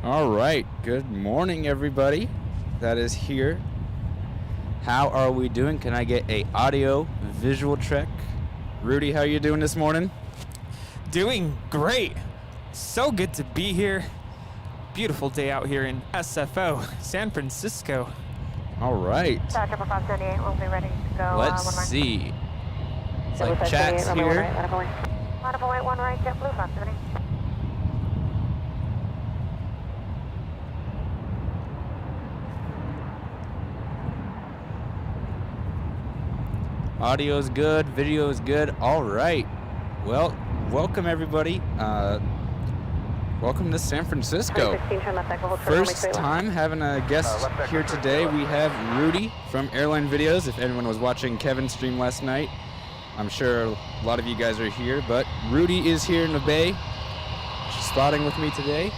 All right, good morning, everybody that is here. How are we doing? Can I get a audio visual check? Rudy, how are you doing this morning? Doing great. So good to be here. Beautiful day out here in SFO, San Francisco. All right. 578 will be ready to go. Let's see. It's like chat's here. Lauderdale 1 right, Jetblue 570. Audio is good, video is good. All right. Well, welcome everybody. Welcome to San Francisco. First time having a guest here today. We have Rudy from Airline Videos. If anyone was watching Kevin's stream last night, I'm sure a lot of you guys are here, but Rudy is here in the Bay. She's spotting with me today.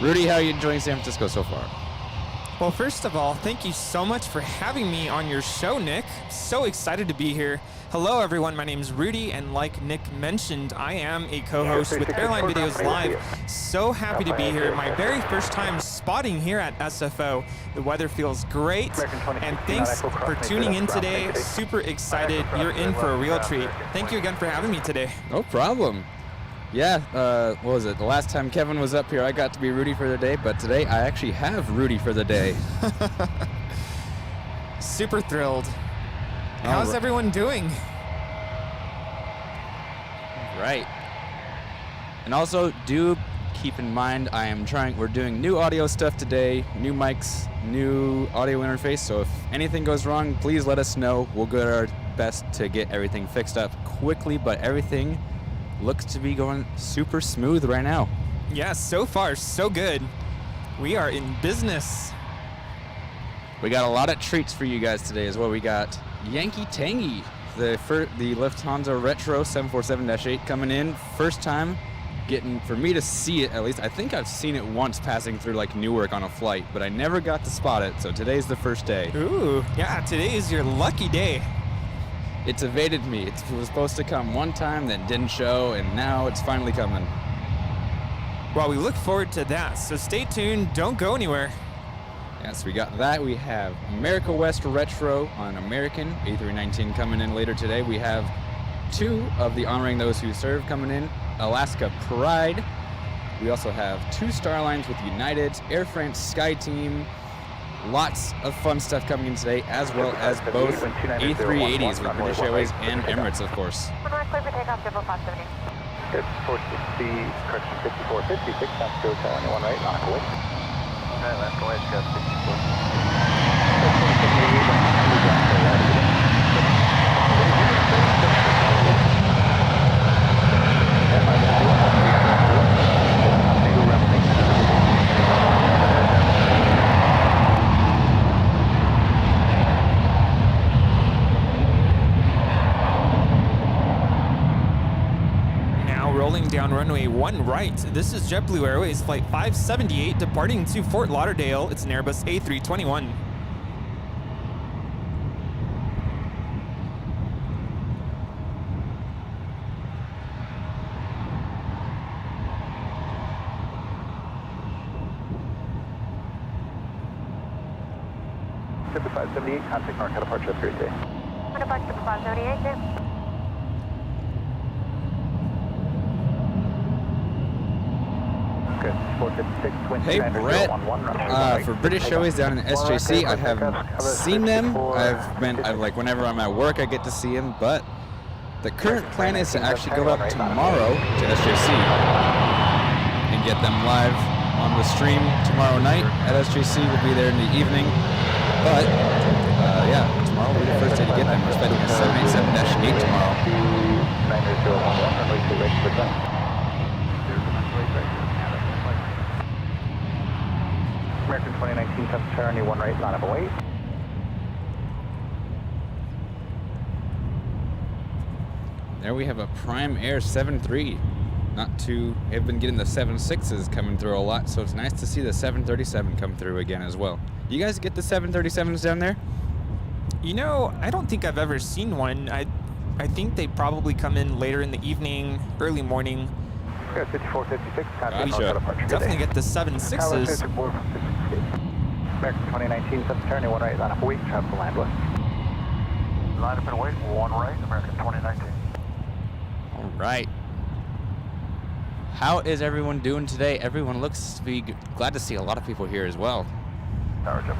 Rudy, how are you enjoying San Francisco so far? Well, first of all, thank you so much for having me on your show, Nick. So excited to be here. Hello, everyone. My name's Rudy, and like Nick mentioned, I am a co-host with Airline Videos Live. So happy to be here. My very first time spotting here at SFO. The weather feels great, and thanks for tuning in today. Super excited. You're in for a real treat. Thank you again for having me today. No problem. Yeah, what was it? The last time Kevin was up here, I got to be Rudy for the day, but today I actually have Rudy for the day. Super thrilled. How's everyone doing? Right. And also, do keep in mind, we're doing new audio stuff today, new mics, new audio interface, so if anything goes wrong, please let us know. We'll do our best to get everything fixed up quickly, but everything looks to be going super smooth right now. Yeah, so far, so good. We are in business. We got a lot of treats for you guys today as well. We got Yankee Tangy, the Lufthansa Retro 747-8 coming in. First time for me to see it, at least. I think I've seen it once passing through like Newark on a flight, but I never got to spot it, so today's the first day. Ooh, yeah, today is your lucky day. It's evaded me. It was supposed to come one time, then didn't show, and now it's finally coming. Well, we look forward to that, so stay tuned. Don't go anywhere. Yes, we got that. We have America West Retro on American A319 coming in later today. We have two of the Honoring Those Who Serve coming in, Alaska Pride. We also have two Starlines with United, Air France SkyTeam. Lots of fun stuff coming in today, as well as both A380s with British Airways and Emirates, of course. Clear for takeoff, Jetblue 570. Good, 460, correction 5456, that's go to only one right, on a wait. Okay, left away, it's got 64. Rolling down runway 1 right. This is JetBlue Airways flight 578 departing to Fort Lauderdale. It's an Airbus A321. JetBlue 578, contact North departure 3C. Departure 578, yeah. Hey Brett, for British Airways down in SJC, I have seen them. Whenever I'm at work, I get to see them, but the current plan is to actually go up tomorrow to SJC and get them live on the stream tomorrow night at SJC. We'll be there in the evening, but yeah, tomorrow will be the first day to get them. We're expecting a 787-8 tomorrow. American 2019 Temperature, only one right, line up away. There we have a Prime Air 7.3. I've been getting the 7.6s coming through a lot, so it's nice to see the 737 come through again as well. You guys get the 737s down there? You know, I don't think I've ever seen one. I think they probably come in later in the evening, early morning. Good, 5456, contact Gotcha. North departure. Definitely get the 7.6s. American 2019, 730, one right, line up and wait, travel to land west. Line up and wait, one right, American 2019. All right. How is everyone doing today? Everyone looks to be glad to see a lot of people here as well.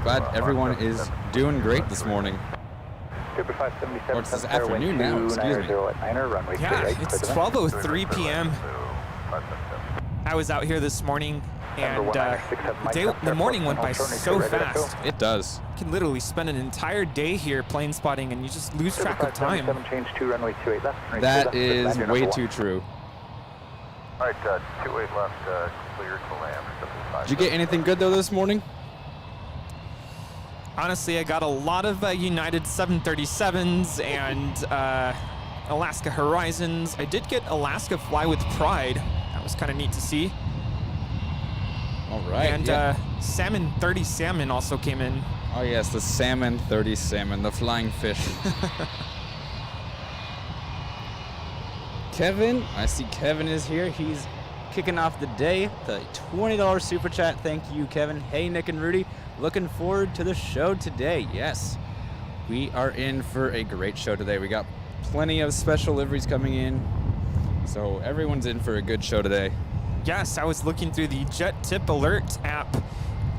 Glad everyone is doing great this morning. Or it's this afternoon now, excuse me. Yeah, it's 12:03 p.m. I was out here this morning, and the morning went by so fast. It does. You can literally spend an entire day here plane spotting, and you just lose track of time. That is way too true. All right, 28 left, clear to land. Did you get anything good though this morning? Honestly, I got a lot of United 737s and Alaska Horizons. I did get Alaska Fly with Pride. That was kind of neat to see. All right. And Salmon 30 Salmon also came in. Oh yes, the Salmon 30 Salmon, the flying fish. Kevin, I see Kevin is here. He's kicking off the day. The $20 super chat. Thank you, Kevin. Hey, Nick and Rudy. Looking forward to the show today. Yes, we are in for a great show today. We got plenty of special liveries coming in. So everyone's in for a good show today. Yes, I was looking through the Jet Tip Alert app.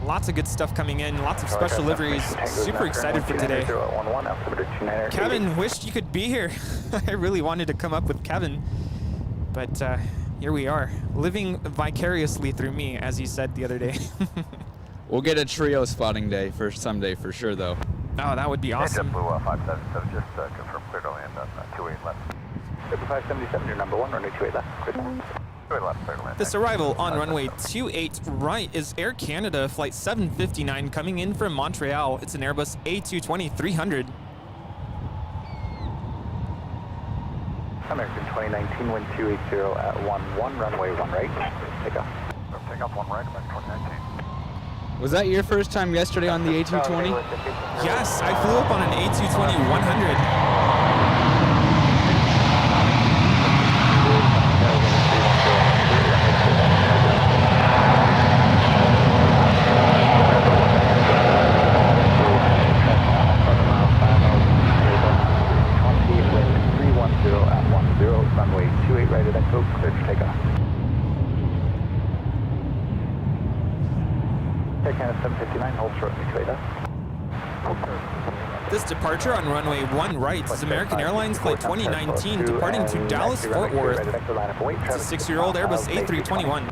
Lots of good stuff coming in, lots of special liveries. Super excited for today. Kevin, wished you could be here. I really wanted to come up with Kevin, but here we are, living vicariously through me, as he said the other day. We'll get a trio spotting day for someday for sure, though. Oh, that would be awesome. Jetblue 577, just confirm clear to land on 28 left. Jetblue 577, your number one, runway 28 left. Clear to land. 28 left, clear to land. This arrival on runway 28 right is Air Canada Flight 759 coming in from Montreal. It's an Airbus A220-300. American 2019, wind 280 at 11, runway 1 right. Take off. Take off 1 right, American 2019. Was that your first time yesterday on the A220? Yes, I flew up on an A220-100. Runway 28 right at Echo, clear to take off. Air Canada 759, hold short, 28 left. This departure on runway 1 right is American Airlines Flight 2019 departing to Dallas, Fort Worth. It's a 6-year-old Airbus A321.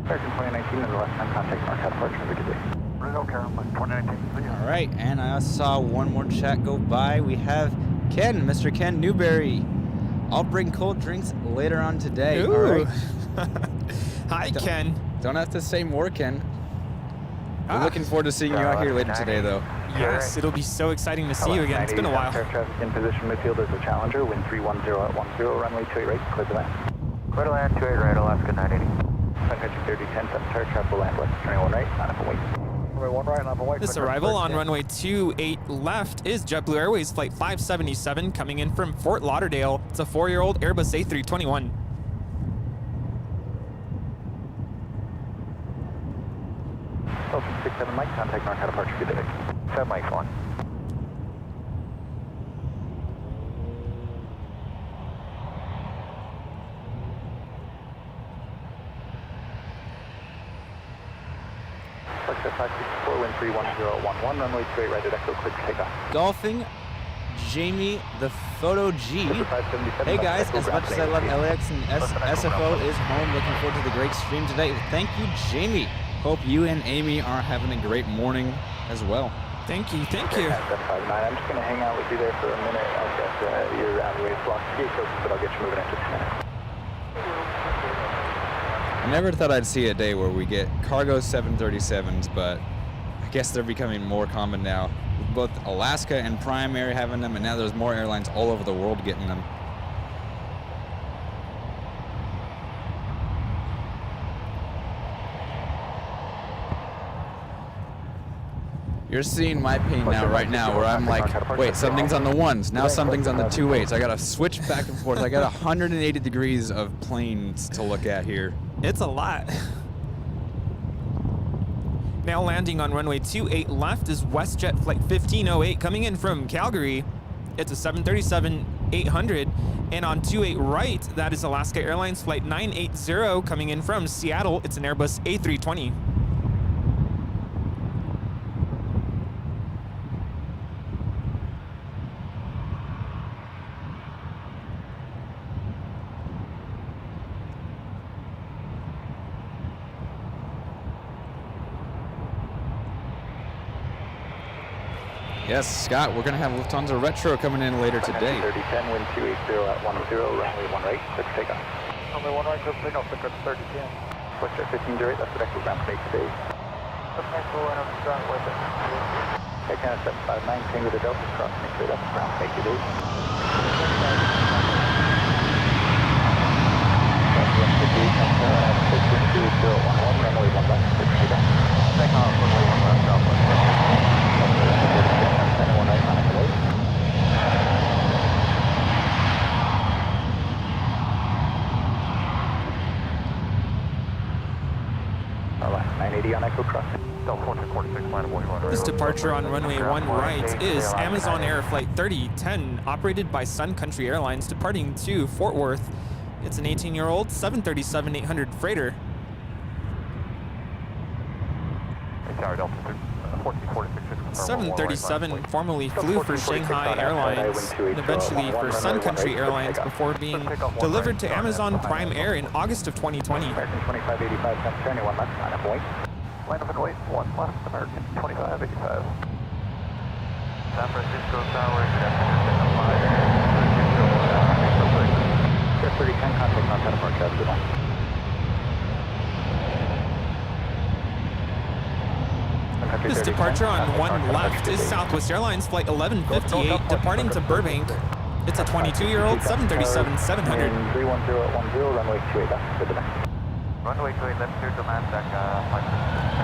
American 2019 and the left-hand contact mark out departure. Have a good day. Rio Carolina 2019. All right, and I saw one more chat go by. We have Ken, Mr. Ken Newberry. I'll bring cold drinks later on today. Ooh. All right. Hi, Ken. Don't have to say more, Ken. I'm looking forward to seeing you out here later today, though. Yes, it'll be so exciting to see you again. It's been a while. Air traffic in position midfield as a Challenger, wind 310 at 10, runway 28 right, clear to land. Clear to land, 28 right, Alaska 980. Sunhead 30, 10, 7, air traffic land west, 21 right, line up and wait. Runway 1 right, line up and wait. This arrival on runway 28 left is Jetblue Airways Flight 577 coming in from Fort Lauderdale. It's a 4-year-old Airbus A321. Open 67 Mike, contact Narita departure, good day. 7 Mike 1. Flex 564, wind 31011, runway 28 right at Echo, clear to take off. Golfing, Jamie the Photo G. Hey guys, as much as I love LAX and SFO is home, looking forward to the great stream today. Thank you, Jamie. Hope you and Amy are having a great morning as well. Thank you, thank you. I'm just going to hang out with you there for a minute. I've got your Airways block gate open, but I'll get you moving in just a minute. I never thought I'd see a day where we get cargo 737s, but I guess they're becoming more common now. With both Alaska and Prime Air having them, and now there's more airlines all over the world getting them. You're seeing my pain now, right now, where I'm like, wait, something's on the ones, now something's on the 2.8s. I gotta switch back and forth. I got 180 degrees of planes to look at here. It's a lot. Now landing on runway 28 left is WestJet flight 1508 coming in from Calgary. It's a 737-800. And on 28 right, that is Alaska Airlines flight 980 coming in from Seattle. It's an Airbus A320. Yes, Scott, we're going to have Lufthansa Retro coming in later today. 3010, wind 280 at 10, runway 1 right, clear for takeoff. Runway 1 right, clear for takeoff, clear for 3010. WestJet 1508, that's the next ground plate today. That's next to line up the ground with it. Take 759, Tango to Delta, cross me straight up, ground plate today. Runway 1 left, clear for takeoff. Takeoff, runway 1 left, southwest. This departure on runway 1 right is Amazon Air Flight 3010, operated by Sun Country Airlines, departing to Fort Worth. It's an 18-year-old 737-800 freighter. 737 formerly flew for Shanghai Airlines and eventually for Sun Country Airlines before being delivered to Amazon Prime Air in August of 2020. American 2585, turning 1 left, line up and wait. Line up and wait, 1 left, American 2585. San Francisco Tower, Air 3010, contact non-time departure, have a good one. This departure on 1 left is Southwest Airlines Flight 1158, departing to Burbank. It's a 22-year-old 737-700. 310 at 10, runway 28 left, good to know. Runway 28 left, clear to Manzac,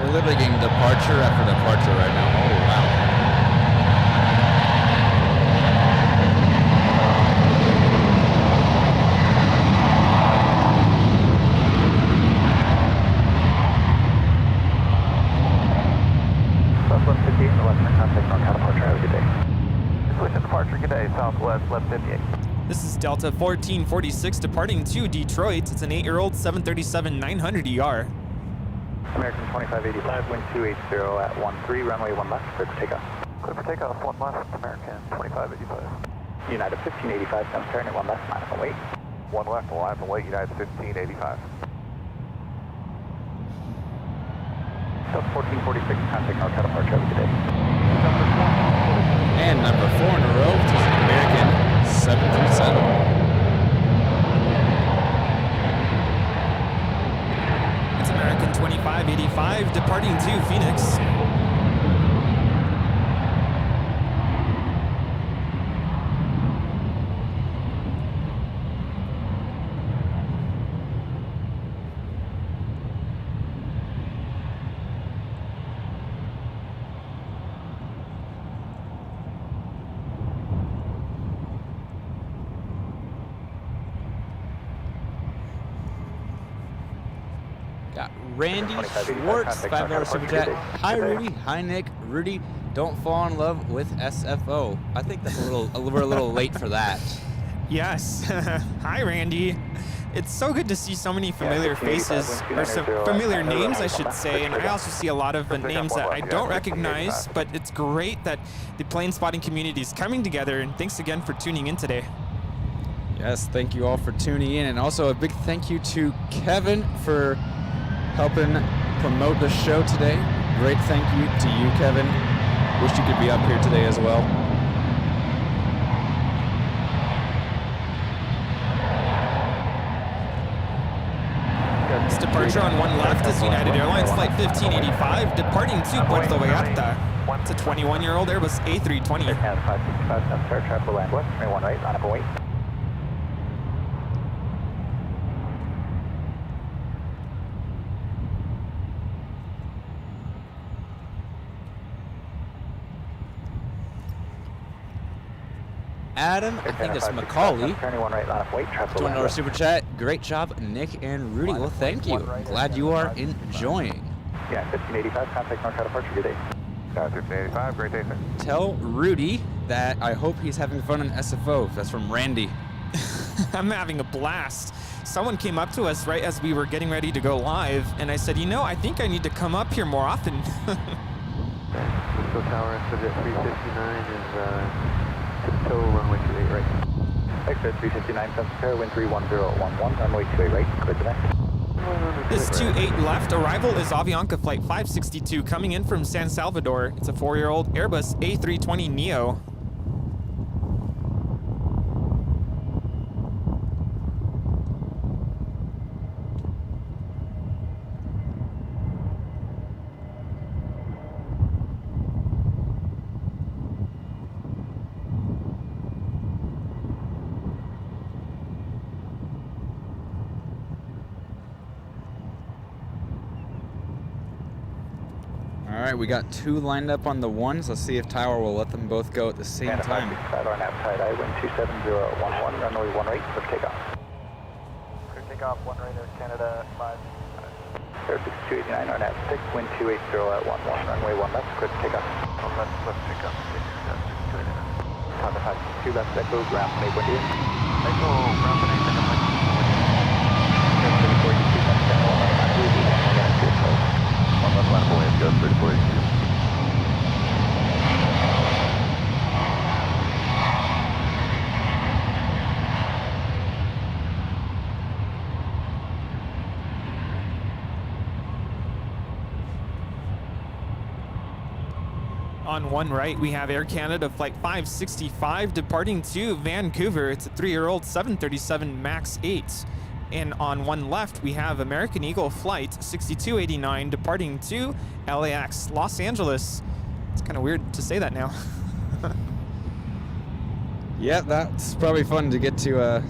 We're literally getting departure after departure right now. Oh, wow. Southwest, left 58. This is Delta 1446 departing to Detroit. It's an 8-year-old 737-900ER. American 2585, wind 280 at 13, runway 1 left, clear for takeoff. Clear for takeoff, 1 left, American 2585. United 1585, down turn at 1 left, line up and wait. 1 left, line up and wait, United 1585. Delta 1446, contact North departure, have a good day. And number 4 in a row, which is American 737. It's American 2585 departing to Phoenix. Got Randy Schwartz, $5 super chat. Hi Rudy, hi Nick. Rudy, don't fall in love with SFO. I think that's we're a little late for that. Yes. Hi, Randy. It's so good to see so many familiar faces, or some familiar names, I should say, and I also see a lot of names that I don't recognize, but it's great that the plane spotting community is coming together, and thanks again for tuning in today. Yes, thank you all for tuning in, and also a big thank you to Kevin for helping promote the show today. Great thank you to you, Kevin. Wish you could be up here today as well. This departure on 1 left is United Airlines Flight 1585, departing to Puerto Vallarta. It's a 21-year-old Airbus A320. 565, start traffic land west, 21 right, line up and wait. Adam, I think it's Macaulay. Turning one right, line of weight, trap $20 super chat. Great job, Nick and Rudy. Well, thank you. Glad you are enjoying. Yeah, 1585, contact North departure, good day. 1585, great day, sir. Tell Rudy that I hope he's having fun on SFO. That's from Randy. I'm having a blast. Someone came up to us right as we were getting ready to go live, and I said, you know, I think I need to come up here more often. Cisco Tower, subject 359 is tiptoe, runway 28 right. Exit 359, Census Tower, wind 31011, runway 28 right, clear to that. This 28 left, arrival is Avianca Flight 562 coming in from San Salvador. It's a 4-year-old Airbus A320neo. All right, we got 2 lined up on the ones. Let's see if Tower will let them both go at the same time. On outside, I wind 27011, runway 1 right, clear takeoff. Clear takeoff, 1 right, Air Canada 5. Air 6289 on out 6, wind 280 at 11, runway 1 left, clear takeoff. 1 left, left takeoff, 6, contact 562 left, echo, ground from 8 wind in. Echo, ground from 8 wind in. Air 3482, left, 10, 1 left, Rudy, 1 left, 2 12. 1 left, line of way, just 3482. On 1 right, we have Air Canada Flight 565 departing to Vancouver. It's a 3-year-old 737 MAX 8. And on 1 left, we have American Eagle Flight 6289 departing to LAX, Los Angeles. It's kind of weird to say that now. Yeah, that's probably fun to get to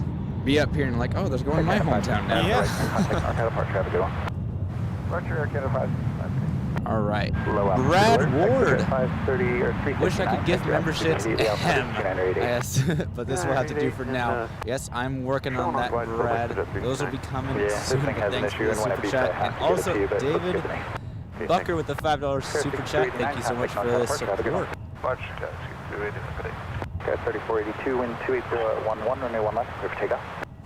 be up here and like, oh, there's going to my hometown now. Yeah. All right. Brad Ward. Wish I could gift memberships. Yes, but this will have to do for now. Yes, I'm working on that, Brad. Those will be coming soon. Thanks for the super chat. And also, David Bucker with the $5 super chat. Thank you so much for the support. 3482, wind 28011, runway 1 left, clear for takeoff.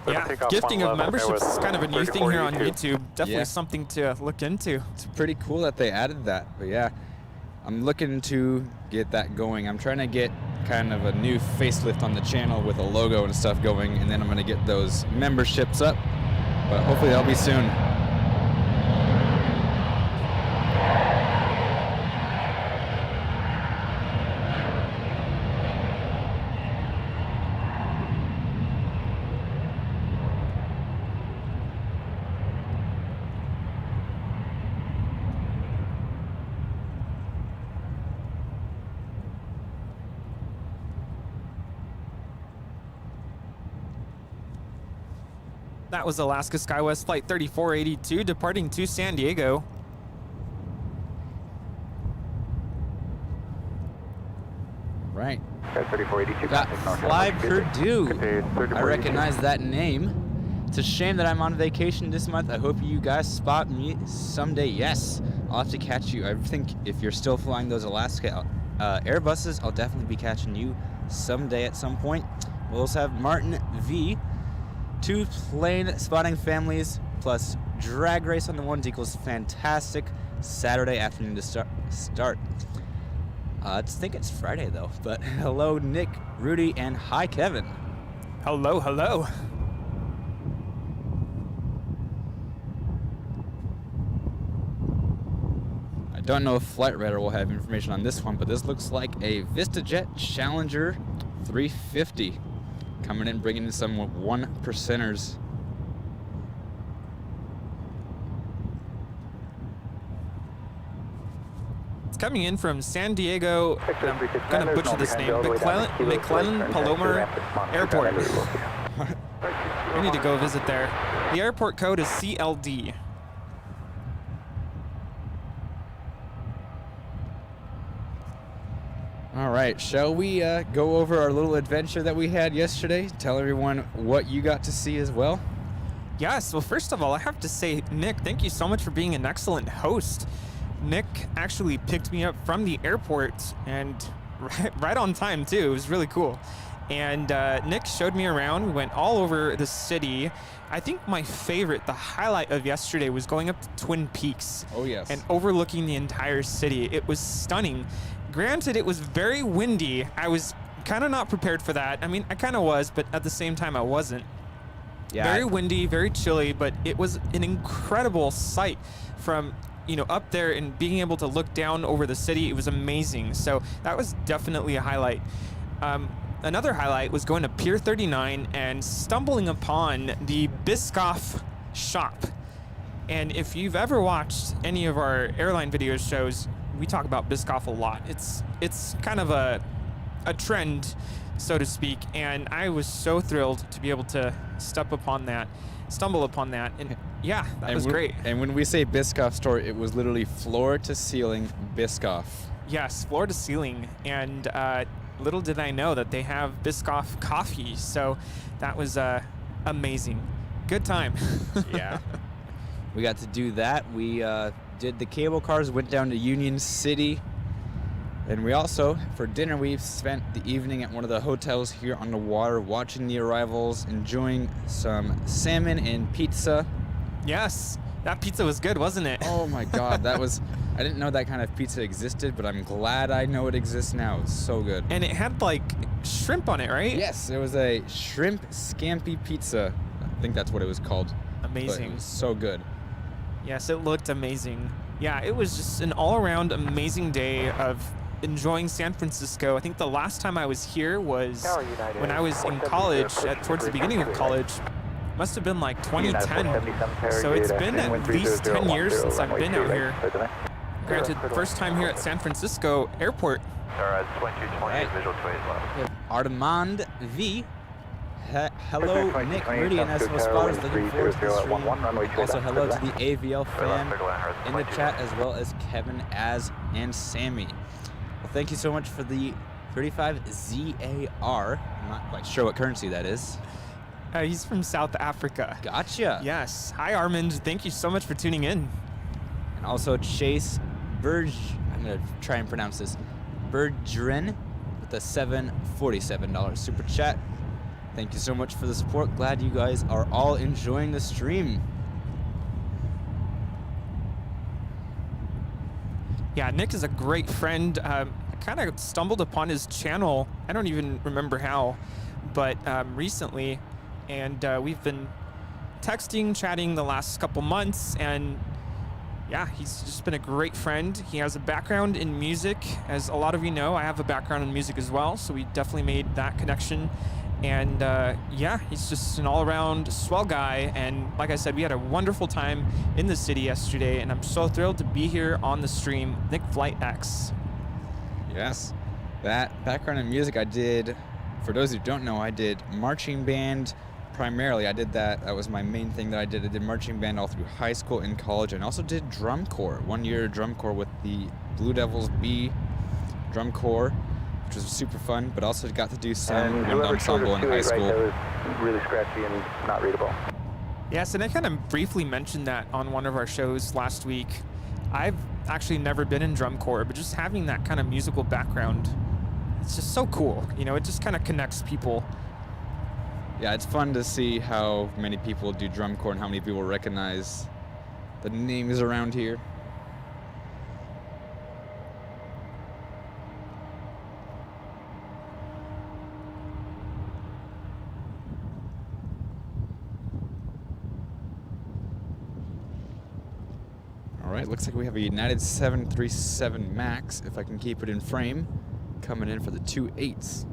Yeah, gifting of memberships is kind of a new thing here on YouTube. Definitely something to look into. It's pretty cool that they added that. But yeah, I'm looking to get that going. I'm trying to get kind of a new facelift on the channel with a logo and stuff going, and then I'm going to get those memberships up. But hopefully that'll be soon. That was Alaska SkyWest Flight 3482 departing to San Diego. Right. 3482. Got Fly Purdue. I recognize that name. It's a shame that I'm on vacation this month. I hope you guys spot me someday. Yes, I'll have to catch you. I think if you're still flying those Alaska Airbuses, I'll definitely be catching you someday at some point. We'll also have Martin V. 2 plane spotting families plus drag race on the ones equals fantastic Saturday afternoon to start. I think it's Friday though, but hello Nick, Rudy, and hi Kevin. Hello, hello. I don't know if FlightRadar will have information on this one, but this looks like a VistaJet Challenger 350. Coming in, bringing in some 1%ers. It's coming in from San Diego. I'm going to butcher this name. McClellan Palomar Airport. We need to go visit there. The airport code is CLD. All right, shall we go over our little adventure that we had yesterday? Tell everyone what you got to see as well. Yes, well, first of all, I have to say, Nick, thank you so much for being an excellent host. Nick actually picked me up from the airport, and right on time, too. It was really cool. And Nick showed me around. We went all over the city. I think my favorite, the highlight of yesterday, was going up to Twin Peaks. Oh, yes. And overlooking the entire city. It was stunning. Granted, it was very windy. I was kind of not prepared for that. I mean, I kind of was, but at the same time, I wasn't. Yeah. Very windy, very chilly, but it was an incredible sight from, up there and being able to look down over the city. It was amazing. So that was definitely a highlight. Another highlight was going to Pier 39 and stumbling upon the Biscoff shop. And if you've ever watched any of our airline video shows, we talk about Biscoff a lot. It's kind of a trend, so to speak, and I was so thrilled to be able to stumble upon that, and yeah, that was great. And when we say Biscoff store, it was literally floor to ceiling Biscoff. Yes, floor to ceiling, and little did I know that they have Biscoff coffee, so that was amazing. Good time. Yeah. We got to do that. We did the cable cars, went down to Union City, and we also, for dinner, we spent the evening at one of the hotels here on the water, watching the arrivals, enjoying some salmon and pizza. Yes, that pizza was good, wasn't it? Oh my God, I didn't know that kind of pizza existed, but I'm glad I know it exists now. It's so good. And it had like shrimp on it, right? Yes, it was a shrimp scampi pizza. I think that's what it was called. Amazing. But it was so good. Yes, it looked amazing. Yeah, it was just an all-around amazing day of enjoying San Francisco. I think the last time I was here was when I was in college, towards the beginning of college. Must have been like 2010. So it's been at least 10 years since I've been out here. Granted, first time here at San Francisco Airport. Visual Armand V. Hello, Nick, Rudy, and SO Spotters. Looking forward to the stream. Also, hello to the AVL fan in the chat, as well as Kevin, and Sammy. Well, thank you so much for the 35 ZAR. I'm not quite sure what currency that is. He's from South Africa. Gotcha. Yes. Hi, Armand. Thank you so much for tuning in. And also Chase I'm going to try and pronounce this. Bergren with a $747 super chat. Thank you so much for the support. Glad you guys are all enjoying the stream. Yeah, Nick is a great friend. I kind of stumbled upon his channel. I don't even remember how, but recently. And we've been texting, chatting the last couple months, and yeah, he's just been a great friend. He has a background in music. As a lot of you know, I have a background in music as well, so we definitely made that connection. And yeah, he's just an all-around swell guy. And like I said, we had a wonderful time in the city yesterday, and I'm so thrilled to be here on the stream. Nick Flight X. Yes, that background in music I did, for those who don't know, I did marching band primarily. I did that. That was my main thing that I did. I did marching band all through high school and college, and also did drum corps. 1 year drum corps with the Blue Devils B drum corps, which was super fun, but also got to do some ensemble in high school. That was really scratchy and not readable. Yes, and I kind of briefly mentioned that on one of our shows last week. I've actually never been in drum corps, but just having that kind of musical background, it's just so cool. You know, it just kind of connects people. Yeah, it's fun to see how many people do drum corps and how many people recognize the names around here. All right, looks like we have a United 737 MAX, if I can keep it in frame, coming in for the 2-8s.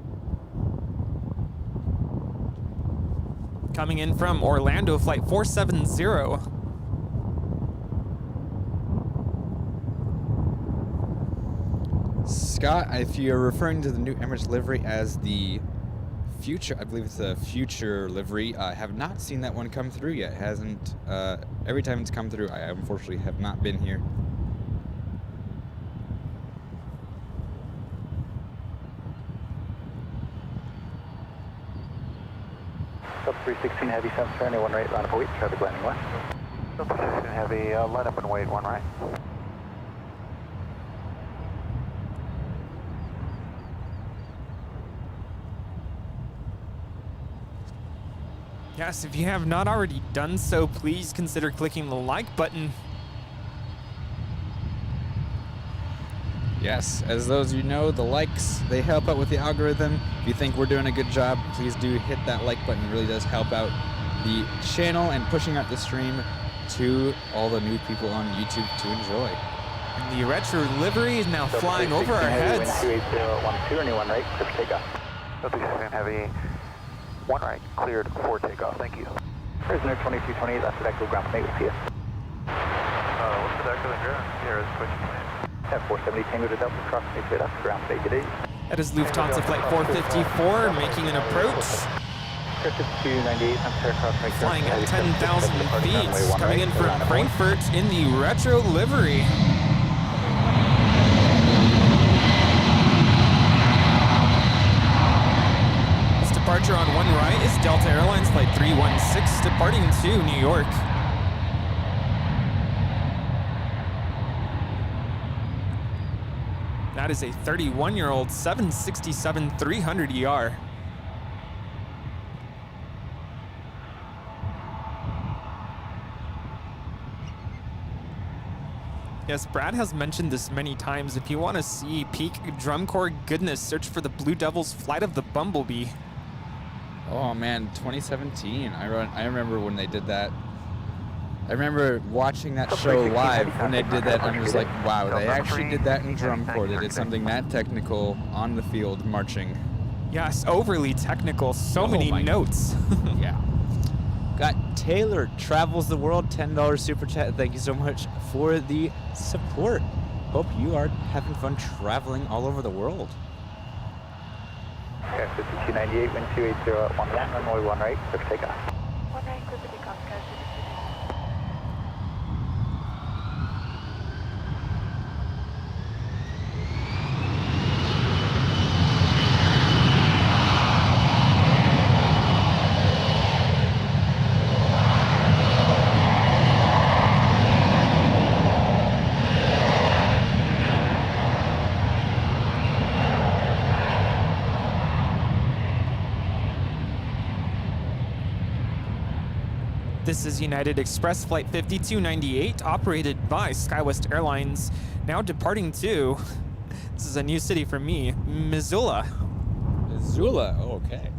Coming in from Orlando, flight 470. Scott, if you're referring to the new Emirates livery as the future, I believe it's the future livery, I have not seen that one come through yet. It hasn't, every time it's come through, I unfortunately have not been here. 316 Heavy, 7 anyone right, line up and wait, traffic landing west. 316 Heavy, line up and wait, 1 right. Yes, if you have not already done so, please consider clicking the like button. Yes, as those of you know, the likes, they help out with the algorithm. If you think we're doing a good job, please do hit that like button. It really does help out the channel and pushing out the stream to all the new people on YouTube to enjoy. And the retro livery is now flying over our heads. 28012, anyone right, clear for takeoff. 316 Heavy, 1 right, cleared for takeoff, thank you. Prisoner 2228, that's the deck of ground, make it see us. What's the deck of the ground? Here is pushing plane. 470 Tango to Delta, cross make us ground, make it 8. That is Lufthansa Flight 454 making an approach. 5298, flying at 10,000 feet, coming in from Frankfurt in the retro livery. This departure on 1 right is Delta Airlines Flight 316 departing to New York. That is a 31-year-old 767-300 ER. Yes, Brad has mentioned this many times. If you want to see peak drum corps goodness, search for the Blue Devils Flight of the Bumblebee. Oh man, 2017. I remember when they did that. I remember watching that show live when they did that, and I was like, wow, they actually did that in drum corps. They did something that technical on the field marching. Yes, overly technical. So many notes. Yeah. Got Taylor Travels the World, $10 super chat. Thank you so much for the support. Hope you are having fun traveling all over the world. Okay, 5298, wind 280 at 1 left, runway 1 right, clear for takeoff. 1 right, clear for takeoff, guys. This is United Express Flight 5298, operated by SkyWest Airlines, now departing to, this is a new city for me, Missoula. Missoula, oh, okay.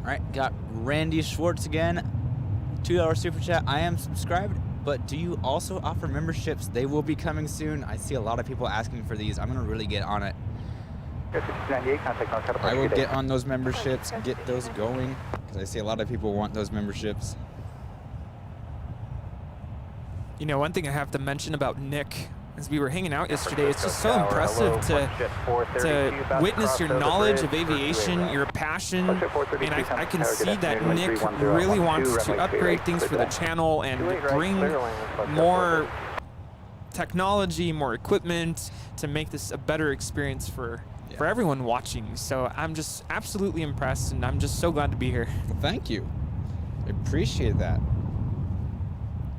All right, got Randy Schwartz again, $2 super chat. I am subscribed, but do you also offer memberships? They will be coming soon. I see a lot of people asking for these. I'm gonna really get on it. I will get on those memberships, get those going, because I see a lot of people want those memberships. You know, one thing I have to mention about Nick, as we were hanging out yesterday, it's just so impressive to witness your knowledge of aviation, your passion, and I can see that Nick really wants to upgrade things for the channel and bring more technology, more equipment to make this a better experience for everyone watching. So I'm just absolutely impressed, and I'm just so glad to be here. Well, thank you. I appreciate that.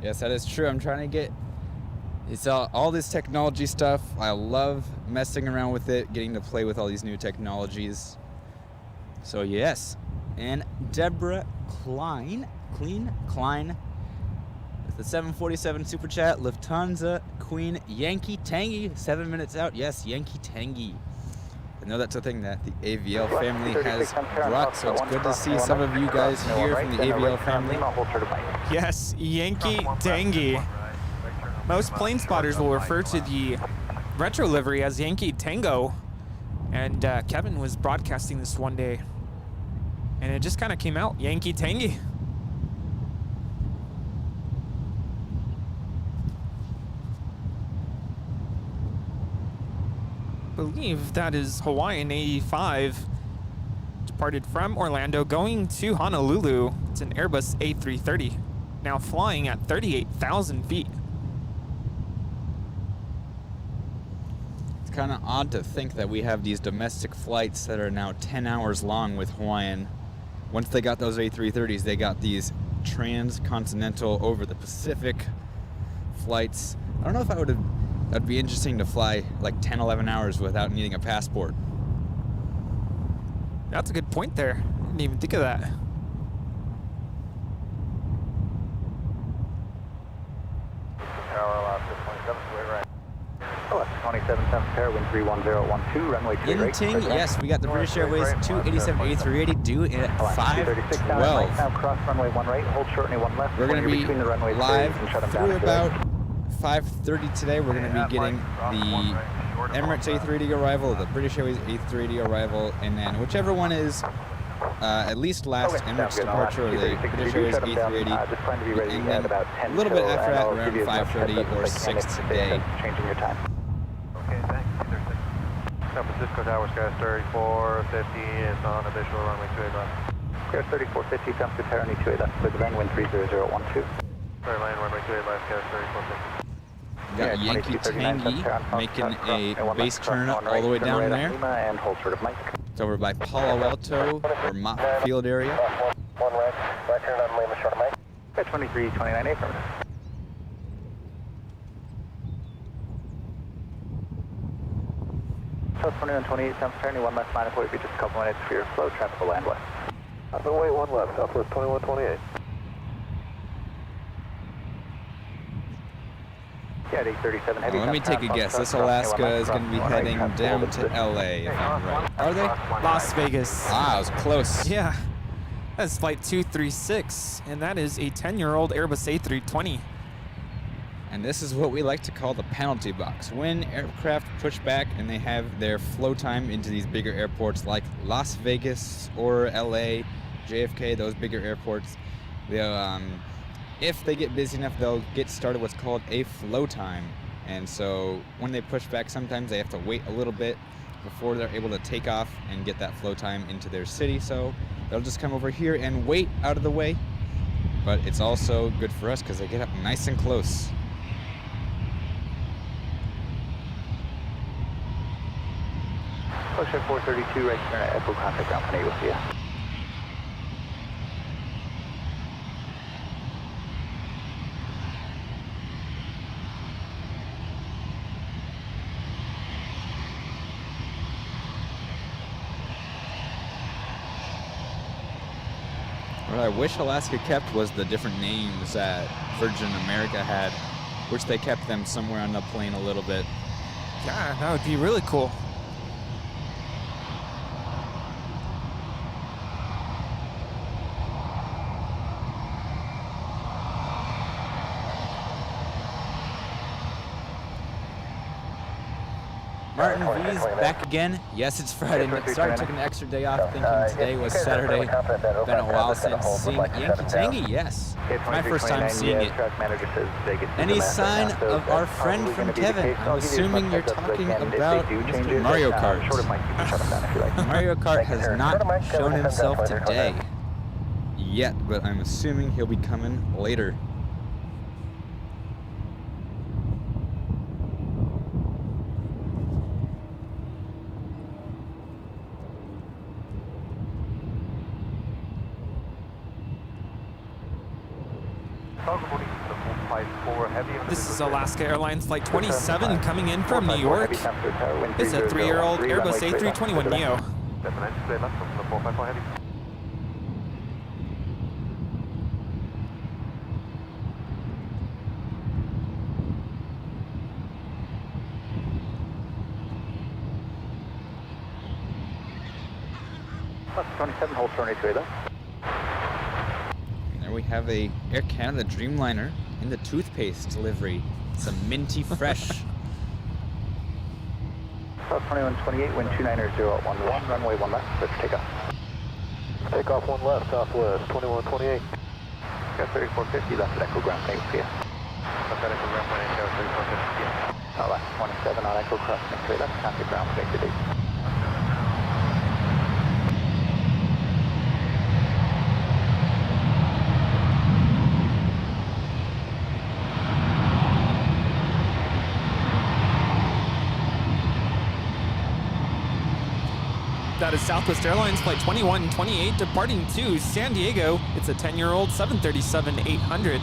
Yes, that is true. I'm trying to get all this technology stuff. I love messing around with it, getting to play with all these new technologies. So yes. And Deborah Klein with the 747 super chat. Lufthansa Queen Yankee Tangy, 7 minutes out. Yes, Yankee Tangy. I know that's a thing that the AVL family has brought, so it's good to see some of you guys here from the AVL family. Yes, Yankee Tangy. Most plane spotters will refer to the retro livery as Yankee Tango, and Kevin was broadcasting this one day, and it just kind of came out, Yankee Tangy. believe that is Hawaiian 85. Departed from Orlando, going to Honolulu. It's an Airbus A330, now flying at 38,000 feet. It's kind of odd to think that we have these domestic flights that are now 10 hours long with Hawaiian. Once they got those A330s, they got these transcontinental over the Pacific flights. I don't know if that'd be interesting to fly like 10, 11 hours without needing a passport. That's a good point there. Didn't even think of that. Tower Alaska 27, straight right. Alaska 27, 7 pair, wind 31012, runway 28 right. Inting, yes, we got the British Airways 287 A380 due in at 5:12. Now cross runway 1 right, hold short and 1 left. We're going to be between the runways live and shut them through down about 5:30 today. We're going to be getting the Emirates A380 arrival, the British Airways A380 arrival, and then whichever one is at least last Emirates departure, or the British Airways A380, just plan to be ready and at then about 10 a little bit till, after and that, I'll around give you as much 5:30 heads up or as I can 6 if today. changing your time. Okay, thanks. San Francisco Tower, Sky 3450 is on official runway 28 left. Sky 3450, San Francisco Tower, 28 left, clear the van, wind 30012. Airline, runway 28 left, Sky 3450. Got Yankee Tangy making a base turn all the way down there. And hold short of Mike. It's over by Palo Alto or Mott Field area. One right turn on Lima short of Mike. 2329 affirmative. South 2128, South 21 left, minus wait for just a couple minutes for your flow, traffic will land west. Wait, 1 left, Southwest 2128. Yeah, 837 heavy. Let me take a guess. This Alaska is going to be heading down to LA, if I'm right. Are they? Las Vegas. Ah, I was close. Yeah. That's flight 236, and that is a 10-year-old Airbus A320. And this is what we like to call the penalty box. When aircraft push back and they have their flow time into these bigger airports like Las Vegas or LA, JFK, those bigger airports, they'll, if they get busy enough, they'll get started what's called a flow time. And so when they push back, sometimes they have to wait a little bit before they're able to take off and get that flow time into their city. So they'll just come over here and wait out of the way. But it's also good for us because they get up nice and close. Ocean 432, right turn at Echo contact ground plan, we'll see you. What I wish Alaska kept was the different names that Virgin America had. Wish they kept them somewhere on the plane a little bit. Yeah, that would be really cool. Martin V's back again. Yes, it's Friday. Sorry, took an extra day off thinking today was Saturday. Been a while since seeing Yankee Tangy. Yes, it's my first time seeing it. Any sign of our friend from Kevin? I'm assuming you're talking about Mr. Mario Kart. Mario Kart has not shown himself today yet, but I'm assuming he'll be coming later. This is Alaska Airlines Flight 27 coming in from New York. It's a 3-year-old Airbus A321neo. Plus 27, hold 22 there. There we have a Air Canada Dreamliner in the toothpaste delivery. Some minty fresh. South 2128, wind 29011, runway 1 left, let's take off. Take off 1 left, southwest, 2128. Got 3450 left at Echo ground, thanks, see ya. Left at Echo ground, 3450, yeah. Left 27 on Echo crossing to left, contact ground, connected 8. That is Southwest Airlines Flight 2128 departing to San Diego. It's a 10-year-old 737-800.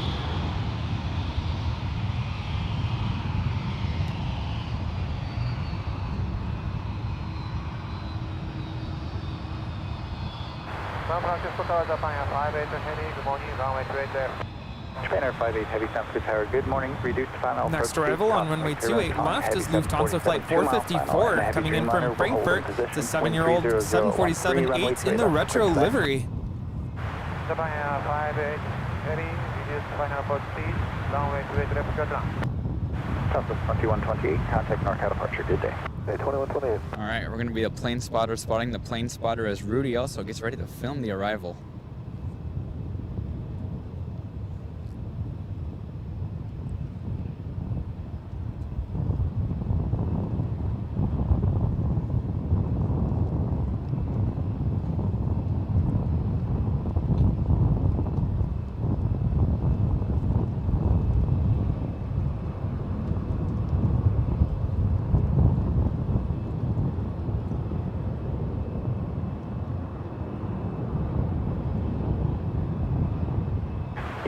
San Francisco Tower, Japan Air 58 Heavy, good morning, runway 28 there. Japan Air 58 Heavy, San Francisco Tower, good morning, reduced final approach. Next arrival on runway 28 left is Lufthansa Flight 454 coming in from Frankfurt. It's a 7-year-old 747-8 in the retro livery. Japan Air 58 Heavy, reduced final approach speed, runway 28 left, good run. Southwest 2128, contact NorCal departure, good day. 2128. All right, we're going to be a plane spotter spotting the plane spotter as Rudy also gets ready to film the arrival.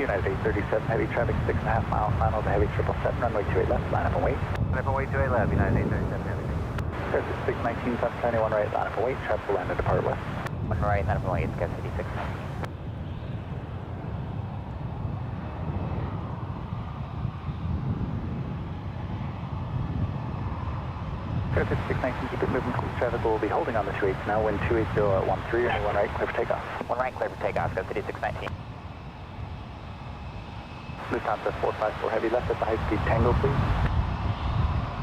United 837 Heavy, traffic 6.5 miles, final to Heavy 777, runway 28 left, line up and wait. Line up and wait, 28 left, United 837 Heavy. There's 619, 771 right, line up and wait, traffic will land and depart west. One right, line up and wait, it's City 619. Airfield 619, keep it moving, cruise traffic will be holding on the 28 now, wind 280 at 13, one right, clear for takeoff. One right, clear for takeoff, go City 619. Lufthansa 454 Heavy, left at the high-speed Tango, please.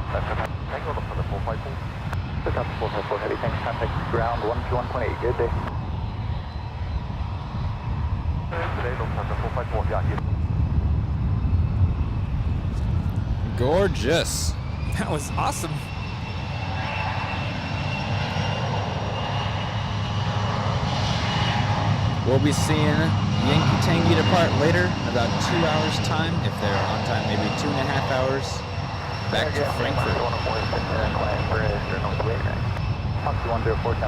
Left at Tango, look for the 454. Lufthansa 454 Heavy, thanks, contact ground 121.8, good day. Today, Lufthansa 454, yeah, Gorgeous. That was awesome. We'll be seeing Yankee Tangy depart later, in about 2 hours time, if they're on time, maybe 2.5 hours, back to Frankfurt.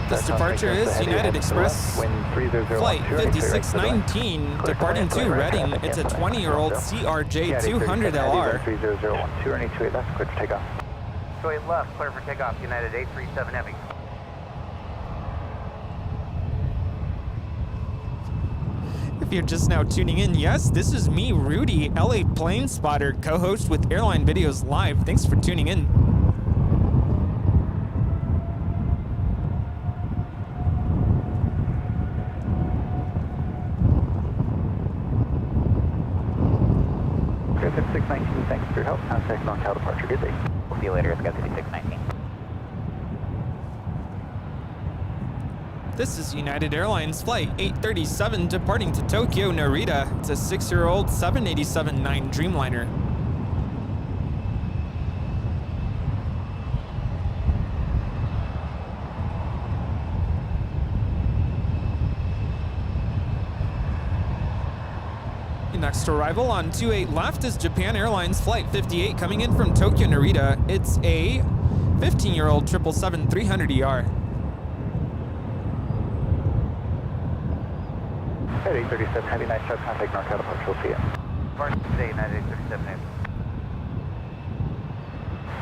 This departure is United Express Flight 5619 departing to Reading. It's a 20-year-old CRJ 200LR. 3001, 228 left, clear for takeoff. 28 left, clear for takeoff, United 837 Heavy. If you're just now tuning in, yes, this is me, Rudy, LA Plane Spotter, co-host with Airline Videos Live. Thanks for tuning in. Griffin 619, thanks for your help. Contact NorCal departure, good day. We'll see you later, it's City 619. This is United Airlines Flight 837 departing to Tokyo, Narita. It's a 6-year-old 787-9 Dreamliner. Next arrival on 28 left is Japan Airlines Flight 58 coming in from Tokyo, Narita. It's a 15-year-old 777-300ER. At 837 Heavy, nice job, contact NorCal departure, we'll see you. Departure today, United 837 Heavy.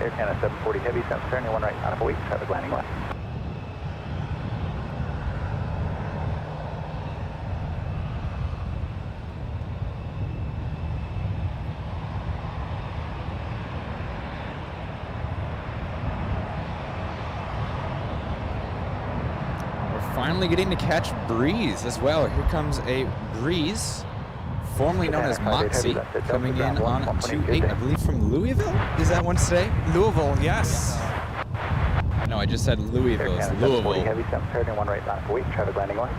Air Canada 740 Heavy, 771 right, line up a wait, traffic landing left. Finally getting to catch Breeze as well. Here comes a Breeze, formerly known as Moxie, coming in on 28, I believe from Louisville? Is that one today? Louisville, yes. No, I just said Louisville. It's Louisville. Heavy, 731 right, line up a wait, traffic landing left.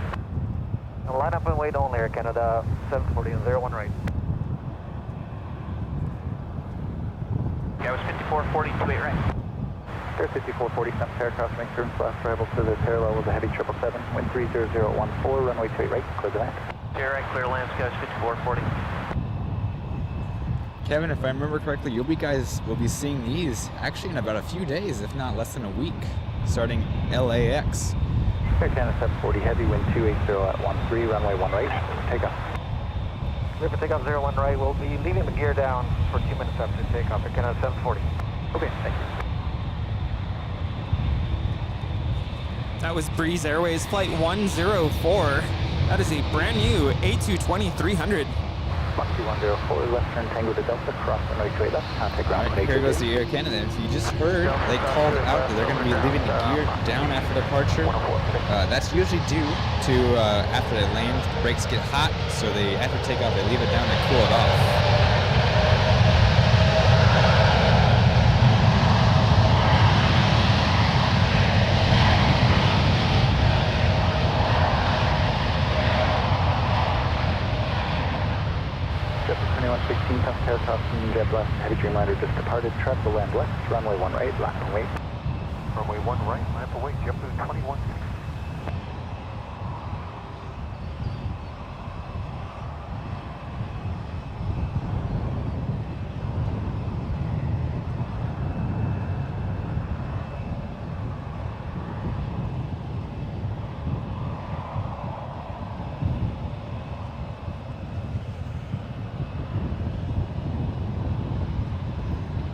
Line up and wait only, Air Canada 740 and 01 right. That was 5440, 28 right. Air 5440, center aircraft makes turns last arrival to the parallel with a heavy 777, wind 30014, runway 28 right, clear the land. Clear right, clear land, skies 5440. Kevin, if I remember correctly, you guys will be seeing these actually in about a few days, if not less than a week, starting LAX. Air Canada 740, heavy wind 280 at 13, runway 1 right, takeoff. Clear for takeoff 01 right, we'll be leaving the gear down for 2 minutes after takeoff. Air Canada 740. Okay, thank you. That was Breeze Airways Flight 104. That is a brand new A220-300. 1204, Western Tango to Delta, cross runway 28 left, contact ground. All right, here goes the Air Canada. If you just heard, they called out that they're going to be leaving the gear down after departure. That's usually due to after they land, brakes get hot, so they after takeoff they leave it down to cool it off. Jetblue 2116, tough takeoff from Jetblue, heavy Dreamliner just departed, track will land west, runway 1 right, lap and wait. Runway 1 right, lap and wait, Jetblue 2116.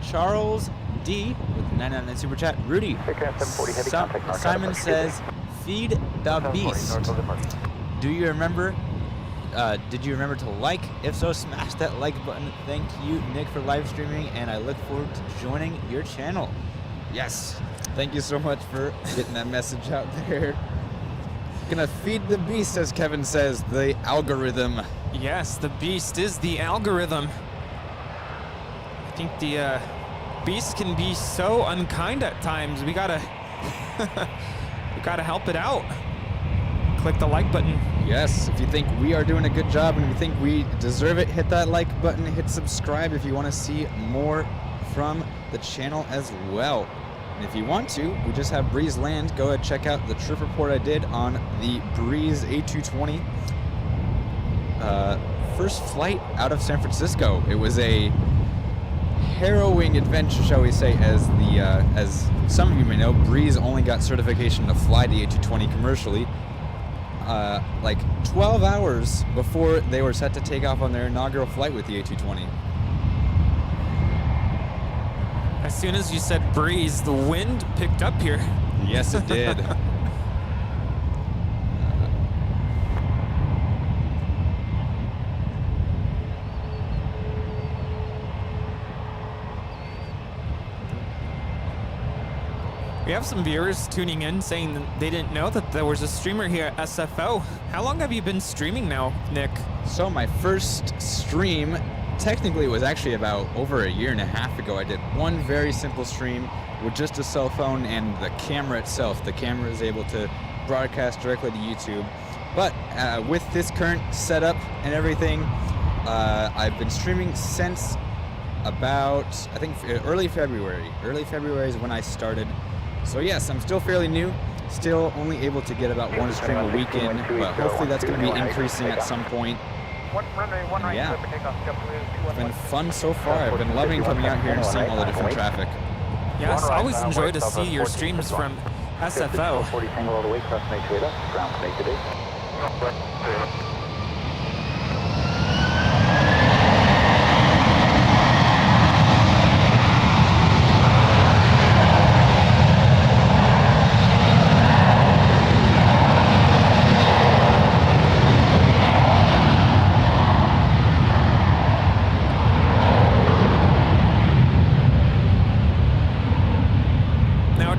Charles D with 99 Super Chat. Rudy, Aircraft 740 heavy contact mark. Simon says, feed the beast. Do you remember? Did you remember to like? If so, smash that like button. Thank you, Nick, for live streaming, and I look forward to joining your channel. Yes, thank you so much for getting that message out there. Gonna feed the beast, as Kevin says, the algorithm. Yes, the beast is the algorithm. I think the beast can be so unkind at times. We gotta we gotta help it out. Click the like button. Yes, if you think we are doing a good job and you think we deserve it, hit that like button, hit subscribe if you want to see more from the channel as well. And if you want to, we just have Breeze land. Go ahead, check out the trip report I did on the Breeze A220 first flight out of San Francisco. It was a harrowing adventure, shall we say, as some of you may know. Breeze only got certification to fly the A220 commercially like 12 hours before they were set to take off on their inaugural flight with the A220. As soon as you said Breeze, the wind picked up here. Yes, it did. We have some viewers tuning in saying that they didn't know that there was a streamer here at SFO. How long have you been streaming now, Nick? So my first stream, technically it was actually about over a year and a half ago. I did one very simple stream with just a cell phone and the camera itself. The camera is able to broadcast directly to YouTube. But with this current setup and everything, I've been streaming since about, I think, early February. Early February is when I started. So yes, I'm still fairly new, still only able to get about one stream a weekend, but hopefully that's going to be increasing at some point. Yeah, it's been fun so far. I've been loving coming out here and seeing all the different traffic. Yes, I always enjoy to see your streams from SFO. 40 Tango all the way, cross 98 up, ground connect today.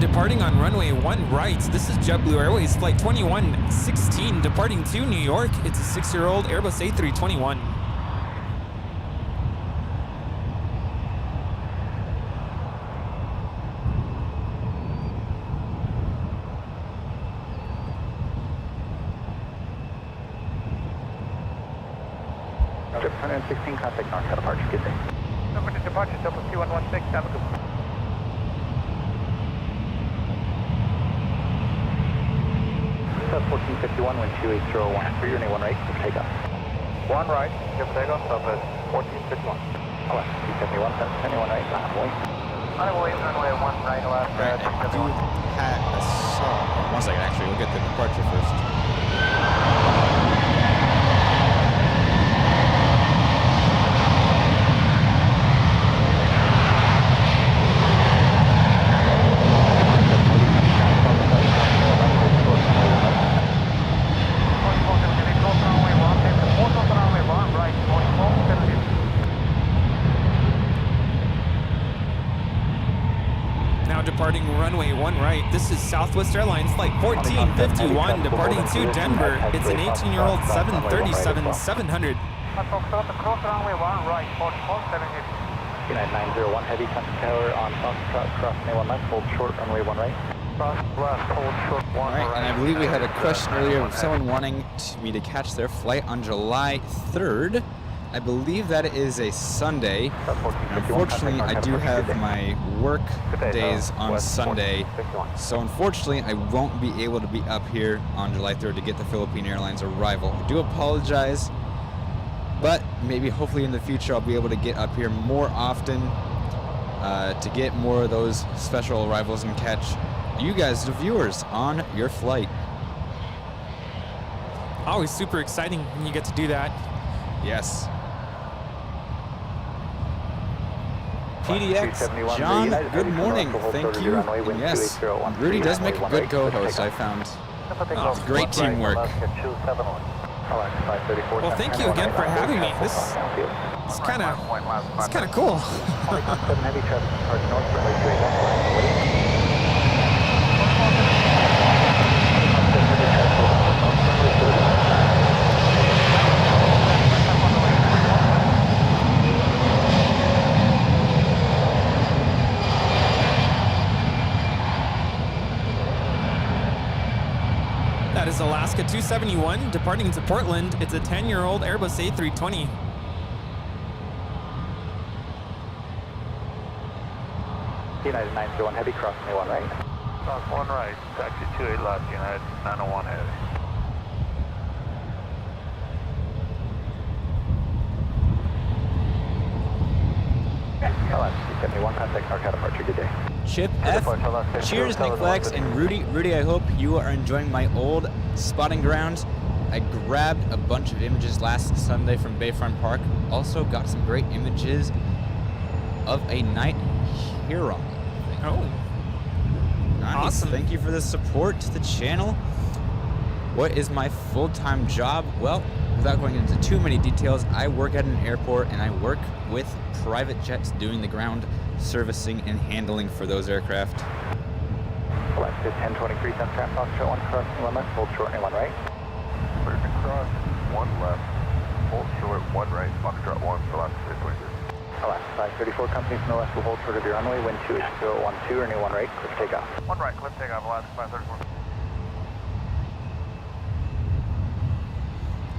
Departing on runway 1 right, this is JetBlue Airways Flight 2116, departing to New York. It's a 6-year-old Airbus A321. Jet 116, contact north, departure, good day. Number to departure, double C116, have a good one. Sub 1451, wind 2801, for your runway 1 right, for takeoff. 1 right, give takeoff, sub at 1451. Hello, 271, 71 right, halfway. Runway 1 right, last Right, I do have a song. 1 second, actually, we'll get the departure first. Departing runway 1 right. This is Southwest Airlines Flight 1451 departing to Denver. It's an 18-year-old 737-700. Cross runway 1 right, 4470. United 901, heavy contact tower on Foxtrot, cross runway 1 left, hold short runway 1 right. Cross left, hold short 1 All right, right. and I believe we had a question earlier of someone wanting me to catch their flight on July 3rd. I believe that is a Sunday. Unfortunately, I do have my work days on Sunday, so unfortunately, I won't be able to be up here on July 3rd to get the Philippine Airlines arrival. I do apologize, but maybe hopefully in the future I'll be able to get up here more often to get more of those special arrivals and catch you guys, the viewers, on your flight. Always super exciting when you get to do that. Yes. PDX, John, good morning. Thank you. And yes, Rudy does make a good co-host, I found. Oh, great teamwork. Well, thank you again for having me. It's kind of cool. That is Alaska 271 departing to Portland. It's a 10-year-old Airbus A320. United 901 heavy, cross runway 1 right. Cross 1 right, taxi 28 left, United 901 heavy. LS 271, contact Narita departure, good day. Chip F. Cheers, Nick Flex and Rudy. Rudy, I hope you are enjoying my old spotting grounds. I grabbed a bunch of images last Sunday from Bayfront Park. Also got some great images of a night Huron. Oh, Nice. awesome. Thank you for the support to the channel. What is my full-time job? Well, without going into too many details, I work at an airport and I work with private jets doing the ground servicing and handling for those aircraft. Alaska 1023, Sun Trap, Foxtrot 1, cross runway 1 left, hold short runway 1 right. Clear to cross 1 left, hold short 1 right, Foxtrot 1, Alaska 622. Alaska 534, company from the west will hold short of your runway, wind 28012, runway 1 right, clear for takeoff. 1 right, clip takeoff, Alaska 534.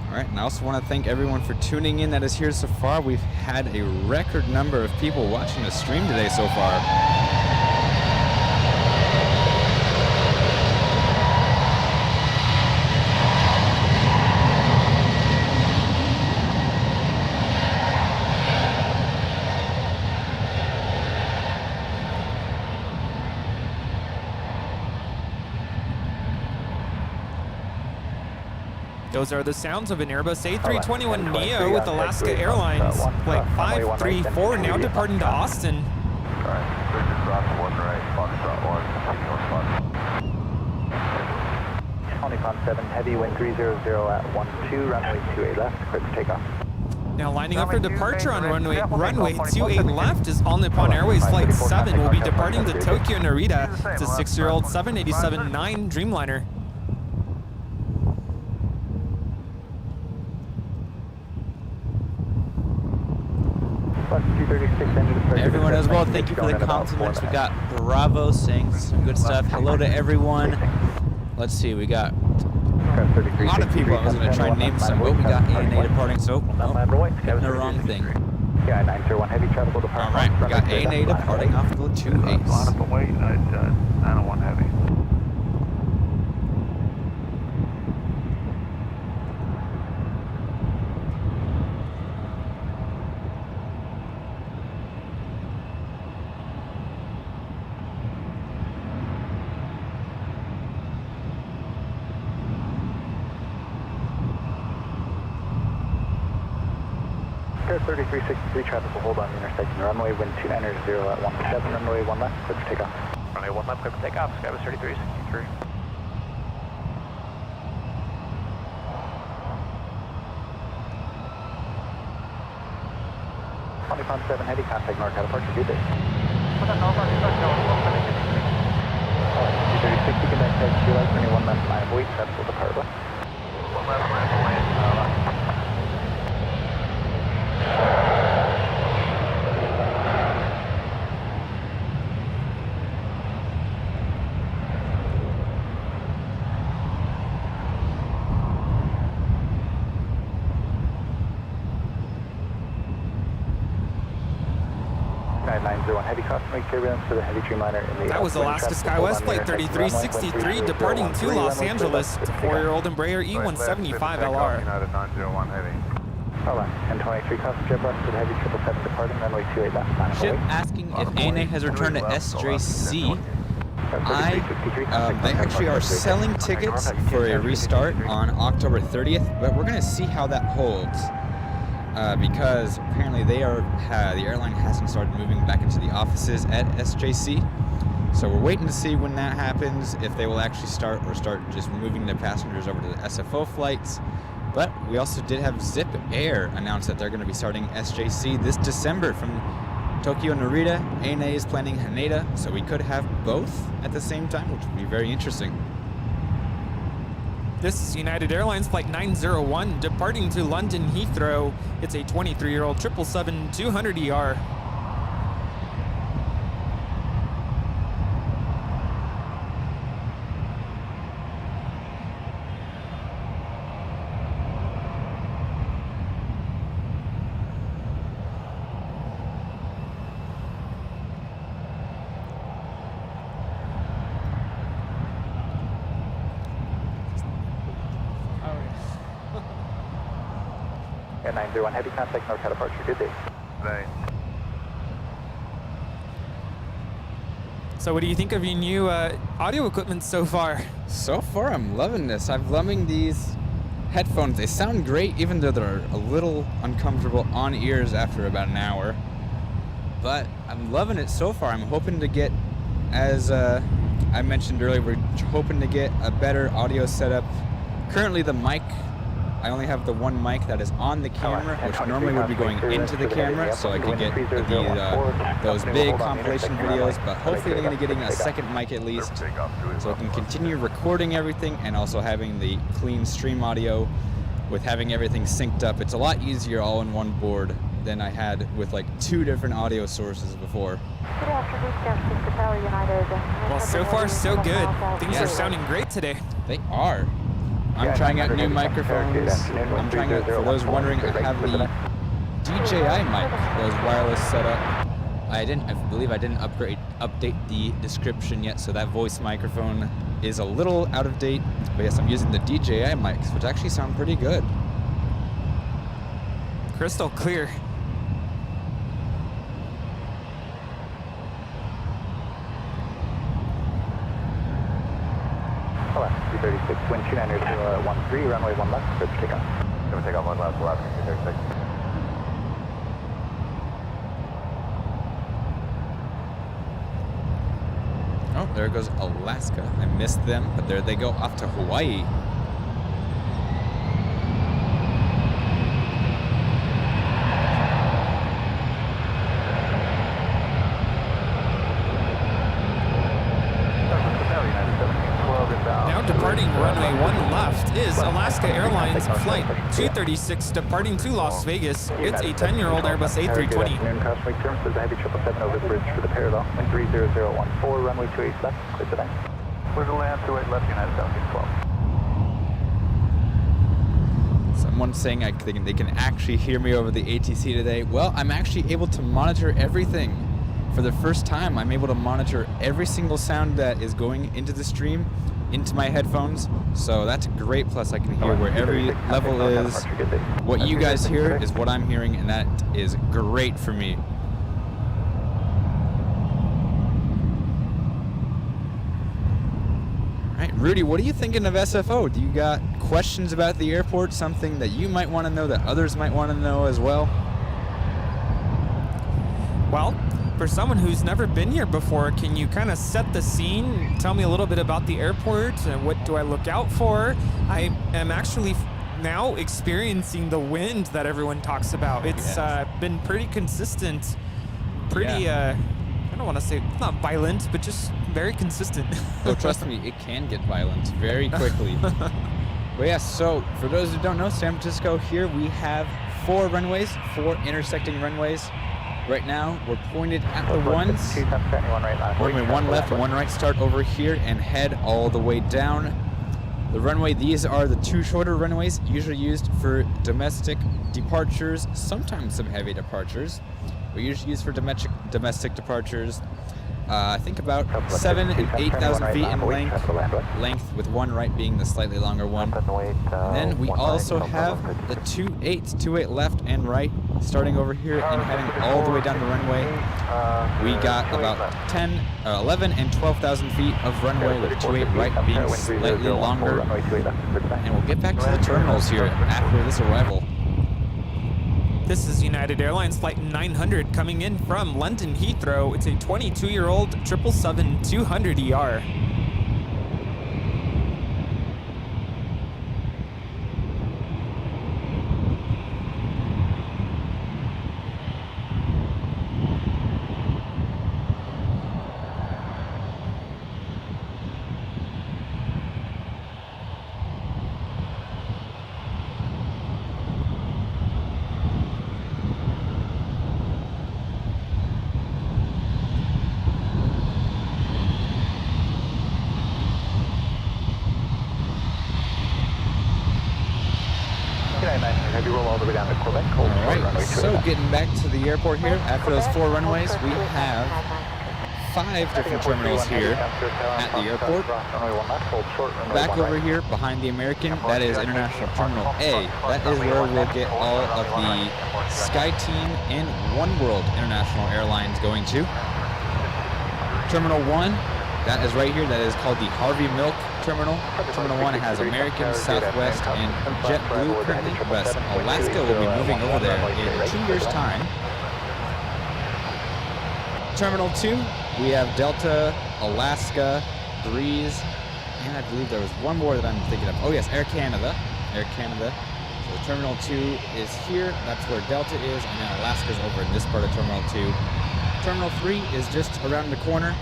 All right, and I also want to thank everyone for tuning in that is here so far. We've had a record number of people watching the stream today so far. Those are the sounds of an Airbus A321neo with Alaska Airlines. Flight 534 now departing to Austin. Alright, clear to cross 1 right, Foxtrot 1, continue on spot. Honeypond 7 heavy, wind 300 at 12, runway 28 left, clear for takeoff. Now lining up for departure on runway 28 left is All Nippon Airways Flight 7 will be departing to Tokyo Narita. It's a 6-year-old 787-9 Dreamliner. Everyone as well, thank you for the compliments. We got Bravo saying some good stuff. Hello to everyone. Let's see, we got a lot of people. I was going to try and name some, but we got ANA departing, so getting the wrong thing. Yeah, 901 Heavy, travel departing. All right, we got ANA departing off the 28s. A lot of the way, 901 Heavy. Air 3363, traffic will hold on the intersection runway, wind 290 at 17, runway 1 left, clear for takeoff. Runway 1 left, clear for takeoff, Skyway 3363. 20.7 Heavy, contact NorCal departure, good day. 36, you can back taxi to light, runway 1 left, 9 wait, traffic will depart west. 1 left, 9 land, Heavy customary turbulence for the heavy Dreamliner in the That was Alaska Skywest Flight 3363 departing to Los Angeles. It's a 4-year-old Embraer E175 LR. United 901 Heavy. Hold on, 1023 custom jet bus for the heavy 777 departing, runway 28 left, 9 Ship asking if ANA has returned to SJC. They actually are selling tickets for a restart on October 30th, but we're going to see how that holds. Because apparently the airline hasn't started moving back into the offices at SJC. So we're waiting to see when that happens, if they will actually start or start just moving the passengers over to the SFO flights. But we also did have Zip Air announce that they're going to be starting SJC this December from Tokyo Narita. ANA is planning Haneda, so we could have both at the same time, which would be very interesting. This is United Airlines Flight 901 departing to London Heathrow. It's a 23-year-old 777-200ER. Air 901 Heavy, contact NorCal departure, good day. Today. So what do you think of your new audio equipment so far? So far, I'm loving this. I'm loving these headphones. They sound great, even though they're a little uncomfortable on ears after about an hour. But I'm loving it so far. I'm hoping to get, as I mentioned earlier, we're hoping to get a better audio setup. Currently, the mic, I only have the one mic that is on the camera, which normally would be going into the camera, so I could get those big compilation videos, but hopefully I'm going to be getting a second mic at least, so I can continue recording everything and also having the clean stream audio with having everything synced up. It's a lot easier all in one board than I had with like 2 different audio sources before. Good afternoon, San Francisco Tower United. Well, so far so good. Things are sounding great today. They are. I'm trying out new microphones. I'm trying out, for those wondering, I have the DJI mic, those wireless setup. I believe I didn't update the description yet, so that voice microphone is a little out of date. But yes, I'm using the DJI mics, which actually sound pretty good. Crystal clear. Hold on, 236, wind 290 runway 1 left, clear for takeoff. Going to take off 1 left, Alaska 236. Oh, there goes Alaska. I missed them, but there they go off to Hawaii. Now departing runway 1 left is Alaska Airlines Flight 236 departing to Las Vegas. It's a 10-year-old Airbus A320. Customary terms for the heavy 777 over the bridge for the parallel, wind 30014, runway 28 left, clear for that. Clear to land 28 left, United 1712. Some someone saying they can actually hear me over the ATC today. Well, I'm actually able to monitor everything. For the first time, I'm able to monitor every single sound that is going into the stream, into my headphones. So that's great. Plus, I can hear where every level is. What you guys hear is what I'm hearing, and that is great for me. All right, Rudy, what are you thinking of SFO? Do you got questions about the airport? Something that you might want to know that others might want to know as well? Well, for someone who's never been here before, can you kind of set the scene? Tell me a little bit about the airport and what do I look out for? I am actually now experiencing the wind that everyone talks about. It's been pretty consistent, pretty, I don't want to say, not violent, but just very consistent. Oh, trust me, it can get violent very quickly. But yeah, so for those who don't know, San Francisco, here we have 4 runways, 4 intersecting runways. Right now, we're pointed at the ones. Runway 1 left and 1 right start over here and head all the way down. The runway, these are the 2 shorter runways, usually used for domestic departures, sometimes some heavy departures, but usually used for domestic departures. I think about 7,000 and 8,000 feet in length, with 1 right being the slightly longer one. And then we also have the 2.8 left and right, starting over here and heading all the way down the runway. We got about 11 and 12,000 feet of runway, with 2.8 right being slightly longer. And we'll get back to the terminals here after this arrival. This is United Airlines Flight 900 coming in from London Heathrow. It's a 22-year-old 777-200ER. Alright, so getting back to the airport here, after those 4 runways, we have 5 different terminals here at the airport. Back over here, behind the American, that is International Terminal A. That is where we'll get all of the SkyTeam and Oneworld International Airlines going to. Terminal 1, that is right here, that is called the Harvey Milk Terminal. Terminal 1 has American, Southwest, and JetBlue currently. West Alaska will be moving over there in 2 years' time. Terminal 2, we have Delta, Alaska, Breeze, and I believe there was one more that I'm thinking of. Oh yes, Air Canada. Air Canada. So Terminal 2 is here. That's where Delta is, and then Alaska's over in this part of Terminal 2. Terminal 3 is just around the corner.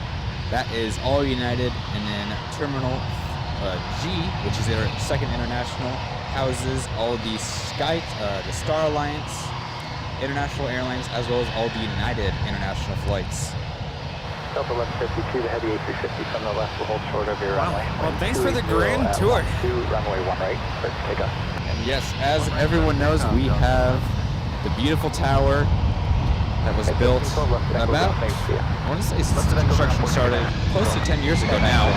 That is all United, and then Terminal G, which is their second international, houses all the the Star Alliance international airlines, as well as all the United international flights. Delta 1152, the heavy A350 from the left will hold short of your runway. Well, thanks for the grand tour. Runway 1 right, start to take off. And yes, as everyone knows, we have the beautiful tower that was built about, I want to say since the construction started close to 10 years ago now.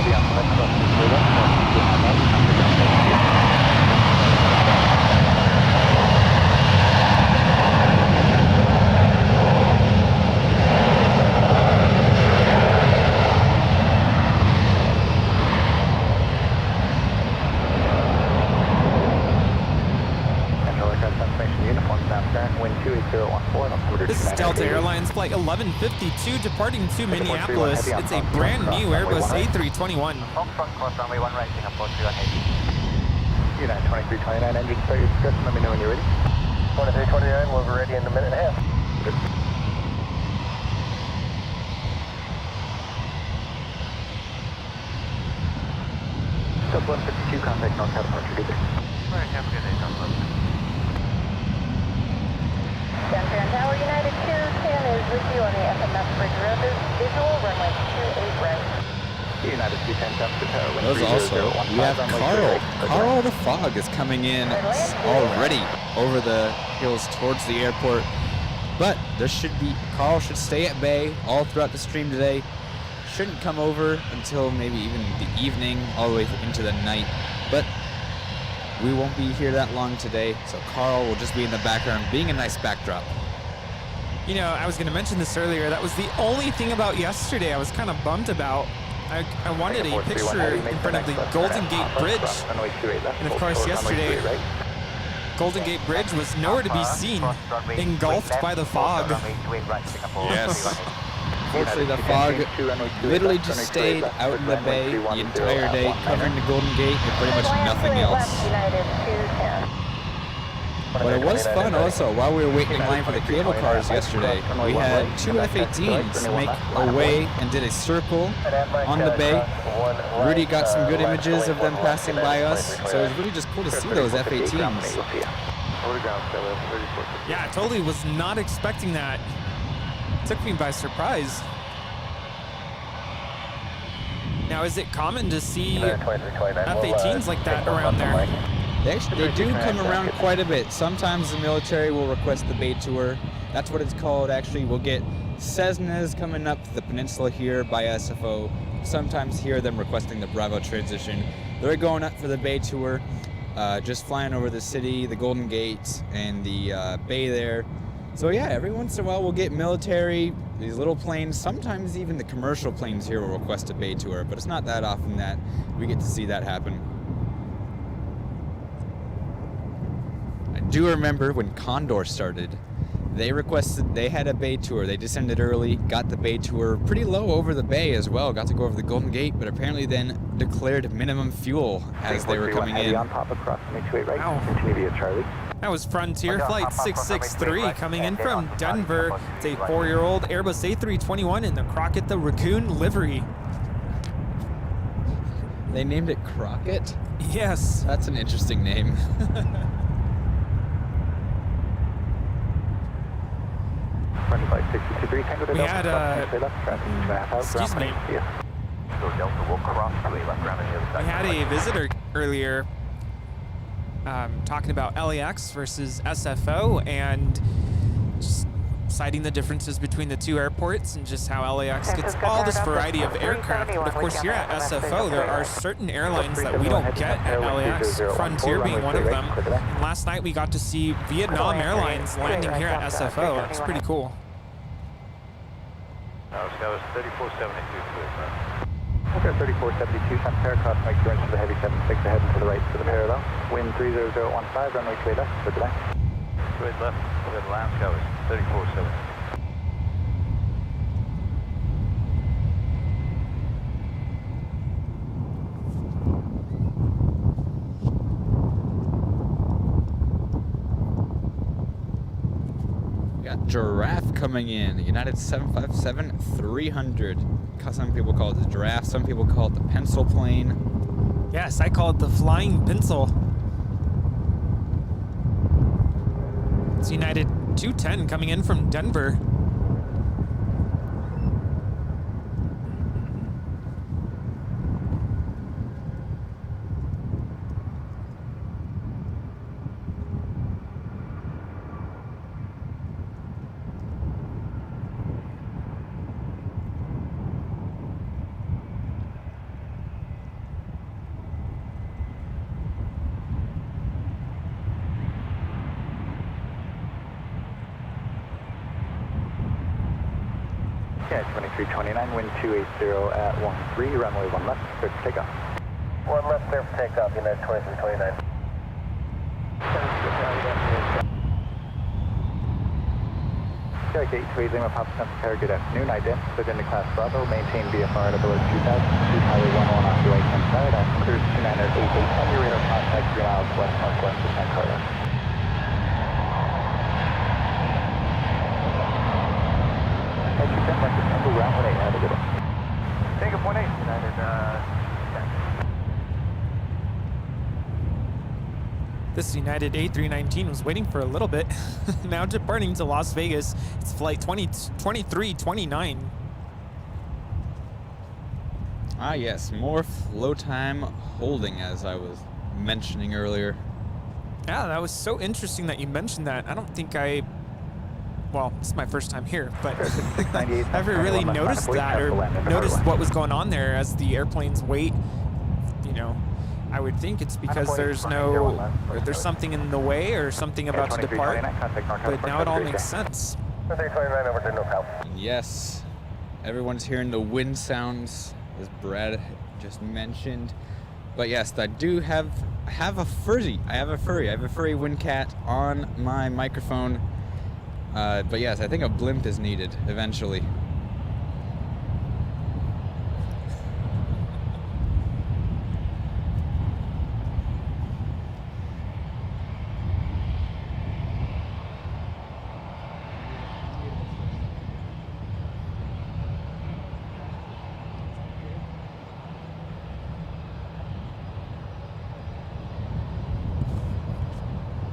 This is Delta Airlines Flight 1152 departing to Minneapolis. It's a brand new Airbus A321. Runway 1 right, Singapore 218. United 2329 engine, start your discussion, let me know when you're ready. 2329, we'll be ready in a minute and a half. Delta 152, contact North California, good day. Alright, have a good day, Delta 152. Downtown Tower, United 210 is with you on the FMS Bridge Road. Visual, runway 28 right. United 210 Temp to Tower. Wind Those also, 3015, we have runway Carl. 28. Carl the Fog is coming in already over the hills towards the airport. But there should be, Carl should stay at bay all throughout the stream today. Shouldn't come over until maybe even the evening, all the way into the night. But we won't be here that long today, so Carl will just be in the background, being a nice backdrop. You know, I was going to mention this earlier. That was the only thing about yesterday I was kind of bummed about. I wanted a picture in front of the Golden Gate Bridge. And of course, yesterday, Golden Gate Bridge was nowhere to be seen, engulfed by the fog. Yes. Unfortunately, the fog literally just stayed out in the bay the entire day, covering the Golden Gate and pretty much nothing else. But it was fun also. While we were waiting in line for the cable cars yesterday, we had two F-18s make a way and did a circle on the bay. Rudy got some good images of them passing by us, so it was really just cool to see those F-18s. Yeah, I totally was not expecting that. Took me by surprise. Now, is it common to see F-18s like that around there? They do come around quite a bit. Sometimes the military will request the bay tour. That's what it's called, actually. We'll get Cessnas coming up the peninsula here by SFO. Sometimes hear them requesting the Bravo transition. They're going up for the bay tour, just flying over the city, the Golden Gate, and the bay there. So yeah, every once in a while we'll get military, these little planes, sometimes even the commercial planes here will request a bay tour, but it's not that often that we get to see that happen. I do remember when Condor started, they had a bay tour. They descended early, got the bay tour pretty low over the bay as well, got to go over the Golden Gate, but apparently then declared minimum fuel as they were coming in. That was Frontier Flight 663 coming in from Denver. It's a 4-year-old Airbus A321 in the Crockett the Raccoon livery. They named it Crockett? Yes. That's an interesting name. We had excuse me. We had a visitor earlier talking about LAX versus SFO and just citing the differences between the two airports and just how LAX gets all this variety of aircraft. But of course, here at SFO, there are certain airlines that we don't get at LAX, Frontier being one of them. And last night, we got to see Vietnam Airlines landing here at SFO. It's pretty cool. That was 3472, please. Okay, 3472, Santa Clara, cross Mike 2 inches to the heavy 76, ahead and to the right for the parallel. Wind 30015, runway 28 left, for delay. 28 left, over the land covers, 3472. Giraffe coming in, United 757-300. Some people call it the Giraffe, some people call it the pencil plane. Yes, I call it the flying pencil. It's United 210 coming in from Denver. Yeah, 2329, wind 280 at 13, runway 1 left, clear for takeoff. 1 left, clear for takeoff, United 2329. Gate 280, Papa Santa Clara, good afternoon. Identified in the class Bravo, maintain VFR at below 2,000, speed highway 101 off the right hand side, and cruise 29 at 8810, your radar contact 3 miles west northwest of Santa Clara. Take a 1-8, United, This United A319 was waiting for a little bit. Now departing to Las Vegas. It's flight 2329. Ah, yes, more flow time holding, as I was mentioning earlier. Yeah, that was so interesting that you mentioned that. I don't think well, this is my first time here, but I never really noticed that or noticed what was going on there as the airplanes wait. You know, I would think it's because there's something in the way or something about to depart, but now it all makes sense. Yes, everyone's hearing the wind sounds, as Brad just mentioned. But yes, I do have a furry. I have a furry wind cat on my microphone. But yes, I think a blimp is needed eventually.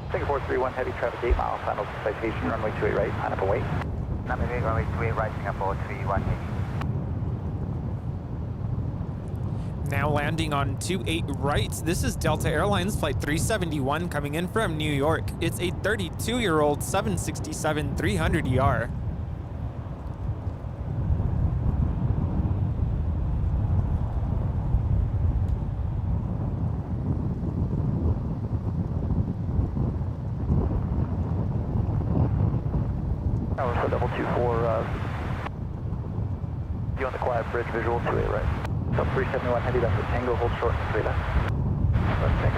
Singapore 31 heavy traffic 8 miles, final citation, runway 28 right, line up and wait. Runway 28 right, Singapore 31 heavy. Now landing on 28 right, this is Delta Airlines Flight 371 coming in from New York. It's a 32-year-old 767-300ER. So double 24, you on the quiet bridge visual 28 right. So 371 heavy, that's a Tango, hold short and 3 left. Left Tango.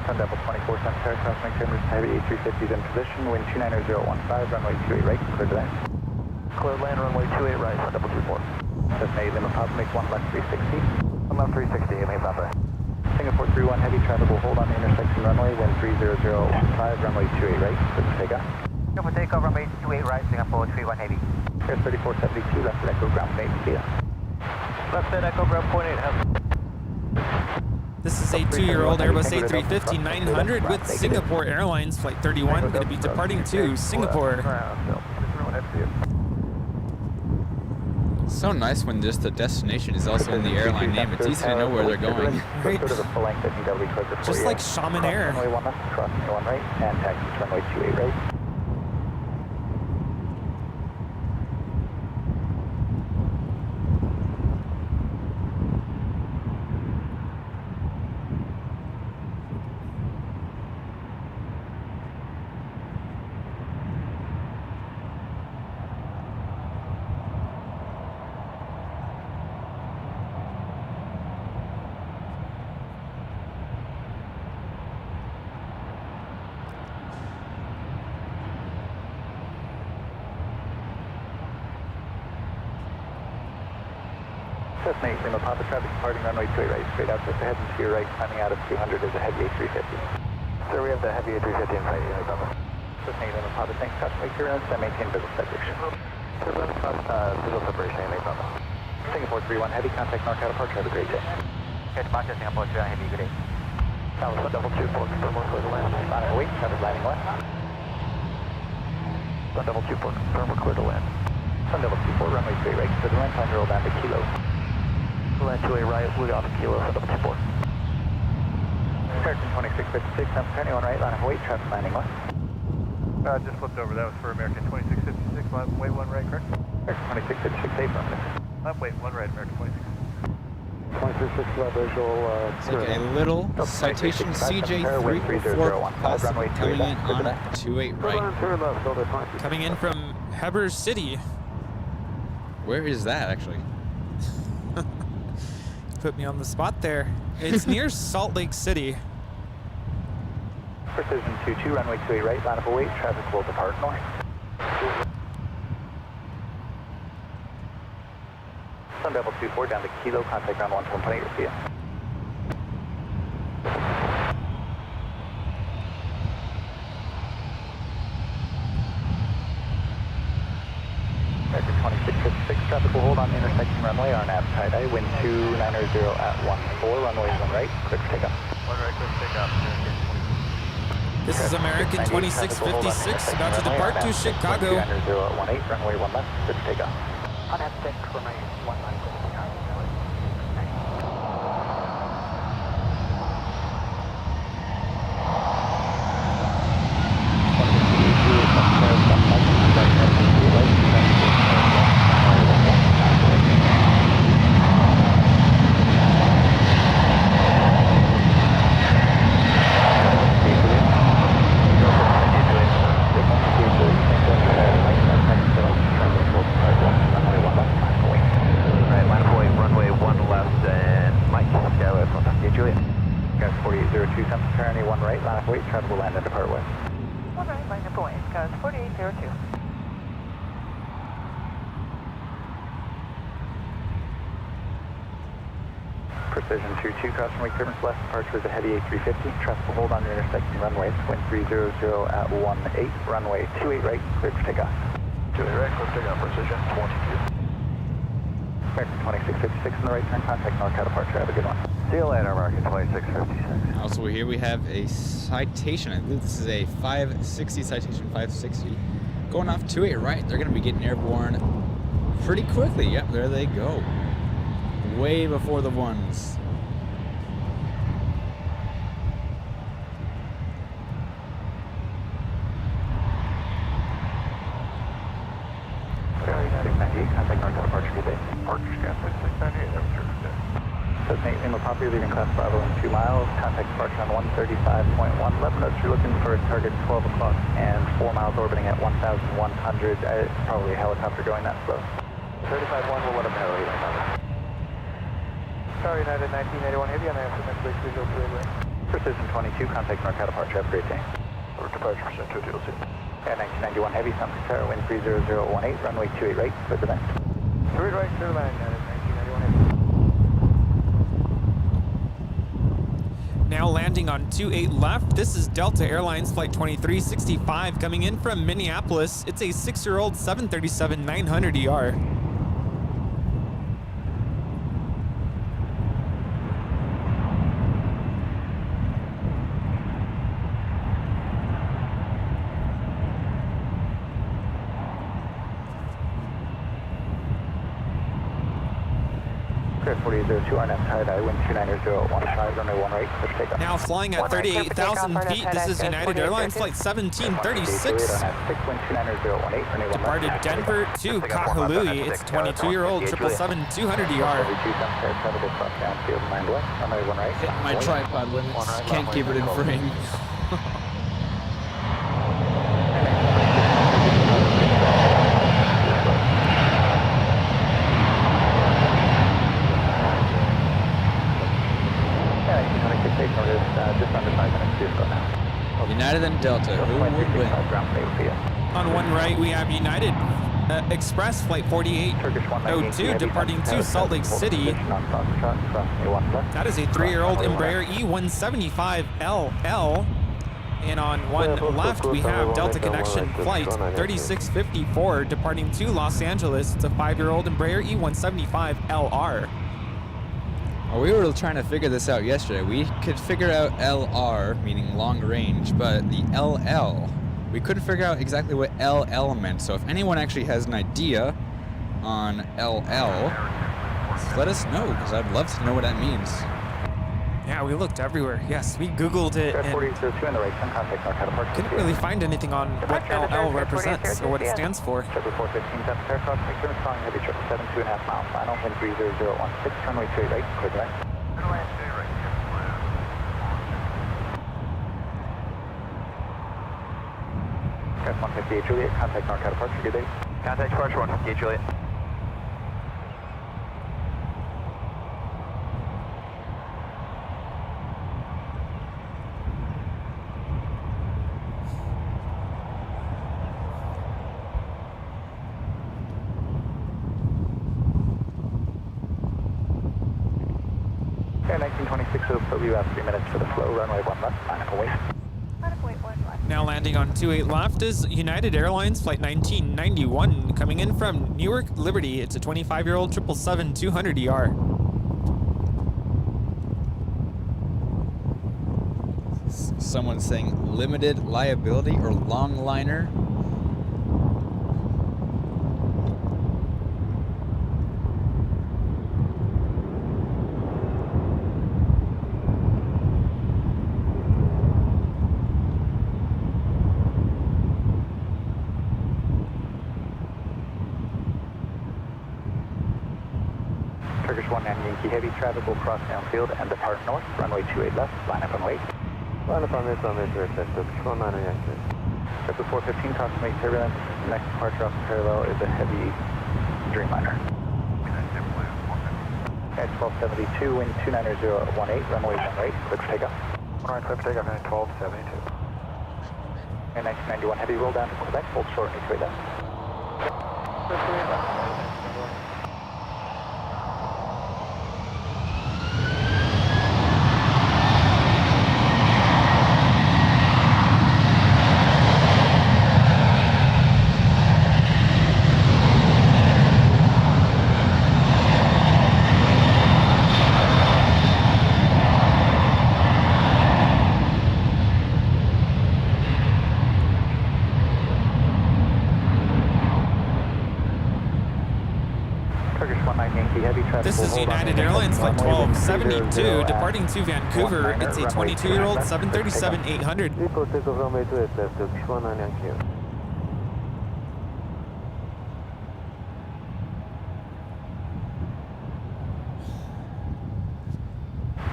Sun double 24, Sun Terra, cross make sure heavy A350 is in position, wind 29015, runway 28 right, clear to land. Clear land, runway 28 right, Sun double 24. Cessna Lima Papa makes 1 left 360. 1 left 360, Lima Papa. Singapore 31 heavy traffic will hold on the intersection runway, wind 30015, runway 28 right, clear for takeoff. Singapore takeoff, runway 28 right, Singapore 31 heavy. Air 3472, left at Echo ground 8, see ya. Left at Echo ground point 8, have. This is a 2-year-old Airbus A350-900 with Singapore Airlines Flight 31 going to be departing to Singapore. It's so nice when just the destination is also in the airline name. It's easy to know where they're going. Right. Just like Shaman Air. Runway 1 left, crossing 1 right, and taxi to runway 28 right. Cessna Lima Papa traffic departing runway 28 right, straight out just ahead and to your right, climbing out of 200 is a heavy A350. Sir, we have the heavy A350 in sight, Lima Papa. Cessna Lima Papa, thanks, caution clearance, and maintain visual separation. Visual separation, Lima Papa. Singapore 31 heavy, contact Narita departure, have a great day. Okay, departure Singapore 31 heavy, good day. Now, double 24, confirm we're clear to land. Line and wait, traffic landing left. Sun double 24, confirm we're clear to land. Sun double 24, runway 3 right, clear to land, time to roll down to Kilo. Land 28 right, we off Kilo, Sun double 24. American 2656, number 21 right, line of wait, traffic landing left. Just flipped over. That was for American 2656. Wait, 1 right, correct? American 2656, affirmative. Wait, 1 right, American 26. 2656, visual, It's like a little citation CJ344 possibly coming in on 28 right. Coming in from Heber City. Where is that actually? Put me on the spot there. It's near Salt Lake City. Precision 22, runway 28 right, line of wait, traffic will depart north. Sun double 24 down to Kilo, contact ground 120, see ya. American 2656, traffic will hold on the intersection runway, RNAV tie-dye, wind 290 at 14, runway 1 right, clear for takeoff. 1 right, clear for takeoff. This is American 2656 about to depart to Chicago. 290 at 18, runway 1 left, clear for takeoff. On F6, runway 4802, Central Turn, 1 right, line up wait, travel land and depart west. 1 right, line up away, cause 4802. Precision 22, crossing wake clearance left, departure is a heavy A350, traffic will hold on your intersecting runways, wind 300 at 18, runway 28 right, cleared for takeoff. 28 right, clear for takeoff, precision 22. American 2656 in the right turn, contact NorCal departure, have a good one. See you later, American 2656. Also here we have a citation. I believe this is a 560 citation, 560. Going off 28 right, they're going to be getting airborne pretty quickly. Yep, there they go. Way before the ones. Contact NorCal departure, good day. Departure scan 698, have a true day. Cessna Lima property leaving class Bravo in 2 miles. Contact departure on 135.1. Let me know if you're looking for a target 12 o'clock and 4 miles orbiting at 1,100. It's probably a helicopter going that slow. 35-1, we'll let him know. Sorry, United 1981 Heavy on answer next week, please go right. Precision 22, contact NorCal departure. Have a great day. Or departure percent 2 Air 1991 Heavy, Santa Clara, wind 30018, runway 28 right, clear the vent. 28 right, clear the land, United 1991 Heavy. Now landing on 28 left, this is Delta Airlines Flight 2365 coming in from Minneapolis. It's a 6-year-old 737-900ER. Clear 4802 RNF tie-dye, wind 290.15, runway 1 right, clear for takeoff. Now flying at 38,000 feet, this is United Airlines Flight 1736. Departed Denver to Kahului. It's 22-year-old 777-200ER. Hit my tripod limits. Can't keep it in frame. Just under 5 minutes to go now. United and Delta, who would win? On 1 right, we have United Express Flight 4802 departing to Salt Lake City. That is a 3-year-old Embraer E175LL. And on 1 left, we have Delta Connection Flight 3654 departing to Los Angeles. It's a 5-year-old Embraer E175LR. Well, we were trying to figure this out yesterday. We could figure out LR, meaning long range, but the LL, we couldn't figure out exactly what LL meant. So if anyone actually has an idea on LL, let us know, because I'd love to know what that means. Yeah, we looked everywhere. Yes, we Googled it and couldn't really find anything on what LL represents or what it stands for. Jetblue 415, Santa Clara, crossing wake clearance, calling heavy 777, 2.5 miles final, wind 30016, runway 28 right, clear the vent. Gas 158 Juliet, contact NorCal departure, good day. Contact departure 158 Juliet. Air 1926, it'll be about 3 minutes for the flow, runway 1 left, line up away. Now landing on 28 left is United Airlines Flight 1991 coming in from Newark Liberty. It's a 25-year-old 777-200ER. Someone's saying limited liability or long liner. 19 Yankee Heavy, traffic will cross downfield and depart north, runway 28 left, line up and wait. Line up on this runway 28 left, Turkish 19 Yankee. Jetblue 415, approximate turbulence. Next departure off the parallel is a heavy Dreamliner. At 1272, wind 29018, runway 18, clear for takeoff. 1 clear for takeoff, at 1272. And 1991 heavy, roll down to Quebec, hold short, and 28 left. This is United Airlines Flight 1272, departing to Vancouver. It's a 22-year-old 737-800. Vehicle takeoff runway 28 left, Turkish 19 Yankee.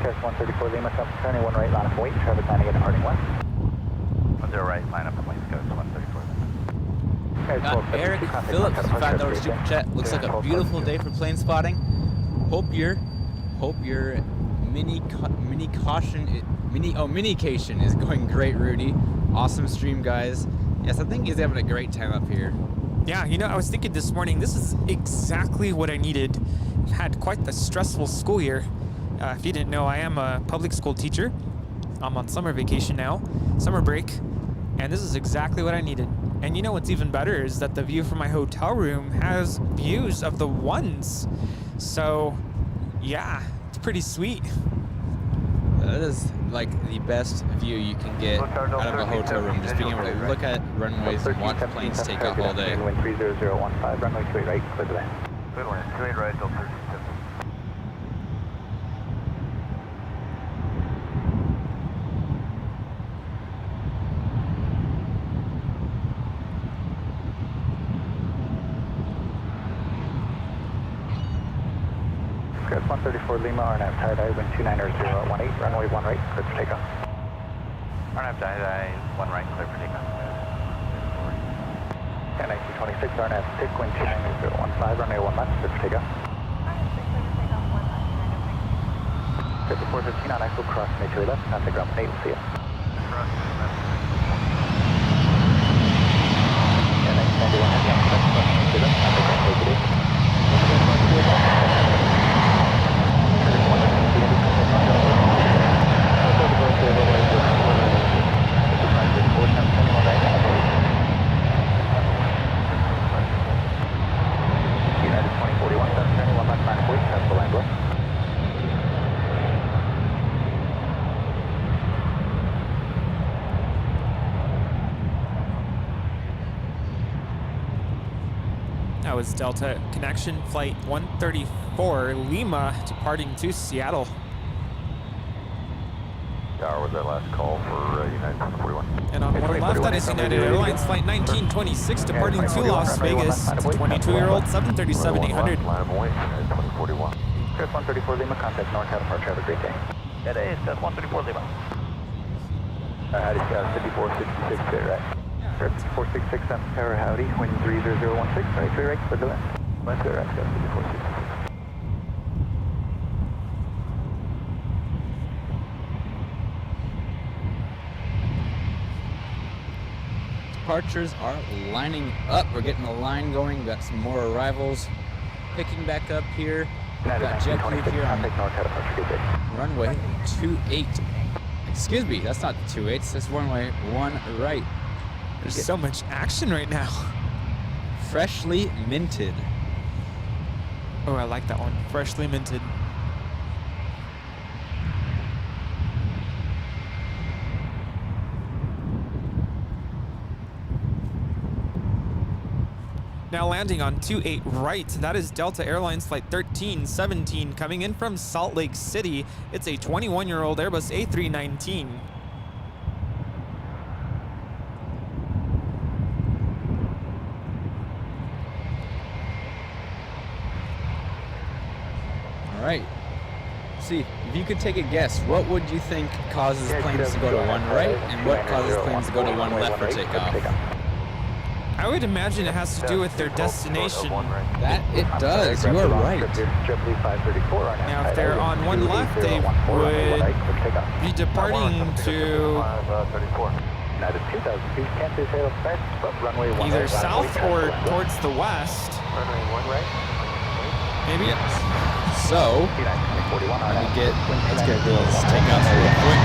Test 134 Lima, South turning 1 right, line up and wait, traffic lining at departing west. 10 right, line up and wait, goes 134. Eric Phillips, $5 super chat. Looks like a beautiful day for plane spotting. Hope your minication is going great, Rudy. Awesome stream, guys. Yes, I think he's having a great time up here. Yeah, you know, I was thinking this morning, this is exactly what I needed. I've had quite the stressful school year. If you didn't know, I am a public school teacher. I'm on summer vacation now, summer break, and this is exactly what I needed. And you know what's even better is that the view from my hotel room has views of the ones. So, yeah, it's pretty sweet. That is like the best view you can get out of a hotel room. Just being able to look at runways and watch planes take off all day. Wind 30015, runway 28 right, clear to land. Good one, 28 right, till 13. Crest 134 Lima, RNAV tie-dye, wind 29018, runway 1 right, clear for takeoff. RNAV tie-dye, 1 right, clear for takeoff. And 1926 RNAV stick, wind 29015, runway 1 left, clear for takeoff. Jetblue 415 on axle, cross to left, contact ground 8, see ya. And 1991 heavy on Quebec, cross to left, contact ground 8. United 2041, that's turning 1 left, 9 point, that's the land west. That was Delta Connection Flight 134 Lima, departing to Seattle. Tower was that last call for United 141. And on one left, that is United Airlines Flight 1926, departing to Las Vegas. It's a 22-year-old 737-800. Line of wait, United 2041. Crest 134 Lima, contact NorCal departure, have a great day. That is, that's 134 Lima. Howdy, 5466, clear right. Crest 466 on Tower, howdy, wind 30016, right, clear right, clear to land. Land clear right, 5466. Departures are lining up. We're getting the line going. We've got some more arrivals picking back up here. We've got Jetblue here on runway 28. Excuse me, that's not 28. That's runway 1 right. There's so much action right now. Freshly minted. Oh, I like that one. Freshly minted. Now landing on 28 right, that is Delta Airlines Flight 1317 coming in from Salt Lake City. It's a 21-year-old Airbus A319. All right. See, if you could take a guess, what would you think causes planes to go to one right, and what causes planes to go to one left for takeoff? I would imagine it has to do with their destination. That it does. You are right. Now, if they're on one left, they would be departing to either south or towards the west. Maybe. Yes. So, let's get these takeoffs real quick.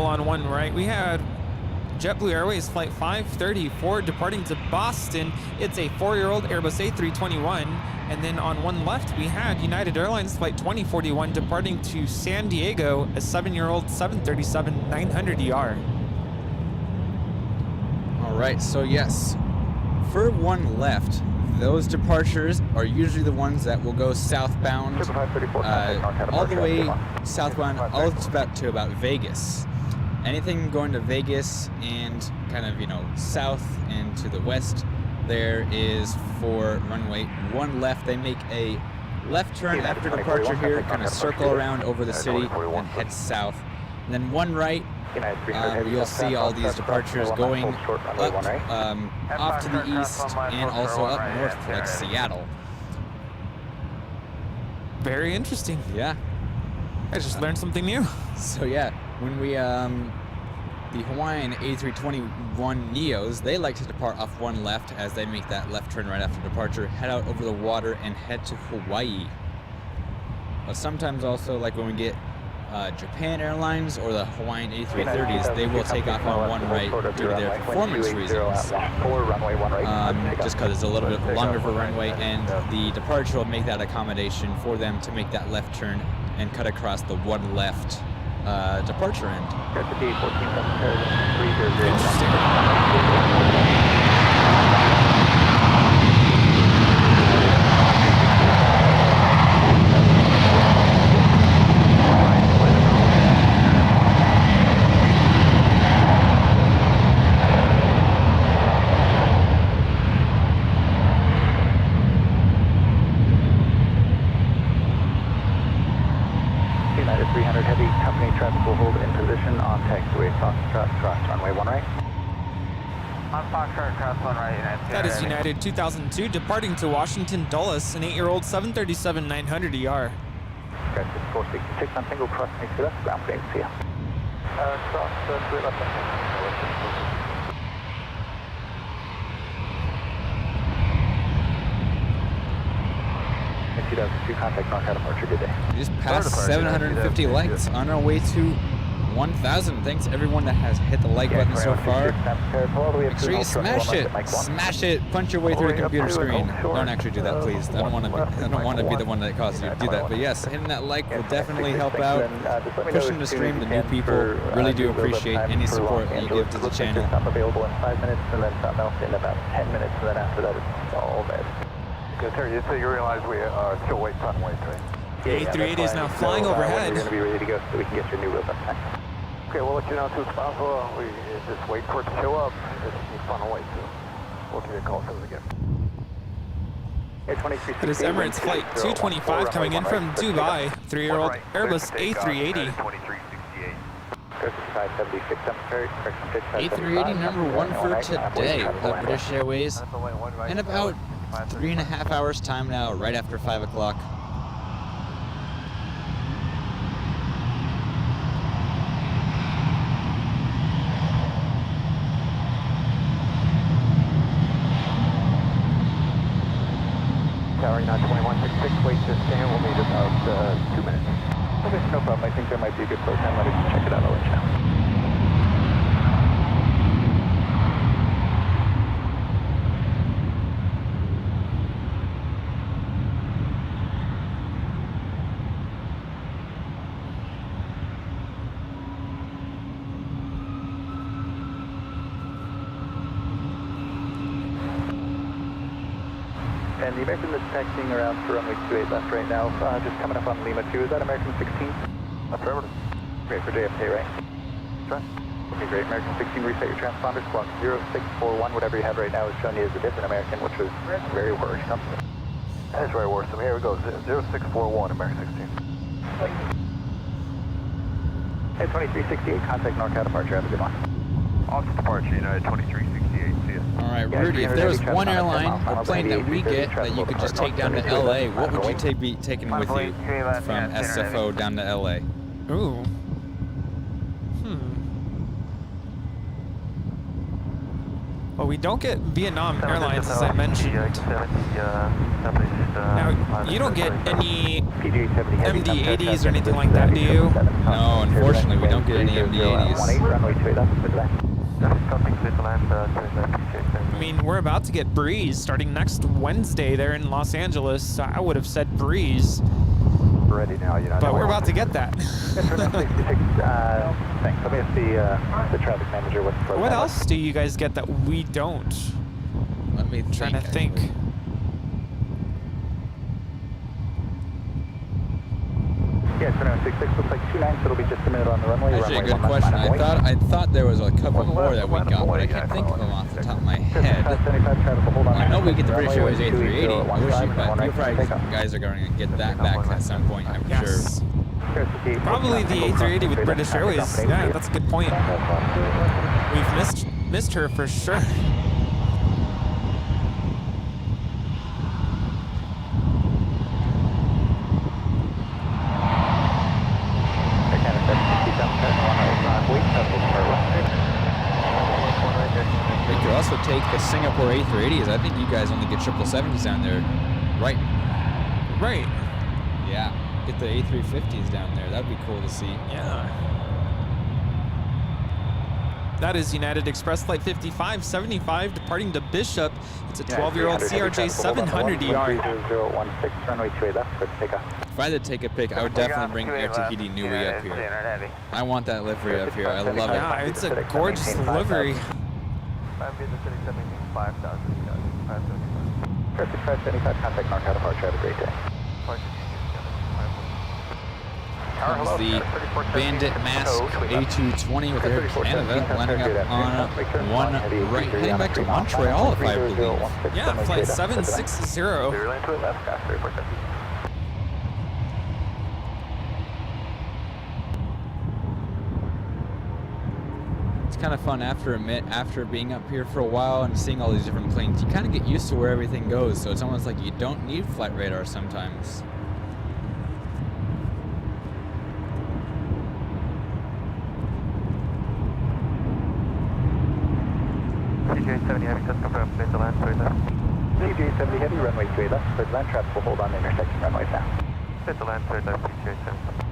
On one right, we had JetBlue Airways Flight 534 departing to Boston. It's a 4-year-old Airbus A321. And then on one left, we had United Airlines Flight 2041 departing to San Diego, a 7-year-old 737-900ER. All right, so yes, for one left, those departures are usually the ones that will go southbound, all the way southbound, all to about Vegas. Anything going to Vegas and kind of, south and to the west, there is for runway one left. They make a left turn after departure here, kind of circle around over the city and head south. And then one right, you'll see all these departures going up, off to the east and also up north, like Seattle. Very interesting. Yeah. I just learned something new. So yeah, when we the Hawaiian A321 Neos, they like to depart off one left as they make that left turn right after departure, head out over the water and head to Hawaii. But sometimes also, like when we get Japan Airlines or the Hawaiian A330s, they will take off on one right due to their performance reasons. Just because it's a little bit longer of a runway, and the departure will make that accommodation for them to make that left turn and cut across the one left departure end. United 300 heavy company traffic will hold in position on taxiway Foxtrot, cross runway 1 right. On Foxtrot, cross 1 right, United. That is United 2002 departing to Washington Dulles, an 8-year-old 737-900ER. Got 466 on single cross next to us, ground plane, see ya. Cross, straight left. 2002 contact Narita departure, good day. We just passed 750 likes on our way to 1,000. Thanks everyone that has hit the like button so far. Make sure you smash it. Smash it. Punch your way through the computer screen. Don't actually do that, please. I don't want to be the one that causes you to do that. But yes, hitting that like will definitely help out. Pushing the stream to new people. Really do appreciate any support that you give to the channel. Stop available in 5 minutes, and then something else in about 10 minutes, and then after that it's all dead. Good, sir. You realize we are still waiting on wait train. The A380 is now flying overhead. You're going to be ready to go so we can get your new wheels on time. Okay, we'll let you know as soon as possible. We just wait for it to show up. Just keep on wait, so we'll give you a call as soon as we get it. That is Emirates Flight 225 coming in from Dubai, 3-year-old Airbus A380. A380 number 1 for today with British Airways. In about 3.5 hours time now, right after 5 o'clock. Tower 92166, wait to stand, we'll need about 2 minutes. Okay, no problem, I think there might be a good flow time, let me check it out, I'll let you know. And the American that's taxiing around for runway 28 left right now, just coming up on Lima 2. Is that American 16? Affirmative. Great for JFK, right? That's right. Okay, great. American 16, reset your transponder. Squawk 0641. Whatever you have right now is showing you as a different American, which was very worrisome. That is very worrisome. Here we go. 0641, American 16. Hey, 2368, contact NorCal departure. Have a good one. Office departure, United 2368. See ya. All right, Rudy, if there was one airline or plane that we get that you could just take down to LA, what would you be taking with you from SFO down to LA? Ooh. Well, we don't get Vietnam Airlines, as I mentioned. Now, you don't get any MD-80s or anything like that, do you? No, unfortunately, we don't get any MD-80s. I mean, we're about to get Breeze starting next Wednesday there in Los Angeles, so I would have said Breeze. Ready now, United. But we're about to get that. Thanks. Let me ask the traffic manager what's the program. What else do you guys get that we don't? Let me Trying to think. Yeah, 2966 looks like 29, so it'll be just a minute on the runway. Actually, a good question. I thought there was a couple more that we got, but I can't think of them off the top of my head. I know we get the British Airways A380. I wish you, but you probably guys are going to get that back at some point, I'm sure. Probably the A380 with British Airways. Yeah, that's a good point. We've missed her for sure. We could also take the Singapore A380s. I think you guys only get 777s down there, right? Right. Yeah. Get the A350s down there. That'd be cool to see. Yeah. That is United Express Flight 5575 departing to Bishop. It's a 12-year-old CRJ 700ER. If I had to take a pick, I would definitely bring Air Tahiti Nui up here. I want that livery up here. I love it. Yeah, it's a gorgeous livery. Contact NorCal departure. Have a great day. Comes the Bandit Mask A220 with Air Canada, landing up on one right, heading back to Montreal, if I believe. Yeah, flight 760. It's kind of fun after being up here for a while and seeing all these different planes. You kind of get used to where everything goes, so it's almost like you don't need flight radar sometimes. CJ70 Heavy, just confirm, clear to land, straight left. CJ70 Heavy, runway 3 left, clear to land, traffic will hold on the intersection runways now. Clear to land, straight left, CJ70.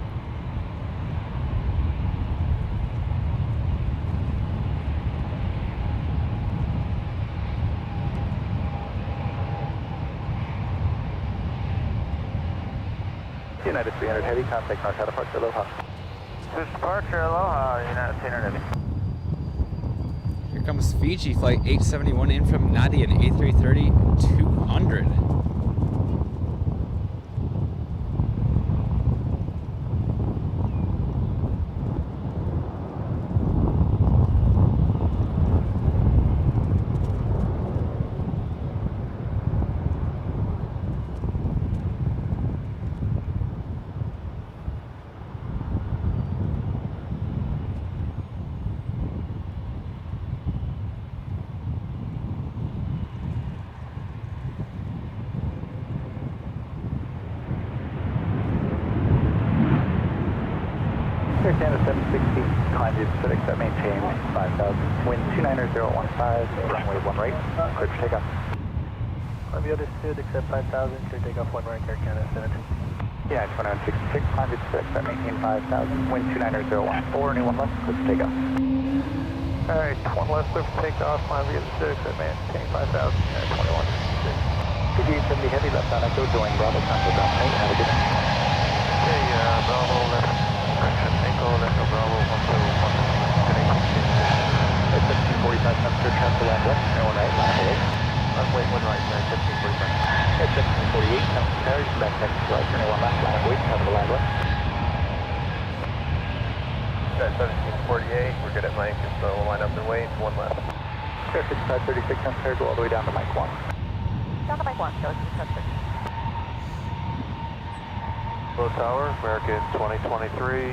United 300 Heavy, contact NorCal departure, Aloha. Switch departure, Aloha, United 300 Heavy. Here comes Fiji Flight 871 in from Nadia, an A330-200. Air Canada 760, climb to Pacific, that maintain 5,000. Wind 29015, runway 1 right, clear for takeoff. Climb the understood, accept 5,000, clear takeoff 1 right, Air Canada 760. Yeah, 2966, climb to Pacific, that maintain 5,000. Wind 29014, anyone left, clear for takeoff. Alright, 1 left, clear for takeoff, climb via the 6, that maintain 5,000, United 2166. CJ70 Heavy, left on echo, join Bravo, contact on height, have a good day. Okay, Bravo, left, correction, echo, left, Bravo, 121, It's 1545, temperature, transfer land west, airline right, line away. runway 1 right, 1545. Air 28, we're good at Mike, so we'll line up and wait, one left. Air 6536, Empire, go all the way down to Mike 1. Down to Mike 1, go 676. Low tower, American 2023,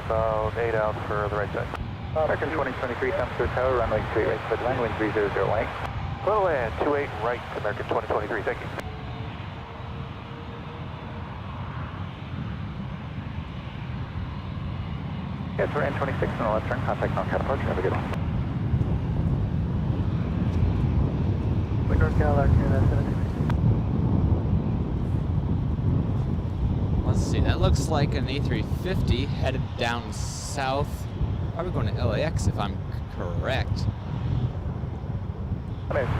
about 8 out for the right side. American 2023, Amsterdam Tower, runway 28 right, clear to land, wind 3001. Clear to land, 28 right, American 2023, thank you. Yes, we're in 26 on the left turn, contact NorCal departure, have a good one. Wind NorCal, Let's see, that looks like an A350 headed down south. Probably going to LAX if I'm correct.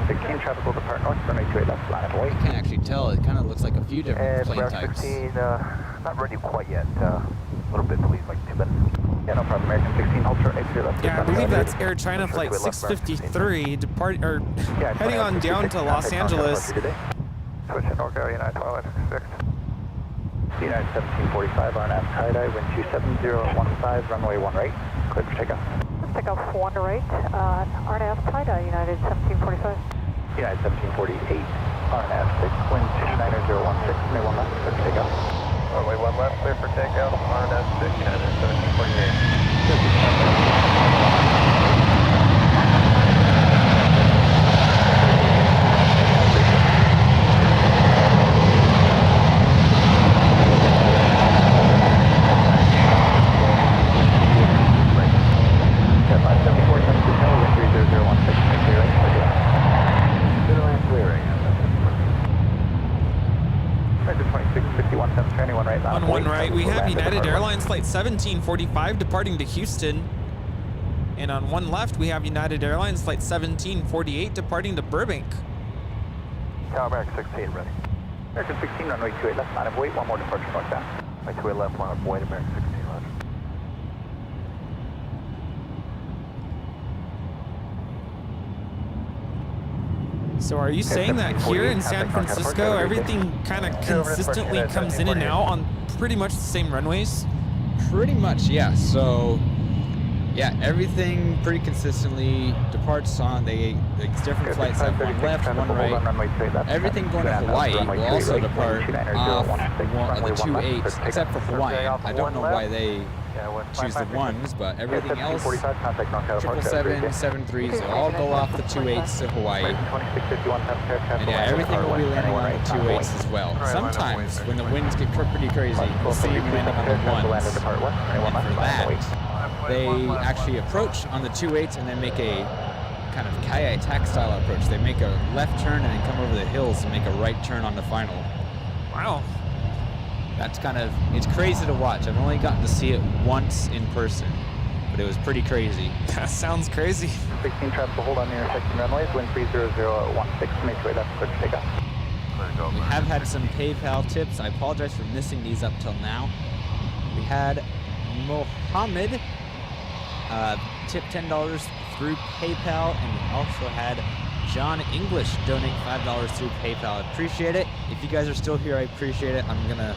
16, traffic will depart north, runway 28 left, line of I wait. can't actually tell, it kind of looks like a few different plane types. 16, not ready quite yet, a little bit delayed, like 2 minutes. Yeah, no problem, American 16, hold short, 83 left. Yeah, I believe that's Air China Flight 653, heading on down to Los Angeles. Switch to NorCal, United 1256. United 1745, RNAV tie-dye, wind 27015, runway 1 right, clear for takeoff. Let's take off 1 to right, RNAV tie-dye, United 1745. United 1748, RNAV 6, wind 29016, runway 1 left, clear for takeoff. Runway 1 left, clear for takeoff, RNF 6, United 1748. On 1 right, we have United Airlines Flight 1745 departing to Houston. And on 1 left, we have United Airlines Flight 1748 departing to Burbank. Tower American 16, ready. American 16, runway 28 left, line of wait, one more departure northbound. My 28 left, line of wait, American 16, roger. So are you saying that here in San Francisco, everything kind of consistently comes in and out on pretty much the same runways? Pretty much, yeah. So, yeah, everything pretty consistently departs on it's different flights have one left, one right. Everything going to Hawaii will also depart off the 28s, except for Hawaii. I don't know why they choose the ones, but everything else, 777, 73s, will all go off the 28s to Hawaii. And yeah, everything will be landing on the 28s as well. Sometimes, when the winds get pretty crazy, you'll see them landing on the ones. And for that, they actually approach on the 28s and then make a kind of Kai attack style approach. They make a left turn and then come over the hills and make a right turn on the final. Wow. That's kind of, it's crazy to watch. I've only gotten to see it once in person, but it was pretty crazy. That sounds crazy. 16 traffic will hold on the intersection runways, wind 30016, make way left, clear to takeoff. We have had some PayPal tips. I apologize for missing these up till now. We had Mohammed tip $10 through PayPal, and we also had John English donate $5 through PayPal. I appreciate it. If you guys are still here, I appreciate it. I'm gonna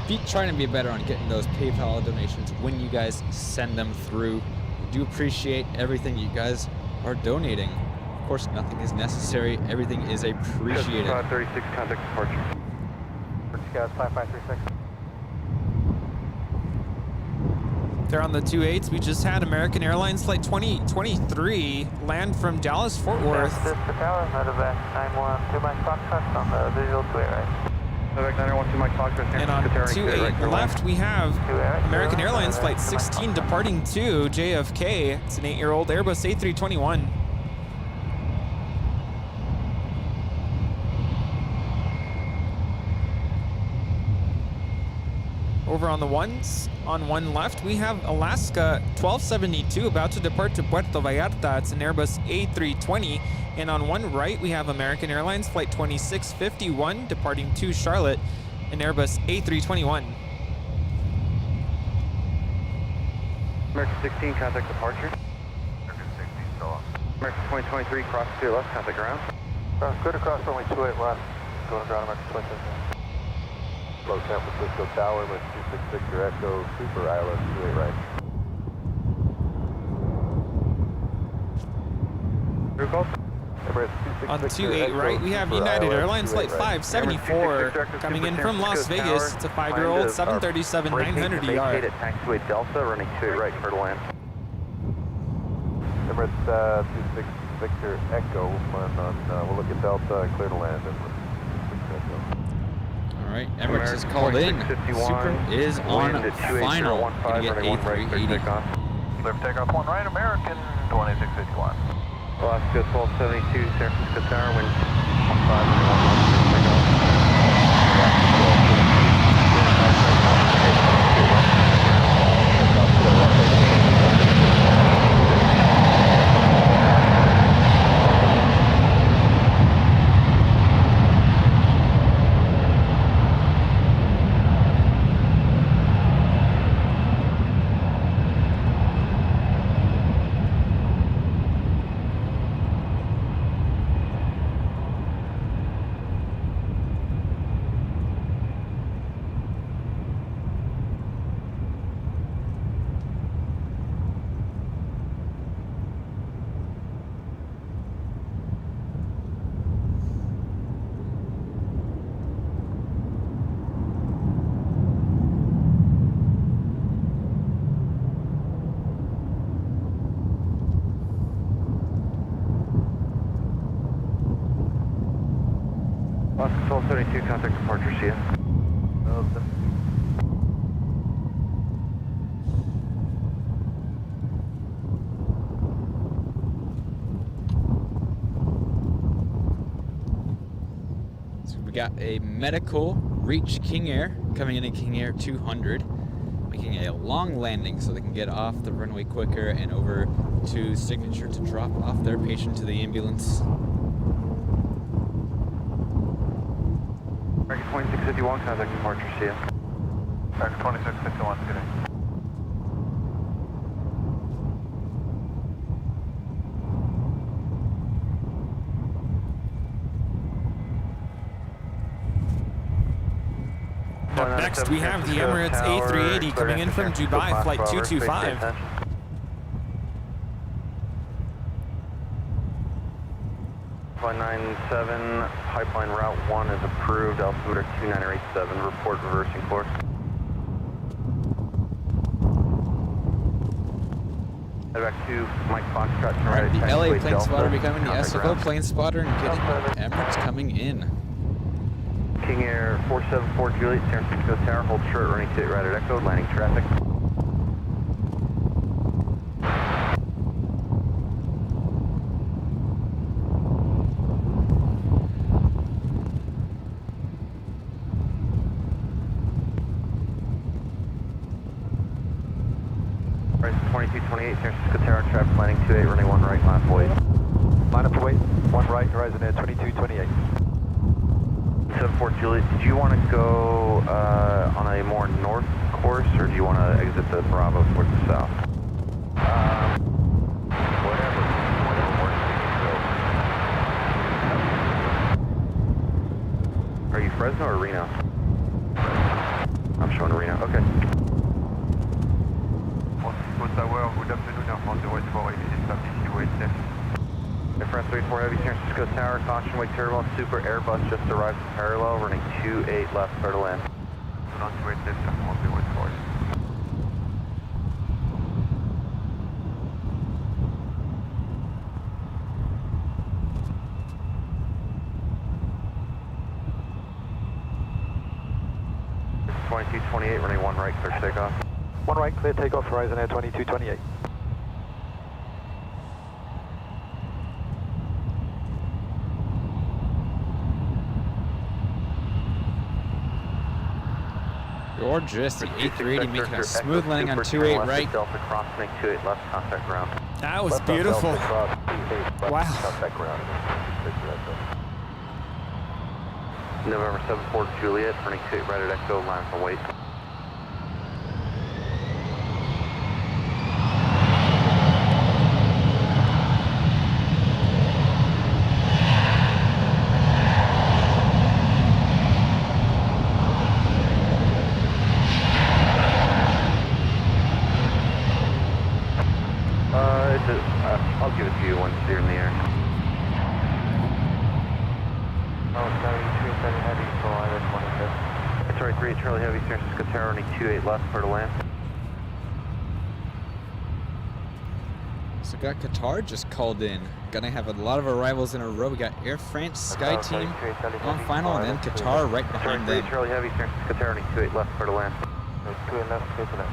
be trying to be better on getting those PayPal donations when you guys send them through. I do appreciate everything you guys are donating. Of course, nothing is necessary. Everything is appreciated. 536, contact departure. Scouts 5536. They're on the 28s. We just had American Airlines Flight 2023 land from Dallas, Fort Worth. This is the tower, medevac 912 Mike Foxtrot on the visual 28 right. Medevac 912 Mike Foxtrot. And on 28 left, we have American Airlines Flight 16 departing to JFK. It's an 8-year-old Airbus A321. Over on the ones, on 1 left, we have Alaska 1272 about to depart to Puerto Vallarta. It's an Airbus A320. And on 1 right, we have American Airlines Flight 2651 departing to Charlotte, an Airbus A321. American 16, contact departure. American 16 still on. American 2023, cross to your left, contact ground. Good across runway 28 left, going ground American 26. Low San Francisco Tower with 266 your Echo, Super ILS 28 right. On 28 right, we have United Airlines Flight 574 coming in from Las Vegas. It's a 5-year-old 737, 900 ER. At taxiway Delta, running 28 right, clear to land. Emirates 26 Victor Echo, we'll look at Delta, clear to land. All right, Emirates has called in. Super is on final. Gonna get A380. Clear for takeoff 1 right, American 2651. Alaska 1272, San Francisco Tower, wind 15, Alaska 1272, contact departure, see ya. So we got a medical reach King Air coming in at King Air 200, making a long landing so they can get off the runway quicker and over to Signature to drop off their patient to the ambulance. American 2651, contact departure, see ya. American 2651, good day. Up next, we have the Emirates A380 coming in from Dubai, flight 225. 197, pipeline route 1 is approved, altimeter 2987, report reversing course. Head back to Mike Foxtrot, turn right. The LA taxiway plane Delta, spotter becoming the contact SFO ground. plane spotter and getting Emirates coming in. King Air 474 Juliet, San Francisco Tower, hold short, running to right at Echo, landing traffic. Right, 2228, San Francisco Tower, traffic landing 28, running 1 right, line up await. Line up await, 1 right, horizon air 2228. 74 Juliet, did you want to go on a more north course, or do you want to exit the Bravo towards the south? Whatever works for you. Are you Fresno or Reno? I'm showing Reno, okay. Tower, good afternoon, Air France 084, ATC wait left. Air France 34 Heavy, San Francisco Tower, caution wait turbulence, Super Airbus just arrived in parallel, running 28 left, clear to land. Not wait left, Air France 084. It's 2228, running 1 right, clear takeoff. 1 right, clear takeoff, horizon air 2228. Gorgeous, the A380 making a smooth landing on 28 right. Delta crossing 28 left, contact ground. That was beautiful. Wow. Contact ground. November 74 Juliet, running 28 right at Echo, line for wait. I'll give it to you once you're in the air. Oh, sorry, 387 Heavy, so Island 25. It's alright, 38 Charlie Heavy, San Francisco Tower, only 28 left for the land. So got Qatar just called in. Gonna have a lot of arrivals in a row. We got Air France Sky Team on final, and then Qatar right behind them. Charlie Heavy, San Francisco Tower, only 28 left for the land. 28 left, 28 left,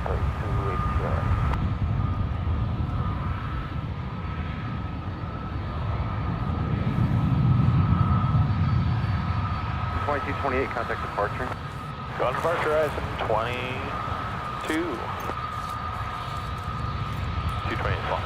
2228, contact departure. Go on departure, horizon 22. 228 as well.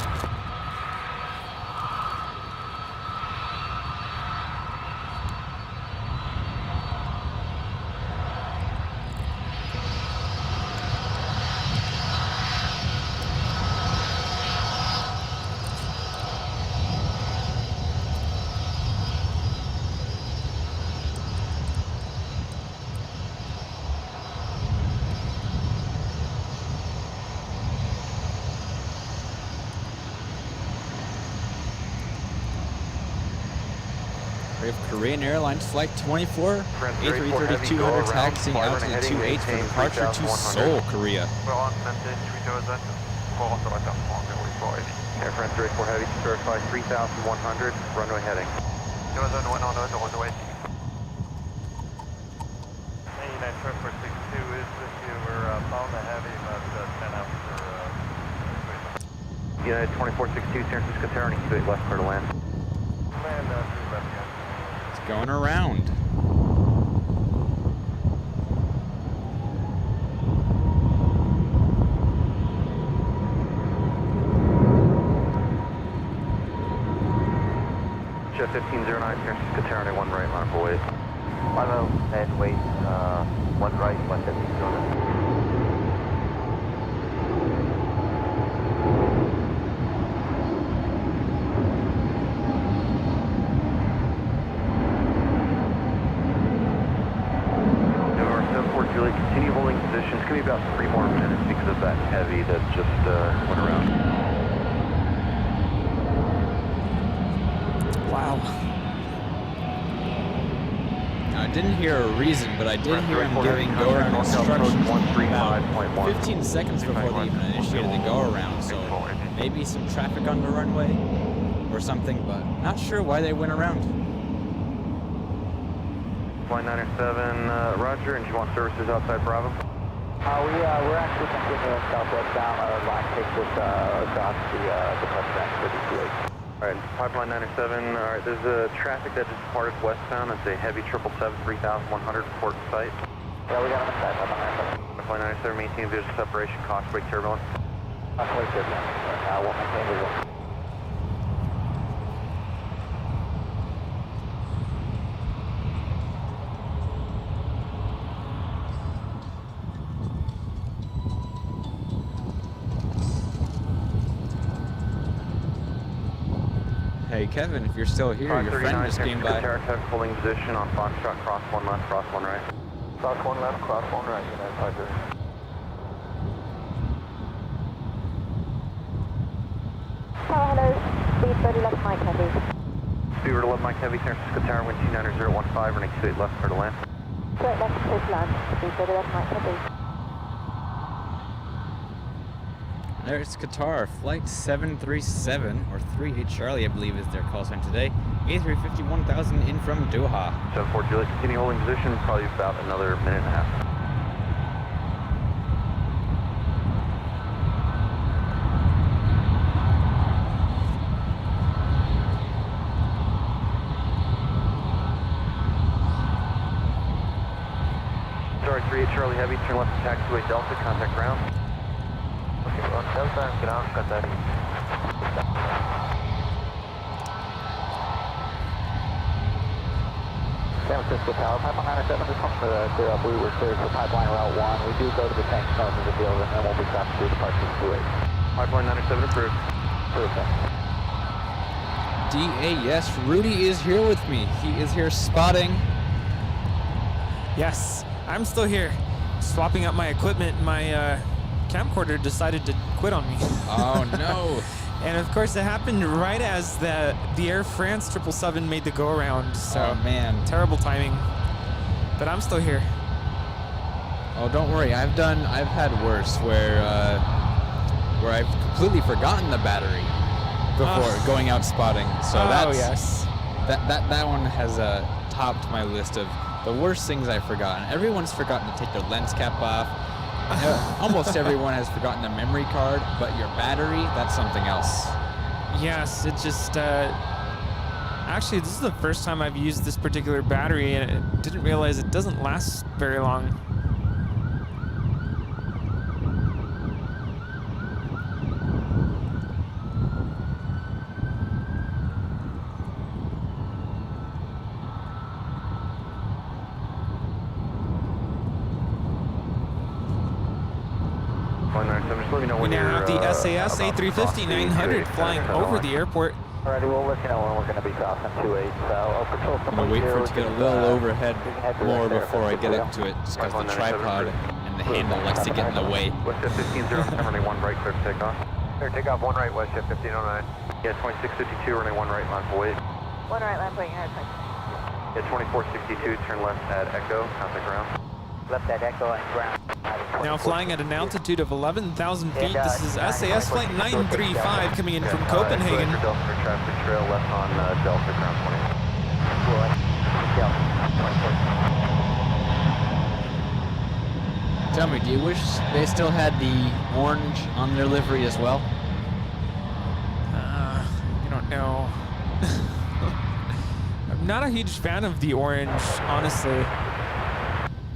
We have Korean Airlines Flight 24, A330-200 taxiing out to the 28 for departure to Seoul, Korea. Air France 34 Heavy, certified 3100, runway heading. Runway. 89 Trevor 62 is with you. We're bound to heavy, about 10 after. United 2462, San Francisco Tower, 28 left for the land. Land left, yeah. It's going around. Jet 1509, San Francisco Tower, 1 right, line for wait. 10 wait, 1 right, 150. Continue holding position. It's going to be about 3 more minutes because of that heavy that just went around. Wow. Now, I didn't hear a reason, but I did hear him giving go-around instructions about 15 seconds before they even initiated the go-around, so maybe some traffic on the runway or something, but not sure why they went around. Flight 907, Roger, and do you want services outside Bravo? We're actually continuing southwest bound. Our line takes us across the touchdown for the 28. Alright, pipeline 907, alright, there's a traffic that just departed westbound. It's a heavy 777, 3100, port site. Yeah, we got him inside, Pipeline 907, maintain visual separation, causeway turbulence. Causeway turbulence, we'll maintain visual. Hey Kevin, if you're still here, your friend just came by. Traffic holding position on Foxtrot, cross 1 left, cross 1 right. Cross 1 left, cross 1 right, United Roger. Hello, speed 30 left Mike Heavy. Speed 11 Mike Heavy, San Francisco Tower, wind 29015, running 28 left for the land. 28 left, clear to land, speed 30 left Mike Heavy. There's Qatar, Flight 737, or 38 Charlie, I believe is their call sign today. A350 1000 in from Doha. 74 Juliet, continue holding position, probably about another minute and a half. Sorry, 38 Charlie Heavy, turn left to taxiway Delta, contact ground. Delta, ground, Qatar. San Francisco Tower, pipeline 907, just come for the clear up. We were cleared for pipeline route 1. We do go to the tank north of the field, and then we'll be crossing through departure 28. Pipeline 907 approved. Approved, DA, yes, Rudy is here with me. He is here spotting. Yes, I'm still here. Swapping up my equipment. My camcorder decided to quit on me. Oh no. And of course, it happened right as the Air France 777 made the go around. So Oh man. terrible timing. But I'm still here. Oh, don't worry. I've had worse where I've completely forgotten the battery before going out spotting. So that's yes. that one has topped my list of the worst things I've forgotten. Everyone's forgotten to take their lens cap off. Almost everyone has forgotten the memory card, but your battery, that's something else. Yes, it just actually this is the first time I've used this particular battery, and I didn't realize it doesn't last very long. We now have the SAS A350-900 flying over the airport. Alrighty, we'll let you know when we're going to be crossing 28. So, patrol I'm gonna wait for it to get a little overhead more before I get into it, just because the tripod and the handle likes to get in the way. Westjet 1509, running 1 right, clear for takeoff. Clear takeoff, 1 right, Westjet 1509. Yeah, 2652, running 1 right, line for wait. 1 right, land plane, head. Yeah, 2462, turn left at Echo, contact ground. left at Echo and ground. Now flying at an altitude of 11,000 feet, this is SAS Flight 935 coming in from Copenhagen. Delta traffic trail left on Delta ground 20. Tell me, do you wish they still had the orange on their livery as well? I don't know. I'm not a huge fan of the orange, honestly.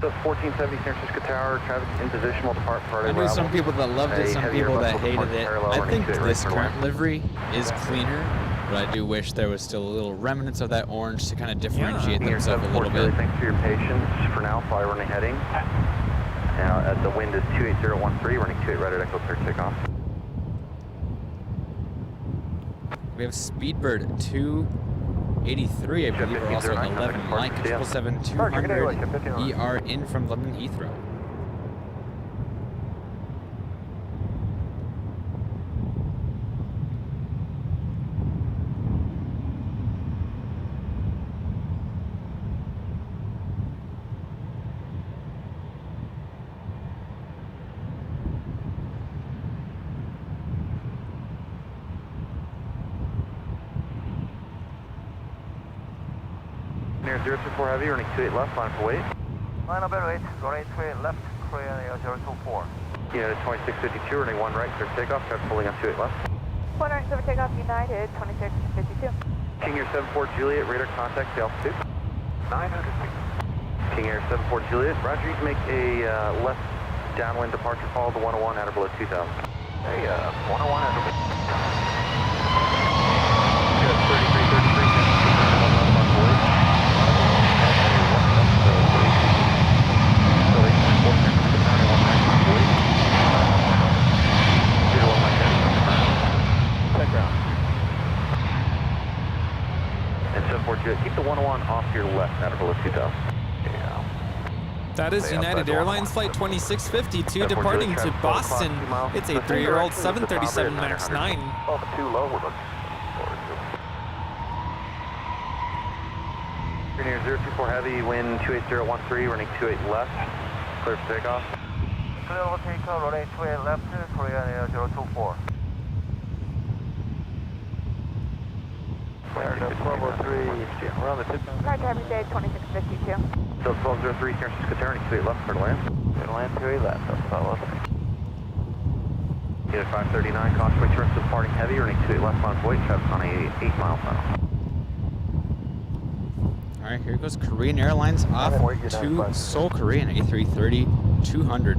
The 1470 San Francisco Tower, traffic in position, will depart for I knew some people that loved it, some people that hated it. I think this current livery is cleaner, but I do wish there was still a little remnants of that orange to kind of differentiate themselves a little bit. Thanks for your patience. For now, fly running heading. Now, the wind is 28013, running 28 right at Echo, clear takeoff. We have Speedbird 283, I believe we're also at 11 Mike 777-200 ER in from London Heathrow. Near 024 Heavy, running 28 left, line for wait. Line up at 8, running 28 left, clear 024. Unit 2652, running 1 right, clear takeoff, traffic pulling on 28 left. 1 right, 7 takeoff, United, 2652. King Air 74 Juliet, radar contact to altitude. 900 feet. King Air 74 Juliet, roger, you can make a left downwind departure, follow the 101 at or below 2000. Hey, 101 at or below. Good, 3333, keep the 101 off your left, at or below 2000. That is United Airlines Flight 2652 departing to Boston. It's a 3-year-old 737 MAX 9. Oh, too low, we're looking You're near 024 Heavy, wind 28013, running 28 left, clear for takeoff. clear over takeoff, running 28 left, clear 024. Clear 1203, we're on the tip. Roger, Happy Day, 2652. So 1203 San Francisco Tower, running 28 left, clear to land. Clear to land 28 left, that's follow up. Unit 539, Caution turns to departing Heavy, running 28 left, line for wait, traffic on a 8-mile final. All right, here goes Korean Airlines off to Seoul, Korea, A330-200.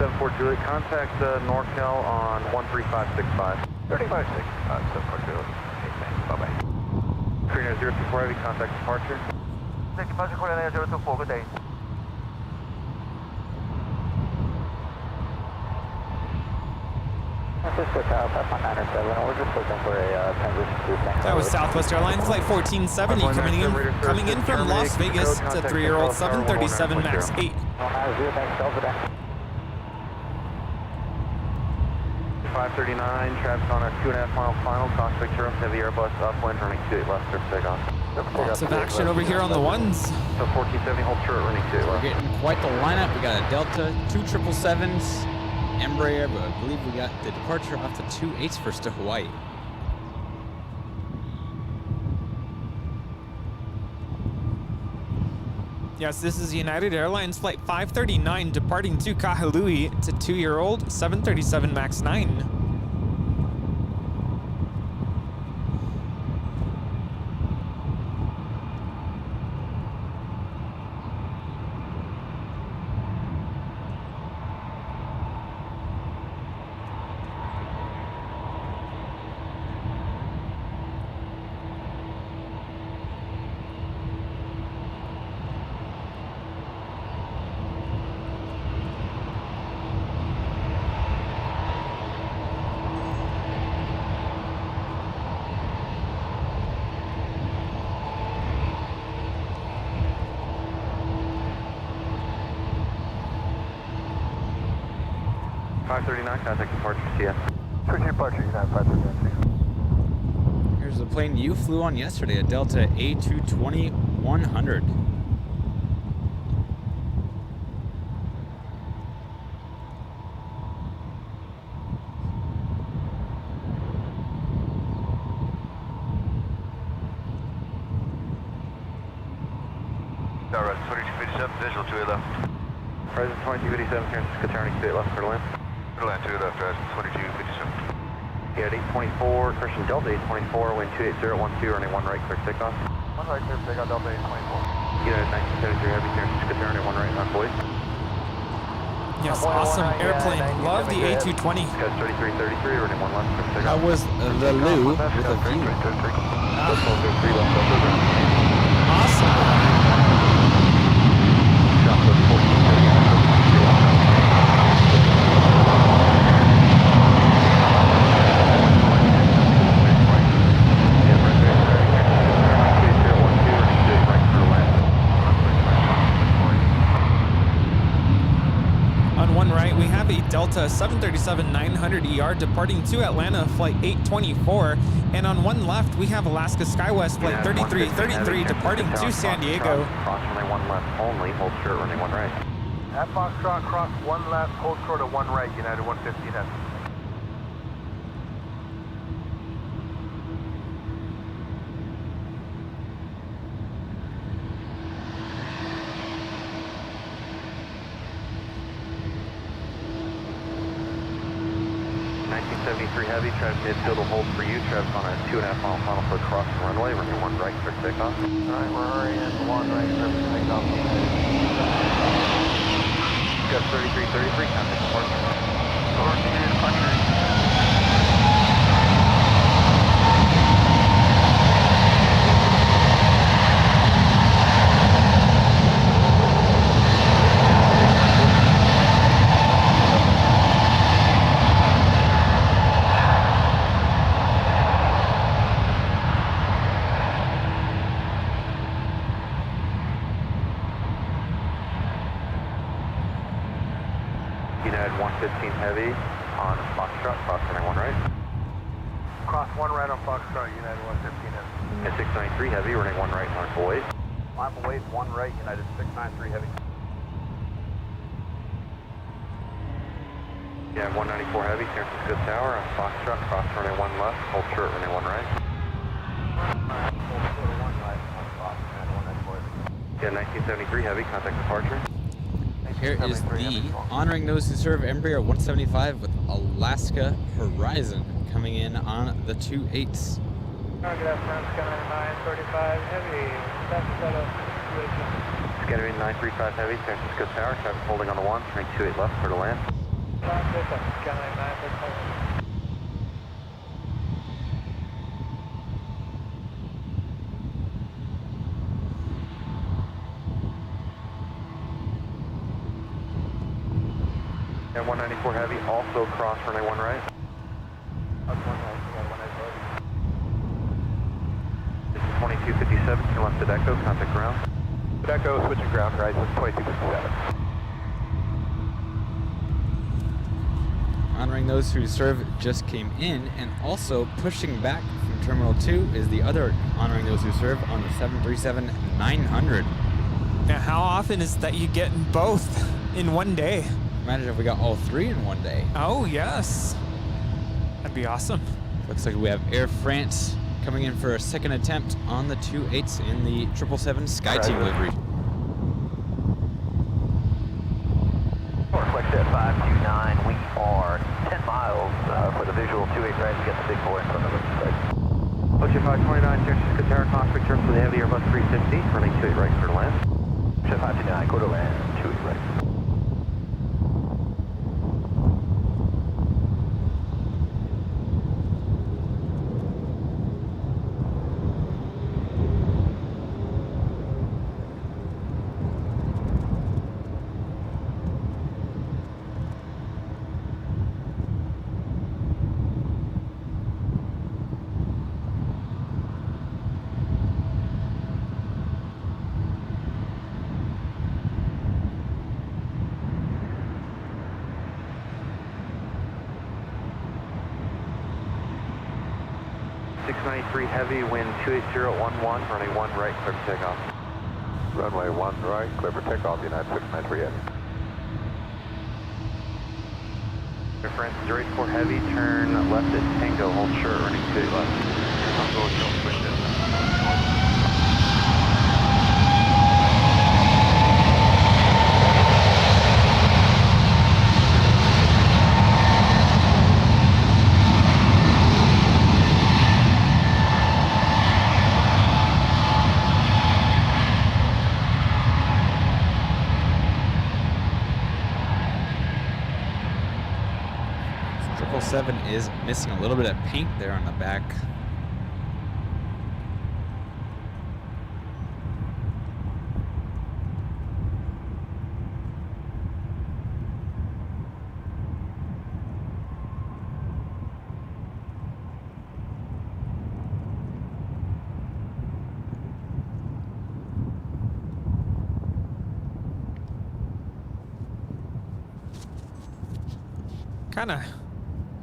74 Juliet, contact NorCal on 13565. 3565, 74 Juliet. Okay, thanks. Bye-bye. 39024 Heavy, contact departure. Departure 49024, good day. Francisco Tower, Pathfinder 97, we're just looking for a transition to St. That was Southwest Airlines Flight 1470 coming in from Las Vegas. It's a 3-year-old 737 MAX 8. 190, thanks, Delta Day. 539, traffic on a 2.5 mile final, cross picture, heavy Airbus upwind, running 28 left, clear for takeoff. Lots of action over here on the ones. So 1470, hold short, running 28 We're left. getting quite the lineup. We got a Delta, 2 777s, Embraer, but I believe we got the departure off the 2 8s to Hawaii. Yes, this is United Airlines Flight 539 departing to Kahului. It's a 2-year-old 737 MAX 9. Contact departure, CS. Switch departure, United 539. Here's the plane you flew on yesterday, a Delta A220-100. Alright, 2257, visual 2 left. Present 2257, San Francisco, turning 2 left for land. Land 2 left, 2257. Yeah, 824, Christian Delta 824, wind 28012, running 1 right, clear takeoff. 1 right, clear takeoff, Delta 824. United 1973 Heavy, San Francisco, turning 1 right, on voice. Yes, awesome airplane. Love the A220. Guy's 3333, running 1 left, clear takeoff. That was the Lou with a view. Awesome. Delta 737-900ER departing to Atlanta, flight 824. And on one left, we have Alaska SkyWest flight 3333 departing to San Diego. Cross runway 1 left only, hold short, running 1 right. At Foxtrot, cross 1 left, hold short of 1 right, United 115 F. Heavy, traffic midfield will hold for you. Traffic on a 2.5 mile final foot crossing runway, running 1 right for takeoff. Alright, we're hurrying, 1 right for takeoff. Got 3333, contact departure. Departure. United 115 Heavy on Foxtrot, cross running 1 right. Cross 1 right on Foxtrot, United 115 Heavy. At 693 Heavy, running 1 right on Boyd. Lime away, 1 right, United 693 Heavy. Yeah, 194 Heavy, San Francisco Tower on Foxtrot, cross running 1 left, hold short, running 1 right. Hold short of 1 right on Fox, United 194 Heavy. Yeah, 1973 Heavy, contact departure. Here is the Honoring Those Who Serve Embraer 175 with Alaska Horizon coming in on the 2 8s. Target up front, Scanner 935 Heavy, that's setup situation. Scanner 935 Heavy, San Francisco Tower, traffic holding on the 1, turning 28 left for the land. And 194 Heavy, also cross runway 1 right. This is 2257, you left the Echo, contact ground. Echo, switching ground, right, this is 2257. Honoring those who serve just came in, and also pushing back from Terminal 2 is the other honoring those who serve on the 737-900. Now, how often is that you get both in one day? Imagine if we got all three in one day. Oh, yes. That'd be awesome. Looks like we have Air France coming in for a second attempt on the 28s in the 777 SkyTeam livery. Northwest at 529, we are 10 miles for the visual 28 right to get the big boy in front of us. Ocean 529, San Francisco Tower, cross return for the Heavy Airbus 350, running 28 right for the land. Ocean 529, go to land, 28 right. Heavy, wind 28011, running 1 right, clear for takeoff. Runway 1 right, clear for takeoff, United 693 Heavy. Air France 084 Heavy, turn left at Tango, hold short, running 28 left. I'll go short, switch it. 7 is missing a little bit of paint there on the back. Kinda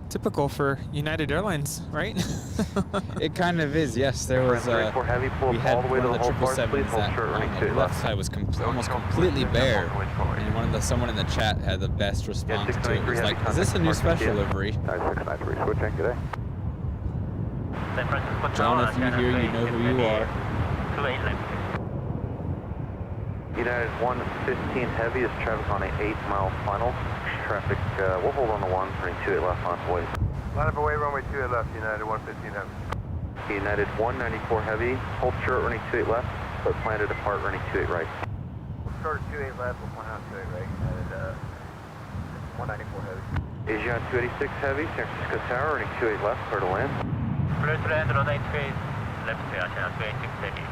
typical for United Airlines, right? It kind of is, yes. There was heavy, we had all the way one to of the the whole 777s that on the left side was almost completely bare, and someone in the chat had the best response to it. It was like, is this a new special livery? 9693, switching, good day. John, if you hear, you know who you are. United 115 Heavy is traffic on an 8-mile final. Traffic, we'll hold on the 1, running 28 left on way. Line up away, runway 28 left, United 115 Heavy. United 194 Heavy, hold short, running 28 left, but plan to depart, running 28 right. We'll start at 28 left, we'll plan out 28 right, United 194 Heavy. Asiana 286 Heavy, San Francisco Tower, running 28 left, clear to land. Clear to land, runway 28 left, Asiana 286 Heavy.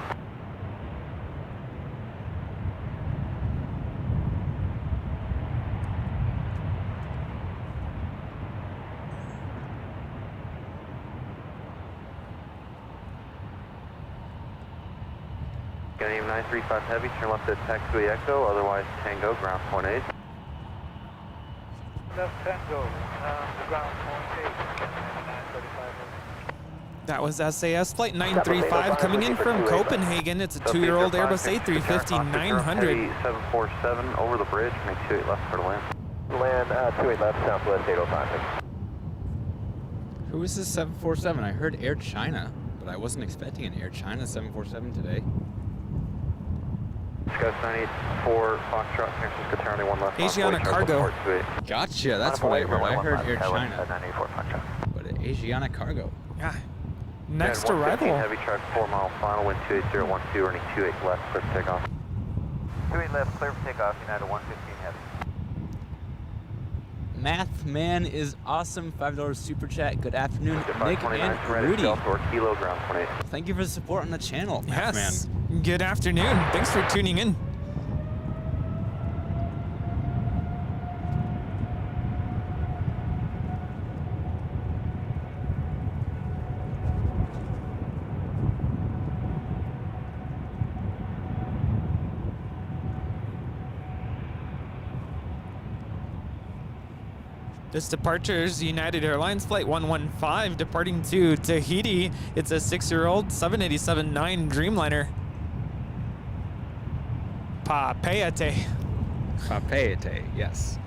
Gunny 935 Heavy, turn left at taxiway Echo, otherwise Tango, ground point 8. Left Tango, the ground point 8, 935 That was SAS Flight 935 coming in from Copenhagen. It's a 2-year-old Airbus A350-900. 747 over the bridge, make 28 left for the land. Land 28 left, southwest 805. Who is this 747? I heard Air China, but I wasn't expecting an Air China 747 today. Sky 984 Foxtrot, San Francisco Tower, 1 left. Asiana Cargo. Gotcha, that's what I heard. I heard Air China, 984 Foxtrot. but Asiana Cargo. Yeah. Next Heavy arrival. truck, 4-mile final, wind 28012, running 28 left, clear for takeoff. 28 left, clear for takeoff, United 115 Heavy. Math Man is awesome. $5 super chat. Good afternoon, Nick and Rudy. Kilo ground 28. Thank you for the support on the channel, Math Yes. Man. Good afternoon. Thanks for tuning in. This departure is United Airlines Flight 115 departing to Tahiti. It's a 6-year-old 787-9 Dreamliner. Papeete. Papeete, yes.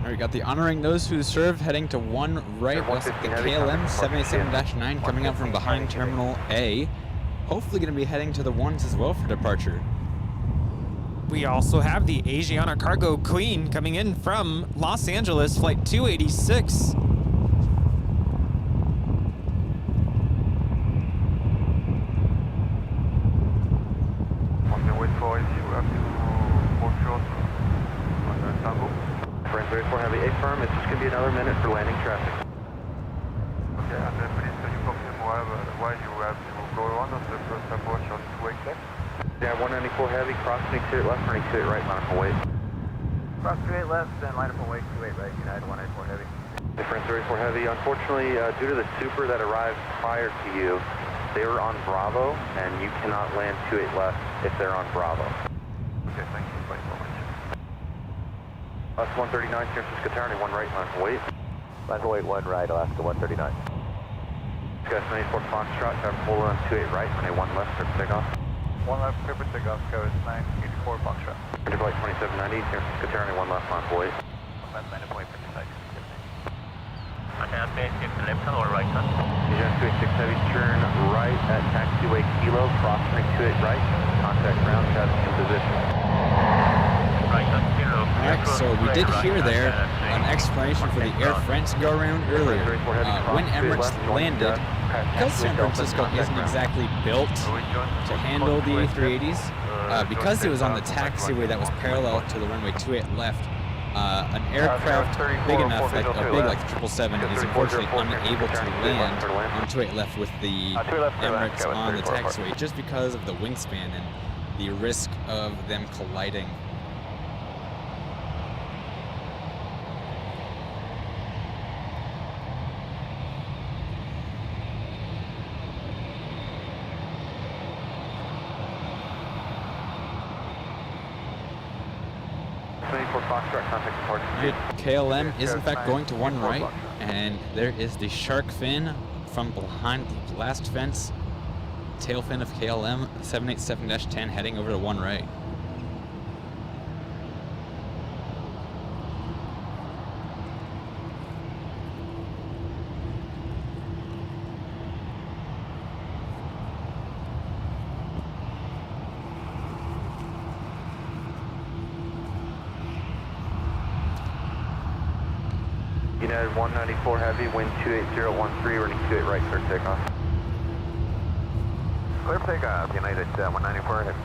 We got the honoring those who served heading to 1 right west of the KLM 787-9 coming up from behind Terminal A. Hopefully going to be heading to the 1s as well for departure. We also have the Asiana Cargo Queen coming in from Los Angeles, Flight 286. Wait for if you have to walk short on the Istanbul. Friends, wait for heavy. A firm, it's just going to be another minute for landing traffic. Okay, and then please can you confirm why you have to go on the first approach on 286? Yeah, 194 heavy, crossing exit left, running exit right, line up and wait. Cross 28 left, then line up and wait, 28 right, United 194 heavy. Difference 34 heavy. Unfortunately, due to the super that arrived prior to you, they were on Bravo, and you cannot land 28 left if they're on Bravo. Okay, thank you. Thanks so much. Alaska 139, San Francisco Tower, 1 right, line up and wait. Line up and wait, 1 right, Alaska 139. Sky 94 Foxtrot, have pull on 28 right, runway 1 left, clear for takeoff. 1 left, clear for takeoff, Sky 984 Foxtrot. Interflight 2790, San Francisco Tower, 1 left, line up and wait. Left, line up and wait for precise. Antenna 26 left or right, sir? Agent 286 heavy, turn right at taxiway Kilo, crossing 28 right, contact ground, traffic in position. Right, sir. Kilo. Alright, so we did hear there an explanation for the Air France go-around earlier. When Emirates landed, because San Francisco isn't exactly built to handle the A380s, because it was on the taxiway that was parallel to the runway 28 left, an aircraft big enough, like a big like 777, is unfortunately unable to land on 28 left with the Emirates on the taxiway, just because of the wingspan and the risk of them colliding. KLM is in fact going to 1 right, and there is the shark fin from behind the last fence, tail fin of KLM 787-10 heading over to 1 right. United 194 heavy, wind 28013, running 28 right, clear takeoff. Clear for takeoff, United 194 heavy.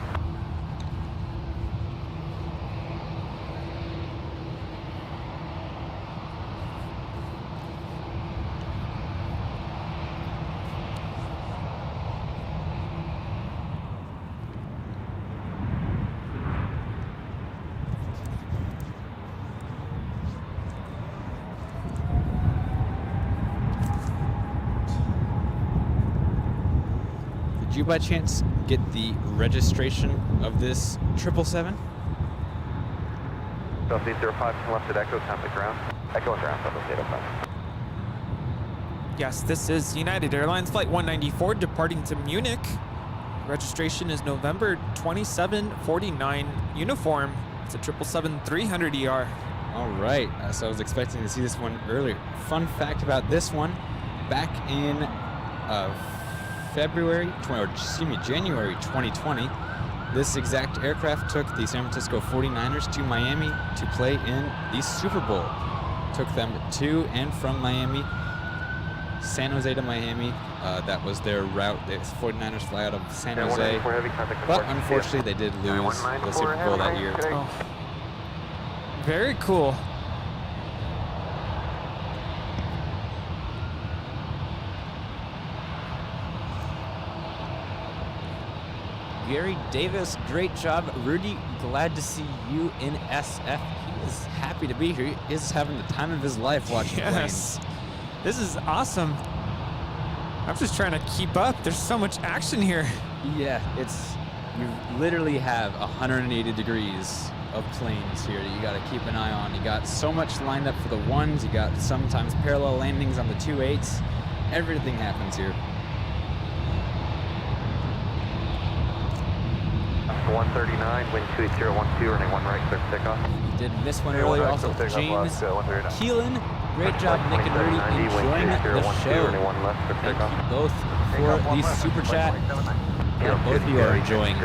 Did you by chance get the registration of this 777? South 805, left at Echo, contact ground. Echo and ground, South 805. Yes, this is United Airlines Flight 194 departing to Munich. Registration is November 2749 uniform. It's a 777-300ER. All right, so I was expecting to see this one earlier. Fun fact about this one, back in January 2020, this exact aircraft took the San Francisco 49ers to Miami to play in the Super Bowl. took them to and from Miami, San Jose to Miami. That was their route. The 49ers fly out of San Jose. But unfortunately, they did lose the Super Bowl that year. Oh. Very cool. Gary Davis, great job. Rudy, glad to see you in SF. He is happy to be here. He is having the time of his life watching planes. This is awesome. I'm just trying to keep up. There's so much action here. Yeah, you literally have 180 degrees of planes here that you got to keep an eye on. You got so much lined up for the ones. You got sometimes parallel landings on the 28s. Everything happens here. 139, wind 28012, running 1 right, clear for takeoff. You did this one earlier also. James Keelan, great job, Nick and Rudy, enjoying the show. Thank you both for the super chat. Yeah, both of you are enjoying.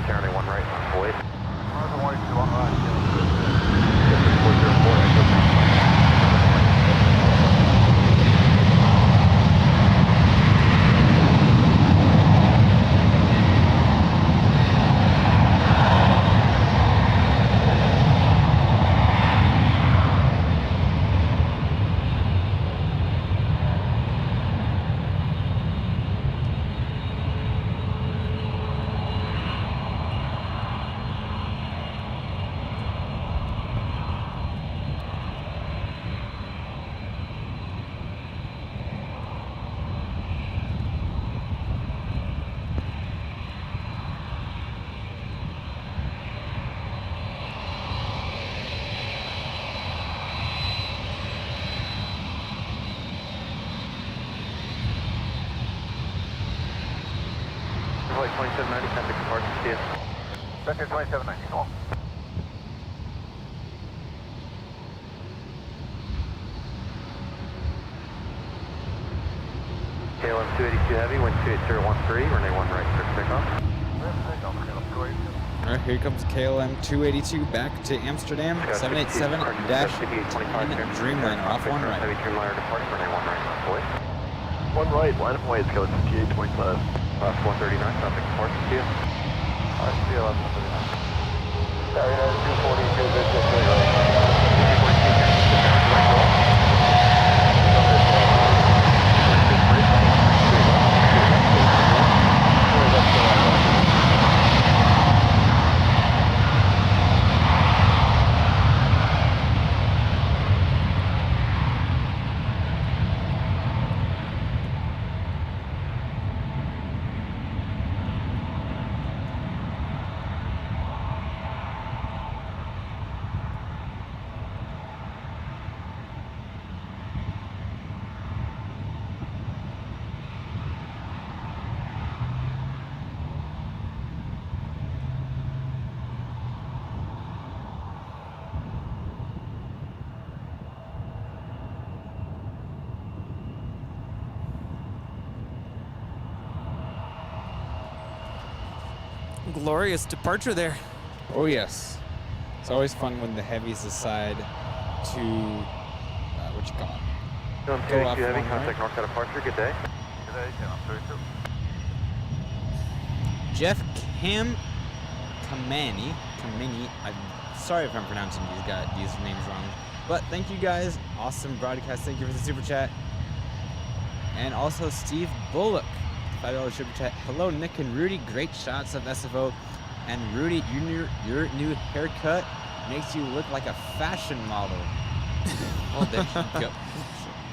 Flight 2790, time to depart, see you. Center 2790, come on. KLM 282 Heavy, wind 28013, runway 1 right, clear for takeoff. All right, here comes KLM 282 back to Amsterdam, 787-10 Dreamliner, off 1 right. Heavy Dreamliner departing, runway 1 right, left away. 1 right, line of way, it's going 58.5. Last 139, traffic depart, see you. See you, 1139. Narita 242, business right. Glorious departure there. Oh yes, it's always fun when the heavies decide to what you call it? KLM 282 Heavy, contact north side departure, good day. Good day, KLM 282. Jeff Kamani, I'm sorry if I'm pronouncing these names wrong, but thank you guys. Awesome broadcast. Thank you for the super chat. And also Steve Bullock, $5 super chat. Hello, Nick and Rudy. Great shots of SFO. And Rudy, your new haircut makes you look like a fashion model. Oh, there you go.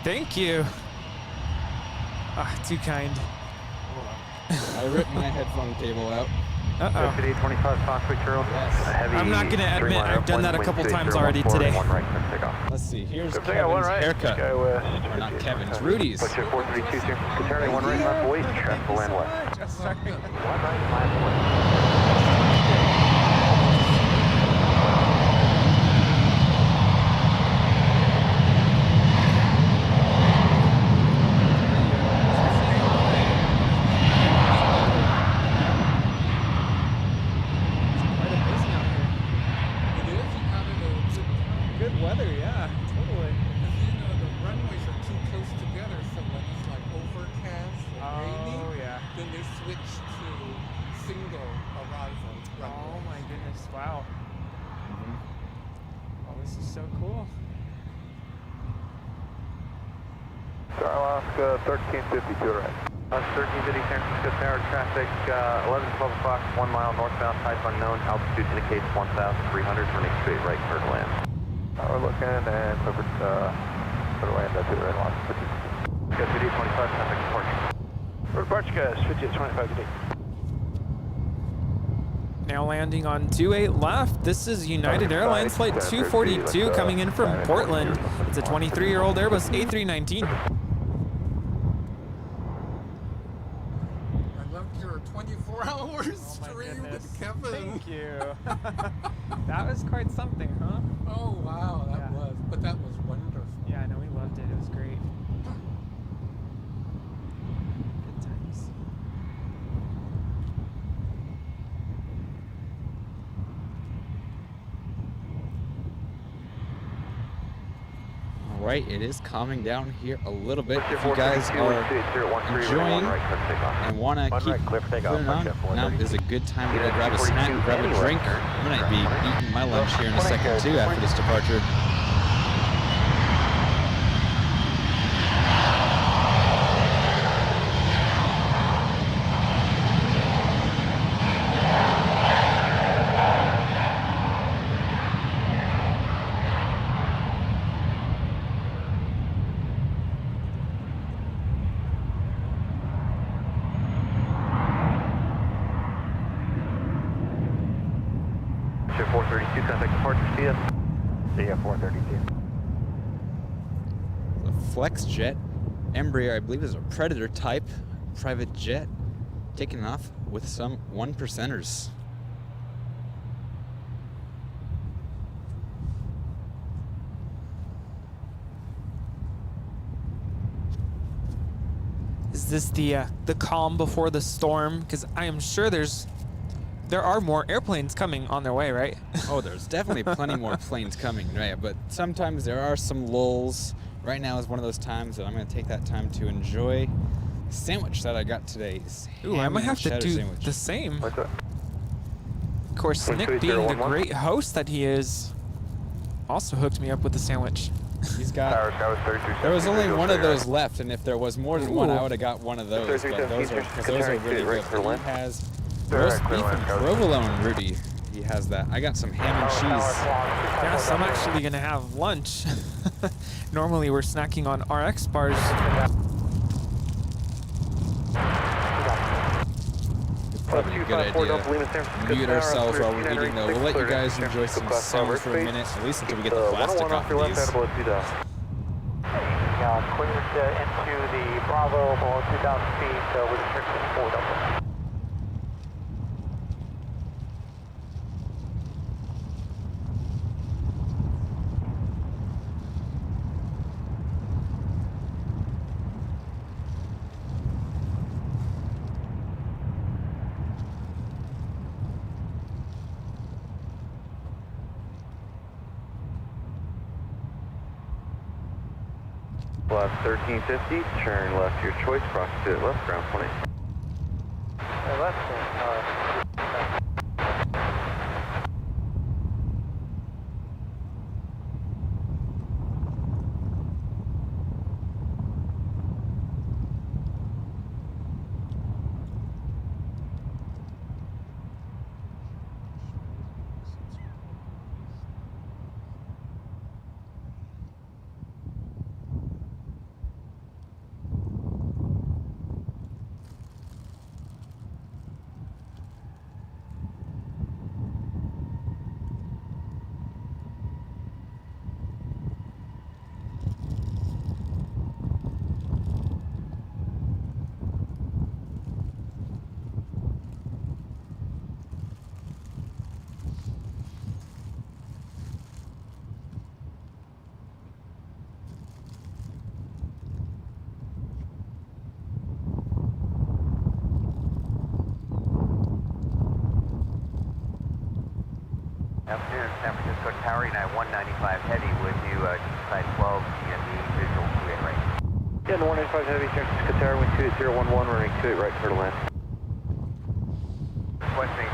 Thank you. Ah, too kind. I ripped my headphone cable out. Uh-oh. 5825 Foxway Charles. Yes. Heavy I'm not going to admit I've done that a couple times already today. 1 right, clear for takeoff. Let's see. Here's Good thing I went Kevin's right. haircut. Go west. Or not Kevin's, Rudy's. Flight 432, sir. Turning 1 right, left away, traffic will land west. 1 right, left away. Good weather, yeah, totally. runways are too close together, so when it's like overcast or rainy, yeah. then they switch to single arrival runways. Oh my goodness, wow. Oh, this is so cool. Star Alaska 1352 right. 1350 San Francisco Tower, traffic 11 to 12 o'clock, 1 mile northbound, type unknown, altitude indicates 1,300, running straight right, clear to land. We're looking and clear to land at the right line. Got 5825, traffic departure. Departure guys, 5825 today. Now landing on 28 left. This is United Airlines Flight 242 coming in from Portland. It's a 23-year-old Airbus A319. I loved your 24-hour stream with Kevin. Thank you. That was quite something, huh? Oh, wow, that was. But that was wonderful. Yeah, I know, we loved it. It was great. Good times. All right, it is calming down here a little bit. If you guys are enjoying and want to keep putting on, now is a good time to go grab a snack, grab a drink. I'm going to be eating my lunch here in a second too after this departure. Ship 432, contact departure, see ya. See ya, 432. The Flex Jet Embraer, I believe, is a Predator type private jet, taking off with some 1%ers. Is this the calm before the storm? Because I am sure there are more airplanes coming on their way, right? Oh, there's definitely plenty more planes coming, right? But sometimes there are some lulls. Right now is one of those times that I'm going to take that time to enjoy the sandwich that I got today. Ooh, I might have to do sandwich. the same. What's that? Of course, Nick, being the great host that he is, also hooked me up with the sandwich. He's got. There was only one of those left, and if there was more than one, I would have got one of those. But those are really good. But he has roast beef and provolone, Rudy. He has that. I got some ham and cheese. Yes, I'm actually gonna have lunch. Normally we're snacking on RX bars. Probably a good idea. Mute ourselves while we're eating, though. We'll let you guys enjoy some sound for a minute, at least until we get the plastic off of these. Cleared into the Bravo below 2,000 feet with restrictions 4 double. Left 1350, turn left your choice, cross to left, ground 20. Afternoon, San Francisco Tower, United 195 Heavy with you, side 12, GME, visual Yeah, the 195 Heavy, San Francisco Tower, wind 28011, running 28 right, clear to land. Requesting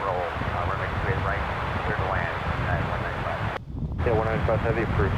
roll, runway 28 right, clear to land at 195. Yeah, 195 Heavy, approved.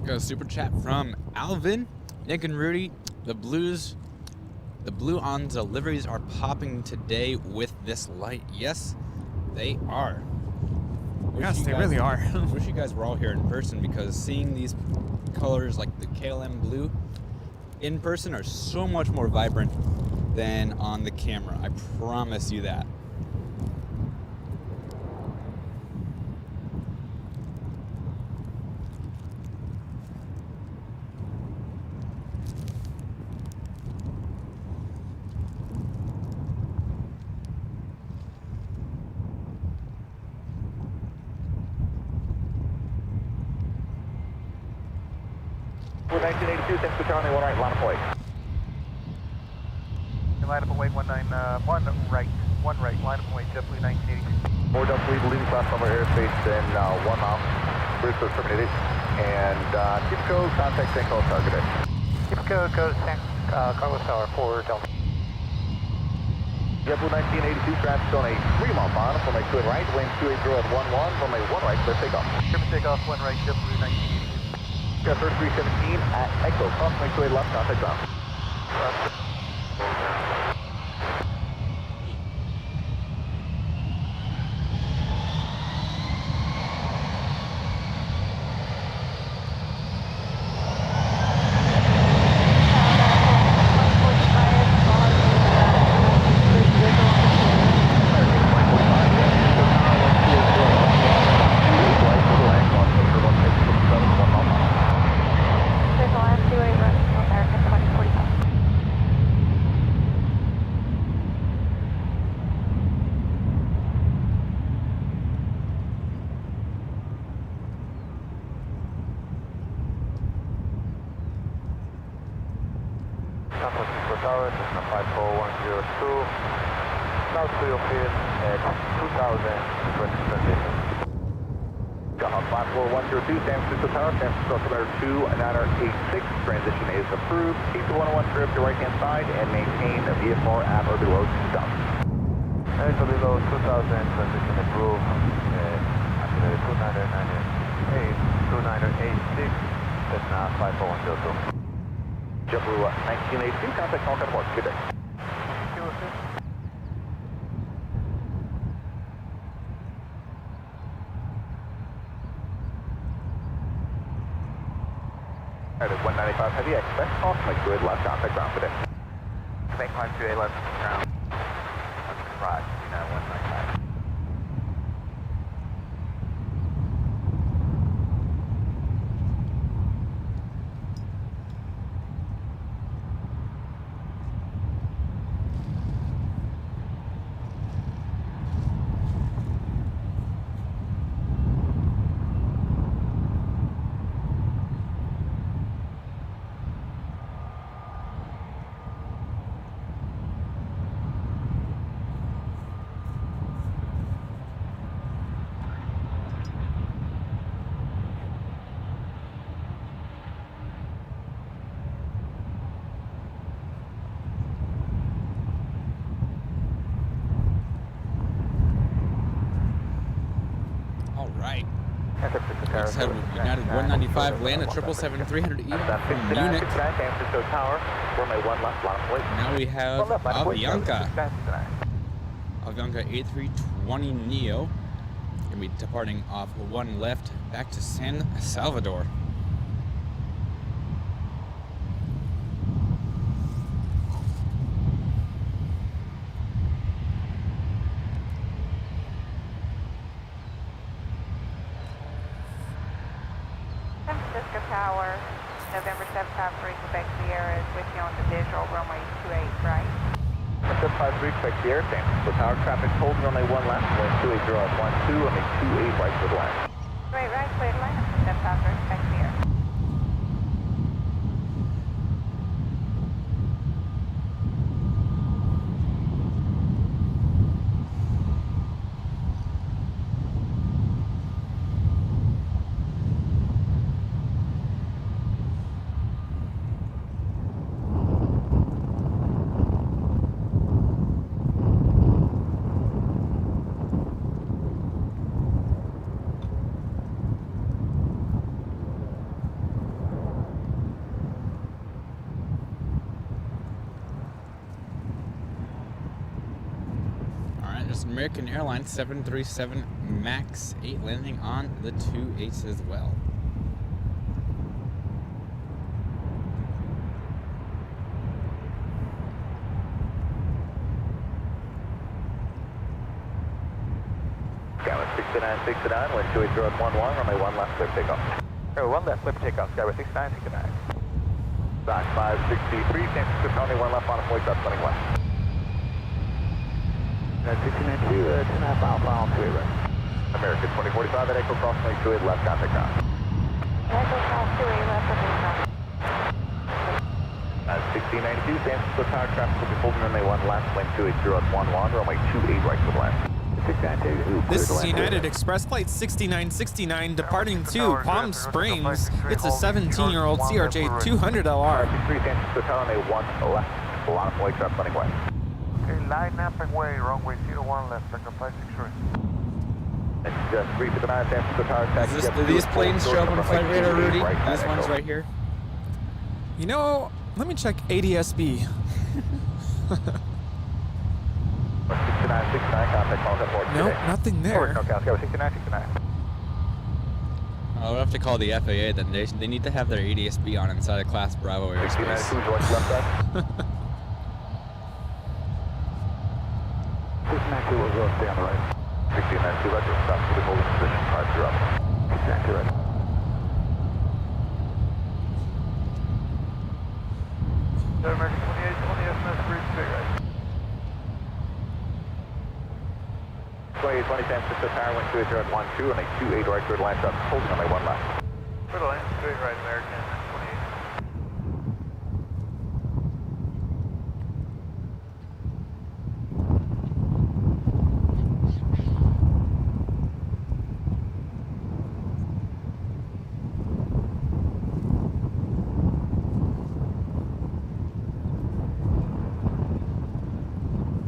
Got a super chat from Alvin, Nick and Rudy. The blue on deliveries are popping today with this light. Yes, they are. Yes, they really are. Wish you guys were all here in person, because seeing these colors like the KLM blue in person are so much more vibrant than on the camera. I promise you that. We're 1982, thanks for telling me one right, line up away. Line up away 191 right, one right, line up away, Jetblue 1982. More Jetblue, leaving class over airspace in 1 mile. Bridge was terminated. And keep code, contact San Carlos Tower, good day. Keep code, San Carlos Tower for Delta. Jetblue 1982, traffic on a 3 mile final, from a good right, wind 280 at 11, from a 1 right, clear takeoff. Clear takeoff, 1 right, Jetblue 1982. First 317 at Echo, crossing 280 left, contact ground. Tower, Cessna 54102, South Field Field at 2000, request transition. Got 54102, San Francisco Tower, San Francisco Tower 2986, transition is approved. Keep the 101 trip to right hand side and maintain the VFR at or below 2000. And so below 2000, transition approved, actually 2986, Cessna 54102. Jetblue 1982, contact Hong Kong 1, good day. At 195 heavy, expect off, make good left contact ground today. Make climb 28 left ground. Right, 195. Next head with United 195, land at 777-300E from Munich. Now we have Avianca. Avianca A320 Neo. Gonna be departing off 1 left back to San Salvador. 753, expect the air, San Francisco Tower, traffic holding runway 1 left, wind 280 at 12, runway 28 right for the land. Right, clear to land. Step tower, expect the air. American Airlines 737 MAX 8 landing on the 28s as well. Skyway 6969, wind 280 at 11, runway 1 left, clear takeoff. Runway 1 left, clear takeoff, Skyway 6969. Sas 563, San Francisco, only 1 left on a fully up, running west. 6992, 2.5 miles on 28 right. American 2045 at Echo Cross, 28 left, contact ground. Echo Cross 28 left, contact ground. 1692, San Francisco Tower, traffic will be holding runway 1 left, wind 280 at 11, runway 28 right for the land. 692, This is United Express Flight 6969 departing to Palm Springs. It's a 17-year-old CRJ 200LR. 63, San Francisco Tower, runway 1 left, a lot of fully up, running west. Okay, line up and way, runway 01 left, Echo 563. It's just 359, San Francisco Tower, taxi. Do these planes show up on Flight Radar, Rudy? These ones right here? You know, let me check ADSB. 6969, contact calls at port. Nope, nothing there. No, Skyway 6969. I'll have to call the FAA then. They need to have their ADSB on inside of Class Bravo airspace. 6992, George left side. 692 will go stay on the right. 1692, Roger, stop to the holding position, 5 up. 692, right. American 28, 20 SMS, reach straight right. 20, San Francisco Tower, wind 280 at 12, and a 28 right, clear to land, stop, holding on my 1 left. Clear to land, straight right, American 28.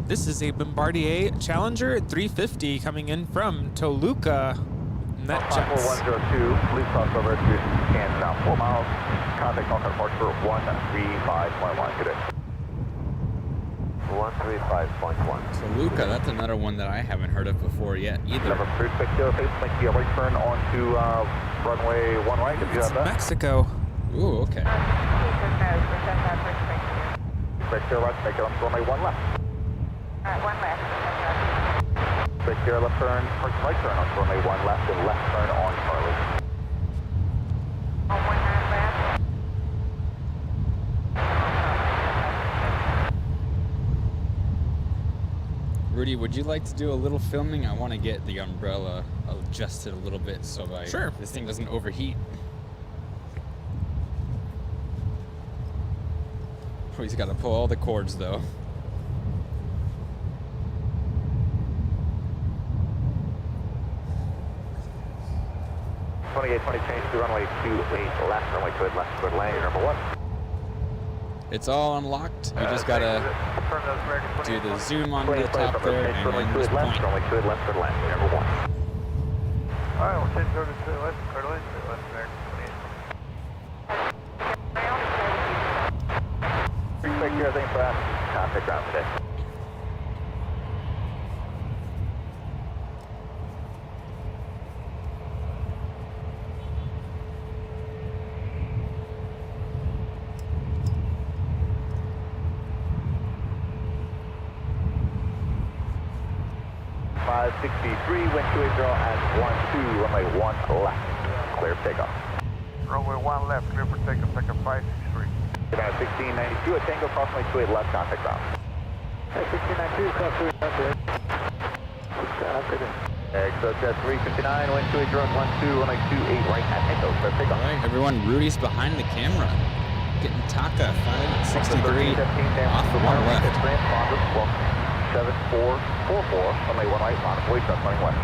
This is a Bombardier Challenger 350 coming in from Toluca. NetJets. 4102, please cross over to scan now 4 miles. Contact call departure for 135.1 today. 135.1. Toluca, that's another one that I haven't heard of before yet either. Number 3, expect the right turn onto runway 1 right, if you It's have that. Mexico. Ooh, okay. Expect the right, make it onto runway 1 left. 1 left. Expect your left turn, right turn onto runway 1 left, and left turn on Charlie. On 19 left. Rudy, would you like to do a little filming? I want to get the umbrella adjusted a little bit so Sure. this thing doesn't overheat. Oh, he's got to pull all the cords though. Change to runway 28 left, runway 28 left, clear to land, number 1. It's all unlocked. You just gotta do the zoom on the top there and runway then 28 just left, point. runway 28 left, clear to land, number 1. Alright, we'll change over to straight left, clear to land, straight left, American 28. Expect everything for us. Contact ground today. Wind 280 at 12, runway 1 left. Clear for takeoff. Runway 1 left, clear for takeoff, Echo 563. About 1692 at Tango, cross runway 28 left, contact ground. 1692, cross 300. Exit jet 359, wind 28, drone 12, 128 right at echo. So take off. All right, everyone, Rudy's behind the camera. Getting Taka, 563 off the one left. 7444, runway 1 right, on its way, truck running west.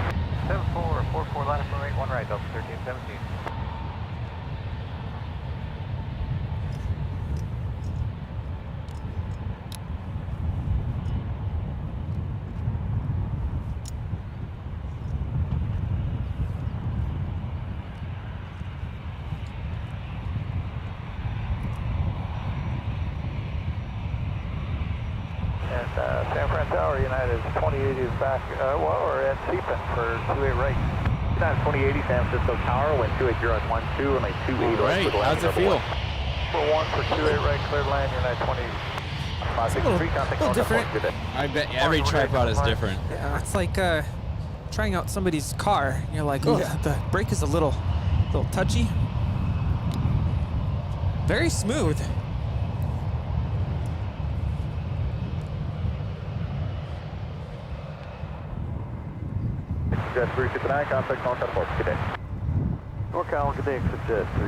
7444, line up runway 1 right, Delta 1317. San Fran Tower, United 2080 is back, we're at Seapen for 28 right. United 2080, San Francisco Tower, wind 280 at 12, runway 28 All right, how's it feel? For 1 for 28 right, cleared land, United 2080. A little different. I bet every tripod is different. Yeah, it's like trying out somebody's car. You're like, oh, the brake is a little touchy. Very smooth. Jet 359, contact NorCal 4, good day. NorCal, good day, exit jet 3.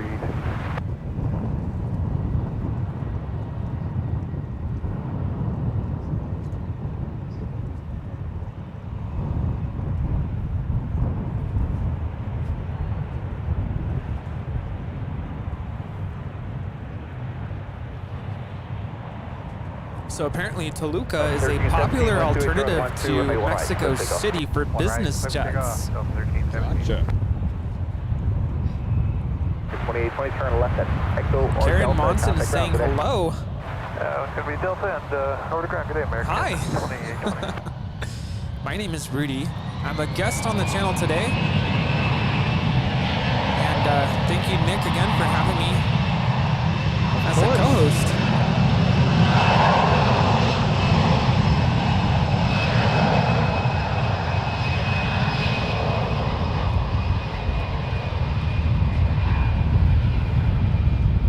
So apparently Toluca is a popular alternative to Mexico City for business jets. Gotcha. 2820, turn left at Echo. Karen Monson is saying hello. It's going to be Delta and over to ground. Good day, American. Hi. 2820. My name is Rudy. I'm a guest on the channel today. And thank you, Nick, again for having me as a co-host.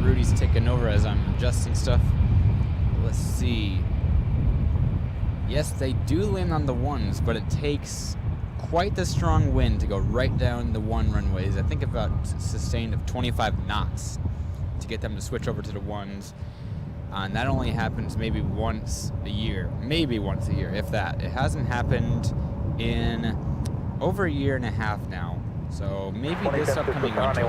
Rudy's taking over as I'm adjusting stuff. Let's see. Yes, they do land on the ones, but it takes quite the strong wind to go right down the one runways. I think about sustained of 25 knots to get them to switch over to the ones. And that only happens maybe once a year, if that. It hasn't happened in over a year and a half now. So maybe this upcoming winter.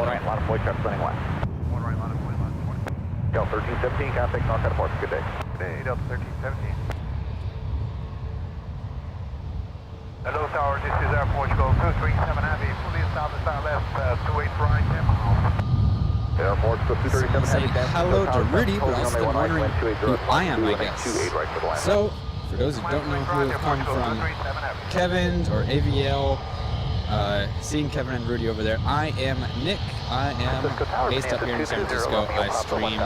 Delta 1317, contact NorCal 4, good day. Good day, Delta 1317. Hello, Tower, this is Air Portugal 237 Heavy, fully established southwest, 28 right, 10 miles. Airport 237 Say Heavy. hello to Rudy, but also wondering who I am, I guess. So, for those who don't know who have come from Kevin or AVL, seeing Kevin and Rudy over there, I am Nick. I am based up here in San Francisco. I stream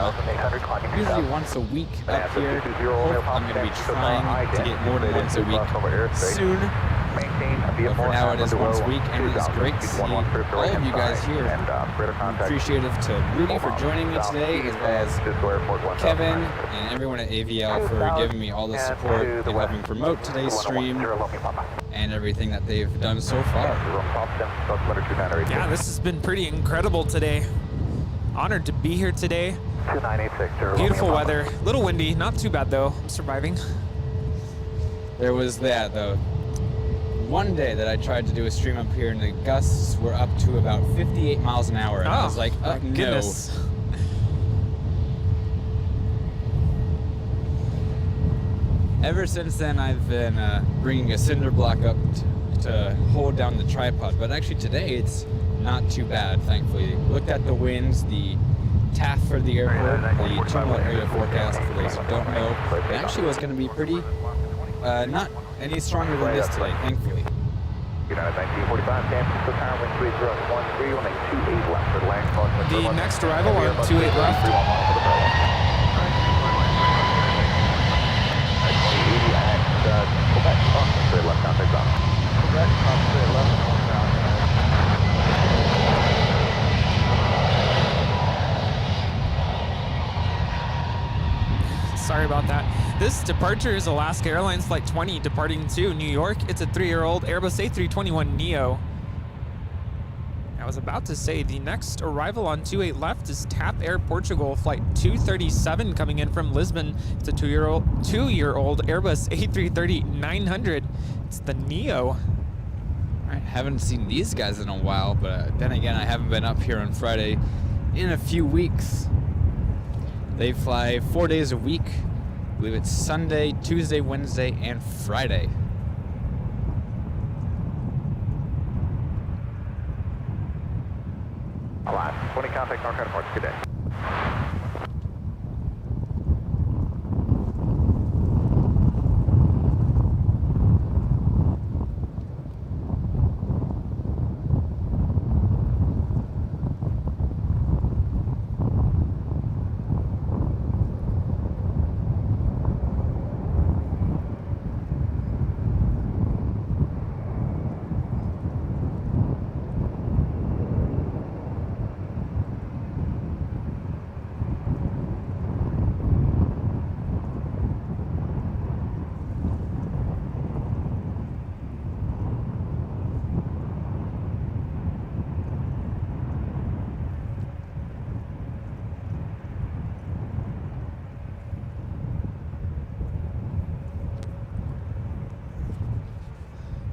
usually once a week up here. I'm going to be trying to get more than once a week soon. But for now it is once a week, and it is great to see all of you guys here. Appreciative to Rudy for joining me today, as well as Kevin and everyone at AVL for giving me all the support and helping promote today's stream and everything that they've done so far. Yeah, this has been pretty incredible today. Honored to be here today. Beautiful weather, little windy, not too bad though. I'm surviving. There was that though. One day that I tried to do a stream up here and the gusts were up to about 58 miles an hour, and I was like, oh, no. Goodness. Ever since then, I've been bringing a cinder block up to hold down the tripod, but actually today it's not too bad, thankfully. Looked at the winds, the TAF for the airport, the terminal area forecast for those who don't know. It actually was going to be pretty, not any stronger than this today, thankfully. United 1945, San Francisco Tower, wind 3013, runway 28 left for land cross. The next arrival on 28 left. 2080 at Quebec, straight left, contact ground. Quebec, straight left, northbound. Sorry Sorry about that. This departure is Alaska Airlines Flight 20 departing to New York. It's a 3-year-old Airbus A321neo. I was about to say the next arrival on 28 left is TAP Air Portugal Flight 237 coming in from Lisbon. It's a two-year-old Airbus A330-900. It's the neo. I haven't seen these guys in a while, but then again, I haven't been up here on Friday in a few weeks. They fly 4 days a week. I believe it's Sunday, Tuesday, Wednesday, and Friday. Alaska 20 contact Narita Airport. Good day.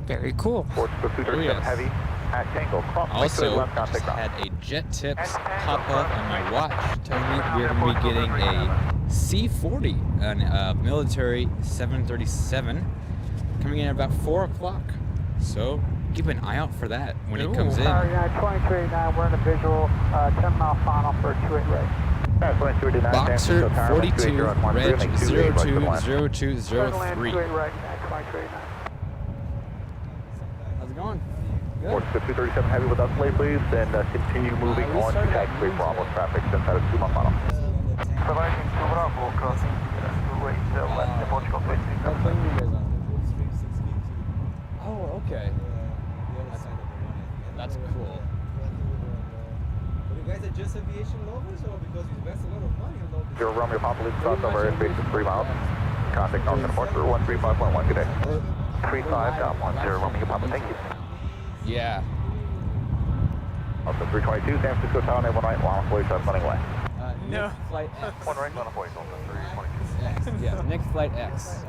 Very cool. Heavy at Tango. Also, just had a jet tips pop up on my watch telling me we're going to be getting a C-40, a military 737, coming in at about 4 o'clock. So keep an eye out for that when it comes in. United 2389, we're in a visual 10-mile final for 28 right. Boxer 42, Reg 020203. Right, 2389. How's it going? Good. 237 Heavy with us, play please, and continue moving on to taxiway Bravo traffic since that is 2 months final. Surviving to Bravo, crossing taxiway left, Portugal 26. Oh, okay. That's cool. But you guys are just aviation lovers, or because you invest a lot of money on all this? Zero Romeo Papa Luke crossover airspace is 3 miles. Contact North Airport for 135.1, good day. 35.10 Romeo Papa, thank you. Yeah. Also 322, San Francisco Tower, 1 right, long flight, running away. No. Flight X. 1 right, on a voice on the 322. Yeah, Nick Flight X.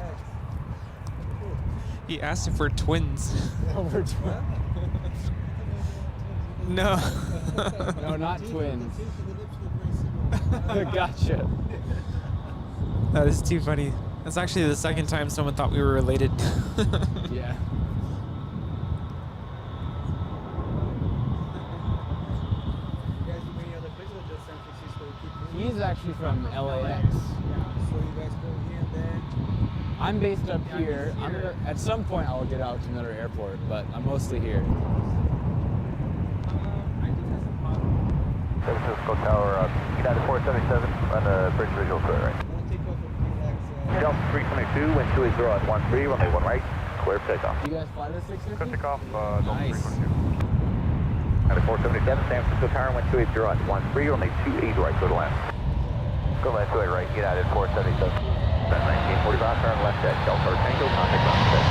He asked if we're twins. Over twins. No. No, not twins. Gotcha. That is too funny. That's actually the second time someone thought we were related. Yeah. He's actually from LAX. So you guys go here and there? I'm based up here. At some point I'll get out to another airport, but I'm mostly here. San Francisco Tower, United 477 on the bridge visual clear, right? Jump 322, wind 280 at 13, runway 1 right, clear takeoff. Do you guys fly the 650? Good takeoff, Nice. United 477, San Francisco Tower, wind 280 at 13, runway 280 right, go to land. Go land 28 right, United 477. Then 1945, turn left at Delta Tango, contact ground set.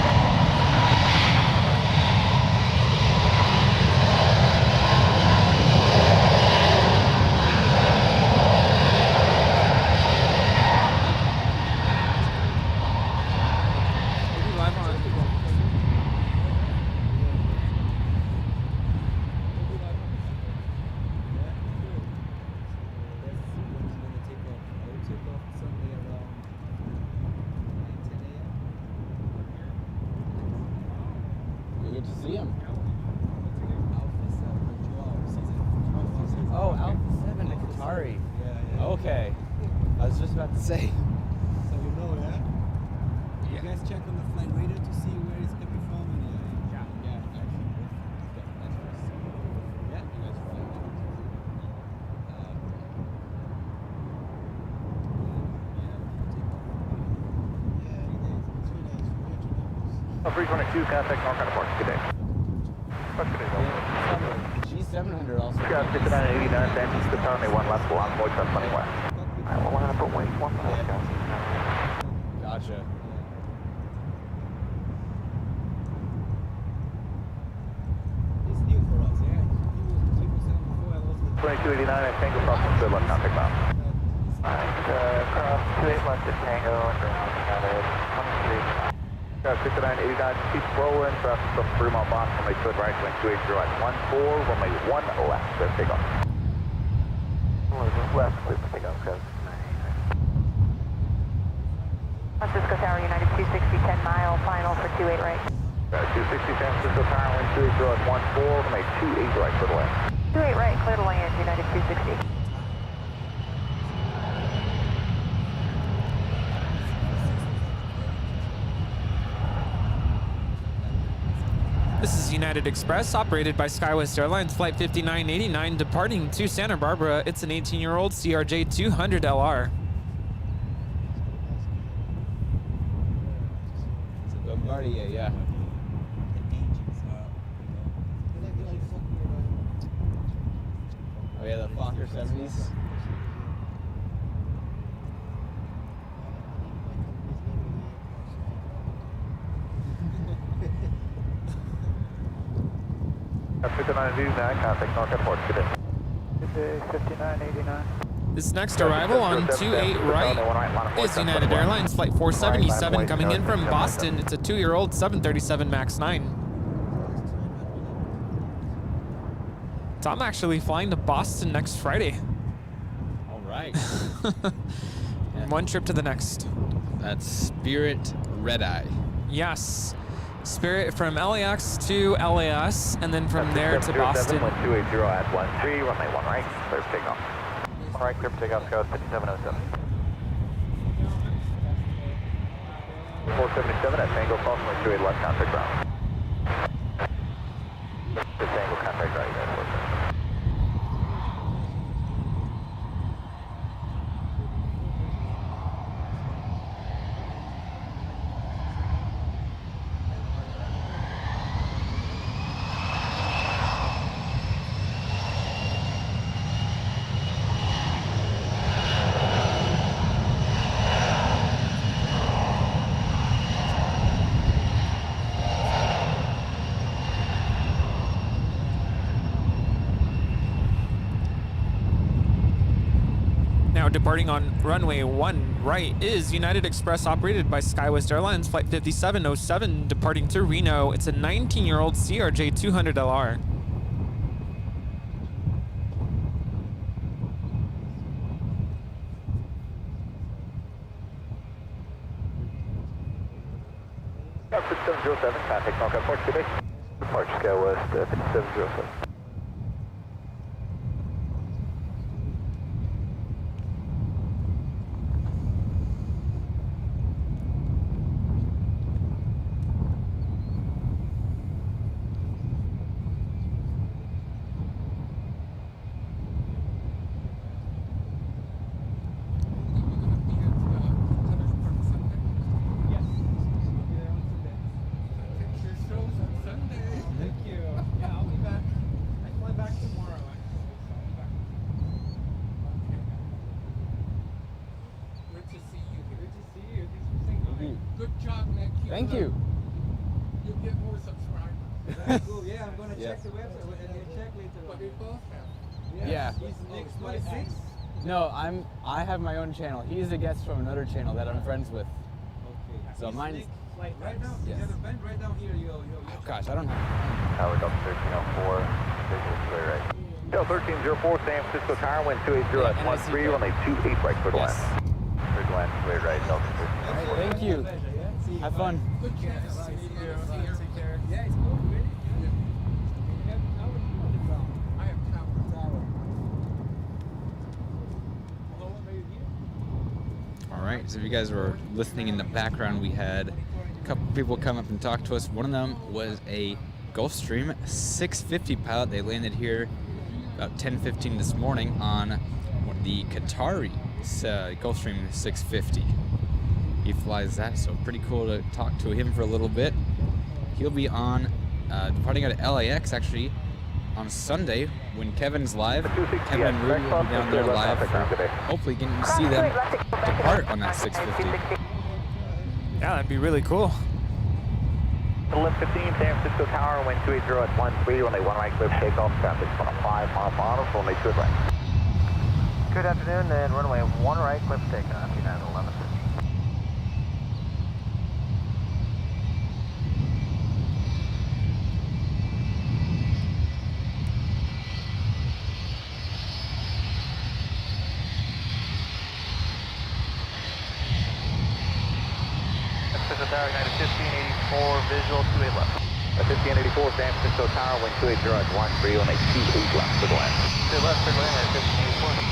Good to see him. Oh, Alpha 7 to Qatari. Yeah. Okay. I was just about to say. So you know, yeah? You guys check on the flight radar to see where it's coming from? And, yeah, actually. Yeah, you guys fly. 322, contact North Airport, good day. G700 also. Got 5989, San Francisco Tower, 1 left, long voice, that's running west. Alright, well, we're gonna put wait 1 minute, guys. Gotcha. It's new for us, yeah. He was 7 before I was the 2289 at Tango, crossing to left contact bound. Alright, cross 28 left at Tango and got it. 23. Got 6989, keep rolling, traffic from Fremont Box, runway 2 right, wind 280 at 14, runway 1 left, clear for takeoff. Left, clear for takeoff, go. Francisco Tower, United 260, 10 mile, final for 28 right. 260 San Francisco Tower, wind 280 at 14, runway 28 right, clear to land. 28 right, clear to land, United 260. This is United Express, operated by SkyWest Airlines, Flight 5989, departing to Santa Barbara. It's an 18-year-old CRJ 200 LR. It's a Bombardier, yeah. Oh yeah, the Fokker 70s. That's 5989, contact North Airport, good day. Good day, 5989. This next arrival on 28 right is United Airlines Flight 477 coming in from Boston. It's a 2-year-old 737 MAX 9. Tom actually flying to Boston next Friday. All right. One trip to the next. That's Spirit Red Eye. Yes. Spirit from LAX to LAS, and then from there to Boston. Wind 280 at 13, runway 1 right, clear for takeoff. 1 right, clear for takeoff, go 5707. 477 at Tango, crossing wind 28 left, contact ground. The Tango contact ground, you guys work there. Now departing on runway 1 right is United Express, operated by SkyWest Airlines, Flight 5707, departing to Reno. It's a 19-year-old CRJ 200 LR. Got 5707, contact North Airport, good day. Departure SkyWest 5707. Thank you. You get more subscribers. Cool. Yeah, I'm gonna check the website and check later. But we both have. Yeah. He's next 26. No, I have my own channel. He's a guest from another channel that I'm friends with. Okay. So mine's Like right now, Yes. you have a band right down here. oh gosh, I don't have. Tower Delta 1304, visual clear right. Delta 1304, San Francisco Tower, wind 280 at 13, runway 28 right, clear to land. Clear to land, clear right, Delta 1304. Thank you. Have fun. Good chance. Take care. Yeah, it's cool. Really? You have tower on the ground. I have tower. Hello, are you here? All right. So if you guys were listening in the background, we had a couple people come up and talk to us. One of them was a Gulfstream 650 pilot. They landed here about 10:15 this morning on the Qatari Gulfstream 650. He flies that, so pretty cool to talk to him for a little bit. He'll be on departing out of LAX actually on Sunday when Kevin's live. Kevin and Rudy will be down there live for hopefully getting to see them depart on that 650. Yeah, that'd be really cool. Lift 15, San Francisco Tower, wind 280 at 13, runway 1 right, clear for takeoff, traffic 5 mile per hour, runway 2 at right. Good afternoon, and runway 1 right, clear for takeoff, United 11. Tower, United 1584, visual 28 left. 1584, San Francisco Tower, wind 280 at 13, on a 28 left for the land. 2 left for the land, 1584.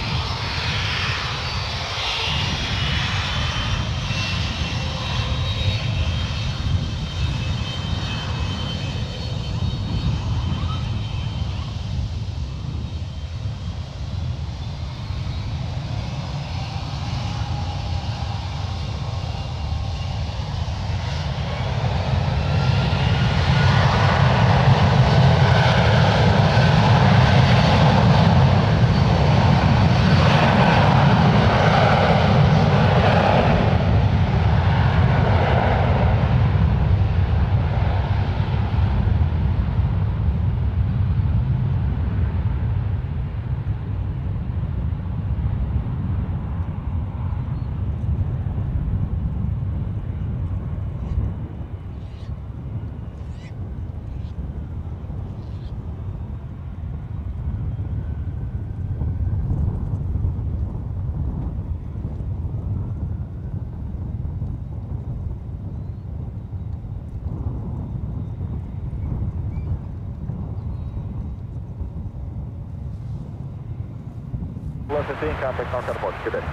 Contact North Port. Good day.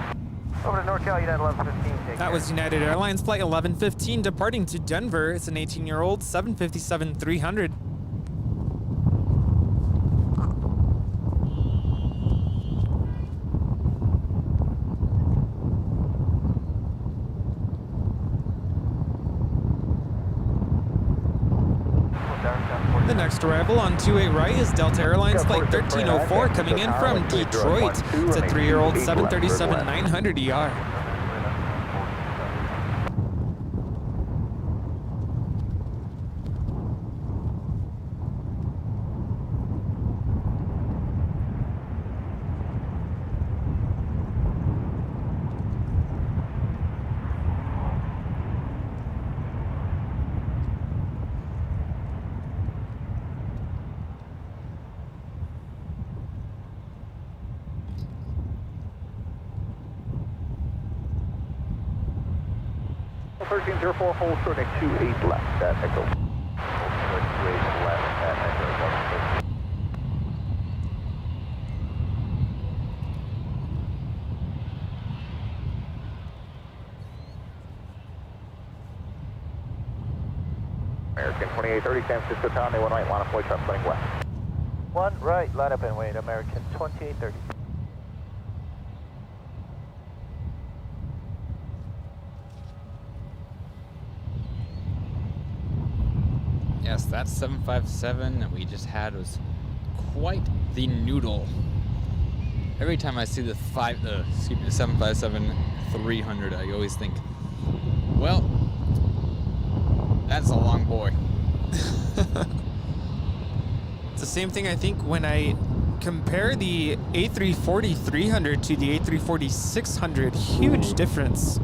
Over to NorCal, United 1115. That was United Airlines Flight 1115 departing to Denver. It's an 18-year-old 757-300. The next arrival on 28 right is Delta Airlines Flight 1304 coming in from Detroit. It's a 3-year-old 737-900ER. Hold short at 28 left at Echo. Hold short 28 left at Echo. American 2830, San Francisco Town, they 1 right, line of flight, traffic running west. 1 right, line up and wait, American 2830. Yes, that 757 that we just had was quite the noodle. Every time I see the 757-300, I always think, well, that's a long boy. It's the same thing I think when I compare the A340-300 to the A340-600. Huge difference.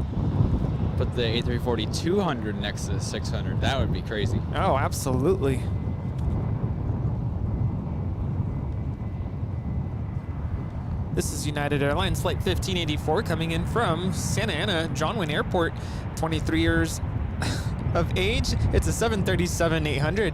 Put the A340-200 next to the 600. That would be crazy. Oh, absolutely. This is United Airlines Flight 1584 coming in from Santa Ana, John Wayne Airport. 23 years of age. It's a 737-800.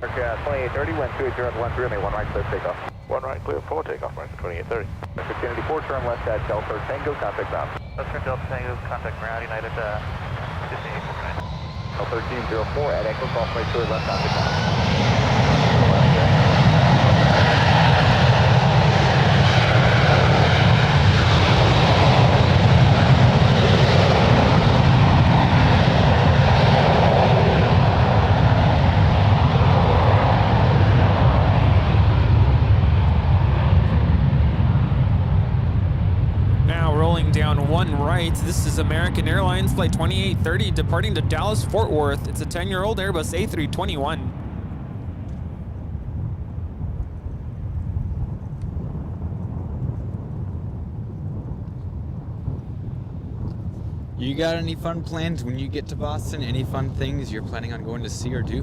Okay, 2830, wind 280 at 13, 1 right, clear takeoff. 1 right, clear for takeoff, right for 2830. 1584, turn left at Delta Tango, contact ground. Let's turn Delta Tango, contact ground, United 1584. 1304 at Echo, cross right to left, contact ground. Down 1 right. This is is American Airlines Flight 2830 departing to Dallas Fort Worth. It's a 10-year-old Airbus A321. You got any fun plans when you get to Boston? Any fun things you're planning on going to see or do?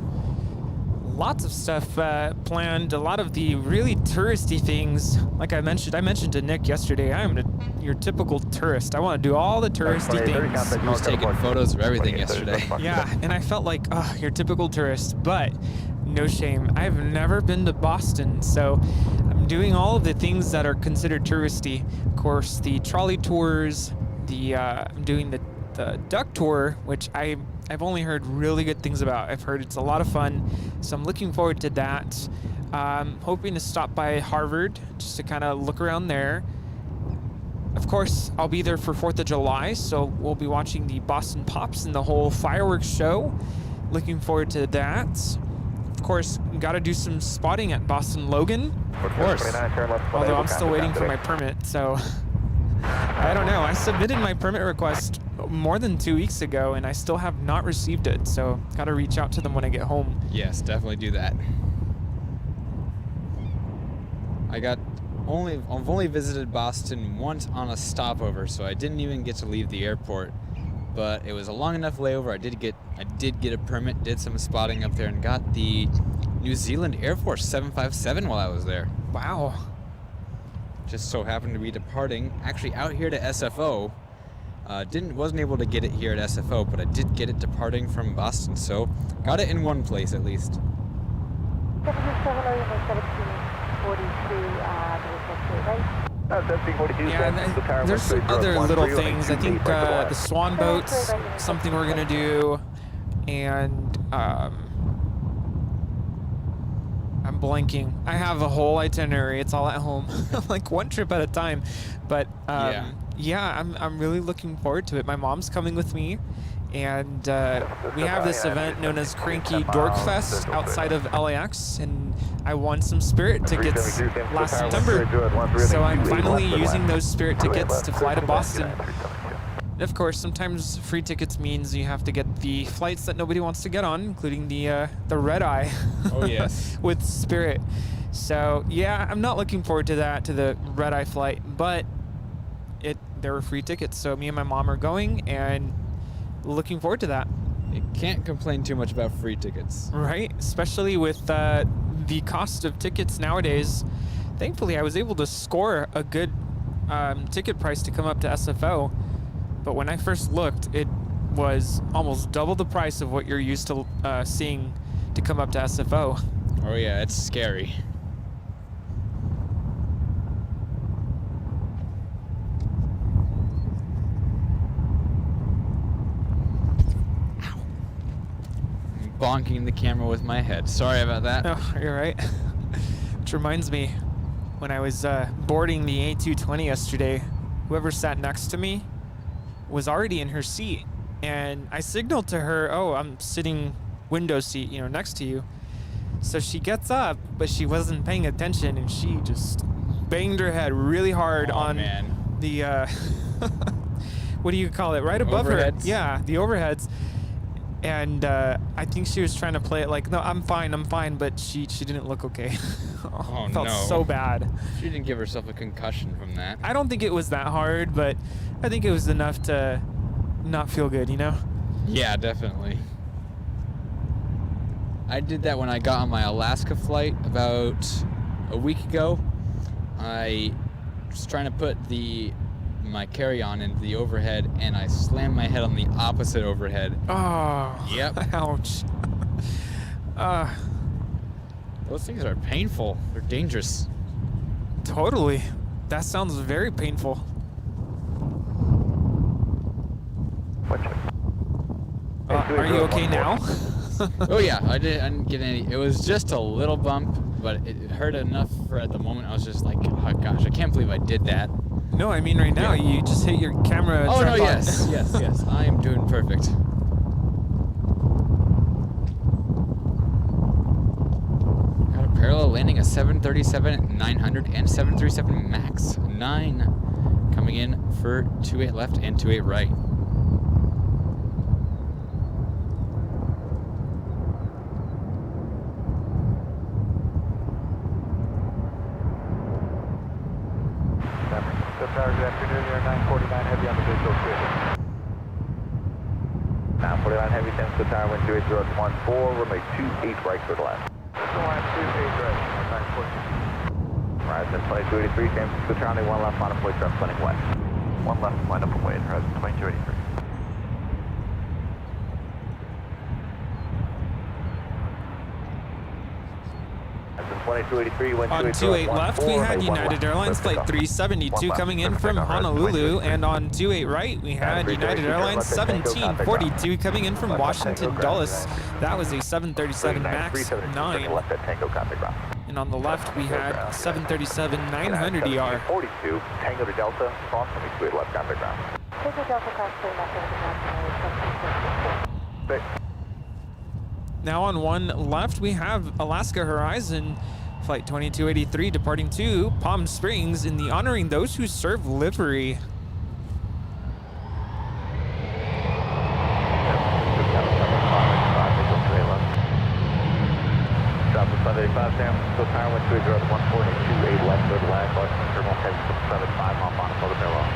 Lots of stuff planned. A lot of the really touristy things, like I mentioned to Nick yesterday, I am your typical tourist. I want to do all the touristy things. He was taking photos of everything yesterday. Yeah, and I felt like, oh, your typical tourist, but no shame. I've never been to Boston, so I'm doing all of the things that are considered touristy. Of course, the trolley tours, I'm doing the duck tour, which I've only heard really good things about. I've heard it's a lot of fun, so I'm looking forward to that. Hoping to stop by Harvard just to kind of look around there. Of course, I'll be there for 4th of July, so we'll be watching the Boston Pops and the whole fireworks show. Looking forward to that. Of course, got to do some spotting at Boston Logan. Of course. Although I'm still waiting for my permit, so I don't know. I submitted my permit request more than 2 weeks ago, and I still have not received it, so got to reach out to them when I get home. Yes, definitely do that. I've only visited Boston once on a stopover, so I didn't even get to leave the airport. But it was a long enough layover. I did get a permit, did some spotting up there, and got the New Zealand Air Force 757 while I was there. Wow. Just so happened to be departing actually out here to SFO. Wasn't able to get it here at SFO, but I did get it departing from Boston, so got it in one place at least. 1742, yeah, there's some other little things. I think the Swan boat's something we're gonna do, and I'm blanking. I have a whole itinerary. It's all at home, like one trip at a time. But yeah, I'm really looking forward to it. My mom's coming with me, and we have this event known as Cranky Dork Fest outside of LAX, and I won some Spirit tickets last September, so I'm finally using those Spirit tickets to fly to Boston. And of course, sometimes free tickets means you have to get the flights that nobody wants to get on, including the red eye. Oh yes. With Spirit. So yeah, I'm not looking forward to that, to the red eye flight, but there were free tickets, so me and my mom are going, and looking forward to that. You can't complain too much about free tickets. Right, especially with the cost of tickets nowadays. Thankfully, I was able to score a good ticket price to come up to SFO, but when I first looked, it was almost double the price of what you're used to seeing to come up to SFO. Oh yeah, it's scary. Bonking the camera with my head. Sorry about that. Oh, you're right. Which reminds me, when I was boarding the A220 yesterday, whoever sat next to me was already in her seat, and I signaled to her, "Oh, I'm sitting window seat, next to you." So she gets up, but she wasn't paying attention, and she just banged her head really hard on the what do you call it? Right above overheads? her. Yeah, the overheads. And I think she was trying to play it like, no, I'm fine, but she didn't look okay. Oh, felt no. so bad. She didn't give herself a concussion from that. I don't think it was that hard, but I think it was enough to not feel good, Yeah, definitely. I did that when I got on my Alaska flight about a week ago. I was trying to put my carry-on into the overhead, and I slammed my head on the opposite overhead. Oh, yep. Ouch. Those things are painful. They're dangerous. Totally. That sounds very painful. Are you okay now? Oh yeah, I didn't get any. It was just a little bump, but it hurt enough for at the moment. I was just like, oh gosh, I can't believe I did that. No, I mean right now, you just hit your camera. Oh tripod. no, yes. I am doing perfect. Got a parallel landing, a 737-900 and 737 MAX 9 coming in for 28 left and 28 right. 949 Heavy, San Francisco Tower, wind 28014, runway 28 right, clear to land. Line 28 right, 914. Rise at 2283, San Francisco Tower, one left final point, traffic landing west. One left, line up and wait, horizon 2283. On 28 left, we had United Airlines Flight 372 coming in from Honolulu, and on 28 right, we had United Airlines 1742 coming in from Washington Dulles. That was a 737 MAX 9. And on the left, we had 737-900 ER. 42, Tango to Delta, cross 28 left, contact ground. Tango Delta cross 3 left over the ground. Now on 1 left, we have Alaska Horizon Flight 2283 departing to Palm Springs in the Honoring Those Who Serve livery. Drop to Sunday 5, San Francisco Tower, wind 28014, 28 left, third land, Washington Terminal, heading 75 off on for the parallel.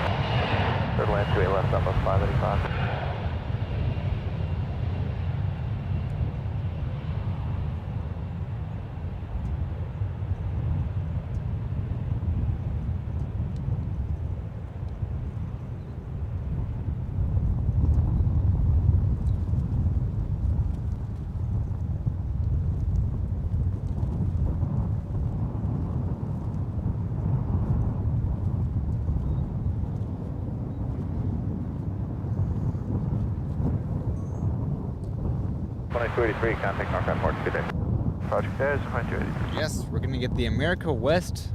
Third land, 28 left, southwest 585. Contact North Airport. Good day. Project there is 2283. Yes, we're going to get the America West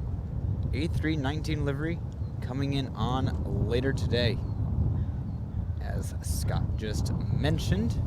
A319 livery coming in on later today. As Scott just mentioned.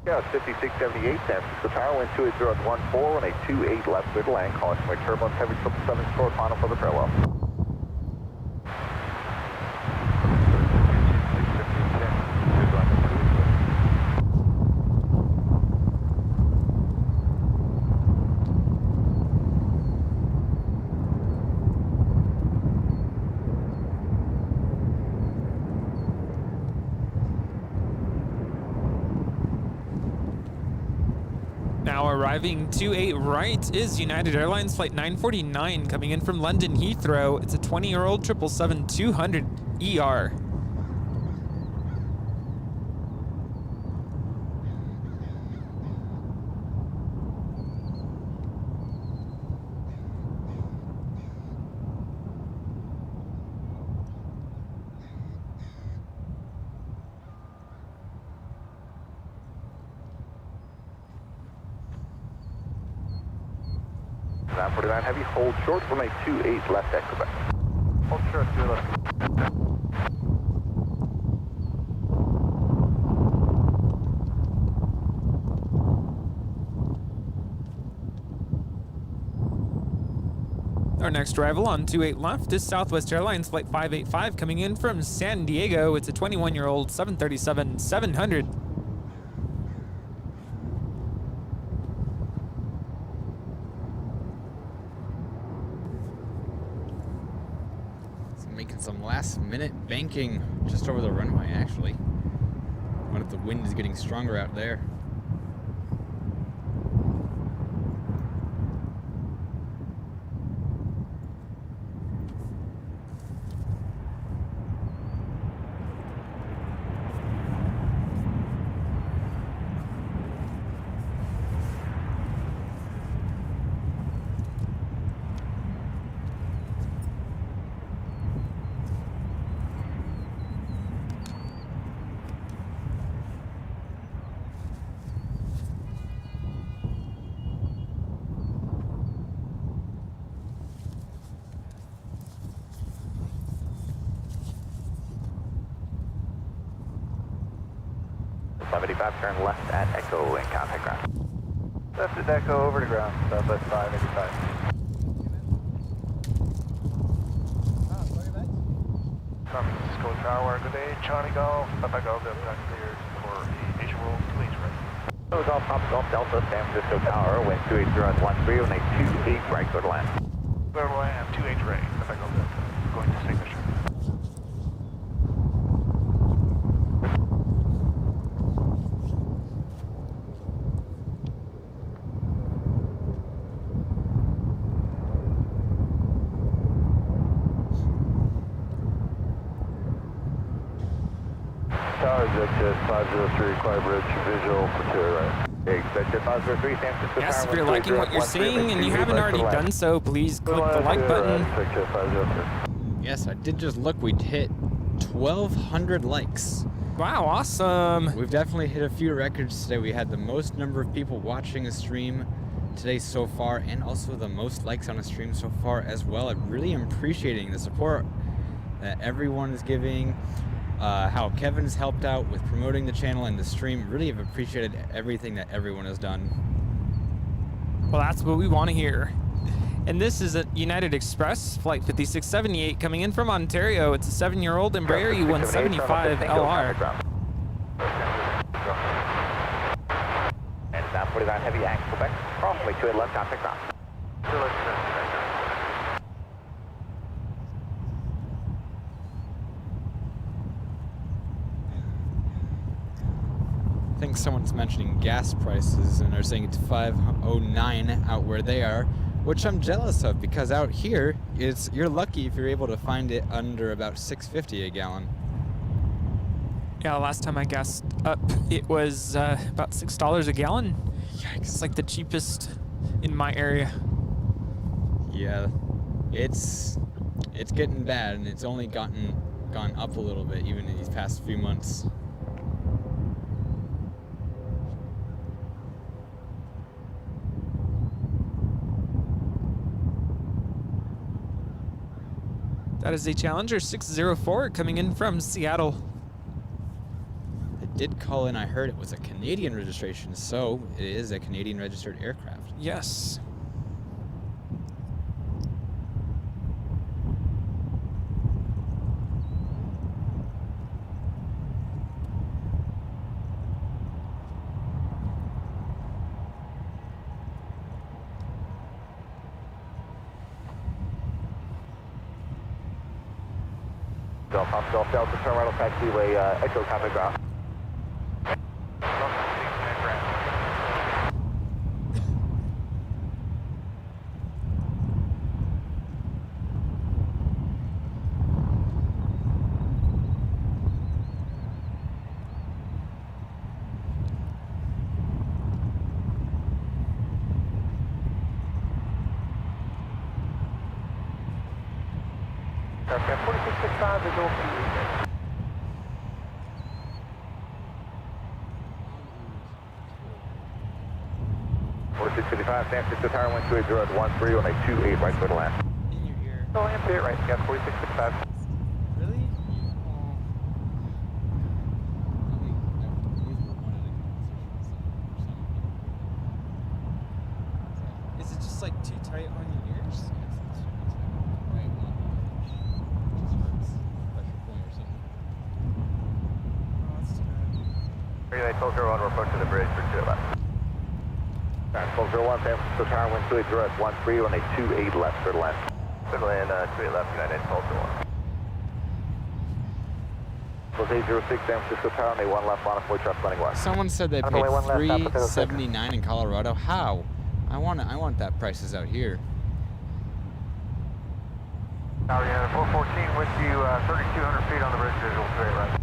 Yeah, it's 5678, San Francisco Tower, wind 28014, and a 28 left, clear to land, caution with turbulence, heavy 777 short, final for the parallel. Arriving 28 right is United Airlines Flight 949 coming in from London Heathrow. It's a 20-year-old 777-200 ER. Heavy, hold short, runway 28 left at Quebec. Hold short, 2 left. Our next arrival on 28 left is Southwest Airlines Flight 585 coming in from San Diego. It's a 21-year-old 737-700. Making some last-minute banking just over the runway, actually. What if the wind is getting stronger out there? 75, turn left at Echo and contact ground. Left at Echo, over to ground, Southwest 585. San Francisco Tower, good day, Charlie Golf, Papa Golf, Delta cleared for the visual please right. Golf, Papa Golf, Delta, San Francisco Tower, wind 280 at 13 on a 28 right, go to land. Go to land, 28 right, Papa Golf Delta, going to signature. Tower, Jet 503, Quiet Bridge, visual for 2 right. Expect Jet 503, San Francisco Yes, Tower, if you're liking what you're seeing and you haven't already done so, please click the like button. Yes, I did just look. We'd hit 1,200 likes. Wow, awesome. We've definitely hit a few records today. We had the most number of people watching a stream today so far, and also the most likes on a stream so far as well. I'm really appreciating the support that everyone is giving. How Kevin's helped out with promoting the channel and the stream. Really have appreciated everything that everyone has done. Well, that's what we want to hear. And this is a United Express Flight 5678 coming in from Ontario. It's a 7-year-old Embraer E175 LR. And 949 heavy angle Quebec, crossway 2 at left, contact ground. I think someone's mentioning gas prices and they're saying it's $5.09 out where they are, which I'm jealous of, because out here you're lucky if you're able to find it under about $6.50 a gallon. Yeah, last time I gassed up, it was about $6 a gallon. Yikes. It's like the cheapest in my area. Yeah, it's getting bad, and it's only gone up a little bit even in these past few months. That is a Challenger 604 coming in from Seattle. They did call in, I heard it was a Canadian registration, so it is a Canadian registered aircraft. Yes. Golf Delta, turn right on taxiway, Echo, contact ground. Okay, 4665 is all for you. 4655, San Francisco Tower, wind 280 at 13 on a 28 right, clear to land. In your ear. Oh, I am clear right, yeah, 4665. Really? Is it just like too tight on your ears? Relay 1201, we're approaching the bridge for 2 left. 1201, San Francisco Tower, wind 280 at 13 on a 28 left, clear to land. Clear to land, 28 left, United 1201. 806, San Francisco Tower, and a 1 left, on a 4 truck running west. Someone said they paid $3.79 in Colorado. How? I want that prices out here. Tower United 414 with you, 3,200 feet on the bridge, visual 28 right.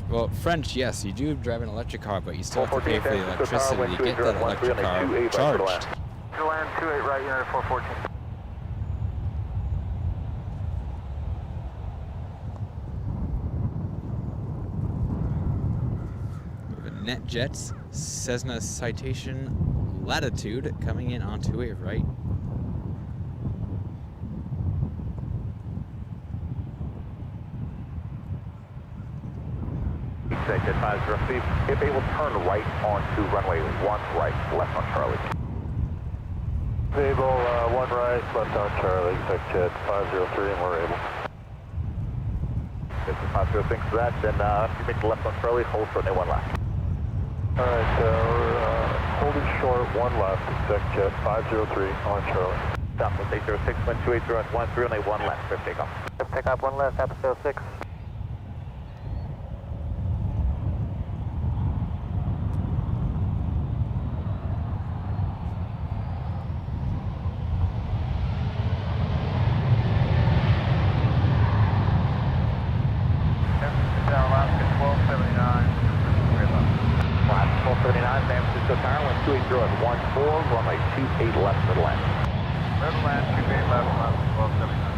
Well, French, yes, you do drive an electric car, but you still have to pay for the electricity to get that electric car charged. To land 28 right, United 414. NetJets Cessna Citation Latitude coming in onto a right. Jet 503, if able, turn right onto runway 1 right, left on Charlie. Able, 1 right, left on Charlie, expect Jet 503, and we're able. This is 506 for that, then if you make the left on Charlie, hold short, 1 left. Alright, holding short, 1 left, expect Jet 503 on Charlie. Southwest 806, wind 280 at 13, only 1 left, clear takeoff. Takeoff 1 left, Apple 6. Alaska 1279. Alaska 1279, San Francisco Tower, wind 280 at 14, runway 28 left for the land. Red land, 28 left, Alaska 1279.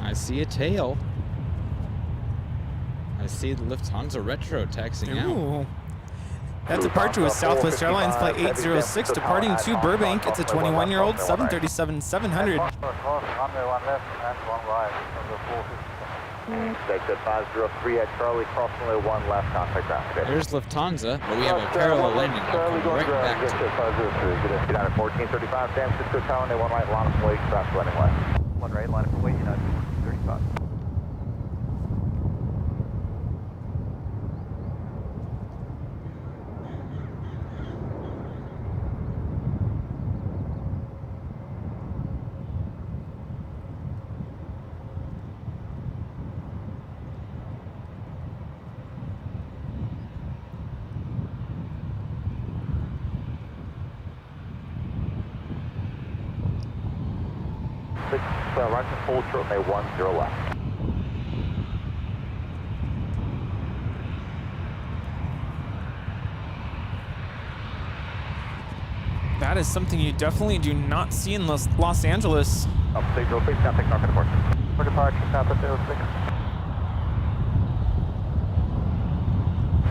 I see a tail. I see the Lufthansa Retro taxiing out. Ooh. That departure was Southwest Airlines Flight 806 departing to Burbank. It's a 21-year-old 737-700. Runway 1 left and 1 right from the 450. Jet 503 at Charlie, cross runway 1 left, contact ground. There's Lufthansa, but we have a parallel landing. I'll come right back to Jet 503, get down at 1435, San Francisco Tower, 1 right, line up way, crash landing left. 1 right, line up for weight, United 35. Right to full short, 10 left. That is something you definitely do not see in Los Angeles. Up 606, now take north departure. For departure, Southwest 06.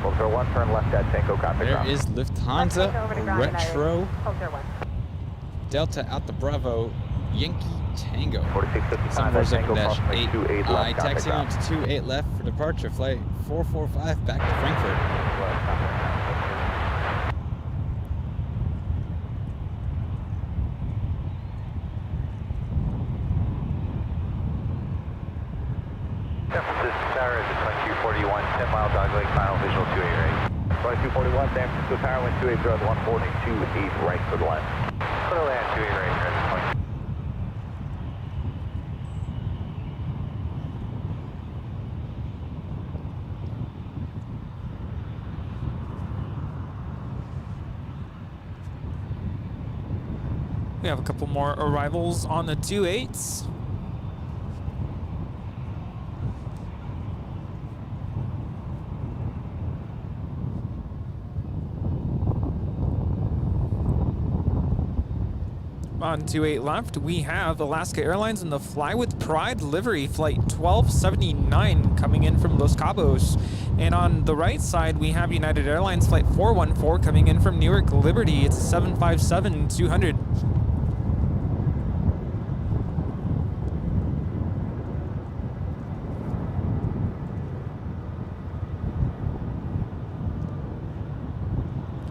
101, turn left at Tango, contact There ground. is Lufthansa Retro Ultra 1. Delta out the Bravo Yankee Tango. 4655, Somewhere's up Tango, dash cross 8. 28 I left, contact taxiing ground. out to 28 left for departure. Flight 445 back to Frankfurt. San Francisco Tower is at 2241, 10 mile dogleg, final visual 288. 2241, San Francisco Tower, wind 280 at 140, 28 right for the land. Clear land 28 right here at this point. We have a couple more arrivals on the 28s. On 28 left, we have Alaska Airlines in the Fly with Pride livery, flight 1279 coming in from Los Cabos. And on the right side, we have United Airlines flight 414 coming in from Newark Liberty. It's 757-200.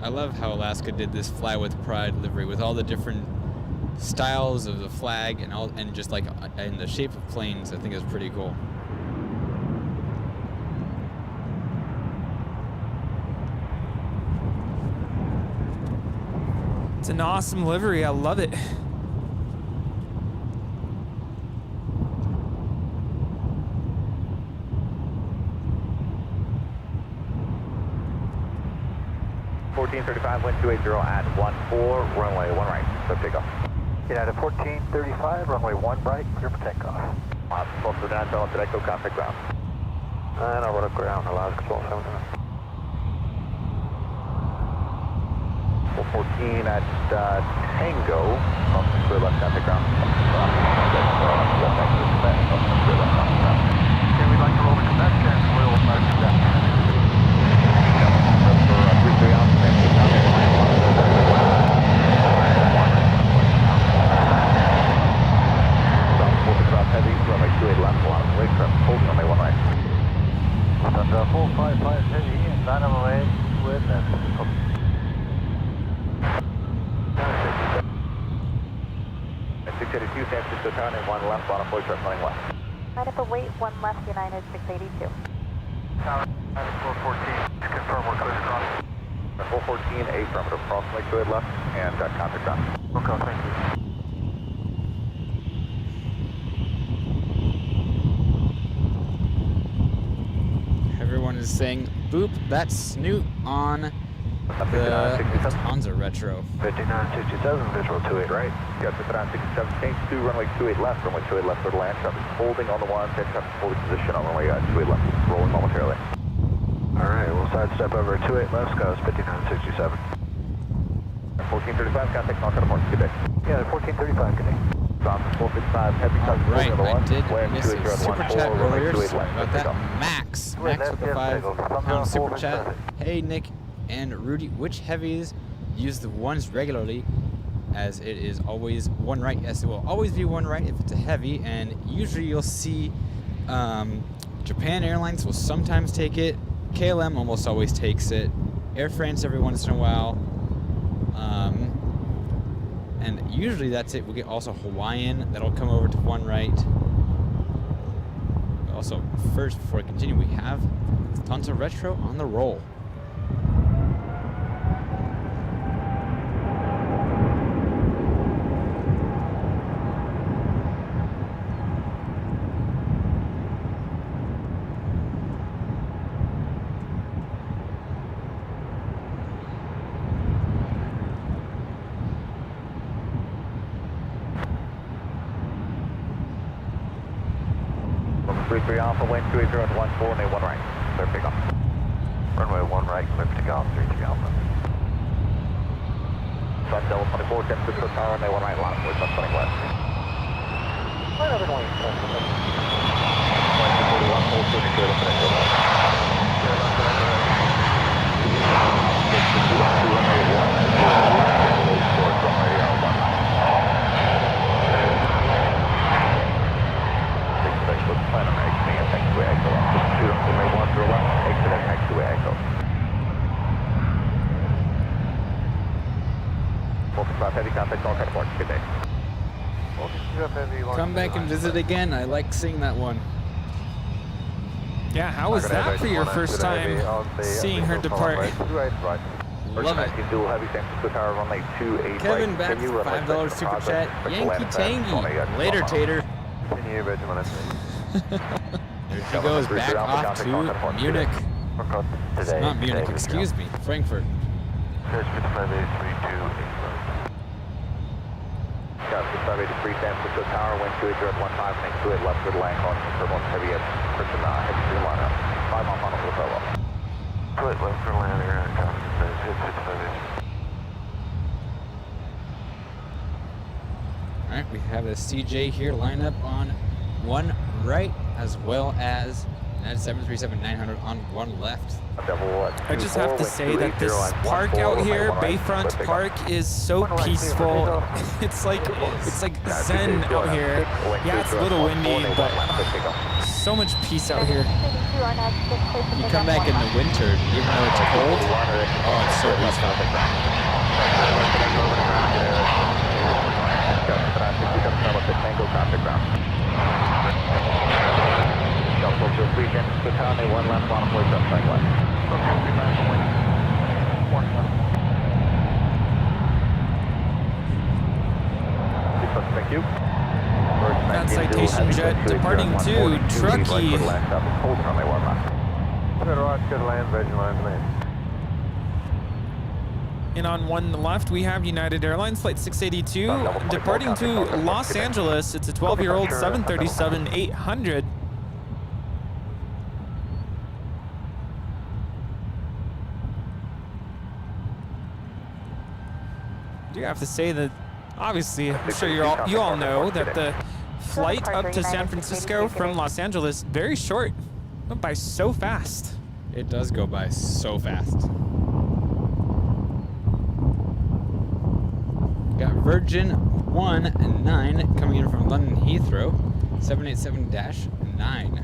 I love how Alaska did this Fly with Pride livery with all the different styles of the flag and just like in the shape of planes. I think it's pretty cool. It's an awesome livery. I love it. Wind 280 at 14, runway 1 right, so takeoff. United 1435, runway 1 right, clear for takeoff. Alaska 1279, turn left at Echo, contact ground. And I'll run up ground, Alaska 1279. 414 at Tango, clear left, contact ground. Okay, we'd like to roll to Quebec and we'll do that. Heavy, runway 28 left, 455 heavy and 908 with that. 682 San Francisco Town and 1 left on approach running left. Line up await, 1 left, United 682. Tower 414, confirm we're clear to cross. 414, affirmative, approximately 2 left and contact ground. Okay, thank you. Everyone is saying, boop, that's Snoot on the Lufthansa Retro. 5967, visual 28 right. Got 5967, change to runway 28 left, runway 28 left for the land traffic. Holding on the one, and traffic holding position on runway 28 left, rolling momentarily. Alright, we'll sidestep over 28 left, Scott 5967. 1435, contact knock out of mark, good day. Yeah, 1435, good day. 455, heavy touch. Right, I did miss a super chat earlier, sorry about that. Max with the £5 super chat. Hey Nick and Rudy, which heavies use the ones regularly, as it is always one right? Yes, it will always be one right if it's a heavy, and usually you'll see Japan Airlines will sometimes take it, KLM almost always takes it, Air France every once in a while, and usually that's it. We get also Hawaiian, that'll come over to one right. But also, first, before I continue, we have Lufthansa Retro on the roll. Alpha, wind 280 at 14, and 1 right. Clear pickup. Runway 1 right, clear to go, 33 Alpha. Sun Delta 24, 10 Cisco Tower, and 1 right, line up with Sun 20 west. Right over 20, 41, hold 2 to clear the finish. Come back and visit again. I like seeing that one. Yeah, how was that for your first time seeing her depart? Love it. Kevin back for $5 super chat. Yankee Tangy. Later, Tater. There she goes, back off to Munich. It's not Munich, excuse me, Frankfurt. Got 6583 San Francisco Tower, wind 280 at 15, and 28 left with land calling for turbulence heavy at Christian, heavy to the lineup. 5 mile final for the solo. 28 left for land air, hit 6583. Alright, we have a CJ here line up on one right, as well as United 737-900 on one left. I just have to say that this park out here, Bayfront Park, is so peaceful. It's like zen out here. Yeah, it's a little windy, but so much peace out here. You come back in the winter, even though it's cold, oh, it's so peaceful. One left, one place up, right left. Thank you. That citation jet departing to Truckee. And on one left, we have United Airlines Flight 682 departing to Los Angeles. It's a 12-year-old 737-800. I do have to say that, obviously, I'm sure you all know that the flight up to San Francisco from Los Angeles, very short. Went by so fast. It does go by so fast. Got Virgin 19 coming in from London Heathrow, 787-9.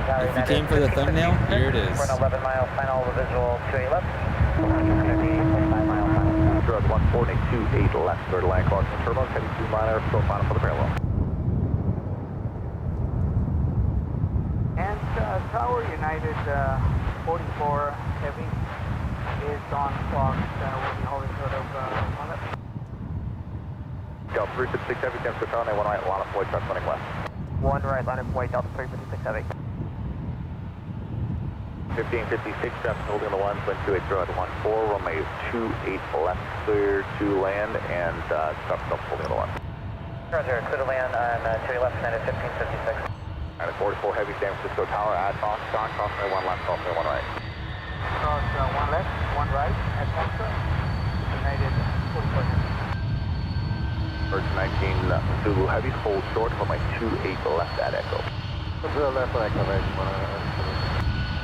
If you came for the thumbnail, here it is. We're an 11 mile final visual 28 left. 5 mile final. Sure, 148 left. Clear to land, crossing turbulence, heading 2 minor, still final for the parallel. And Tower United 44 Heavy is on clock. We'll be holding sort of on it. Delta 356 Heavy, San Francisco, and 1 right, line of Floyd, truck running left. 1 right, line of Floyd, Delta 356 Heavy. 1556, traffic holding on the 1, wind 280 at 14, runway 28 left, clear to land, and traffic holding on the 1. Roger, clear to land on 28 left, United 1556. And 44 Heavy, San Francisco Tower, at Foxtrot, crossing 1 left, crossing 1 right. Cross 1 left, 1 right at Foxtrot. United 44 Heavy. First 19 Zulu Heavy, hold short, runway 28 left at Echo. Left on exclamation.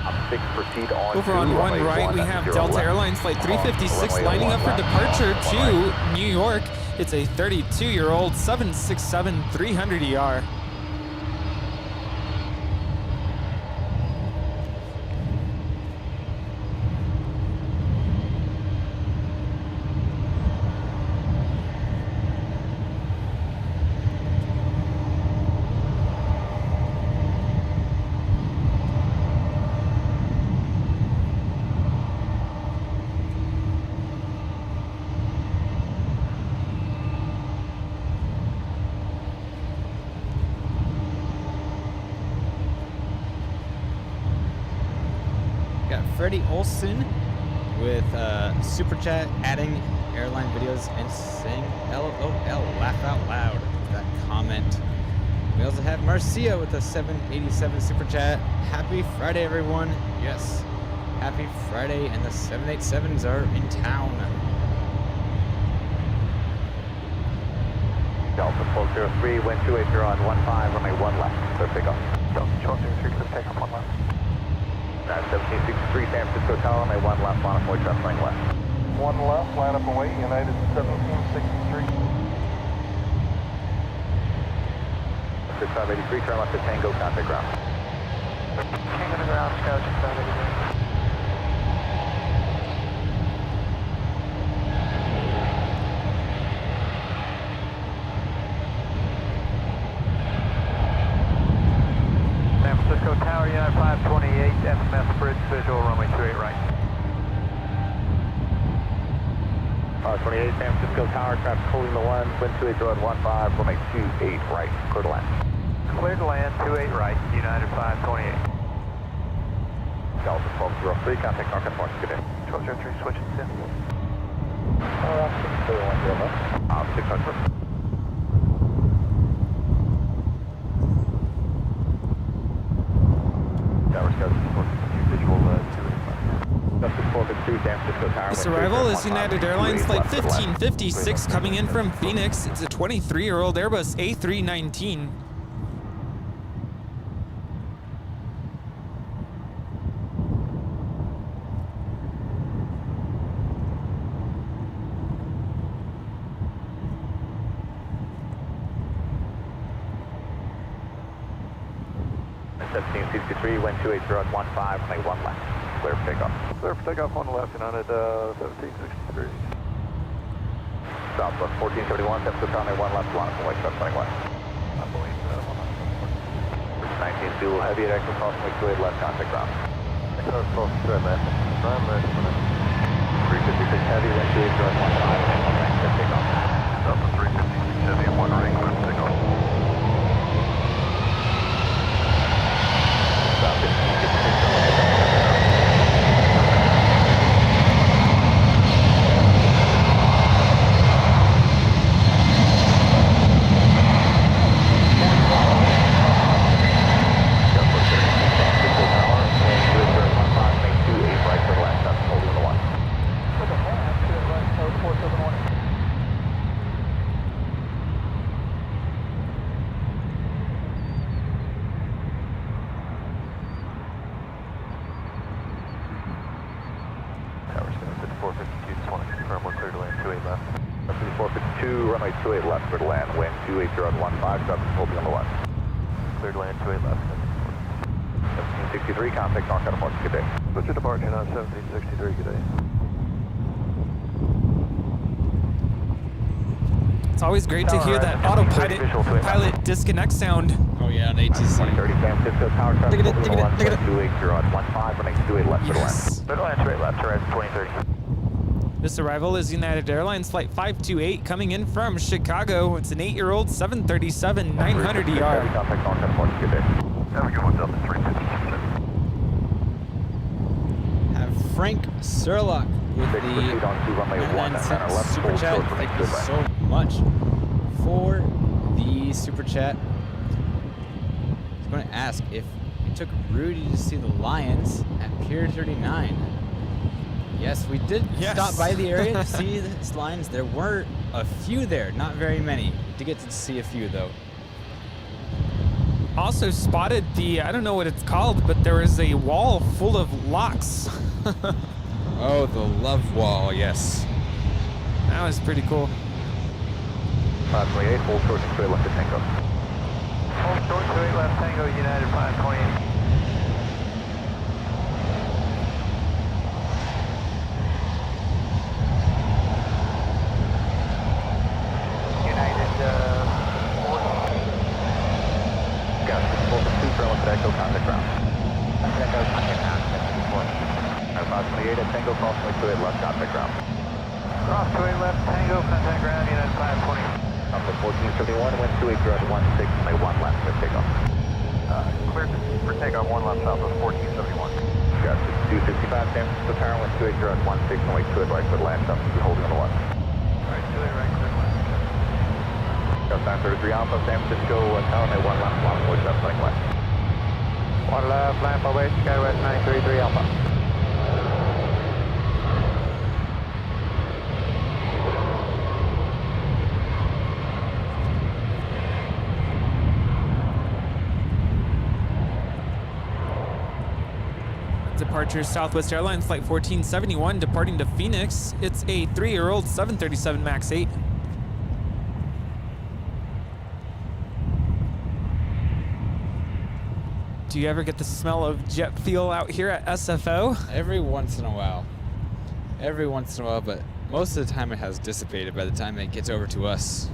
Up 6, proceed on Over on 1 right, we have Delta Airlines Flight 356 lining up for departure to New York. It's a 32-year-old 767-300ER. Freddie Olson with Super Chat adding airline videos and saying LOL, laugh out loud. That comment. We also have Marcia with a 787 Super Chat. Happy Friday, everyone. Yes, happy Friday, and the 787s are in town. Delta 403, wind 280 on 15, runway 1 left, clear pickup. Delta 403, clear pickup 1 left. 1763 San Francisco Tower, runway 1 left, line of Floyd, traffic running left. 1 left, line up away, United 1763. 6583, turn left to Tango, contact ground. Tango to ground, Scout 6583. Tower, United 528, SMS bridge, visual, runway 28 right. 28, San Francisco Tower, traffic holding the 1, wind 280 at 15, runway 28 right, clear to land. Clear to land, 28 right, United 528. Delta 1203, contact North March, good day. 1203, switching to 600. This arrival is United Airlines Flight 1556 coming in from Phoenix. It's a 23-year-old Airbus A319. Wind 280 at 15, make 1 left. Clear for takeoff. Clear for takeoff 1 left, United 1763. Southwest 1471, San Francisco Tower, 1 left, line up away, traffic running west. 19 Zulu Heavy at Echo, crossing 28 left, contact ground. Echo, crossing straight left. Ground left, 356 Heavy, wind 280 at 15, make 1 right, clear takeoff. Delta 356 Heavy, 1 right, clear for takeoff. 1763, contact northbound approach, good day. What's your departure on 1763, good day. It's always great to hear that autopilot disconnect sound. Oh yeah, on ATC. 2030 San Francisco, tower traffic, Look at it, look at it, look at it. 280 on 15, running 28 left to the left. Yes. Middle line straight left to right, 2030. This arrival is United Airlines Flight 528 coming in from Chicago. It's an 8-year-old 737 900 ER. Contact northbound approach, good day. Have a good one, Delta 350. Have Frank Surlock with the Proceed on to runway 19 left, super full chat. short for Thank next you good so much for the super chat. I was going to ask if we took Rudy to see the Lions at Pier 39. Yes, we did stop by the area to see the Lions. There were a few there, not very many. We did get to see a few though. Also spotted the, I don't know what it's called, but there is a wall full of locks. Oh, the love wall, yes. That was pretty cool. 528, full short and straight left to Tango. Hold short 28 left Tango, United 528. United 40. Got 2 trail left to Echo, contact ground. Echo, contact ground, 528 at Tango, cross 28 left, contact ground. Cross 28 left Tango, contact ground, United 520. Contact 1471, wind 28 direct 16, may 1 left for takeoff. Clear for takeoff 1 left south of 1471. Got 265 San Francisco Tower, wind 28 direct 16, and wait 2 right for the last stop, be holding on the left. Alright, 28 right, clear left. Got 933 Alpha, San Francisco Tower, may 1 left, long voice left, flank left. 1 left, land by way, Skywest 933 Alpha. Departure Southwest Airlines Flight 1471 departing to Phoenix. It's a 3-year-old 737 MAX 8. Do you ever get the smell of jet fuel out here at SFO? Every once in a while. Every once in a while, but most of the time it has dissipated by the time it gets over to us.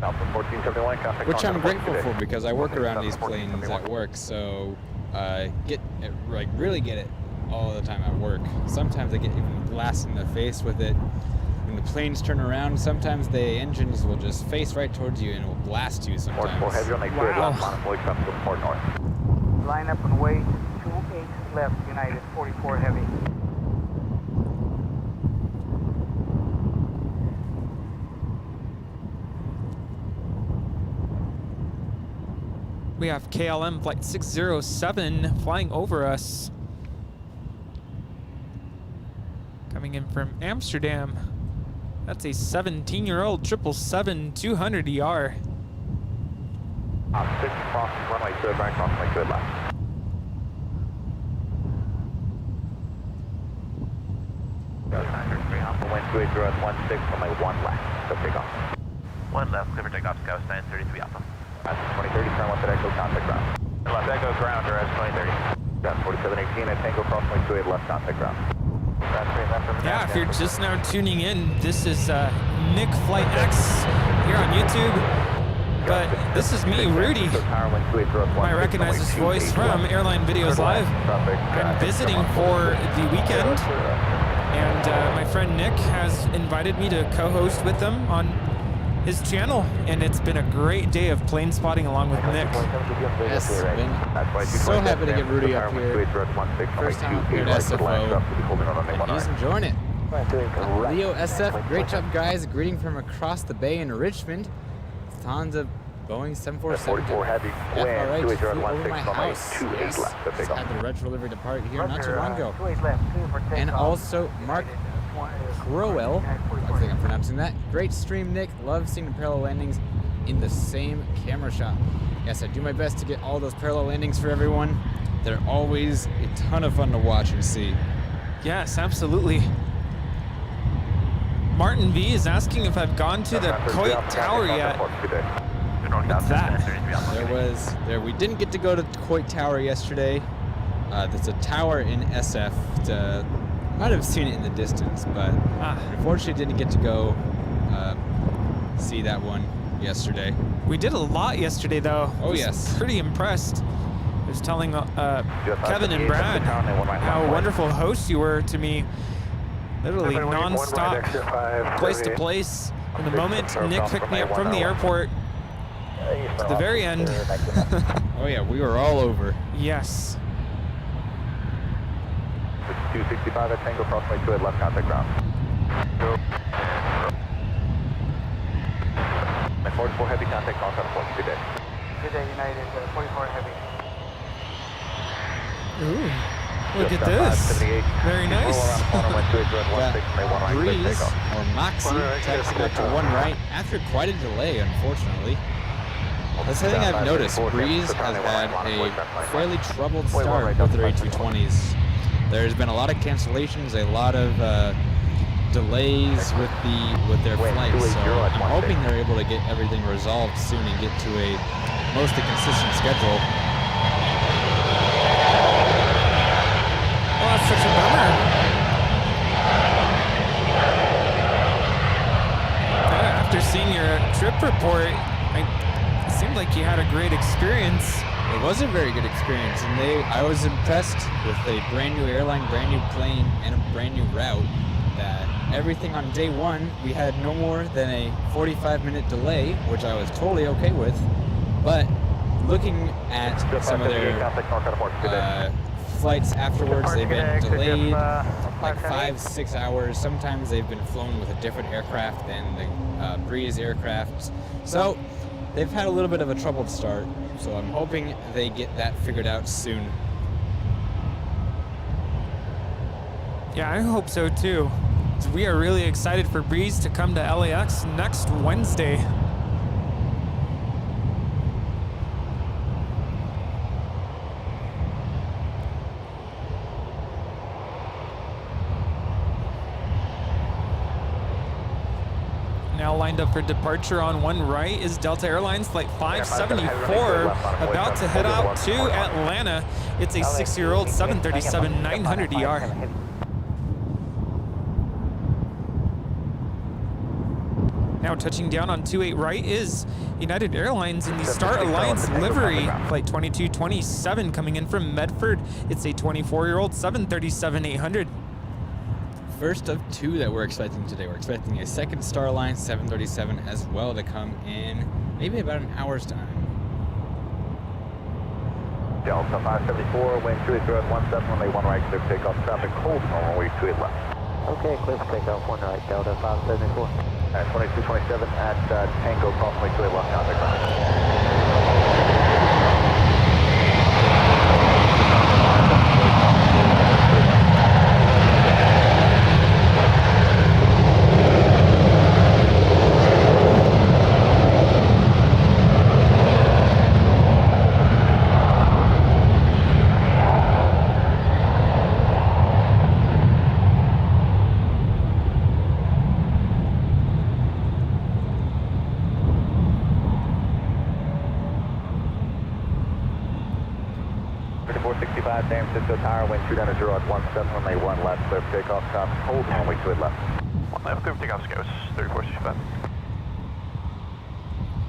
Alpha 1471, contact Which I'm contact grateful today. for because I work around these planes at work, so I really get it all the time at work. Sometimes I get even blasted in the face with it. When the planes turn around, sometimes the engines will just face right towards you and it will blast you sometimes. Port 4 heavy on 28 left, line of voice left to port north. Line up and wait, 28 left, United 44 heavy. We have KLM Flight 607 flying over us. Coming in from Amsterdam. That's a 17-year-old 777-200 ER. 6 cross runway 2 right, cross runway 2 left. Got 933 Alpha, wind 28 direct 16, runway 1 left, so takeoff. 1 left, clear for takeoff, Scout 933 Alpha. 2030, turn left at Echo, contact ground. Left Echo ground, direct 2030. Got 4718 at Tango, cross runway 28 left, contact ground. Yeah, if you're just now tuning in, this is Nick Flight X here on YouTube. But this is me, Rudy. You might recognize this voice from Airline Videos Live. I'm visiting for the weekend, and my friend Nick has invited me to co-host with them on his channel, and it's been a great day of plane spotting along with Nick. Yes, been so happy to get Rudy up here. First time up here at SFO, and he's enjoying it. Leo SF, great job guys, greeting from across the bay in Richmond. Tons of Boeing 747 FRA flew over my house. Yes, just had the retro delivery depart here not too long ago. And also Mark Crowell, I think I'm pronouncing that. Great stream, Nick. Love seeing the parallel landings in the same camera shot. Yes, I do my best to get all those parallel landings for everyone. They're always a ton of fun to watch and see. Yes, absolutely. Martin V is asking if I've gone to the Coit Tower yet. What's that? We didn't get to go to Coit Tower yesterday. There's a tower in SF. Might have seen it in the distance, but unfortunately didn't get to go see that one yesterday. We did a lot yesterday, though. Oh, I was yes. pretty impressed. I was telling Kevin and Brad how wonderful hosts you were to me. Literally non-stop, place to place. In the moment Nick picked me up from the airport to the very end. Oh yeah, we were all over. Yes. 265 at Tango, approximately 2 at left contact ground. My 44 heavy contact, call out of good day. Good day, United 44 Heavy. Ooh, look at this. Very nice. Breeze, or Moxie, taxiing up to one right after quite a delay, unfortunately. That's the thing I've noticed. Breeze has had a fairly troubled start with their A220s. There's been a lot of cancellations, a lot of delays with their flights. So I'm hoping they're able to get everything resolved soon and get to a mostly consistent schedule. Oh, that's such a bummer. After seeing your trip report, it seemed like you had a great experience. It was a very good experience, and I was impressed with a brand new airline, brand new plane, and a brand new route. That everything on day one, we had no more than a 45-minute delay, which I was totally okay with. But looking at some of their flights afterwards, they've been delayed like 5-6 hours. Sometimes they've been flown with a different aircraft than the Breeze aircraft. So they've had a little bit of a troubled start. So I'm hoping they get that figured out soon. Yeah, I hope so too. We are really excited for Breeze to come to LAX next Wednesday. Now lined up for departure on one right is Delta Airlines Flight 574, about to head out to Atlanta. It's a 6-year-old 737-900ER. Now touching down on 28 right is United Airlines in the Star Alliance livery. Flight 2227 coming in from Medford. It's a 24-year-old 737-800. First of two that we're expecting today. We're expecting a second Star Alliance 737 as well to come in maybe about an hour's time. Delta 574, wind 280 at 17, runway 1 right, clear for takeoff, traffic hold, runway 28 left. Okay, clear for takeoff, 1 right, Delta 574. At 2227 at Tango, approximately 28 left contact ground. San Francisco Tower, wind 290 at 17, runway 1 left, clear for takeoff, traffic hold, runway 28 left. 1 left, clear for takeoff, scales 3465.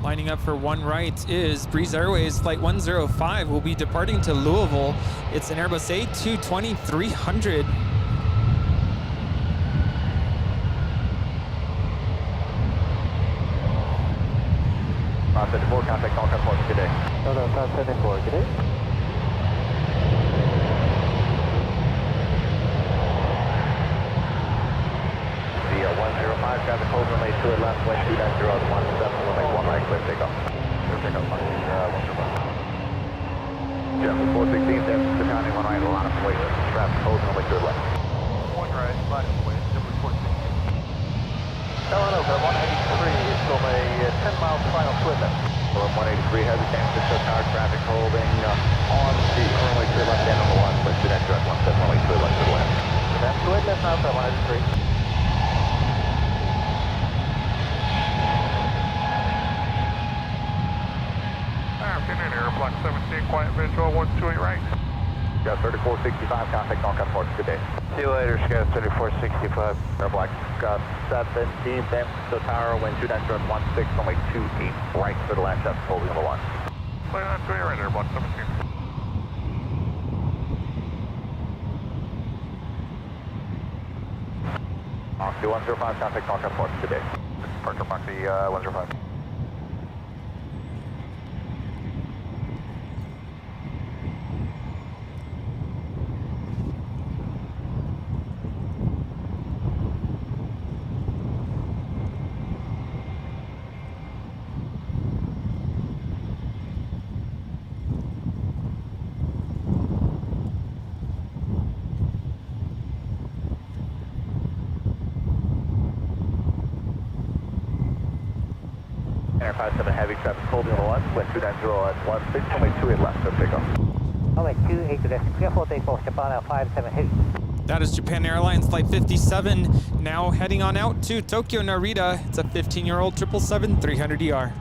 Lining up for one right is Breeze Airways Flight 105 will be departing to Louisville. It's an Airbus A220-300. Contact 74, contact all contact today. Delta 574, good day. The 105, traffic hold, runway 2 at left, wind 290 at 17, runway 1 right, clear for takeoff. Clear for takeoff, 105. Jetblue 416, San Francisco County, 1 right, line up away, traffic hold, runway 2 at left. 1 right, line up away, Jetblue 416. Hello, 183 is from a 10-mile final split left. 183 has a San Francisco Tower, traffic holding on the runway 2 left and on the line, wind 290 at 17, runway 2 left to the left. That's 2 left now, 183. Airplane 17, quiet visual, 128 right. Scout 3465, contact North Port. Good day. See you later, Scout 3465. Air Black, Scout 17, San Francisco Tower, wind 290 at 16, runway 28, right for the last traffic, holding on the 1. Flight on 3 right there, 117. 2105, contact North Port. Good day. Parker Moxie 105. Air 57 heavy traffic holding on the 1, wind 290 at 16, runway 28 left, so take off. Runway 28 left, clear for takeoff, Japan Air 57 heavy. That is Japan Airlines Flight 57, now heading on out to Tokyo Narita. It's a 15-year-old 777-300ER.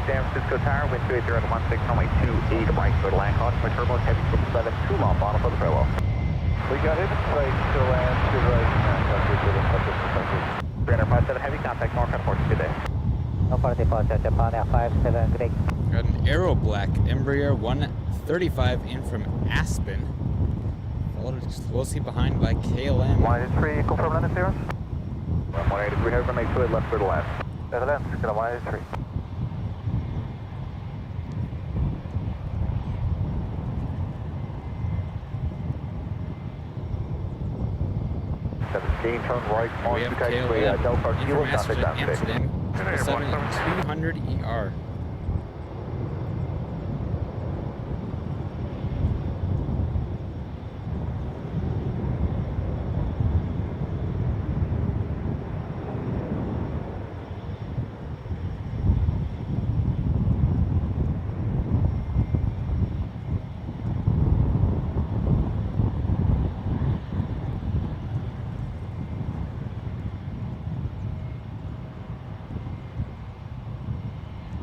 San Francisco Tower, wind 280 at 16, runway 28 right for the land cost. My turbulence heavy 7, 2 long bottom for the parallel. We got it, right to land, to right. 357 heavy, contact North Port. Good day. North Port departure, Japan Air 57, good day. Got an Aero Black Embraer 135 in from Aspen. Followed closely behind by KLM. 183, confirm landing clearance. 183 heavy, runway 28 left for the land. Netherlands, get a 183. Turn right on We to have taxiway KLM Delta in Kilo, from contact Amsterdam, down today. 7-200ER.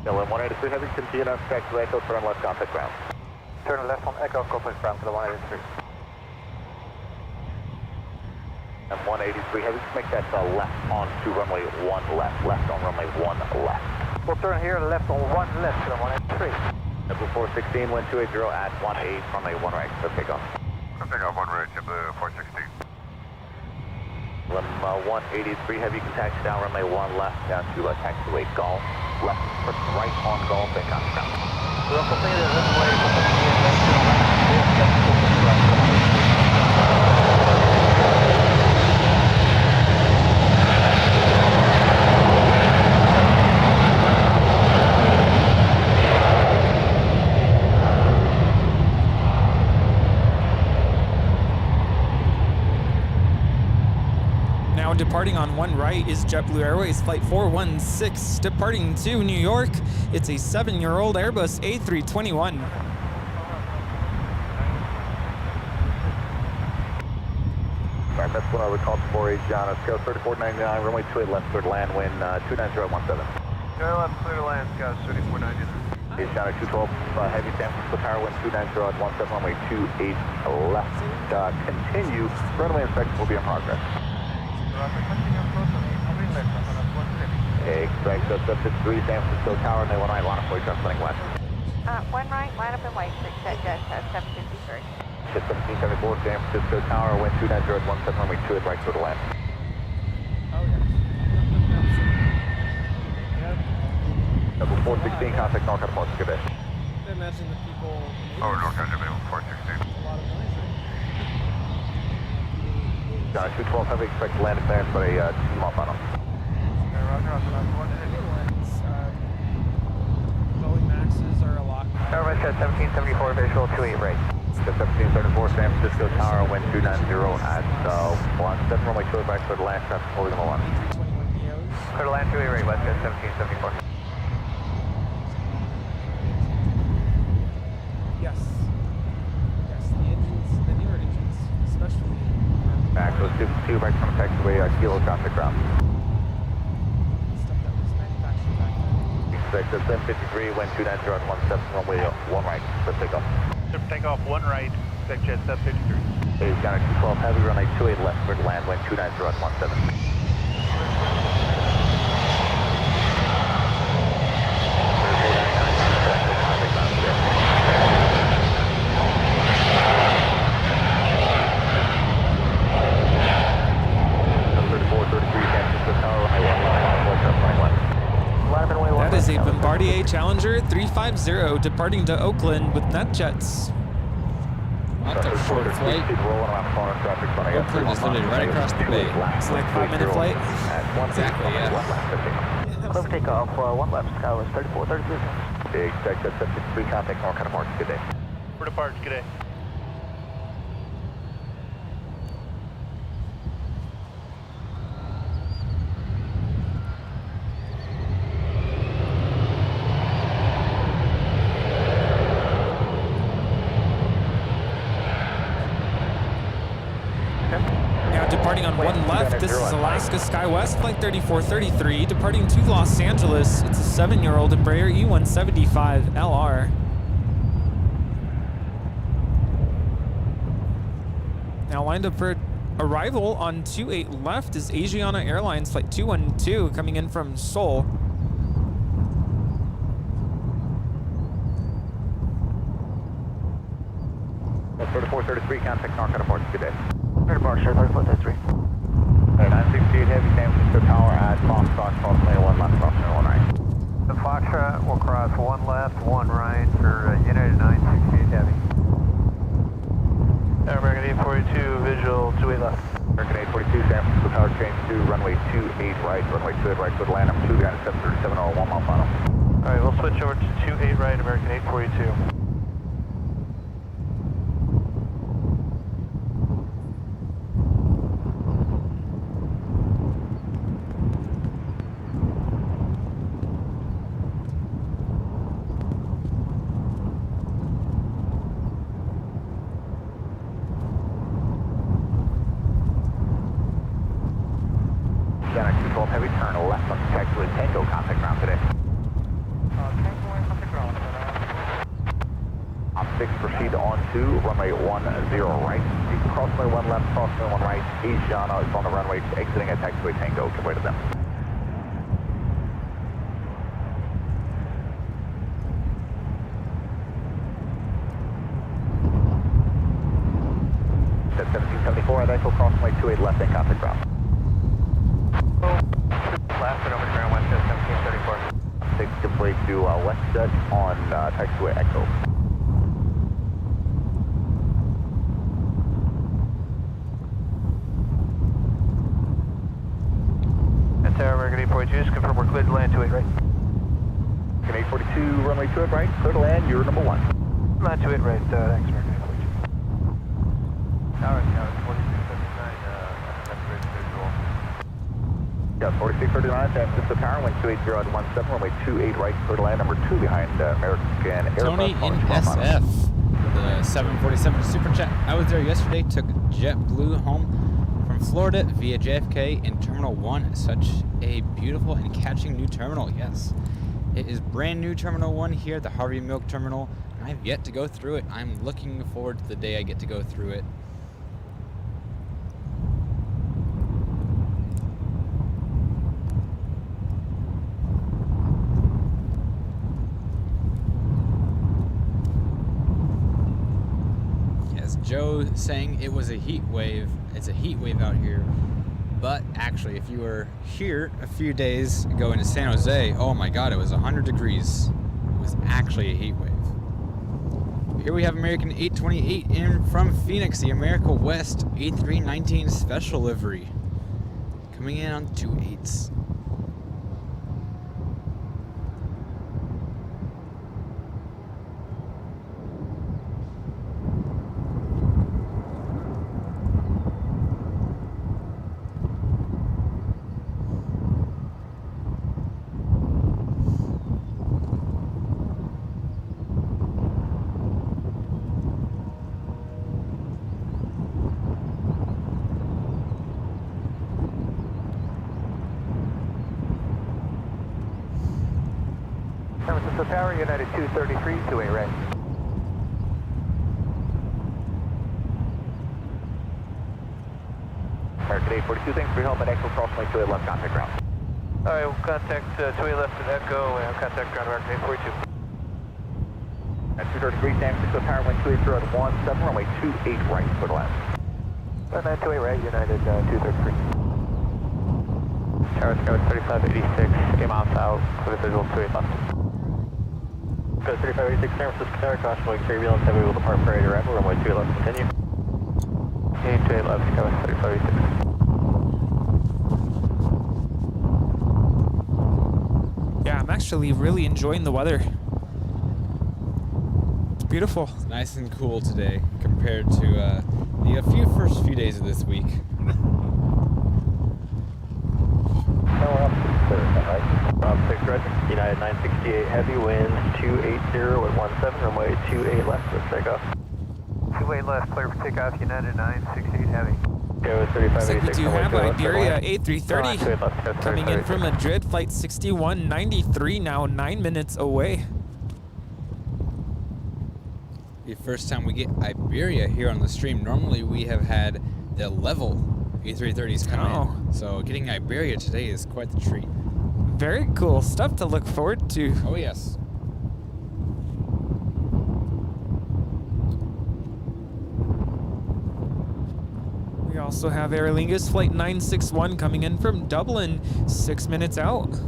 KLM 183 heavy, continue on track to Echo, turn left, contact ground. Turn left on Echo, contact ground to the 183. And 183 heavy, make that left on to runway 1 left, left on runway 1 left. We'll turn here left on 1 left to the 183. Double 416, wind 280 at 18, runway 1 right, so take off. Take off 1 right, Jetblue 416. 183 heavy, you can taxi down runway 1 left down to taxiway Golf. Left, right on Golf, and contact ground. We'll continue the runway from the TSA to the 183. Departing on 1 right is JetBlue Airways Flight 416, departing to New York. It's a 7-year-old Airbus A321. Alright, that's what I would call for a John. Let's go 3499, runway 28 left, third land, wind 29017. Left, clear land, Scout 3499. It's John 212, heavy San Francisco Tower, wind 29017, runway 28 left. Continue, runway inspection will be in progress. Expect subject 3 San Francisco Tower, and they 1 right, line up for just running west. 1 right, line up and wait, 6 jet 753. Jet 1774, San Francisco Tower, wind 29017, runway 2 right to the land. Double 416, contact North Port, good day. I imagine the people... Oh, North Jetblue 416. A lot of noise, right? John, 212 Heavy, expect to land in clearance, but a 2-mile final. Boeing Maxes are a lot. Airways at 1774, visual 28 right. The 1774 San Francisco Tower, wind 290 at 17, runway 2 right for the land traffic, holding on 1. Clear to land 28 right, west at 1774. Yes. Yes, the engines, the newer engines, especially. Back, those 2 right from taxiway, kilo traffic ground. Stuff that was manufactured back then. Expect at 753, wind 290 at 17, runway 1 right for takeoff. Takeoff 1 right, expect jet 753. Is Ghana 212 Heavy, runway 28 left for land, wind 290 at 17. That is a Bombardier Challenger 350 departing to Oakland with NetJets. That's a short flight. Oakland is literally right across the bay. It's like a 5-minute flight. Exactly, yeah. Clear takeoff, 1 left, Skywest 3433. Big, expect at 753, contact North Carolina Marks, good day. For departure, good day. Departing on 1 left, this is Alaska SkyWest Flight 3433, departing to Los Angeles. It's a 7-year-old Embraer E175 LR. Now lined up for arrival on 28 left is Asiana Airlines Flight 212 coming in from Seoul. That's 3433, contact North Carolina Marks, good day. Departure 3433. 968 Heavy, San Francisco Tower at Foxtrot, approximately 1 left, approximately 1 right. The Foxtrot will cross 1 left, 1 right for United 968 Heavy. American 842, visual 28 left. American 842, San Francisco Tower, change to runway 28 right, runway 2 right, good land, number 2, behind 737, 1 mile final. Alright, we'll switch over to 28 right, American 842. Heavy, turn left on taxiway Tango, contact ground today. Tango and contact ground. On 6, proceed on to runway 10 right. Crossway 1 left, crossway 1 right. Asiana is on the runway, exiting at taxiway Tango. Give way to them. At 1774, identical crossway 28 left and contact ground. Last and over to ground west at 1734. 6 complete to west set on taxiway Echo. That's American 842, just confirm we're cleared to land 28 right. American 842, runway 28 right, clear to land, you're number 1. Land 28 right, thanks American 842. Tower, 4679, that's great visual. Yeah, 4639, San Francisco Tower, wind 280 at 17, runway 28 right, clear to land, number 2 behind American Airlines. Tony in SF, the 747 Super Chat. I was there yesterday, took JetBlue home from Florida via JFK in Terminal 1. Such a beautiful and catching new terminal, yes. It is brand new Terminal 1 here, the Harvey Milk Terminal, and I've yet to go through it. I'm looking forward to the day I get to go through it. Joe saying it was a heat wave. It's a heat wave out here. But actually, if you were here a few days ago into San Jose, oh my God, it was 100 degrees. It was actually a heat wave. here we have American 828 in from Phoenix, the America West 8319 special livery. Coming in on 28s. San Francisco Tower, United 233, 28 right. American 842, thanks for your help at Echo, approximately 28 left, contact ground. Alright, we'll contact 28 left at Echo and contact ground American 842. At 233, San Francisco Tower, wind 280 at 17, runway 28 right, clear to land. 28 right, United 233. Tower Sky 3586, 8 miles out, clear visual 28 left. Go 3586 San Francisco Tower, caution wing turbulence, heavy will depart for radar arrival, runway 28 left, continue. 28 left, Sky 3586. Yeah, I'm actually really enjoying the weather. It's beautiful. It's nice and cool today compared to the first few days of this week. No, we're up to clear, right? 6 Roger. United 968 heavy wind 280 at 17, runway 28 left, let's take off. 28 left, clear for takeoff, United 968 heavy. Go Looks like 3586. we do have Iberia A330 coming in from Madrid, flight 6193, now 9 minutes away. The first time we get Iberia here on the stream. Normally we have had the level A330s come in. So getting Iberia today is quite the treat. Very cool stuff to look forward to. Oh yes. We also have Aer Lingus Flight 961 coming in from Dublin, 6 minutes out.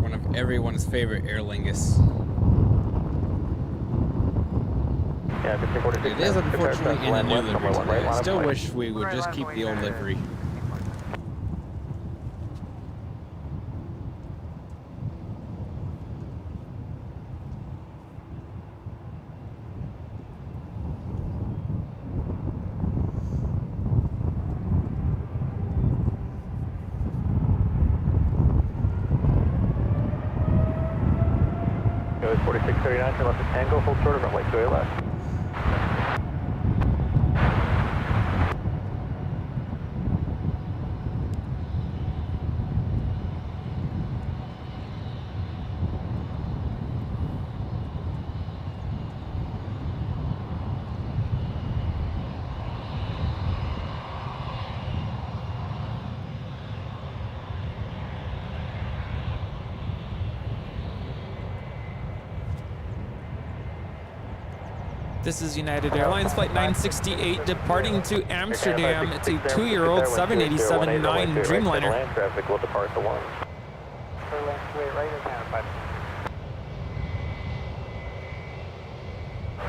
One of everyone's favorite Aer Lingus. Yeah, 1546. It is unfortunately in a new livery today. I still wish we would just keep the old livery. Go 4639, turn left to Tango, hold short of runway 28 left. This is United Airlines Flight 968 departing to Amsterdam. It's a 2-year-old 787-9 Dreamliner. Land traffic will depart the 1. Clear land 28 right or counterpart.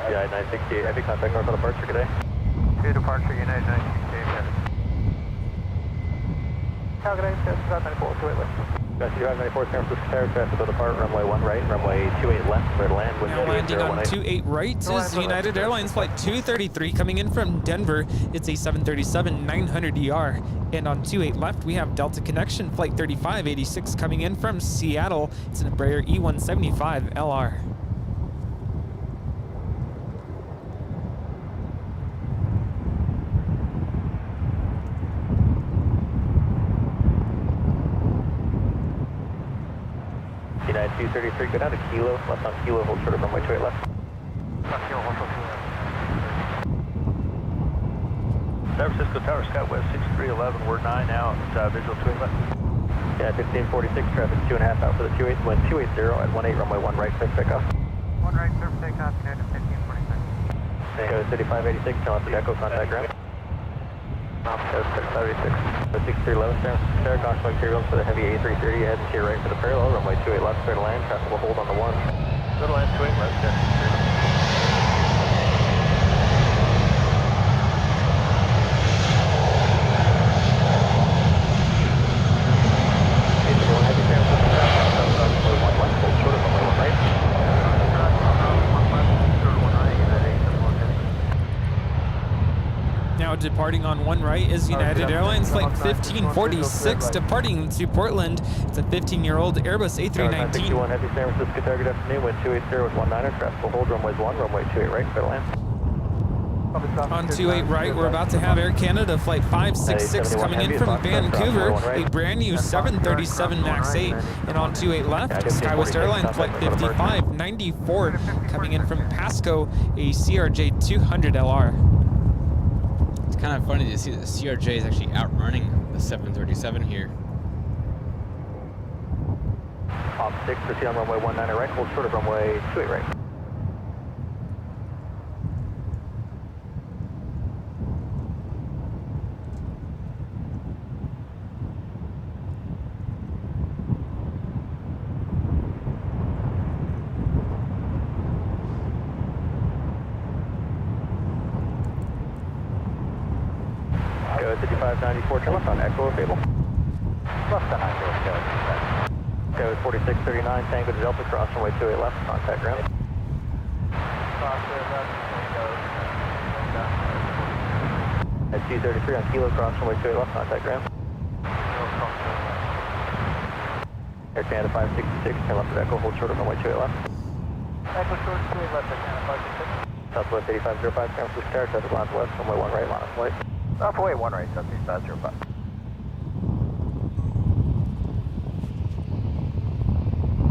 United 968, heavy contact north on departure today. Clear departure, United 968 heavy. Calgary, 94, 28 left. Got you 94 San Francisco Tower, traffic will depart runway 1 right, runway 28 left, clear to land. Now landing on 28 right is United Airlines Flight 233 coming in from Denver. It's a 737-900ER. And on 28 left, we have Delta Connection Flight 3586 coming in from Seattle. It's an Embraer E175LR. United 233, go down to Kilo, left on Kilo, hold short of runway 28 left. San Francisco Tower, Skywest 6311, we're 9 out, visual 28 left. Yeah, 1546, traffic 2.5 out for the 28, wind 280 at 18, runway 1 right, clear takeoff. 1 right, clear for takeoff, United 1546. Go 3586, turn left to Echo, contact ground. 36. 6311, Sarah, caution materials for the heavy A330, heading to your right for the parallel, runway 28 left, clear to land, traffic will hold on the 1. Clear to land, 28 left, Now departing on one right is United Airlines Flight 1546 departing to Portland. It's a 15-year-old Airbus A319. 61 heavy San Francisco target afternoon, wind 280 with 19er, traffic will hold, runways 1, runway 28 right, clear to land. On 28 right, we're about to have Air Canada Flight 566 coming in from Vancouver, a brand new 737 MAX 8. And on 28 left, SkyWest Airlines Flight 5594 coming in from Pasco, a CRJ 200LR. It's kind of funny to see that the CRJ is actually outrunning the 737 here. Op 6, proceed on runway 19 right, hold short of runway 28 right. Go 5594, turn left on Echo or Fable. Left on Echo, go 4639, Tango to Delta, cross runway 28 left, contact ground. At 233 on Kilo, cross runway 28 left, contact ground. Air Canada 566, turn left at Echo, hold short of runway 28 left. Echo short, 28 left, Air Canada 566. Southwest 8505, San Francisco Tower, traffic lines west, runway 1 right, line of flight. Runway 1 right, Southeast 505.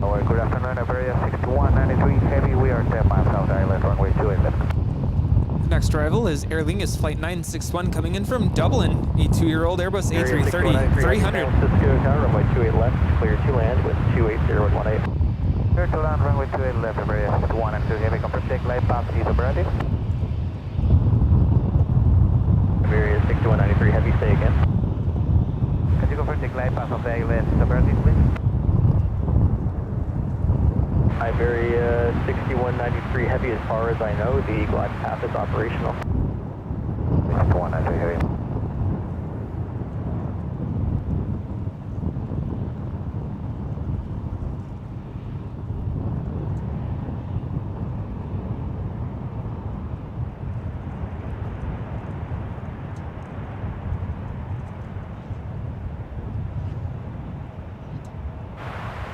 Alright, good afternoon, Iberia 6193 Heavy, we are 10 miles south island, runway 28 left. The next arrival is Aer Lingus Flight 961 coming in from Dublin, a 2-year-old Airbus A330 300. San Francisco Tower, runway 28 left, clear to land with 280 and 18. Clear to land, runway 28 left, Iberia 6192 Heavy, confirm take light path, ease operative. Iberia 6193 Heavy, say again. Can you confirm the glide path of the ALS operative, please? Iberia 6193 Heavy, as far as I know, the glide path is operational. 6193 Heavy.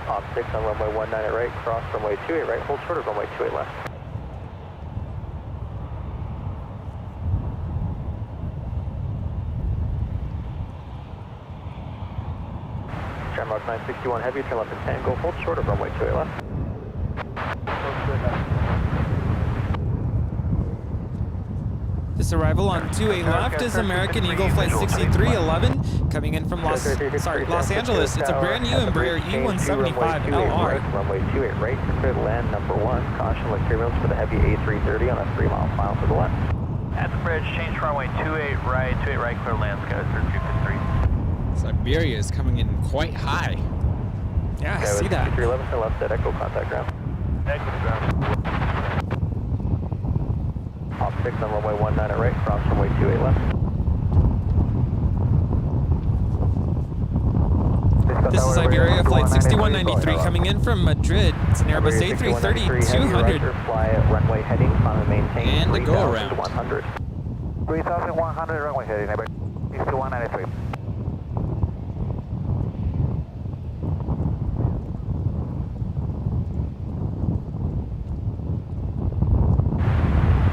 Op 6 on runway 19 at right, cross runway 28 right, hold short of runway 28 left. Shamrock 961 Heavy, turn left at Tango, hold short of runway 28 left. This arrival on 28 left is American Eagle Flight 6311 coming in from Los Angeles. It's a brand new Embraer E175LR. Runway 28 right, clear to land number 1. Caution materials for the heavy A330 on a 3-mile final to the left. At the bridge, change runway 28 right, clear land, Sky 3253. Siberia is coming in quite high. Yeah, I see that. 311, turn left at Echo, contact ground. Echo to ground. Op 6 on runway 19 at right, cross runway 28 left. This is Iberia Flight 6193 coming in from Madrid. It's an Airbus A330 200. Fly at runway heading, on maintain And the go around. 3,100. 3,100 runway heading, Iberia 6193.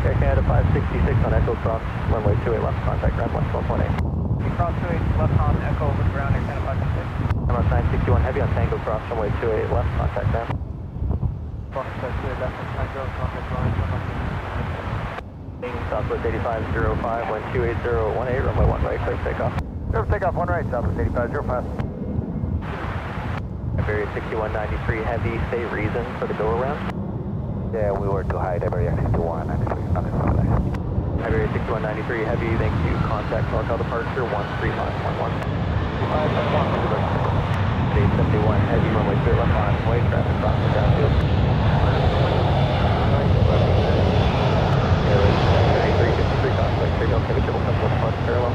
Air Canada 566 on Echo, cross runway 28 left, contact ground 112.8. You cross 28 left on Echo over the ground, Air Canada 566. Shamrock 961 Heavy on Tango, cross runway 28 left, contact ground. Southwest 8505, wind 28018, runway 1 right, clear takeoff. Clear takeoff 1 right, Southwest 8505. Iberia 6193 Heavy, say reason for the go around. Yeah, we were too high, Iberia 6193. Iberia 193 Heavy, thank you. Contact NorCal departure 13511. 871 Heavy, runway 2 left on way, traffic crossing downfield. Airways 3353, contact Airline, Heavy, triple touch left on parallel.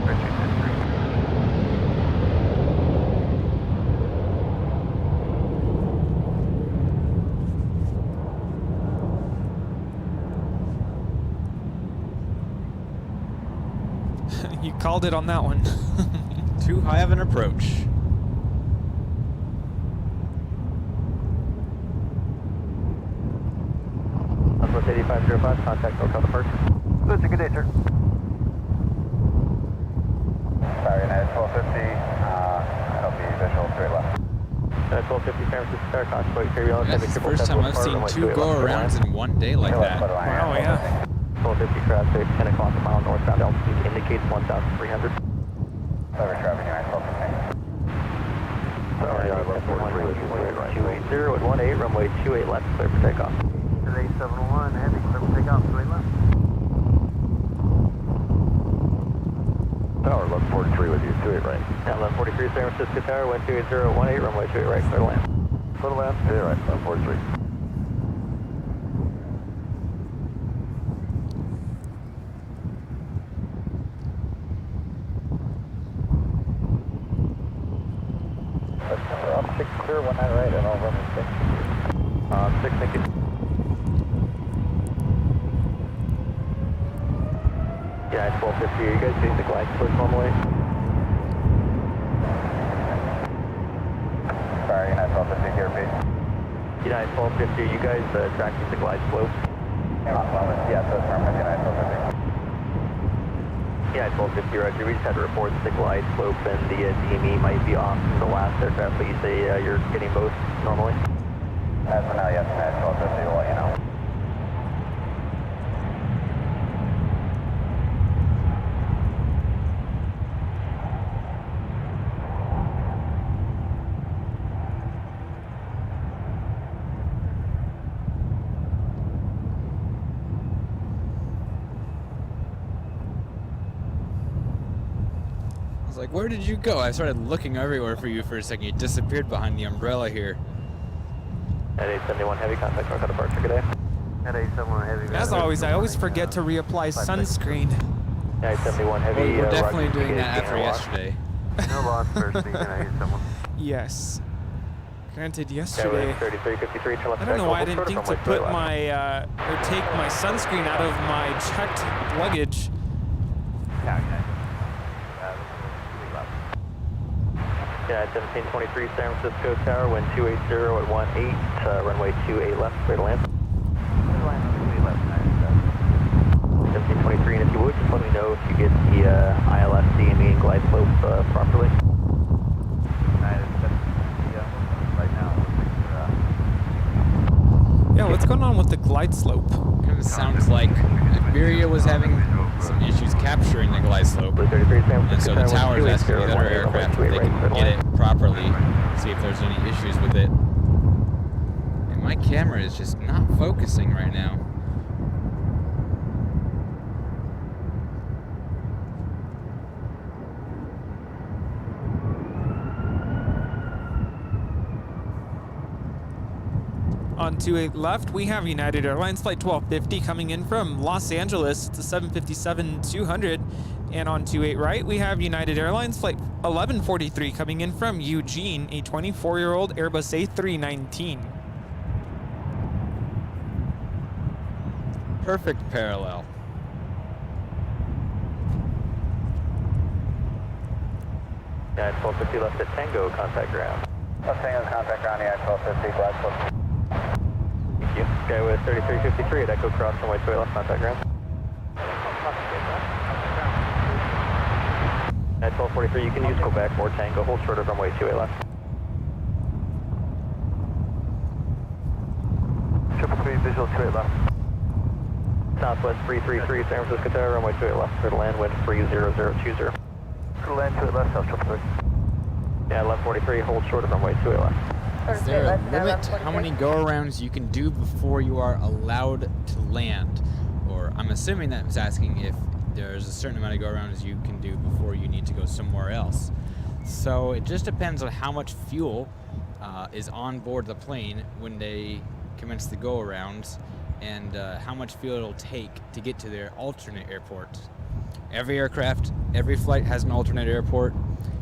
3263. You called it on that one. Too high of an approach. Southwest 8505, contact NorCal departure. That's a good day, sir. Sorry, United 1250, it'll be visual straight left. 1250 San Francisco Tower, contact carry on. That's the first time I've seen 2 go-arounds in one day like that. Wow, yeah. 1250 traffic, 10 o'clock a mile northbound altitude indicates 1,300. Cover traffic, United 1250. Sorry, I left 280 at 18, runway 28 left, clear for takeoff. 871 Heavy, clear for takeoff, 28 left. Tower, 1143 with you, 28 right. Yeah, 1143 San Francisco Tower, 128 at 18, runway 28 right, clear to land. Clear to land, 28 right, 1143. Up 6 clear, 19 right, and all runway 6. 6, thank you. Yeah, 1250, are you guys seeing the glide slope normally? Sorry, United 1250 here, Pete. United 1250, are you guys tracking the glide slope? Yeah, so it's normal, United 1250. Yeah, 1250, Roger. We just had to report the glide slope and the DME might be off from the last aircraft, but you say you're getting both normally? As for now, yes, United 1250 will let you know. I was like, where did you go? I started looking everywhere for you for a second. You disappeared behind the umbrella here. At 871 Heavy, contact NorCal departure, good day. At 871 Heavy. As always, I always forget to reapply sunscreen. Yeah, 871 Heavy. Well, we're definitely Roger, doing that after gain yesterday. No loss, first speaking at 871. Yes. Granted, Yeah, yesterday. 3353, turn left. I don't know why I didn't takeoff, think to runway put 28 left. my, or take my sunscreen out of my checked luggage. Yeah, 1723 San Francisco Tower, wind 280 at 18, runway 28 left, clear to land. 1723, and if you would, just let me know if you get the ILS, DME, and glide slope properly. Yeah, what's going on with the glide slope? Kind of sounds like Iberia was having some issues capturing the glide slope. And so the tower's asking the other aircraft if they can get it properly, see if there's any issues with it. And my camera is just not focusing right now. On 28 left, we have United Airlines Flight 1250 coming in from Los Angeles. It's a 757-200. And on 28 right, we have United Airlines Flight 1143 coming in from Eugene, a 24-year-old Airbus A319. Perfect parallel. Yeah, 1250 left at Tango, contact ground. Left Tango, contact ground, yeah, 1250, glide slope. Thank you. Okay, with 3353 at Echo Cross, runway 28 left, contact ground. At 1243, you can use Quebec or Tango, hold short of runway 28 left. 333, visual 28 left. Southwest 333, San Francisco Tower, runway 28 left, clear to land, wind 30020. Clear to land 28 left, South 333. Yeah, 1143, hold short of runway 28 left. Is there a limit to how many go-arounds you can do before you are allowed to land? Or I'm assuming that was asking if there's a certain amount of go-arounds you can do before you need to go somewhere else. So it just depends on how much fuel is on board the plane when they commence the go-arounds, and how much fuel it'll take to get to their alternate airport. Every aircraft, every flight has an alternate airport,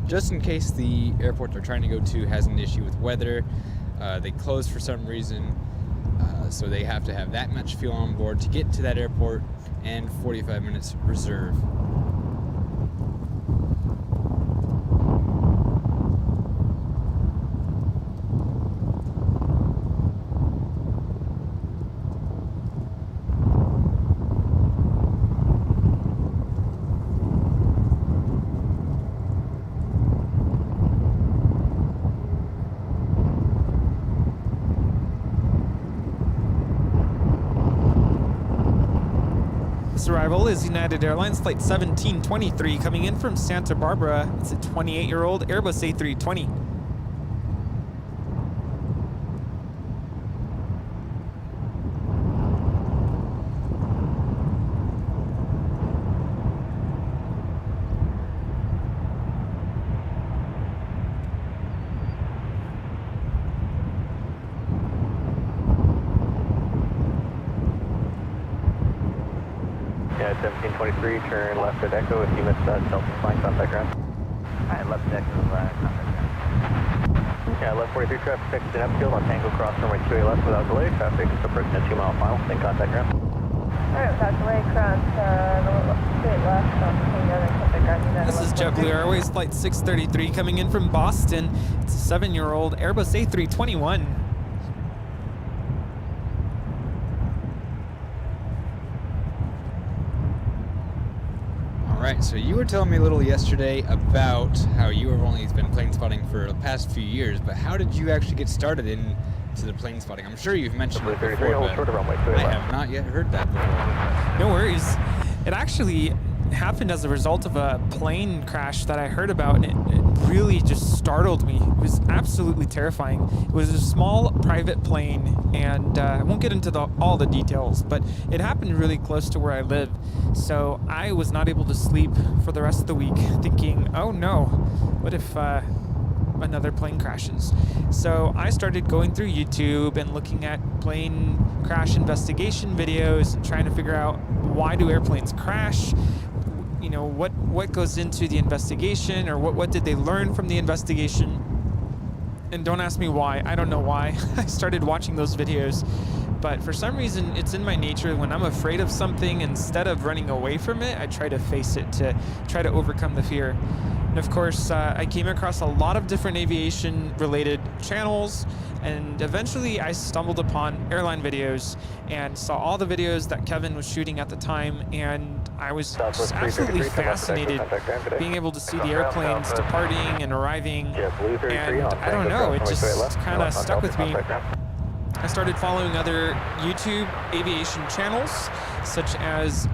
just in case the airport they're trying to go to has an issue with weather, they close for some reason, so they have to have that much fuel on board to get to that airport, and 45 minutes reserve. Arrival is United Airlines Flight 1723 coming in from Santa Barbara. It's a 28-year-old Airbus A320. Yeah, 1723, turn left at Echo. If you missed that, Delta flying contact ground. Alright, left at Echo, contact ground. Yeah, left 43 traffic fixed in upfield on Tango Cross runway 28 left without delay. Traffic is approaching a 2-mile final, then contact ground. Alright, without delay, cross straight left on Tango, then contact ground. This is Jetblue Airways Flight 633 coming in from Boston. It's a 7-year-old Airbus A321. Alright, so you were telling me a little yesterday about how you have only been plane spotting for the past few years, but how did you actually get started into the plane spotting? I'm sure you've mentioned it before, but I have not yet heard that before. No worries. It actually happened as a result of a plane crash that I heard about, and it really just startled me. It was absolutely terrifying. It was a small private plane, and I won't get into all the details, but it happened really close to where I live. So I was not able to sleep for the rest of the week, thinking, oh no, what if another plane crashes? So I started going through YouTube and looking at plane crash investigation videos and trying to figure out, why do airplanes crash? You know, what goes into the investigation, or what did they learn from the investigation? And don't ask me why. I don't know why. I started watching those videos, but for some reason it's in my nature, when I'm afraid of something, instead of running away from it, I try to face it, to try to overcome the fear. And of course, I came across a lot of different aviation related channels, and eventually I stumbled upon airline videos and saw all the videos that Kevin was shooting at the time, and I was just absolutely fascinated being able to see the airplanes departing and arriving, and I don't know, it just kind of stuck with me. I started following other YouTube aviation channels, such as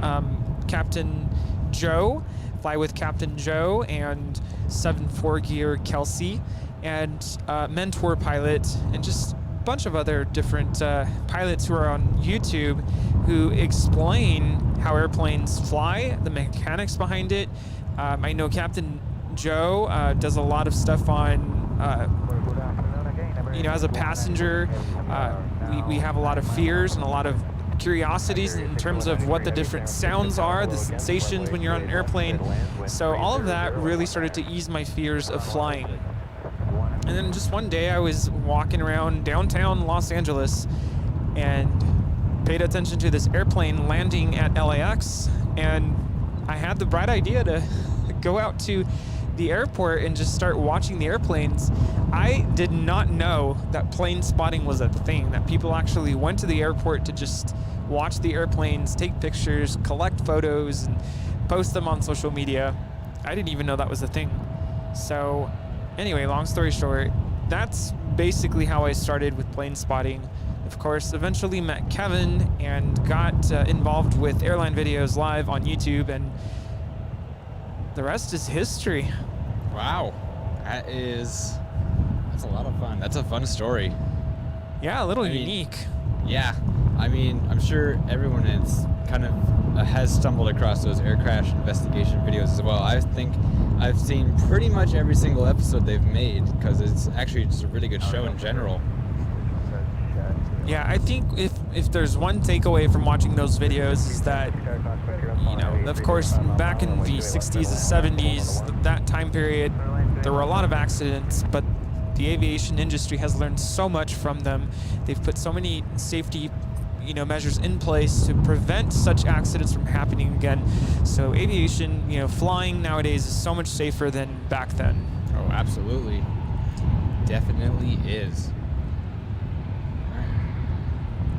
Captain Joe, Fly with Captain Joe, and 74 Gear Kelsey, and Mentor Pilot, and just a bunch of other different pilots who are on YouTube who explain how airplanes fly, the mechanics behind it. I know Captain Joe does a lot of stuff on, you know, as a passenger, we have a lot of fears and a lot of curiosities in terms of what the different sounds are, the sensations when you're on an airplane. So all of that really started to ease my fears of flying. And then just one day I was walking around downtown Los Angeles and paid attention to this airplane landing at LAX, and I had the bright idea to go out to the airport and just start watching the airplanes. I did not know that plane spotting was a thing, that people actually went to the airport to just watch the airplanes, take pictures, collect photos, and post them on social media. I didn't even know that was a thing. So anyway, long story short, that's basically how I started with plane spotting. Of course, eventually met Kevin and got involved with Airline Videos Live on YouTube, and the rest is history. Wow, that's a lot of fun. That's a fun story. Yeah, a little unique. Yeah, I mean, I'm sure everyone is kind of has stumbled across those air crash investigation videos as well. I think I've seen pretty much every single episode they've made because it's actually just a really good show in general. Yeah, I think if there's one takeaway from watching those videos is that, you know, of course, back in the 60s and 70s, that time period, there were a lot of accidents, but the aviation industry has learned so much from them. They've put so many safety, you know, measures in place to prevent such accidents from happening again. So aviation, you know, flying nowadays is so much safer than back then. Oh, absolutely. Definitely is.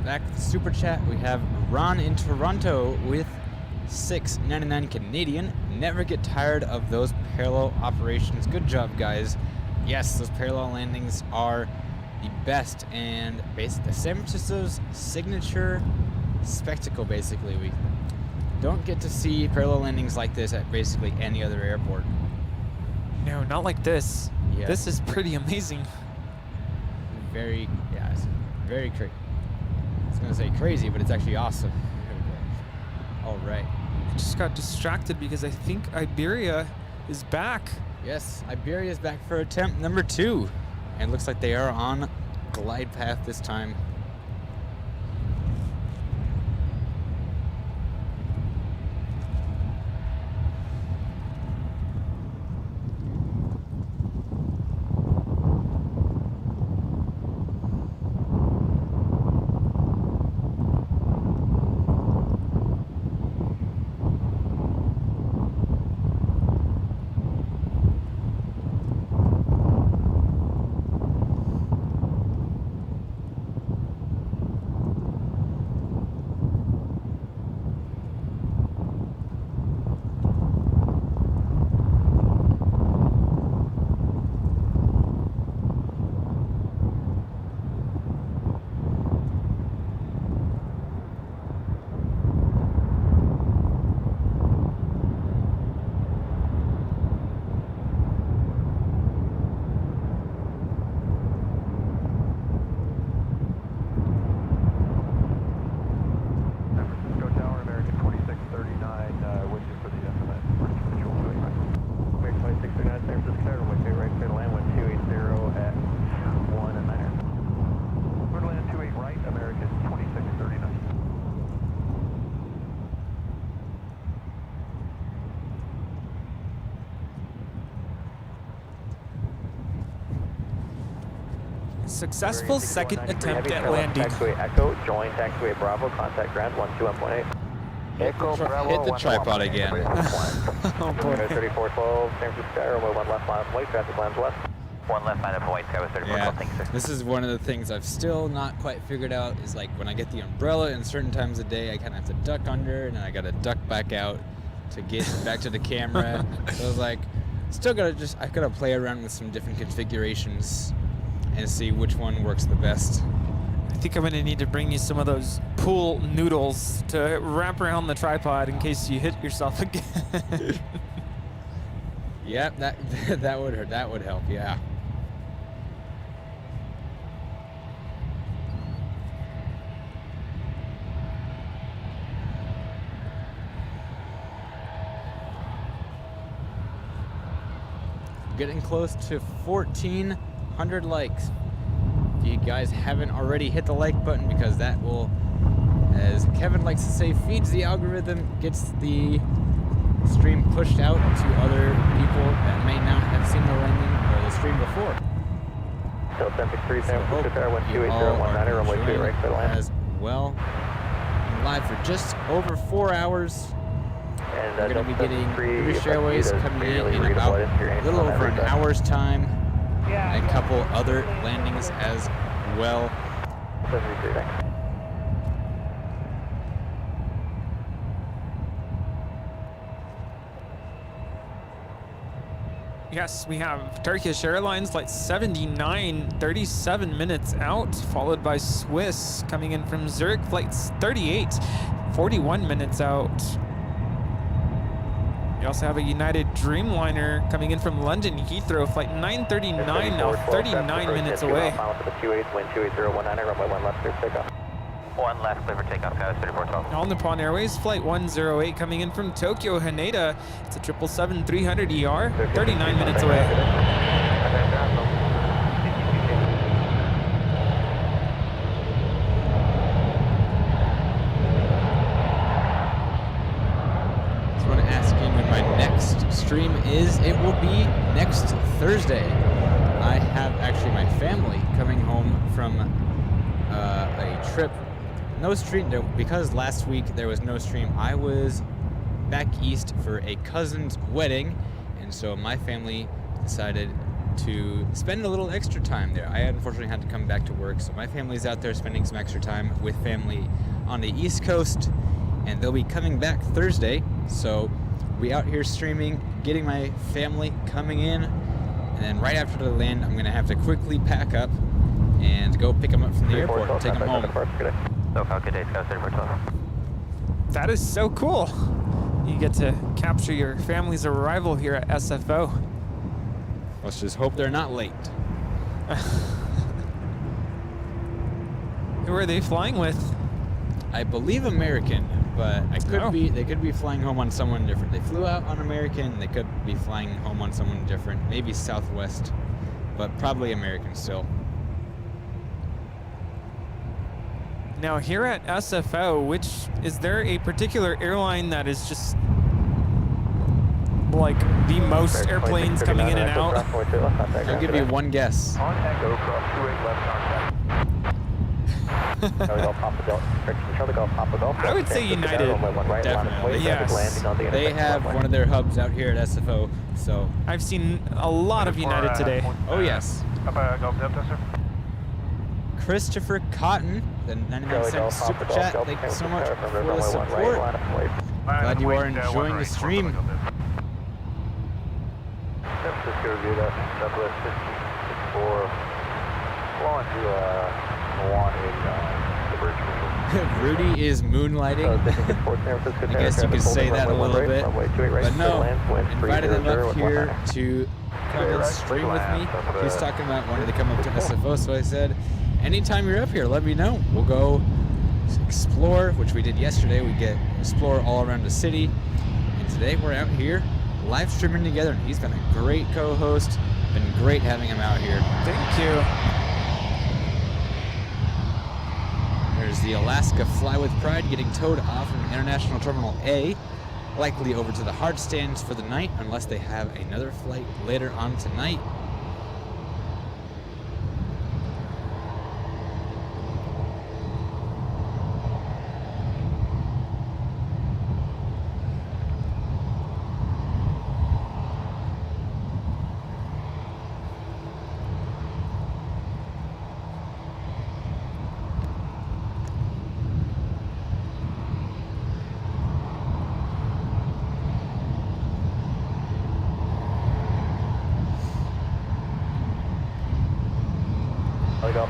Back to the super chat, we have Ron in Toronto with $6.99 Canadian. Never get tired of those parallel operations. Good job, guys. Yes, those parallel landings are the best and basically San Francisco's signature spectacle. Basically, we don't get to see parallel landings like this at basically any other airport. No, not like this. Yeah. This is pretty amazing. Very, yeah, it's very crazy. I was gonna say crazy, but it's actually awesome. All right. I just got distracted because I think Iberia is back. Yes, Iberia is back for attempt number 2. And it looks like they are on glide path this time. Successful second attempt at landing. Taxiway Echo, join taxiway Bravo, contact ground 121.8. Echo Bravo. Hit the tripod again. Oh boy. 3412, San Francisco, runway 1 left, line up white, traffic lines west. 1 left, line up white, Skyway 3412, thanks, sir. This is one of the things I've still not quite figured out is like when I get the umbrella in certain times of day, I kind of have to duck under and then I got to duck back out to get back to the camera. So I was like, still I gotta play around with some different configurations and see which one works the best. I think I'm gonna need to bring you some of those pool noodles to wrap around the tripod in case you hit yourself again. Yep, that would hurt. That would help. Yeah. Getting close to 1,400 likes. If you guys haven't already, hit the like button because that will, as Kevin likes to say, feeds the algorithm, gets the stream pushed out to other people that may not have seen the landing or the stream before. Still 763, So San Francisco Tower, 128.019, runway 28 right for the land. as well. I'm live for just over 4 hours. And We're going to be getting British Airways coming in about a little over an hour's time. And a couple other landings as well. 73, thanks. Yes, we have Turkish Airlines flight 79, 37 minutes out, followed by Swiss coming in from Zurich, flights 38, 41 minutes out. We also have a United Dreamliner coming in from London Heathrow, flight 939, now 39 minutes away. Mile to the 28, wind 28019, runway 1 left, clear takeoff. One last clear for takeoff, guys, 3412. All Nippon Airways, Flight 108 coming in from Tokyo, Haneda. It's a 777-300 ER, 39 minutes away. Stream is, it will be next Thursday. I have actually my family coming home from a trip. No stream, because last week there was no stream. I was back east for a cousin's wedding, and so my family decided to spend a little extra time there. I unfortunately had to come back to work, so my family's out there spending some extra time with family on the East Coast, and they'll be coming back Thursday, so we out here streaming, getting my family coming in, and then right after the land, I'm gonna have to quickly pack up and go pick them up from the airport and take them home. That is so cool. You get to capture your family's arrival here at SFO. Let's just hope they're not late. Who are they flying with? I believe American, but they could be flying home on someone different. They flew out on American, they could be flying home on someone different, maybe Southwest, but probably American still. Now here at SFO, is there a particular airline that is just like the most airplanes coming in and out? I'll give you one guess. I would say United. Definitely. Yes. They have one of their hubs out here at SFO, so. I've seen a lot of United today. Oh, yes. Christopher Cotton, the 99-cent super chat. Thank you so much for the support. Glad you are enjoying the stream. Rudy is moonlighting. I guess you could say that a little bit. But no, invited him up here to come and stream with me. He's talking about wanting to come up to SFO, so I said, anytime you're up here, let me know. We'll go explore, which we did yesterday. We explore all around the city. And today we're out here live streaming together. And he's been a great co-host. Been great having him out here. Thank you. There's the Alaska Fly with Pride getting towed off from International Terminal A, likely over to the hard stands for the night, unless they have another flight later on tonight.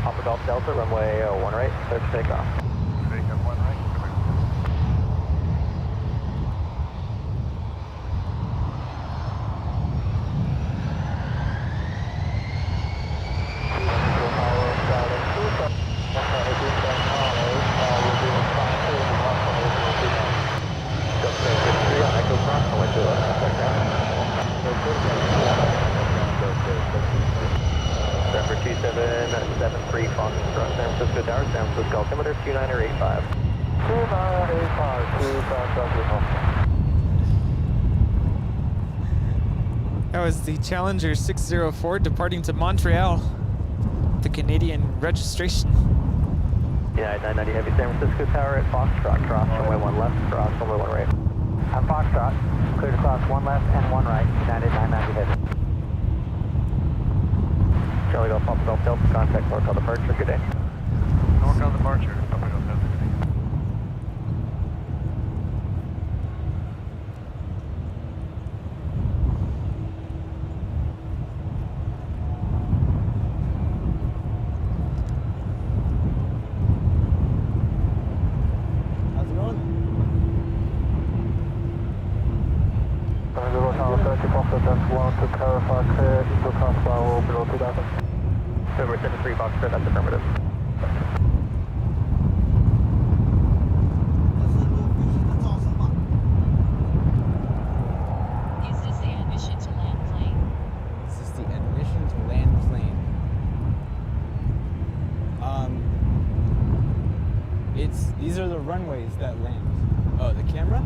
Papa Golf Delta, runway 1 right, clear for takeoff. Takeoff 1 right. Denver 2773 Fox Trust, San Francisco Tower, San Francisco altimeter 2985. 2985, That was the Challenger 604 departing to Montreal. The Canadian registration. United 990 Heavy, San Francisco Tower at Foxtrot, cross runway 1 left, cross runway 1 right. I'm Foxtrot, clear to cross 1 left and 1 right, United 990 Heavy. Charlie Golf Papa Golf Delta, contact NorCal departure, good day. NorCal departure, Papa Golf Delta, good day. How's it going? To clarify, clear, Eagle Cross Flower below 2000. November 73 Fox, that's affirmative. runways that land. Oh, the camera?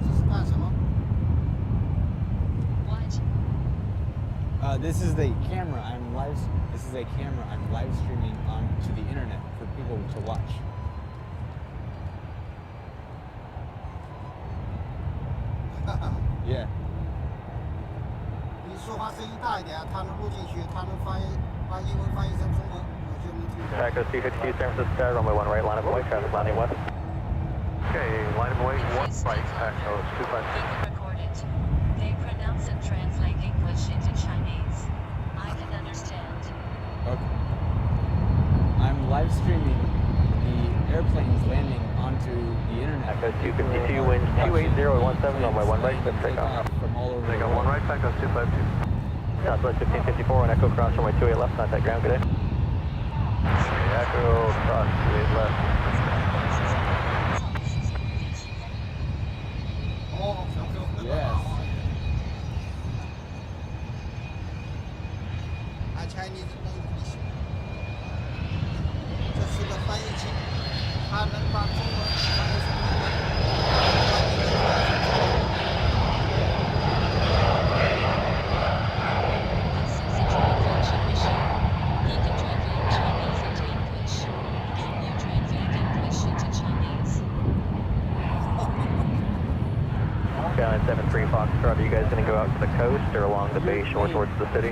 这是干什么？ This is the camera. This is a camera I'm live streaming onto the internet for people to watch. Yeah. 你说话声音大一点，他能录进去，他能把英文翻译成中文，我就能听懂。 Echo 252 San Francisco, runway 1 right, line of way, traffic landing west. Okay, line of way 1 right, Echo 252. Recorded. They pronounce and translate English into Chinese. I can understand. Okay. I'm live streaming the airplanes landing onto the internet. Echo 252, winds 28017, runway 1 right, clear for takeoff. From all over They the got 1 world. right, Echo 252. Southwest 1554 and Echo cross runway 28 left, contact ground, good day. Echo cross 28 left. 哦，小朋友很 Yes. 好。I Chinese no English。这是个翻译器，它能把中文翻译成英文。 This is a translation machine. He can translate Chinese into English. Can you translate English into Chinese? Skyline 73 Foxtrot, are you guys going to go out to the coast or along the bay shore towards the city?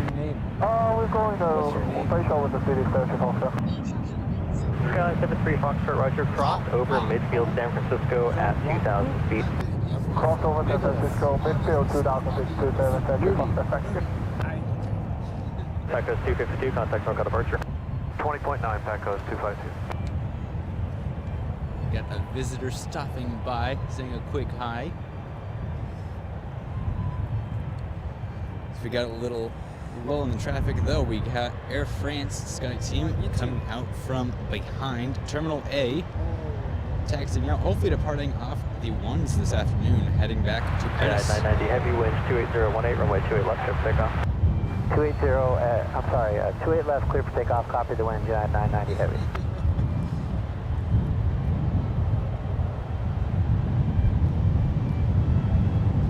We're going to face over the city station also. Skyline 73 Foxtrot, roger, cross over midfield San Francisco at 2,000 feet. Cross over San Francisco, midfield 2062, 7 Century Foxtrot, thank you. Tacos 252, contact NorCal departure. 20.9 Tacos 252. Got a visitor stopping by, saying a quick hi. So we got a little lull in the traffic, though. We got Air France Sky Team coming out from behind Terminal A, taxiing out, hopefully departing off the ones this afternoon, heading back to Paris. 990, heavy winds 28018, runway 28 left, clear for takeoff. 28 left, clear for takeoff, copy the wind, 990 heavy.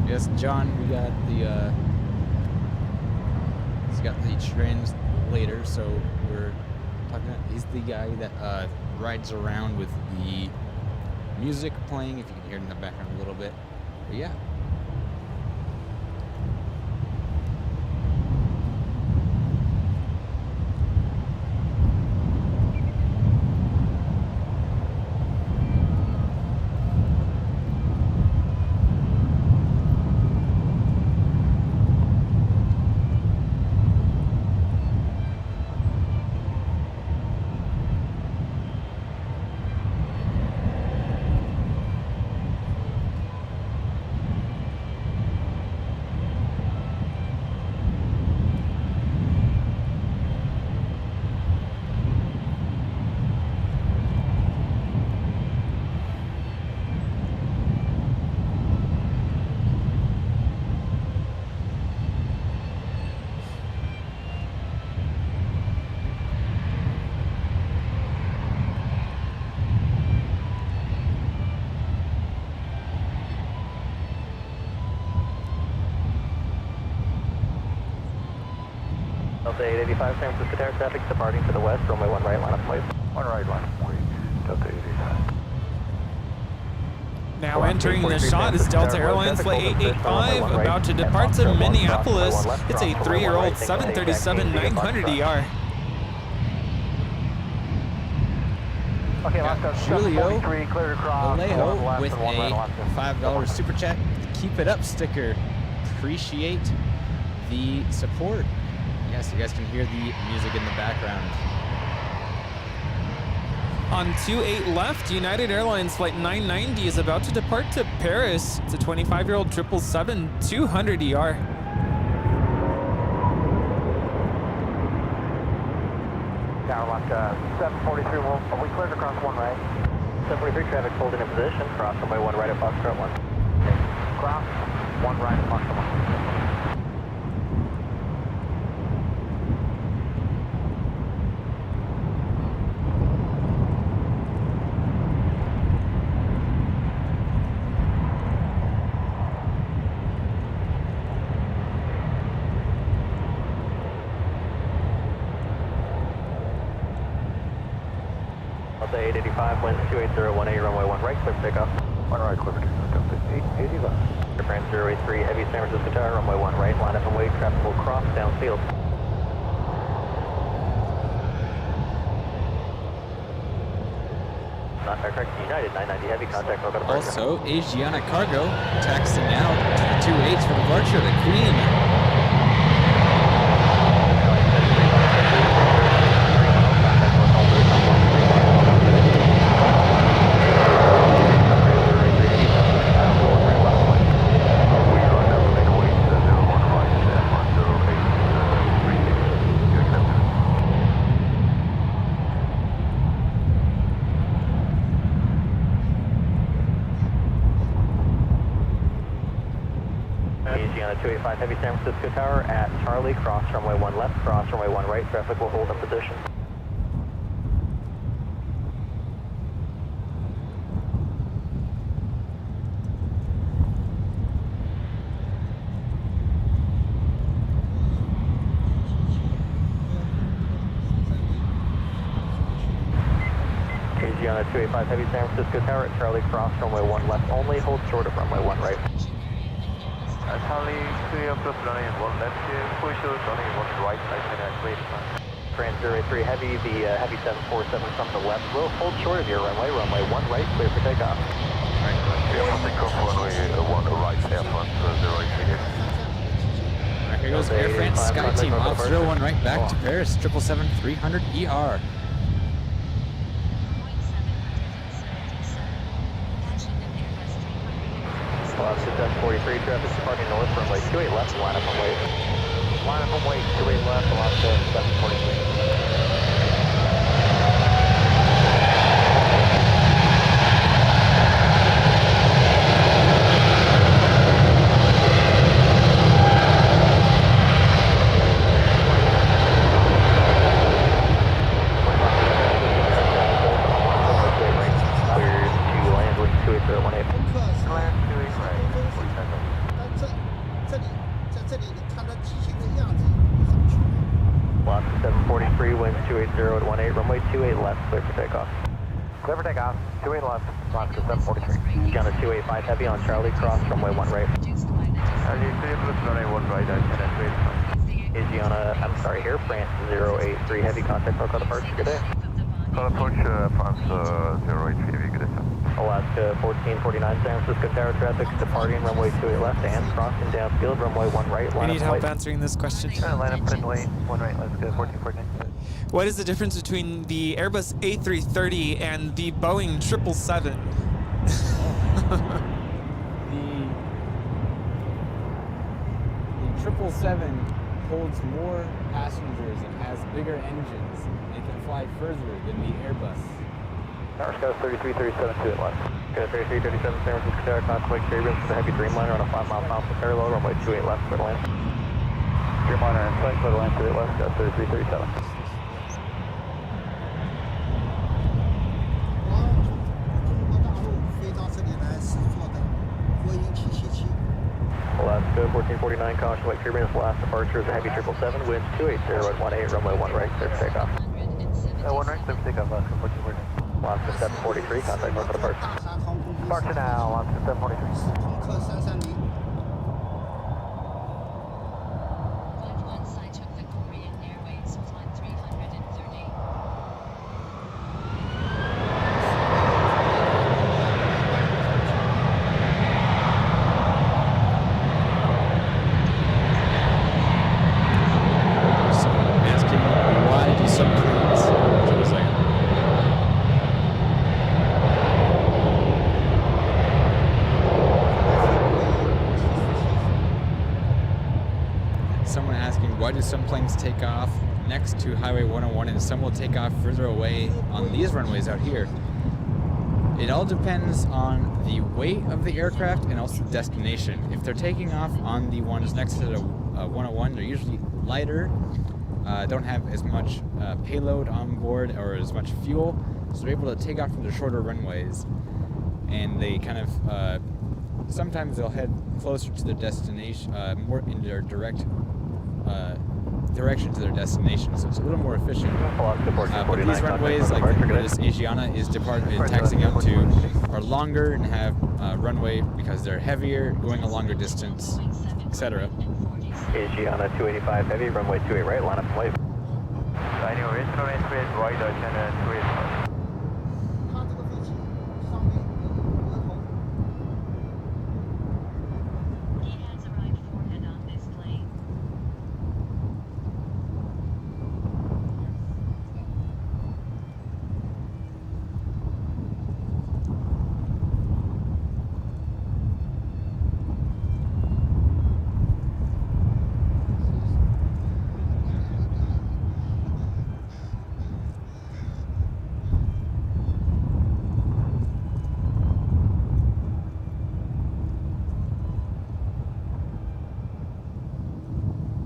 Yes, John, we got the he's got the translator, so we're talking about, he's the guy that rides around with the music playing, if you can hear it in the background a little bit. But yeah. Delta 885 San Francisco Tower traffic departing to the west, runway 1 right, line up place. 1 right, line of way, Delta 85. Now entering the shot is Delta Airlines Flight 885, about to depart to Minneapolis. It's a 3-year-old 737-900ER. Okay, last up, Julio 743, clear across. Vallejo with a $5 super chat. Keep it up sticker. Appreciate the support. Yes, you guys can hear the music in the background. On 28 left, United Airlines Flight 990 is about to depart to Paris. It's a 25-year-old 777-200ER. Tower left, 743, we cleared across 1 right. 743 traffic pulled into position, cross runway 1 right at Foxtrot 1. Cross, 1 right at Foxtrot 1. Delta 885, winds 28018, runway 1 right, clear for takeoff. 1 right, clear for takeoff, Delta 885. Japan 083, heavy San Francisco Tower, runway 1 right, line up and wait, traffic will cross downfield. Non-aircraft United 990 heavy, contact local departure. Also, Asiana Cargo taxiing out to the 28s for departure, the Queen. Asiana 285 heavy San Francisco Tower at Charlie, cross runway 1 left, cross runway 1 right, traffic will hold in position. Asiana 285 heavy San Francisco Tower at Charlie, cross runway 1 left only, hold short of runway 1 right. Charlie, clear approach runway 1 left, push short runway 1 right, clear. Trans 03 heavy, the heavy 747 from the left will hold short of your runway 1 right, clear for takeoff. Right, clear for takeoff, runway 1 right, Air France 083. Alright, here goes Air France SkyTeam off 01 right back to Paris, 777-300 ER. Sas 43, traffic departing north, runway 28 left, line up and wait. Line up and wait, 28 left, Alaska 743. Clear for takeoff. Clear for takeoff, 28 left, Alaska 743. Gun 285 heavy on Charlie, cross runway 1 right. Charlie, clear approach runway 1 right, Asiana, I'm sorry, Air France 083 heavy, contact local departure, good day. Call approach France 083 heavy, good day, sir. Alaska 1449 San Francisco Tower traffic departing runway 28 left and crossing downfield, runway 1 right, We line need up help light. answering this question. Line up and wait, 1 right, let's go, 1449. What is the difference between the Airbus A330 and the Boeing 777? The 777 holds more passengers and has bigger engines. It can fly further than the Airbus. Tower Sky 3337 left. Sky 3337 San Francisco Tower, contact Caribbean for the heavy Dreamliner on a 5-mile pound for parallel, runway 28 left, clear to land. Dreamliner in sight, clear to land 28 left, Sky 3337. Alaska 1449, caution, White Caribbean's last departure is a heavy 777, winds 28018, runway 1 right, clear for takeoff. 1 right, clear for takeoff, Alaska 1449. Alaska 743, contact local departure. Departure now, Alaska 743. Flight 1 side took the Korean Airways flight 330. Asking why do some planes? Give me a second. Someone asking why do some planes take off next to Highway 101 and some will take off further away on these runways out here? It all depends on the weight of the aircraft and also the destination. If they're taking off on the ones next to the 101, they're usually lighter, don't have as much payload on board or as much fuel, so they're able to take off from the shorter runways. And they kind of, sometimes they'll head closer to their destination, more in their direct direction to their destination, so it's a little more efficient. But these runways, like this Asiana, is taxing out to are longer and have runway because they're heavier, going a longer distance, etc. Asiana 285 heavy, runway 28 right, line up and wave. Lining orange, runway 28 right, China 285. 它这个飞机上面有额头。 He has arrived forehead on this plane.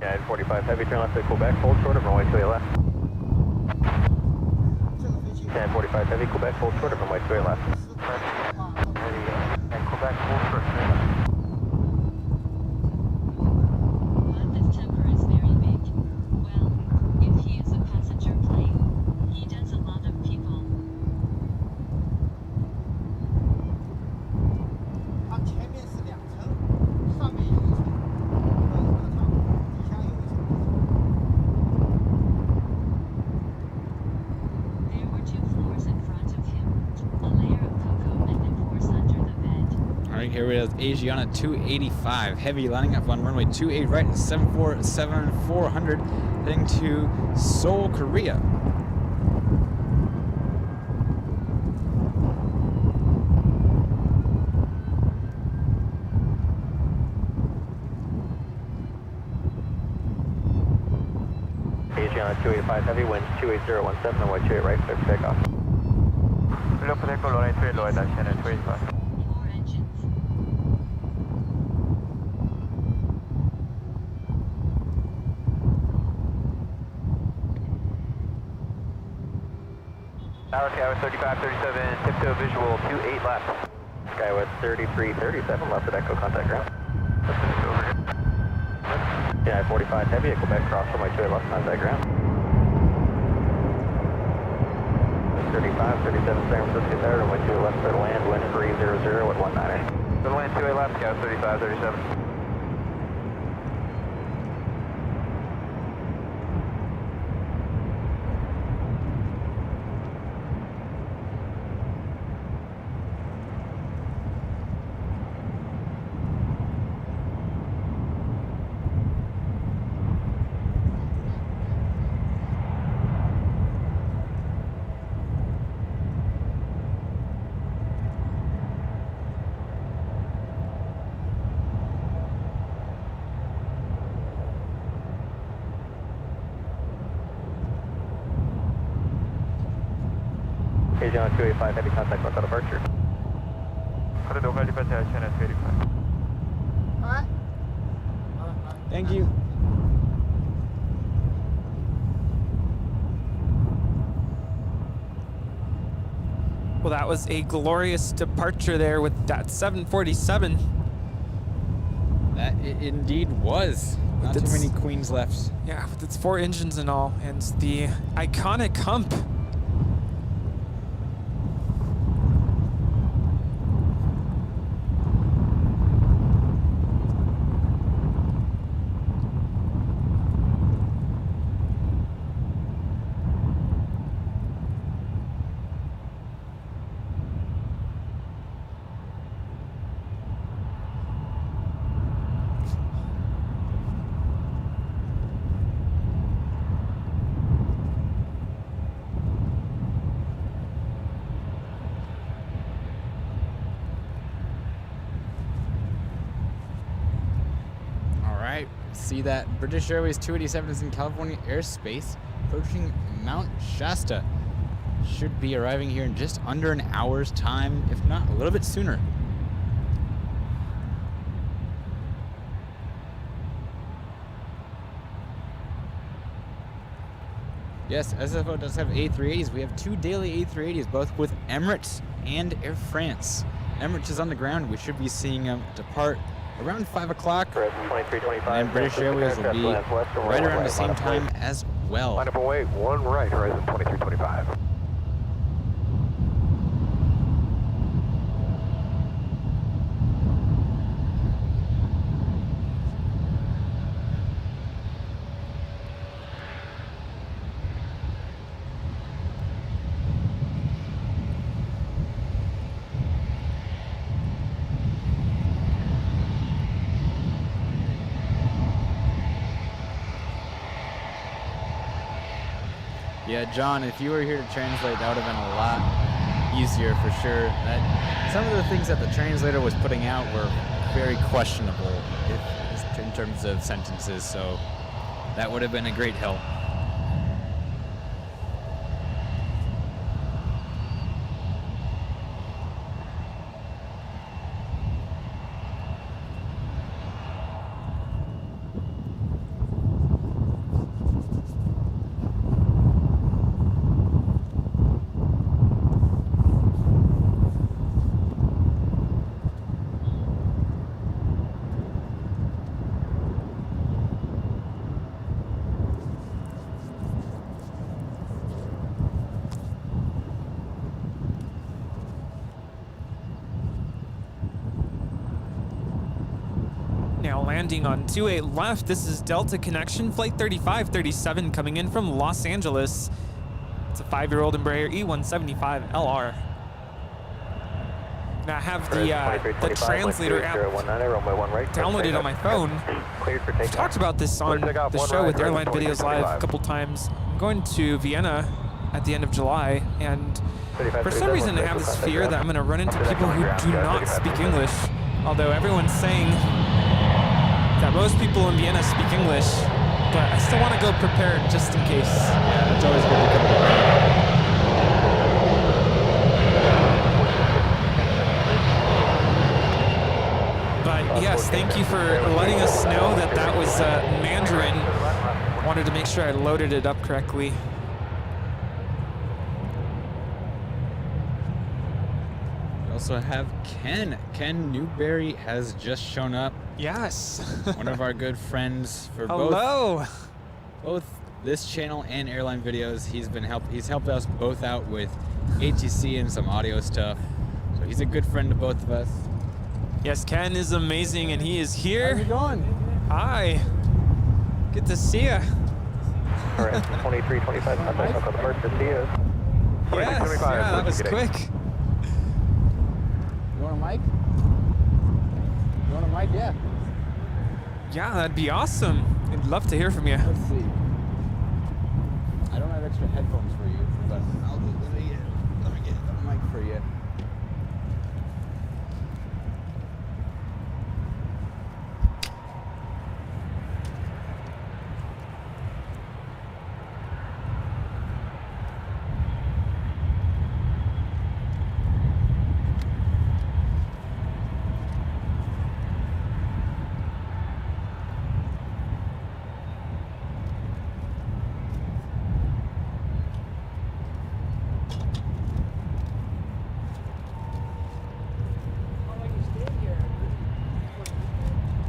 Yeah, 45 heavy, turn left to Quebec, hold short of runway 28 left. 10 45 heavy, Quebec, hold short of runway 28 left. Heavy, and Quebec, full short, straight left. But this temper is very big. Well, if he is a passenger plane, he does a lot of people. 它前面是2层，上面有1层，客舱，底下有1层。 There were 2 floors in front of him, a layer of cocoa and a force under the bed. All right, here we have Asiana 285 heavy lining up on runway 28 right and 747-400 heading to Seoul, Korea. Asiana 285 heavy, winds 28017, runway 28 right, clear for takeoff. Look for the runway 28 right, China 285. 4 engines. Skywest 3537, tip to visual 28 left. Skywest 3337, left at Echo, contact ground. Let's finish over here. Yeah, 45 heavy, at Quebec, cross runway 28 left, contact ground. 35, 37 San Francisco there, runway 28 left, clear to land, wind 300 at 19. Clear to land 28 left, Skywest 3537. Asiana 285 heavy, contact north departure. Corridor local departure, China 285. 哎， Thank you. Well, that was a glorious departure there with that 747. That it indeed was. Not too many queens left. Yeah, with its 4 engines and all, and the iconic hump. See that British Airways 287 is in California airspace, approaching Mount Shasta. Should be arriving here in just under an hour's time, if not a little bit sooner. Yes, SFO does have A380s. We have 2 daily A380s, both with Emirates and Air France. Emirates is on the ground. We should be seeing them depart around 5 o'clock. 2325. And British Airways will be right around the same time as well. Line up and wait, 1 right, horizon 2325. Yeah, John, if you were here to translate, that would have been a lot easier for sure. Some of the things that the translator was putting out were very questionable in terms of sentences, so that would have been a great help. Now landing on 28 left, this is Delta Connection, Flight 3537 coming in from Los Angeles. It's a 5-year-old Embraer E175 LR. Now I have the translator app downloaded on my phone. I've talked about this on the show with Airline Videos Live a couple times. I'm going to Vienna at the end of July, and for some reason I have this fear that I'm going to run into people who do not speak English, although everyone's saying that most people in Vienna speak English, but I still want to go prepared just in case. Yeah, it's always good to come prepared. But yes, thank you for letting us know that that was Mandarin. Wanted to make sure I loaded it up correctly. We also have Ken. Ken Newberry has just shown up. Yes. One of our good friends for both this channel and Airline Videos. He's helped us both out with ATC and some audio stuff. So he's a good friend to both of us. Yes, Ken is amazing, and he is here. How's it going? Hi. Good to see you. All right, 2325. I'm back on the first to see you. Yes, yeah, that was quick. You want a mic? You want a mic? Yeah. Yeah, that'd be awesome. I'd love to hear from you. Let's see. I don't have extra headphones for you, but let me get a mic for you.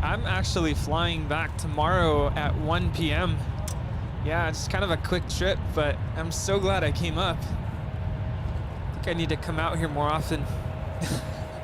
I'm actually flying back tomorrow at 1 p.m. Yeah, it's kind of a quick trip, but I'm so glad I came up. I think I need to come out here more often. All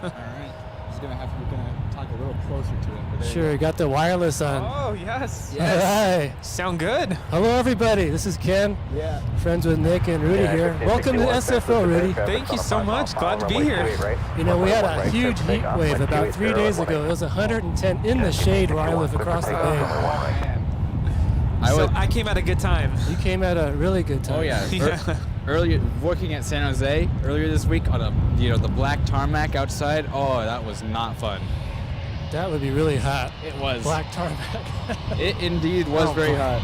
right. We're gonna talk a little closer to it. But Sure, got the wireless on. Oh, yes. Yes. Hi. Sound good? Hello, everybody. This is Ken. Yeah. Friends with Nick and Rudy here. Welcome to SFO, Rudy. Thank you so much. Glad to be here. You know, we had a huge heat wave about 3 days ago. It was 110 in the shade where I live across the bay. So I came at a good time. You came at a really good time. Oh yeah. Earlier, working at San Jose earlier this week on the black tarmac outside. Oh, that was not fun. That would be really hot. It was. Black tarmac. It indeed was very hot.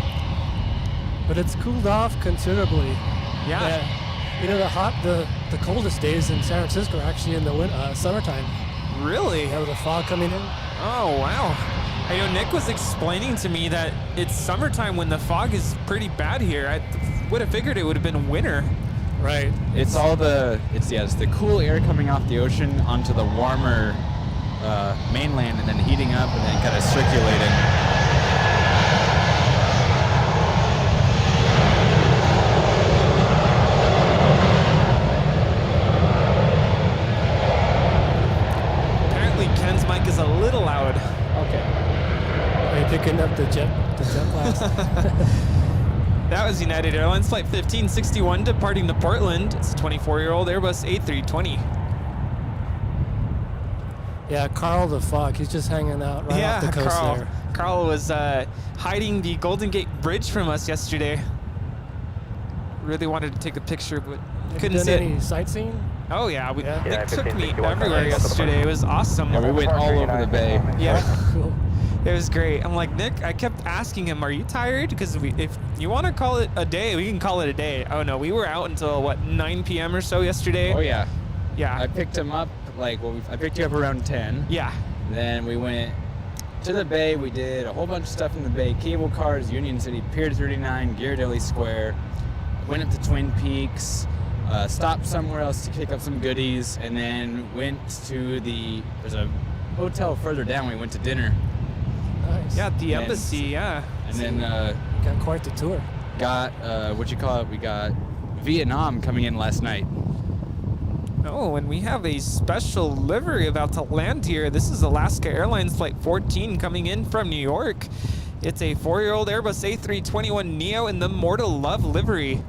But it's cooled off considerably. Yeah. You know, the coldest days in San Francisco are actually in the summertime. Really? You know, the fog coming in. Oh, wow. I know Nick was explaining to me that it's summertime when the fog is pretty bad here. I would have figured it would have been winter. Right. It's the cool air coming off the ocean onto the warmer mainland and then heating up and then kind of circulating. Apparently Ken's mic is a little loud. Okay. Are you picking up the jet blast? That was United Airlines Flight 1561 departing to Portland. It's a 24-year-old Airbus A320. Yeah, Carl the Fog. He's just hanging out right off the coast there. Carl was hiding the Golden Gate Bridge from us yesterday. Really wanted to take a picture, but couldn't see any sightseeing? Oh yeah, Yeah, Nick took me everywhere yesterday. It was awesome. Yeah, we went all over the bay. Yeah. Cool. It was great. I'm like, Nick, I kept asking him, are you tired? Because if you want to call it a day, we can call it a day. Oh no, we were out until what, 9 p.m. or so yesterday? Oh yeah. Yeah. I picked him up I picked you up around 10. Yeah. Then we went to the bay. We did a whole bunch of stuff in the bay. Cable cars, Union City, Pier 39, Ghirardelli Square. Went up to Twin Peaks. Stopped somewhere else to pick up some goodies. And then went to there's a hotel further down. We went to dinner. Nice. Yeah, at the embassy, yeah. And then You got quite the tour. got, we got Vietnam coming in last night. Oh, and we have a special livery about to land here. This is Alaska Airlines Flight 14 coming in from New York. It's a 4-year-old Airbus A321neo in the More to Love livery.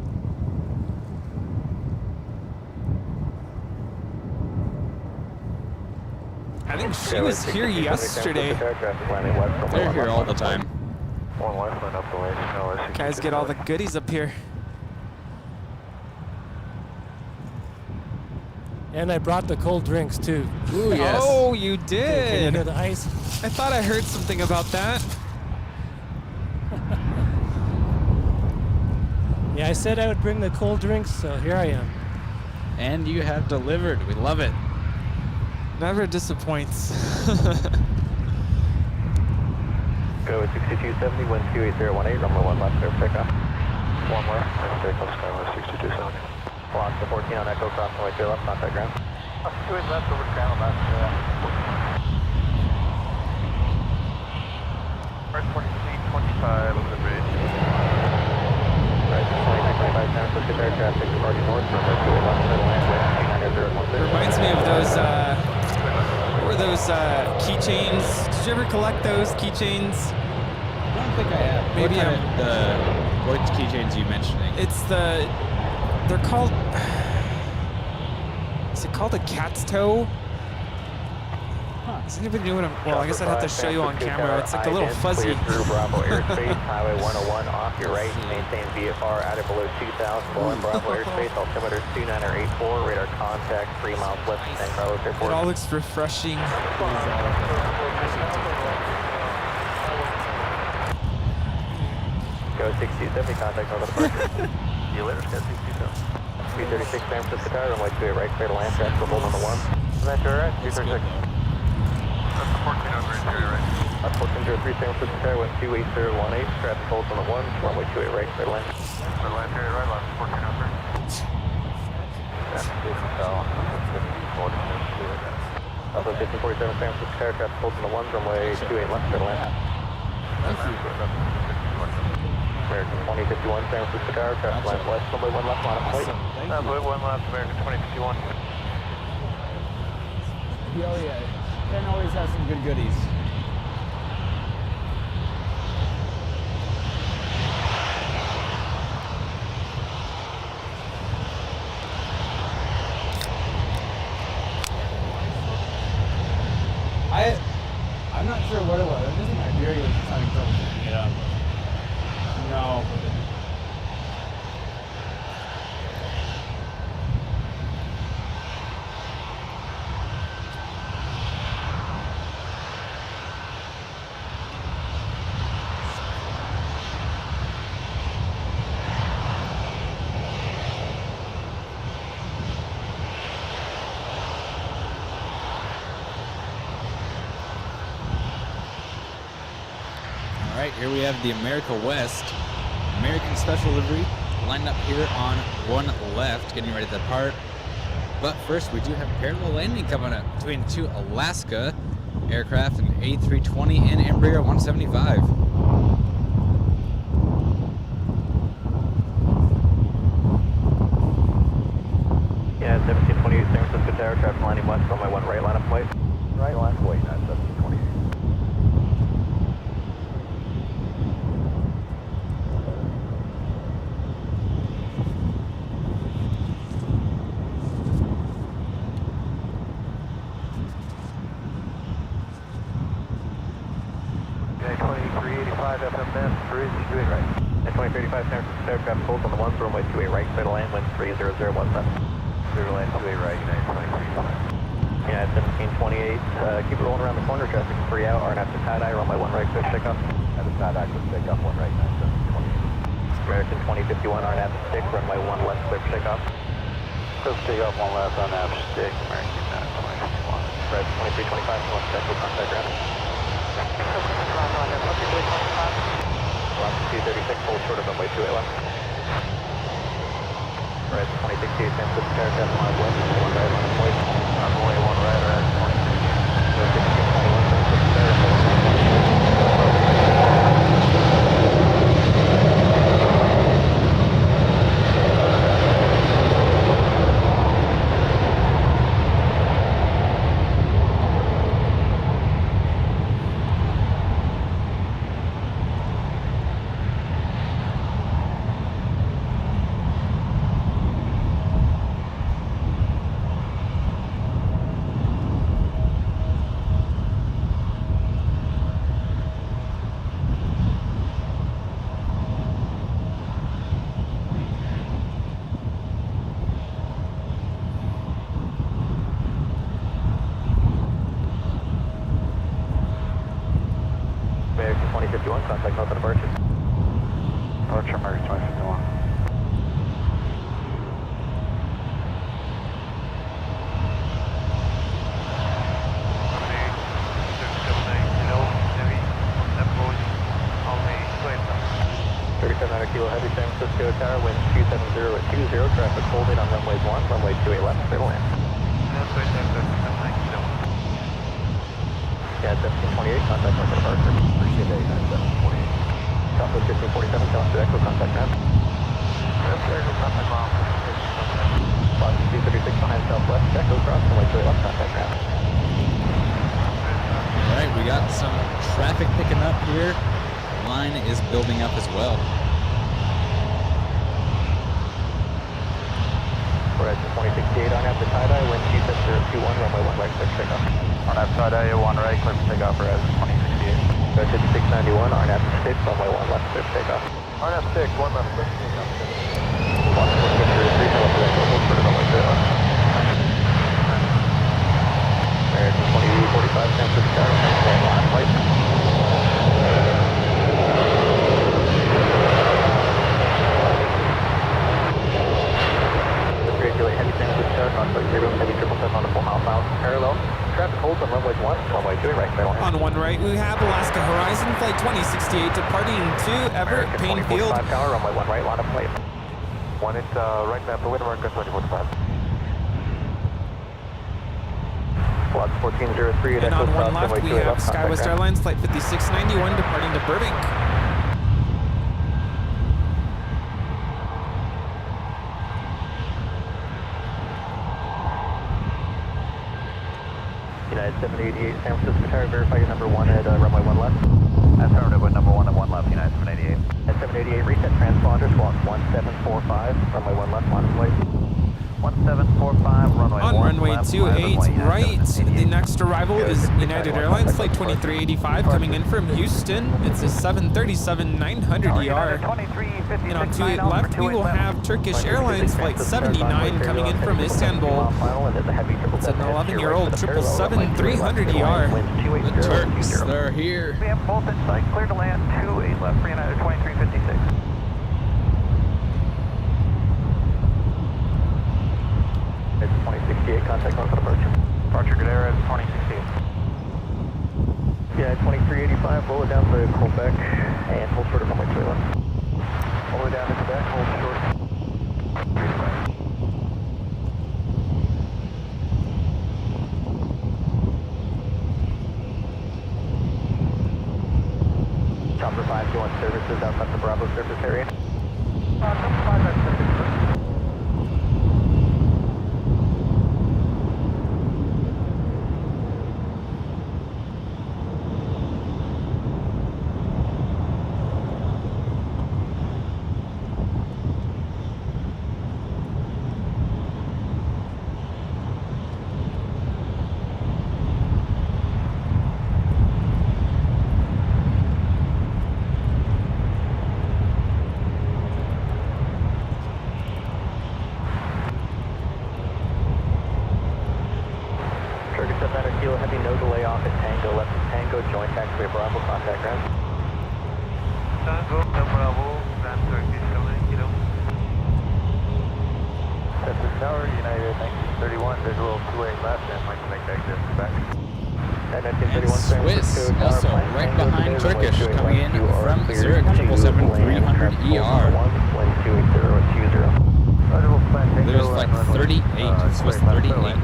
I think she was here yesterday. They're here all the time. One left line up the way. Guys get all the goodies up here. And I brought the cold drinks too. Ooh, yes. Oh, you Can you did. hear the ice? I thought I heard something about that. Yeah, I said I would bring the cold drinks, so here I am. And you have delivered. We love it. Never disappoints. Go at 6270, wind 28018, number 1 left, clear pickup. One left, and take up Skywest 6270. Block the 14 on Echo, crossing way to your left, contact ground. 28 left over ground, left. Right 23, 25 over the bridge. Right, 2325 San Francisco air traffic departing north from the 28 left, middle land, wind 29016. Reminds me of those, what were those keychains? Did you ever collect those keychains? I don't think I have. Maybe what keychains are you mentioning? It's they're called, is it called a cat's toe? Does anybody know what well, I guess I'd have to show you on camera. It's like a little fuzzy. Through Bravo airspace, Highway 101 off your right, maintain VFR at or below 2,000, below Bravo airspace, altimeter 2984, radar contact 3 miles west of San Carlos Airport. It all looks refreshing. Go 6270, contact Northern Departure. See you later, Scott 6270. 336 San Francisco Tower, runway 28 right, clear to land, traffic hold on the 1. Ventura, 236. That's the 14 over interior, right? 1403 San Francisco Tower, wind 28018, traffic holds on the 1, runway 28 right, clear to land. Clear to land, interior right, left 14 over. Also 1547 San Francisco Tower, traffic holds on the 1, runway 28 left, clear to land. American 2051 San Francisco Tower, traffic land west, runway 1 left, line of flight. Runway 1 left, American 2051. Oh yeah. Ken always has some good goodies. I'm not sure what it was. I think Iberia was just having trouble picking it up. No. All right, here we have the America West, American Special Livery, lined up here on 1 left, getting ready to depart. But first, we do have parallel landing coming up between two Alaska aircraft, an A320 and Embraer 175. Yeah, 1728 San Francisco Tower, traffic landing west, runway 1 right, line of flight. Right, line of flight, 1728. Okay, 2385 FMS, bridge 28 right. At 2385 San Francisco Tower, traffic holds on the 1, runway 28 right, clear to land, wind 30017. Clear to land 28 right, United 2385. United 1728, keep it rolling around the corner, traffic free out, RNAV to tie-dye, runway 1 right, clear to take off. At the tie-dye, quick take off, 1 right, 1728. American 2051, RNAV to stick, runway 1 left, clear for takeoff. Quick take off, 1 left on nav stick, American 2051. Red 2325, north central contact ground. Longitude 236, hold short of runway 28 left. Red 2068, San Francisco Tower, traffic line west, runway 1 right, line of flight. Runway 1 right, red 1621, San Francisco Tower, American 2051, contact north of departure. Departure, American 2051. Kilo heavy San Francisco Tower, wind 270 at 20, traffic holding on runways 1, runway 28 left, clear to land. Yeah, 1728, contact north of departure. Appreciate it, 1728. Southwest 1547, south to Echo, contact ground. Echo, contact ground. Longitude 236 behind southwest, Echo cross, runway 28 left, contact ground. Alright, we got some traffic picking up here. Line is building up as well. We're at 2068 on after tie-dye, wind 27021, runway 1 right, clear to take off. On that side, area 1 right, clear for takeoff, res 2068. Go 5691, RNAV to stick, runway 1 left, clear for takeoff. RNAV stick, 1 left, clear for takeoff. Lost 153, hold for Echo, hold short of runway 28 left. American 2045, San Francisco Tower, runway 1 line of flight. Heavy San Francisco Tower, contact 0, heavy 777 on the full mile south, parallel. Traffic holds on runways 1, runway 2 right, clear to land. On 1 right, we have Alaska Horizon Flight 2068 departing to Everett, American Painfield. 2045 Tower, runway 1 right, line of flight. 1 is right now for wind, American 2045. Squad 1403 at And Echo on 1 Cross, left, runway we 28 have left, contact SkyWest ground. Airlines Flight 5691 departing to Burbank. United 788 San Francisco Tower, verify your number 1 at runway 1 left. Affirmative with number 1 at 1 left, United 788. At 788, reset transponder, squawk 1745, runway 1 left, line of flight. 1745, runway On 1 runway left, 28 United right, 788. the next arrival is United Airlines Flight 2385 coming in from Houston. It's a 737-900ER. And on 28 left, we will have Turkish Airlines Flight 79 coming in from Istanbul. It's an 11-year-old 777-300ER. The Turks, they're here. We have both in sight, clear to land, 28 left for United 2356. It's 2068, contact north of departure. Departure, good air, 2068. Yeah, 2385, roll it down to Quebec and hold short of runway 2 left. All the way down to Quebec, hold short. Chopper 5, do you want services outside the Bravo surface area? Chopper 5 at surface. Heavy, no delay off at Tango, left of Tango, joint taxiway Bravo, contact ground. Tango, Bravo, land Turkish, coming, kilo. Texas Tower, United 1931, visual 28 left, and like to make exit back. And Swiss, also right behind Turkish, coming in from Zurich 777-300 ER. There's like 38, Swiss 38.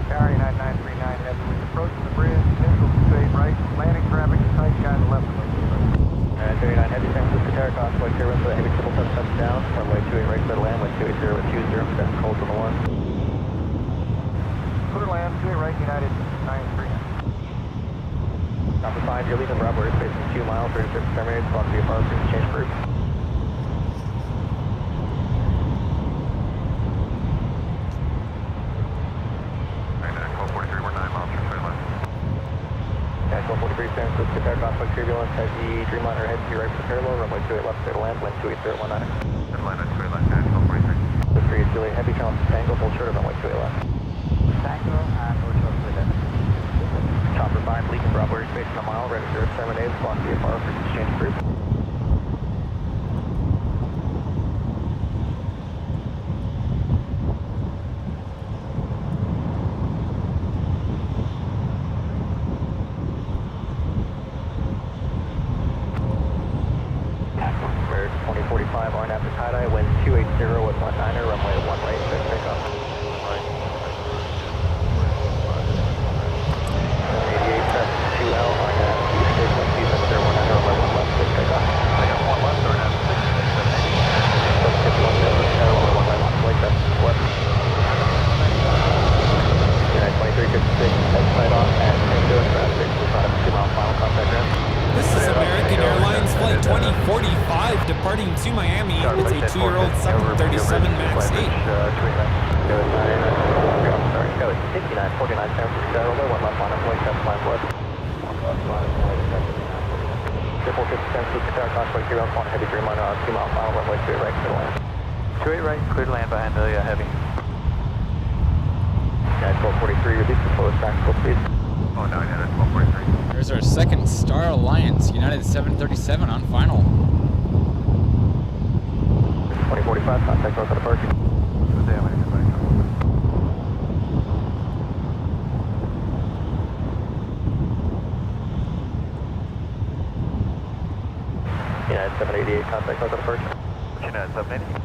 Tower 9939 heavy, we approach the bridge, neutral straight right, landing traffic, tight guide left. 39 heavy, San Francisco Tower, Crossway, clear run for the heavy 777 down, runway 28 right, clear to land, wind 280 with 20, set cold on the 1. Clear land, 28 right, United 939. Chopper 5, you're leaving Bravo airspace in 2 miles, ready to terminate, spot VFR, please change group. San Francisco Tower, Crossway turbulence, heavy Dreamliner head to your right for the parallel, runway 28 left, clear to land, wind 28019. Atlanta 28 left, Nashville 43. The 3 is Juliet, heavy channel to Tango, hold short of runway 28 left. Tango and hold short of left. Chopper 5, leaving Bravo airspace in a mile, ready to terminate, spot VFR for exchange group. This is American Airlines Flight 2045 departing to Miami. It's a 2-year-old 737 MAX 8. Go 5949 San Francisco, one left line of flight, test line west. Triple 50 San Francisco Tower, Crossway, clear on heavy Dreamliner on 2 mile final, runway 28 right, clear to land. 28 right, clear to land behind the heavy. Yeah, 1243, reduce the slowest practical speed. Oh, no, yeah, that's 1243. There's our second Star Alliance, United 737 on final. 2045, contact north of departure. United 788, contact north of departure. United 780.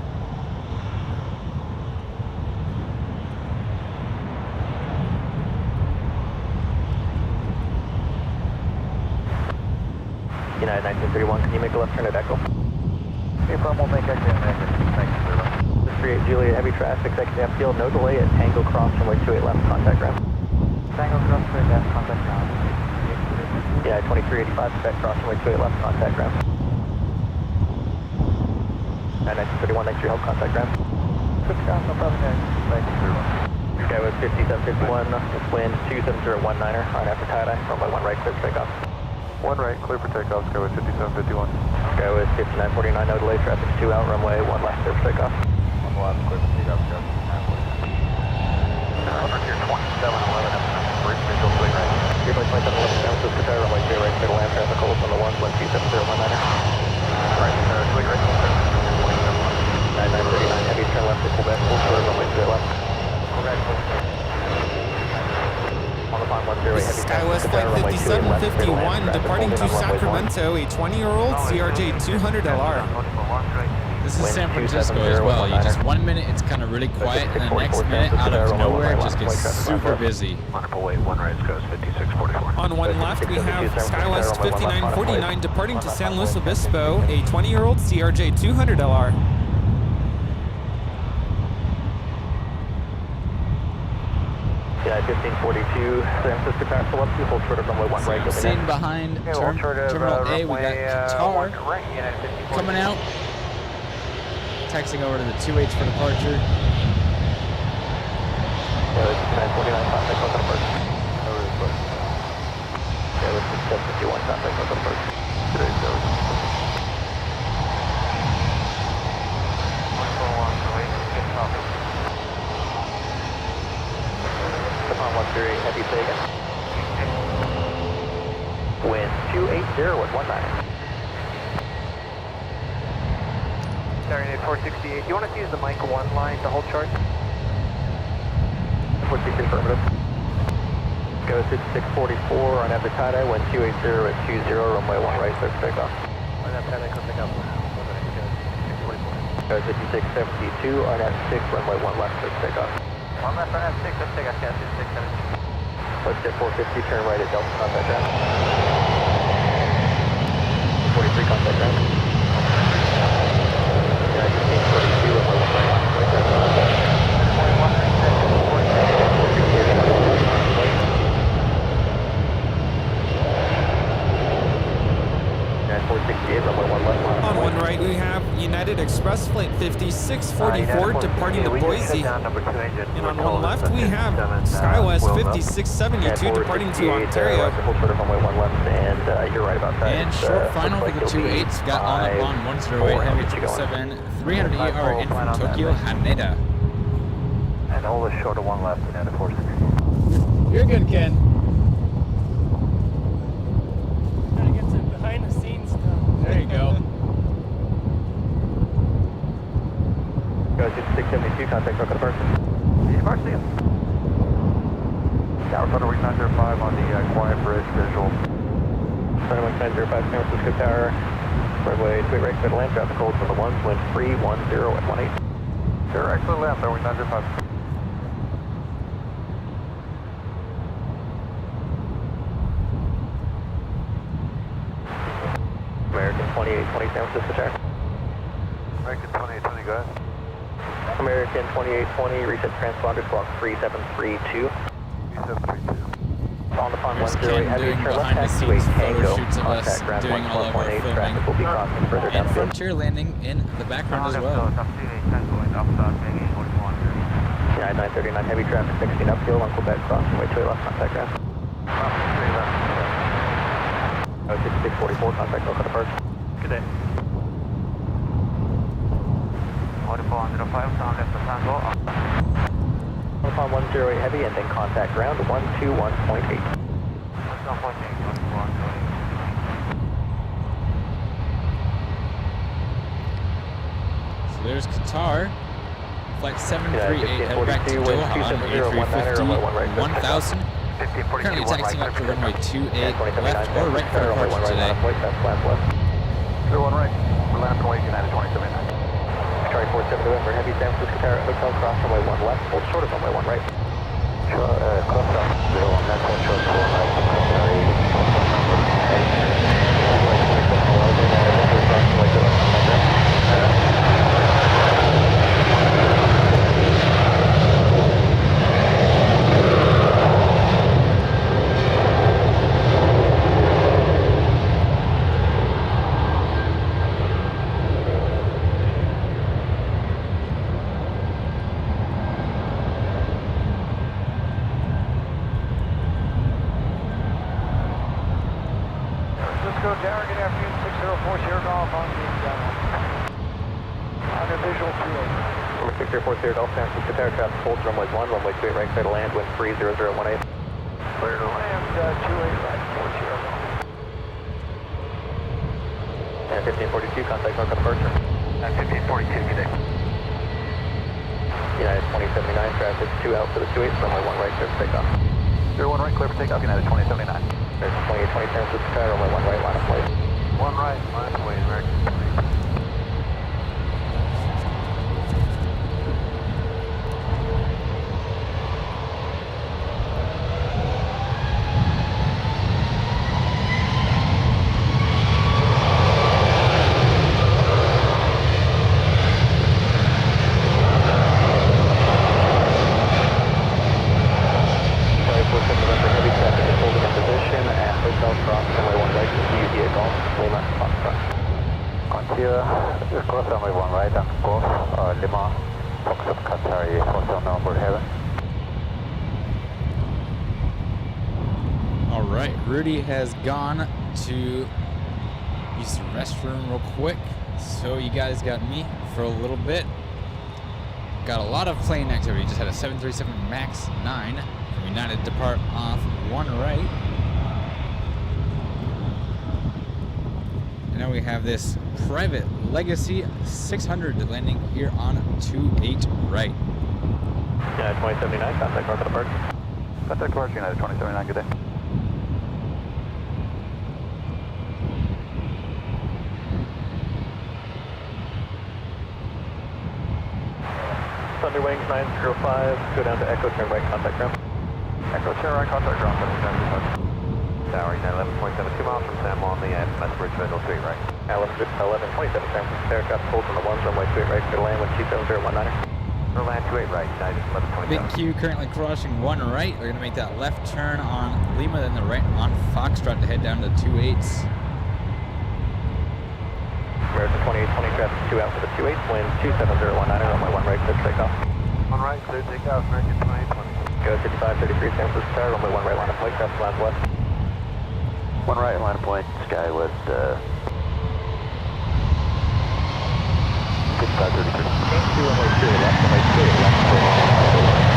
United 1931, can you make a left turn at Echo? Affirm, we'll make exit. Thank you, sir. This 38 Juliet, heavy traffic, exit field, no delay at Tango Cross, runway 28 left, contact ground. Tango cross, straight left, contact ground. Yeah, 2385, set cross, runway 28 left, contact ground. 1931, thanks for your help, contact ground. Good ground, no problem there. Thank you, sir. Okay, with 5751, wind 27019er, on after tie-dye, runway 1 right, clear for takeoff. 1 right, clear for takeoff, go with 5751. Go with 5949, no delay, traffic 2 out, runway 1 left, clear for takeoff. 1 left, clear for takeoff, go. Frontier 2711, bridge visual 2 right. You're going 2711, San Francisco Tower, runway 2 right, clear to land, traffic holds on the 1, wind 27019er. Right, 2 right, 9939, heavy turn left to Quebec, full short, runway 2 left. Quebec, This is SkyWest Flight 5751 departing to Sacramento, a 20-year-old CRJ 200LR. This is San Francisco as well. You just 1 minute it's kind of really quiet, and the next minute out of nowhere it just gets super busy. Wait, one right goes 5644. On one left, we have SkyWest 5949 departing to San Luis Obispo, a 20-year-old CRJ 200LR. Yeah, 1542, San Francisco Tower, pull up to hold short of runway 1 right. So seen behind Terminal A, we got Qatar coming out. Taxiing over to the 28s for departure. Yeah, this is 949, contact on the first. Yeah, this is 751, contact on the first. Today's service. Upon 138, heavy Sagan. Wind 280 at 19. Starting at 468. Do you want us to use the mic 1 line to hold short? 460 affirmative. Goes to 644 on Abitata, wind 280 at 20, runway 1 right, clear for takeoff. On Abitata, come pick up. Goes 5672 on F6, runway 1 left, clear for takeoff. 1 left on F6, let's take off gas 670. Let's get 450, turn right at Delta, contact ground. 43, contact ground. Yeah, 1542, runway 1 right, clear for takeoff. 468, runway 1 left. On one right, we have United Express Flight 5644 departing to Boise. And on one left, we have SkyWest 5672 departing to Ontario. And you're right about that. And short final for the 28s. Got on up on 108 Heavy 777 300 ER in from Tokyo, Haneda. And hold us short of 1 left and at 460. You're good, Ken. Gotta get some behind the scenes stuff. There you go. Go to 672, contact Broken Person. Varsity. Tower Thunder Week 905 on the quiet bridge visual. Thunder Week 905, San Francisco Tower. Runway 2 right, clear to land, traffic holds on the 1s, wind 310 at 18. Sure, right, clear to land, Thunder Week 905. American 2820, San Francisco Tower. American 2820, go ahead. American 2820, reset transponder, squawk 3732. 3732. On the pond There's 108, Ken heavy doing turn left, behind the taxiway scenes photo Tango. shoots of us Contact ground doing all of our 14.8, filming. traffic will be crossing further And downfield. Frontier landing in the background as well. Yeah, 939, heavy traffic 16 upfield on Quebec, crossing way 2 left, contact ground. 6644, contact local departure. Good day. 4405, sound left to Tango. Upon 108 heavy and then contact ground 121.8. 1.8. So there's Qatar. Flight 738 headed back to Doha on A350 1000. Currently taxiing up to runway 28 left or right for departure today. Clear 1 right. We're landing away United 2079. Charlie 47 November, heavy San Francisco Tower, hotel cross runway 1 left, hold short of runway 1 right. Cross up 0 on that one, short 4 right. Cisco Tower, good afternoon, 604 Sierra Golf on the visual field. Number 604 Sierra Golf, San Francisco Tower, traffic holds runway 1, runway 28 right, clear to land, wind 30018. Clear to land, 28 right, 4 Sierra Golf. And 1542, contact North departure. 1542, good day. United 2079, traffic 2 out for the 28, runway 1 right, clear for takeoff. 01 right, clear for takeoff, United 2079. There's 2820 San Francisco Tower, runway 1 right, line of flight. 1 right, line of flight, American. cross runway 1 right and course, Lima, Fox of Qatari, hotel number heaven. All right, Rudy has gone to use the restroom real quick, so you guys got me for a little bit. Got a lot of plane activity. Just had a 737 MAX 9 from United depart off 1 right. And now we have this private Legacy 600 landing here on 28 right. United 2079, contact north of the park. Contact departure United 2079, good day. Thunder Wings 905, go down to Echo, turn right, contact ground. Echo, turn right, contact ground, Tower, United 11.72 miles from San Juan, the Metro Bridge, Federal 3 right. 11.27 San Francisco, aircraft holds on the 1, runway 28 right, clear to land with 27019er. Clear land 28 right, United 11.27. Big Q currently crossing 1 right. We're going to make that left turn on Lima, then the right on Foxtrot to head down to 28s. American 2820, traffic 2 out for the 28, wind 27019er, runway 1 right, clear takeoff. 1 right, clear takeoff, American 2820. Go 5533 San Francisco Tower, runway 1 right, line of flight, traffic lines west. 1 right, line of point, sky west, 5533. Change to runway 2, left, runway 2, left, runway 1.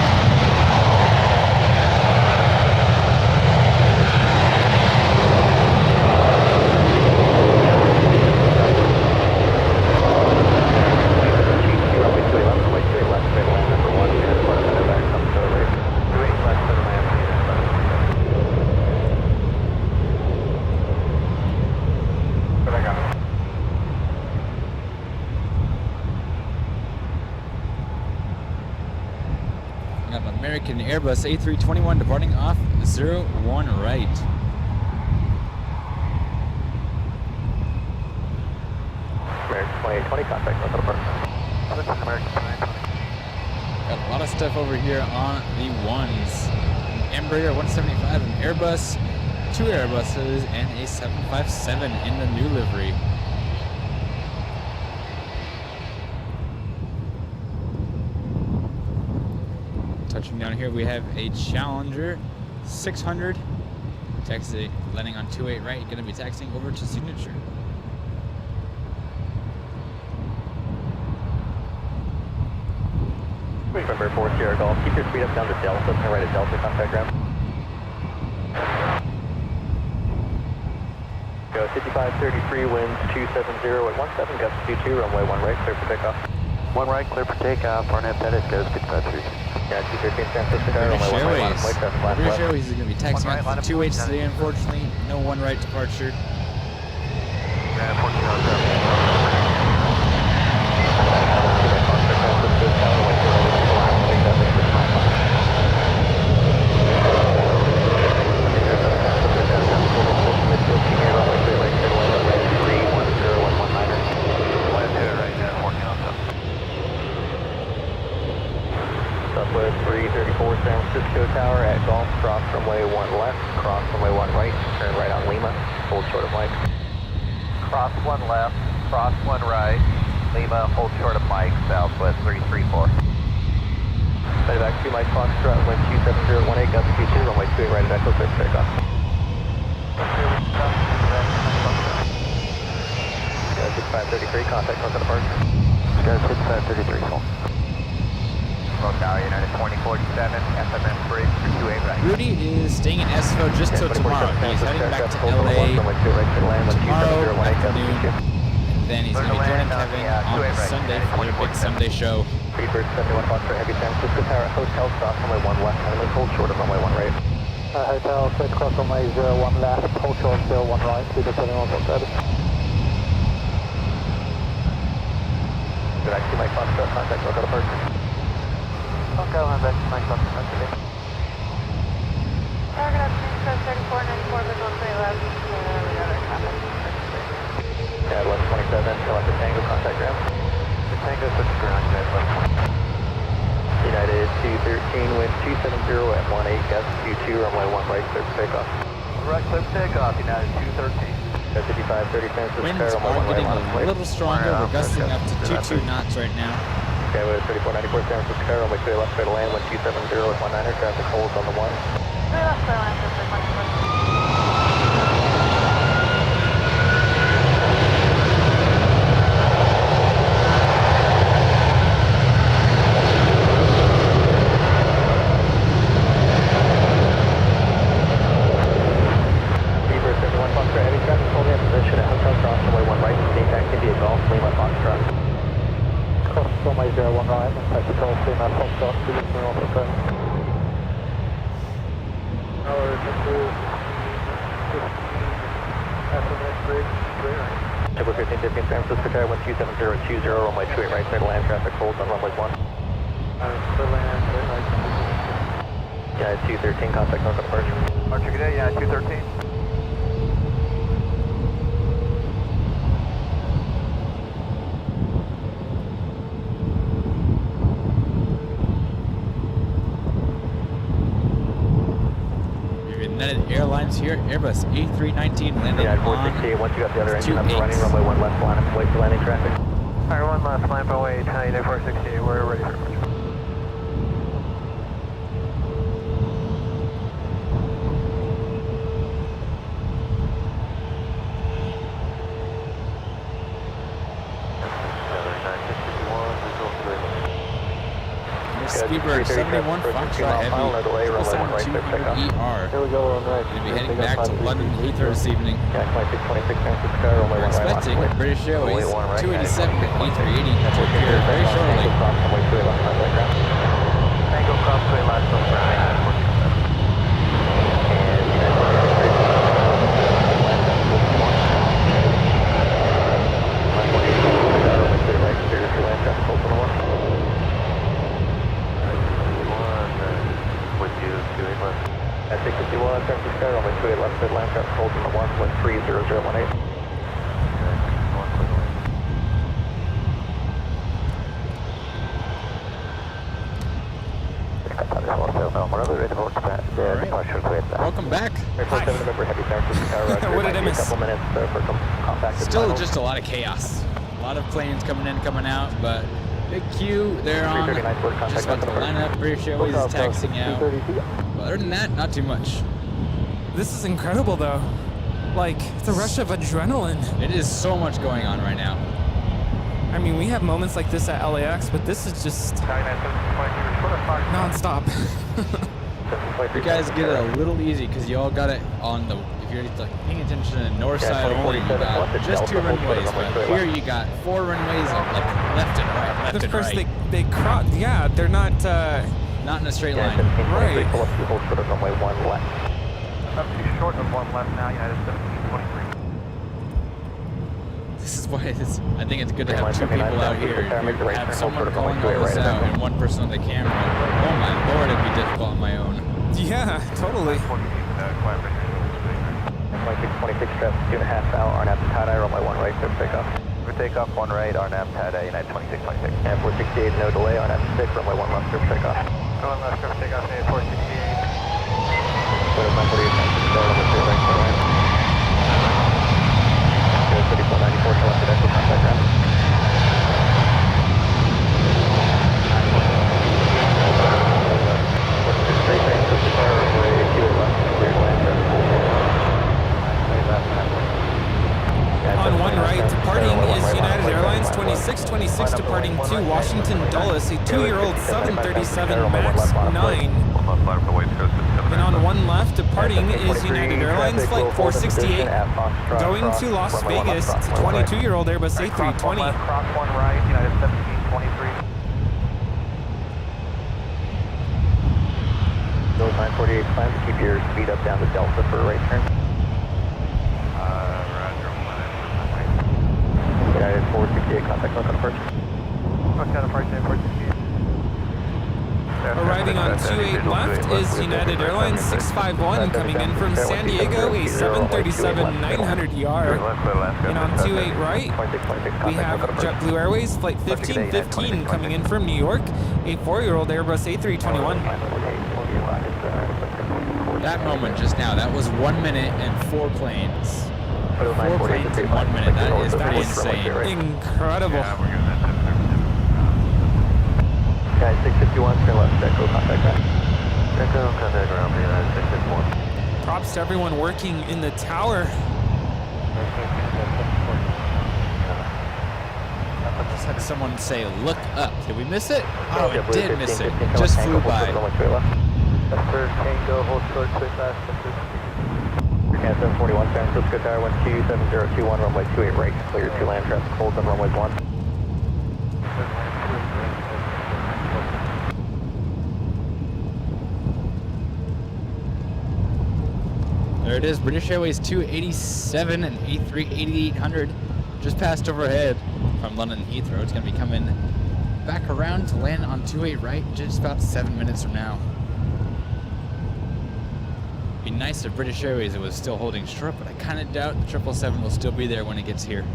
American Airbus A321 departing off 01 right. American 2820, contact north of the park. American 2820. Got a lot of stuff over here on the ones. An Embraer 175, an Airbus, 2 Airbuses, and a 757 in the new livery. Touching down here, we have a Challenger 600. Taxi landing on 28 right. Going to be taxiing over to Signature. Remember 4 Sierra Golf, keep your speed up down to Delta, turn right at Delta, contact ground. Go 5533, winds 270 at 17, gust 22, runway 1 right, clear for takeoff. 1 right, clear for takeoff, Barnett Pettis, goes 5533. Yeah, 213 San Francisco, runway 1 right, line of flight, traffic lines British west. Airways is going to be taxiing Right, out to 28 today, unfortunately. No 1 right departure. Yeah, 1407. Southwest 334 San Francisco Tower at Golf, cross runway 1 left, cross runway 1 right, turn right on Lima, hold short of Mike. Cross 1 left, cross 1 right, Lima, hold short of Mike, Southwest 334. Back 2 Mike Foxtrot, wind 27018, gust 22, runway 2 right at Echo, clear for takeoff. 6533, contact north of the park. Sky 6533, full. Tower, United 2047, SMS bridge for 28 right. Rudy is staying in SFO just till tomorrow. He's heading back to LA tomorrow afternoon. And then he's going to be joining Kevin on Sunday for their big Sunday show. Speedbird 71 Foxtrot, Heavy San Francisco Tower, hotel, cross runway 1 left, and hold short of runway 1 right. Hotel, set cross runway 01 left, hold short 01 right, speed 71 Foxtrot. Back 2 Mike Foxtrot, contact north of the park. Okay, I'm back to my customer today. Target up 3494, visual 3 left, we got our traffic. Yeah, 1127, Alpha Tango, contact ground. The Tango switch to ground, United 213, wind 270 at 18, gust 22, runway 1 right, clear for takeoff. 1 right, clear for takeoff, United 213. Winds are getting a little stronger. We're gusting up to 22 knots right now. Okay, with 3494 San Francisco, runway 2 left, clear to land, 1270 with 19er, traffic holds on the 1. Jetblue 1515 San Francisco Tower 12720, runway 28 right, clear to land, traffic holds on runway 1. Clear land, clear right. Yeah, 213, contact north departure. Archer, good day, yeah, 213. United Airlines here, Airbus A319 landing Yeah, on 468, once you got the other engine up and running, runway 1 left, line up, wait for landing traffic. Alright, 1 left, line by way, United 468, we're ready for approach. Speedbird 71 Foxtrot Heavy, 7200 ER. Here we go, on right. Going to be heading back to London Heathrow this evening. Yeah, 2626 San Francisco, runway 1 We're right. expecting British Airways 287 to A380 to appear very shortly. Tango Crossway, last on right. At 651, San Francisco, runway 28 left, clear land, traffic holds on the 1 with 30018. Welcome back. What did I miss? Still just a lot of chaos. A lot of planes coming in, coming out, but big queue, they're on. Just about to line up. British Airways is taxiing out. But other than that, not too much. This is incredible, though. Like, it's a rush of adrenaline. It is so much going on right now. I mean, we have moments like this at LAX, but this is just non-stop. You guys get it a little easy because you all got it on the. If you're like paying attention to the north side only, you got just 2 runways. But here you got 4 runways on like left and right, left and First, right. they cross. Yeah, they're not. Not in a straight line. Right. Pull up 2 hold short of runway 1 left. Up to short of 1 left now, United 1723. This is why I think it's good to have 2 people out here. If you have someone calling all this out and 1 person on the camera, oh my lord, it'd be difficult on my own. Yeah, totally. 2626 traffic, 2.5 out, RNAV to tie-dye, runway 1 right, clear for takeoff. For takeoff, 1 right, RNAV tie-dye, United 2626. And 468, no delay, RNAV to 6, runway 1 left, clear for takeoff. 1 left, clear for takeoff, United 468. Clear 948, San Francisco, runway 3 right, clear land. Clear 3494, selected echo, contact ground. On 1 right, departing is United Airlines 2626, departing to Washington Dulles, a 2-year-old 737 MAX 9. And on 1 left, departing is United Airlines Flight 468, going to Las Vegas. It's a 22-year-old Airbus A320. Cross 1 right, United 1723. Those 948 plan to keep your speed up down to Delta for a right turn. United 468, contact north on approach. Arriving on 28 left is United Airlines 651, coming in from San Diego, a 737-900ER. And on 28 right, we have JetBlue Airways Flight 1515, coming in from New York, a 4-year-old Airbus A321. That moment just now, that was 1 minute and 4 planes. 4 planes in 1 minute. That is pretty insane. Incredible. Yeah, we're gonna Guys, 651, turn left, Echo, contact ground. Echo, contact ground for United 651. Props to everyone working in the tower. I just had someone say, look up. Did we miss it? Oh, we did miss it. It just flew by. Third Tango, hold short, straight fast. Can 741, San Francisco Tower, 12721, runway 28 right. Clear 2 land traffic, holds on runway 1. There it is, British Airways 287 and A380-800 just passed overhead from London Heathrow. It's going to be coming back around to land on 28 right just about 7 minutes from now. Be nice if British Airways was still holding short, but I kind of doubt the 777 will still be there when it gets here.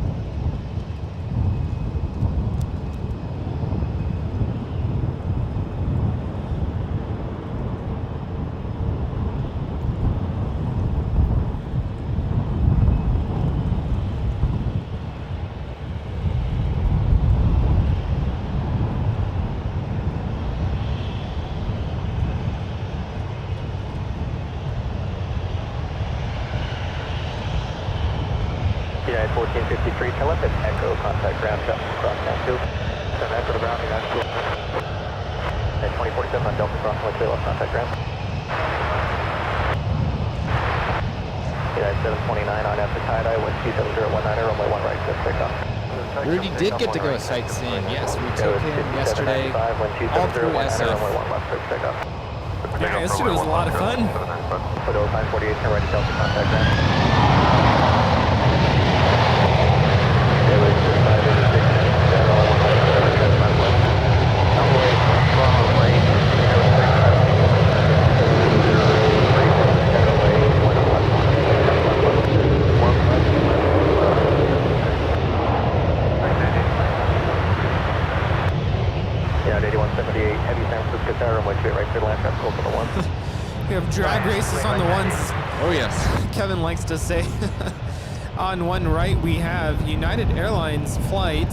United 1453, turn left at Echo, contact ground traffic across Vancouver. Turn Echo to ground, United 2. At 2047 on Delta cross runway 3 left, contact ground. United 729 on after tie-dye, wind 27019, runway 1 right, just take off. Rudy did get to go sightseeing. Yes, we took him yesterday all through SF. Yeah, yesterday was a lot of fun. Photo 948, turn right at Delta, contact ground. We have drag races on the ones. Oh yes. Kevin likes to say. On one right, we have United Airlines flight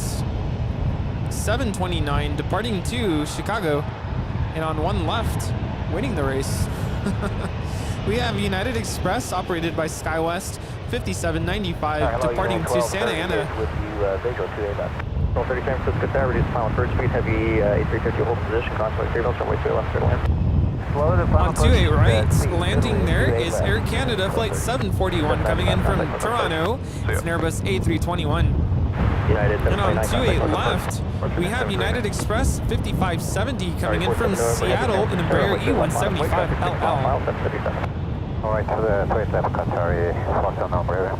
729 departing to Chicago, and on one left, winning the race. We have United Express operated by SkyWest 5795 departing to Santa Ana. With you, visual 2A left. 30 San Francisco Tower, reduce final first speed, heavy A350 hold position, contact signals, runway 2 left, clear to land. On 28 right, landing there is Air Canada Flight 741 coming in from Toronto. It's an Airbus A321. And on 28 left, we have United Express 5570 coming in from Seattle in Embraer E175LL. All right, to the 27 Qatari, locked on Embraer.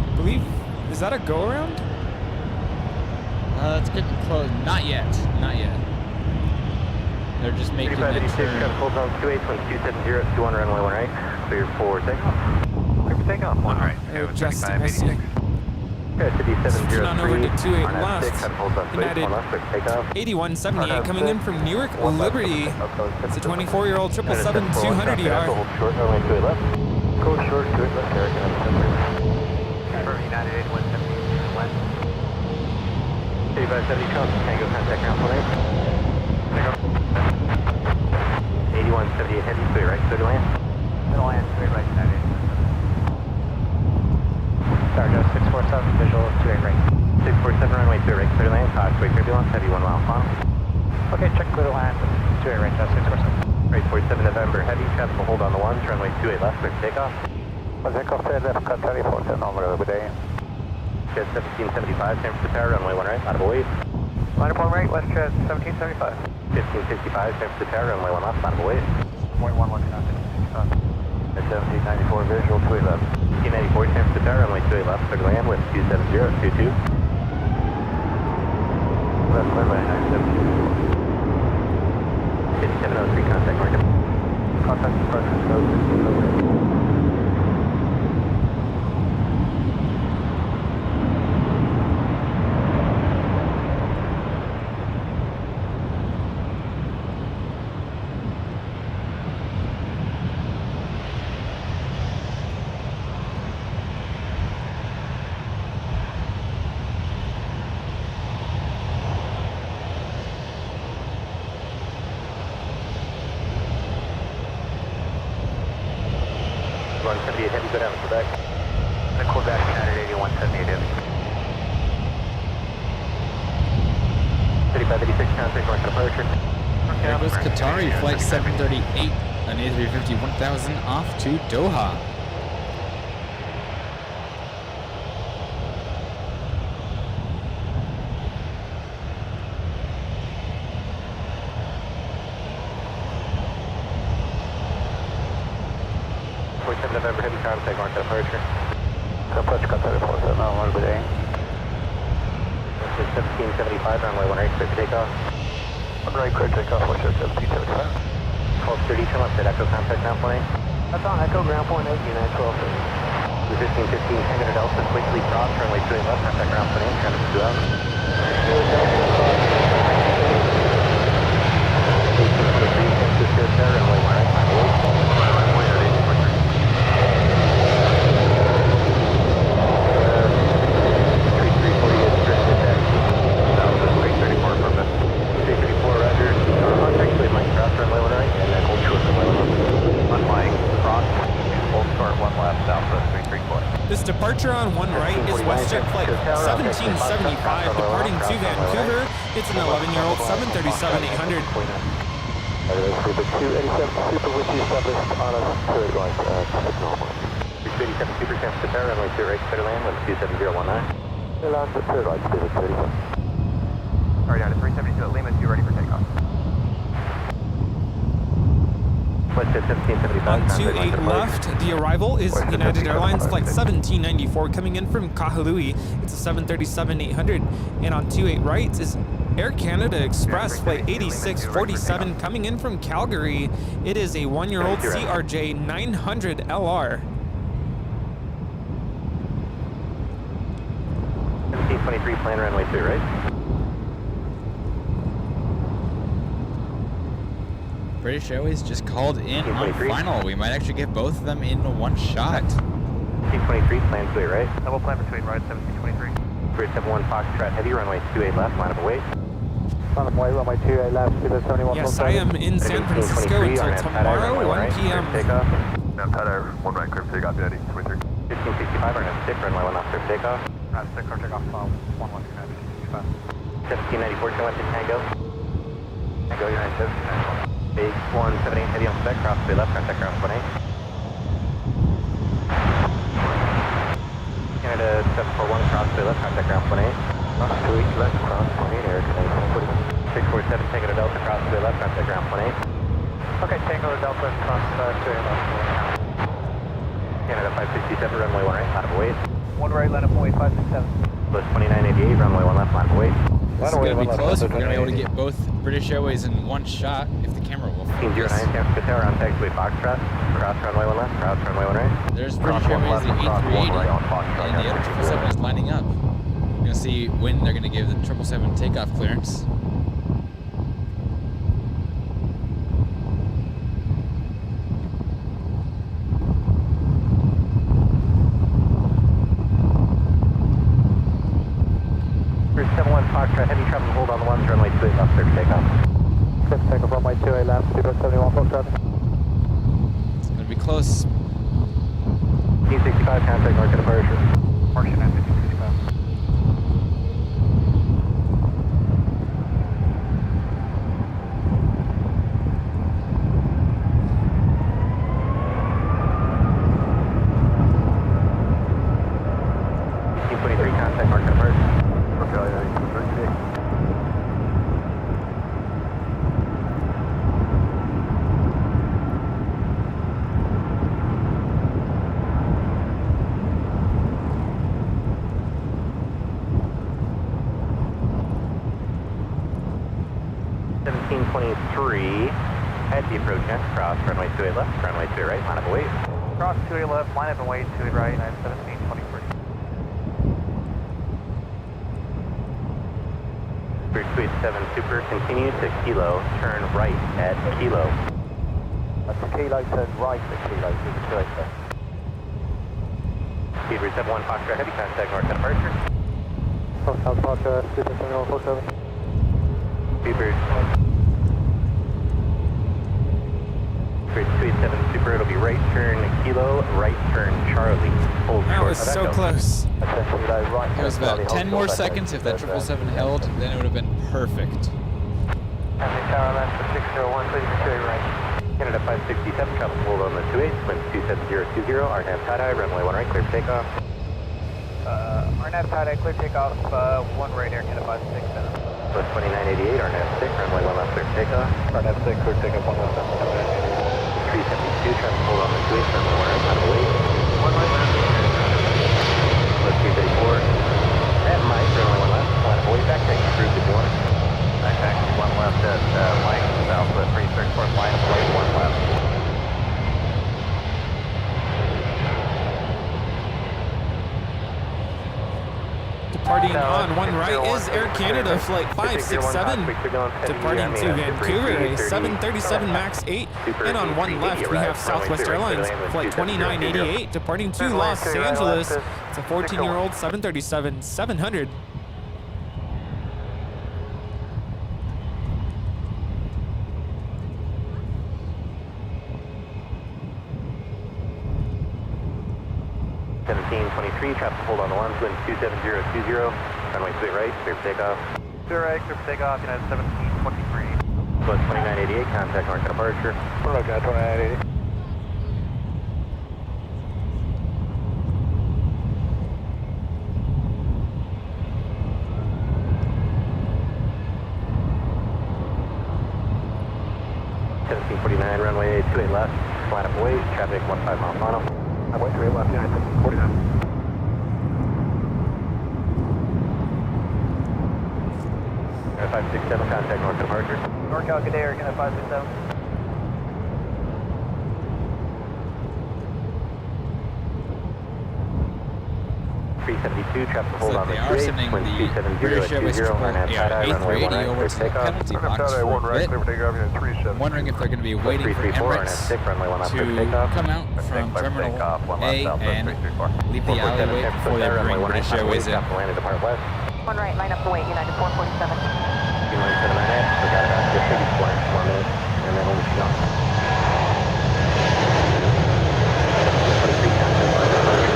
I believe, is that a go-around? It's getting close. Not yet. Not yet. They're just making the turn. Hold on 28.270, 21 runway 1 right. Clear for takeoff. Clear for takeoff, 1 right. Oh, Justin, I see. On over to 28 left. United 8178 coming in from Newark Liberty. It's a 24-year-old 777-200ER. Hold short, runway 2 left. Go short, 2 left, Eric. United 8178 west. 8570 Trump, Tango contact ground 18. 8178 heavy, clear right, clear to land. Middle land, straight right, United. Stargate 647, visual 28 right. 647 runway 2 right, clear to land, Causeway turbulence, heavy 1 mile final. Okay, check clear to land, 28 right, just 647. Right, 47 November, heavy, traffic will hold on the 1, runway 28 left, clear for takeoff. Takeoff said left, Qatari 47, number, good day. Jet 1775, San Francisco Tower, runway 1 right, out of a wave. Line up 1 right, West Jet 1775. 1565, San Francisco Tower, runway 1 left, out of a wave. 0.1 looking at 1565. At 1794, visual 2 left. 1894, San Francisco Tower, runway 2 left, clear to land with 270, 22. Left, clear by 972. 5703, contact market. Contact departure, code 15. 178 heavy, go down to Quebec. And Quebec, United 8178 heavy. 3586, contact north departure. There goes Qatari Flight 738, an A350 1000 off to Doha. November, heavy contact north departure. Approach Qatar 479, good day. This is 1775, runway 18, clear for takeoff. On right, clear takeoff, watch out 1775. 1230, turn left at Echo contact ground point 8. That's on Echo, ground point 8, United 1230. 1515, Tango Delta, quickly cross, runway 28 left, contact ground point 8, traffic 2 out. 1843, San Francisco, runway 18, final 8. This departure on one right is WestJet Flight 1775 departing to Vancouver. It's an 11-year-old 737-800. Super 287 Super, which is established on us to going normal. 287 Super, San Francisco, runway 2 right, clear to land, 27019. Land to third right, Spirit 31. Alright, down to 372 at Lima, 2 ready for takeoff. WestJet 1775. On 28 left, the arrival is United Airlines Flight 1794 coming in from Kahului. It's a 737-800. And on 28 right is Air Canada Express Flight 8647 coming in from Calgary. It is a 1-year-old CRJ 900 LR. 1723, plan runway 2 right. British Airways just called in on final. We might actually get both of them in one shot. 1723, plan 2 right. Double plan between right 1723. 371 Foxtrot Heavy, runway 28 left, line of await. Line of await, runway 28 left, Spirit 71. Yes, I am in San Francisco until tomorrow, 1 p.m. Takeoff. Tyler, 1 right, clear for takeoff, Eddie, 23. 1565, runway 6, runway 1 left, clear for takeoff. Right, 6, clear takeoff, 1 left, United 65. 1794, turn left to Tango. Tango, United 75. Base 178 heavy on spec, cross to left, contact ground 18. Canada 741, cross to left, contact ground 18. Cross 28 left, cross 28, Air Canada 647, Tango Delta, cross to left, contact ground 18. Okay, Tango Delta, cross 28 left. Canada 567, runway 1 right, line of await. 1 right, line of await, 567. Plus 2988, runway 1 left, line of await. This is going to be close. We're going to be able to get both British Airways in one shot if the camera will focus. 09, San Francisco Tower, on taxiway Foxtrot. Cross runway 1 left, cross runway 1 right. There's British Airways, the A380, and the other 777 is lining up. We're going to see when they're going to give the 777 takeoff clearance. Foxtrot, heavy travel, hold on the 1, runway 28 left, clear for takeoff. Clear for takeoff, runway 28 left, Spirit 71, Foxtrot. It's going to be close. 1865, contact north departure. Martian 1565. Contact mark departure. At the approach end, cross runway 28 left, runway 28 right, line of await. Cross 28 left, line up and wait, 28 right, 1723. Spirit 287 Super, continue to Kilo, turn right at Kilo. That's Kilo, turn right at Kilo, Super 287. Speedbird 71 Foxtrot, heavy contact north departure. Foxtrot, departure, Super 71, Foxtrot. Speedbird. Spirit 287 37 Super, it'll be right turn Kilo, right turn Charlie. Hold That short was of so Echo. close. It was about 10 more seconds. If that 777 held, then it would have been perfect. Family Tower left for 601, please secure right. Canada 567, travel hold on the 28, wind 27020, RNAV tie-dye, runway 1 right, clear for takeoff. RNAV tie-dye, clear takeoff, 1 right, Air Canada 567. Plus 2988, RNAV 6, runway 1 left, clear for takeoff. RNAV 6, clear takeoff, 1 left, 372, travel hold on the 28, runway 1 right, out of the way. 1 right, left. Plus 334, at Mike, runway 1 left, line of way, back taxi group if you want it. Back taxi 1 left at Mike, Southwest 334, line of way 1 left. Departing on 1 right is Air Canada Flight 567, departing to Vancouver, a 737 MAX 8. And on 1 left, we have Southwest Airlines Flight 2988, departing to Los Angeles. It's a 14-year-old 737-700. Traffic hold on the ones, wind 27020, runway 2 right, clear for takeoff. 2 right, clear for takeoff, United 1723. Plus 2988, contact mark departure. Roger, 2988. Runway 28 left, line up away, traffic 15 miles final. Runway 28 left, United 1749. Air 567, contact north departure. NorCal, good day, Air Canada 567. 372, traffic hold on the They are 28, sending wind the British Airways 27020, RNAV tie-dye, runway 1 right, over clear to the takeoff. penalty box for a bit. Wondering if they're going to be waiting for Emirates to come out from Terminal A and leave the alleyway before they bring British Airways in. 1 right, line up the wait, United 447. 2979, forgot about your figure square, 1 minute, and then we'll let you know. 23 contact mark departure.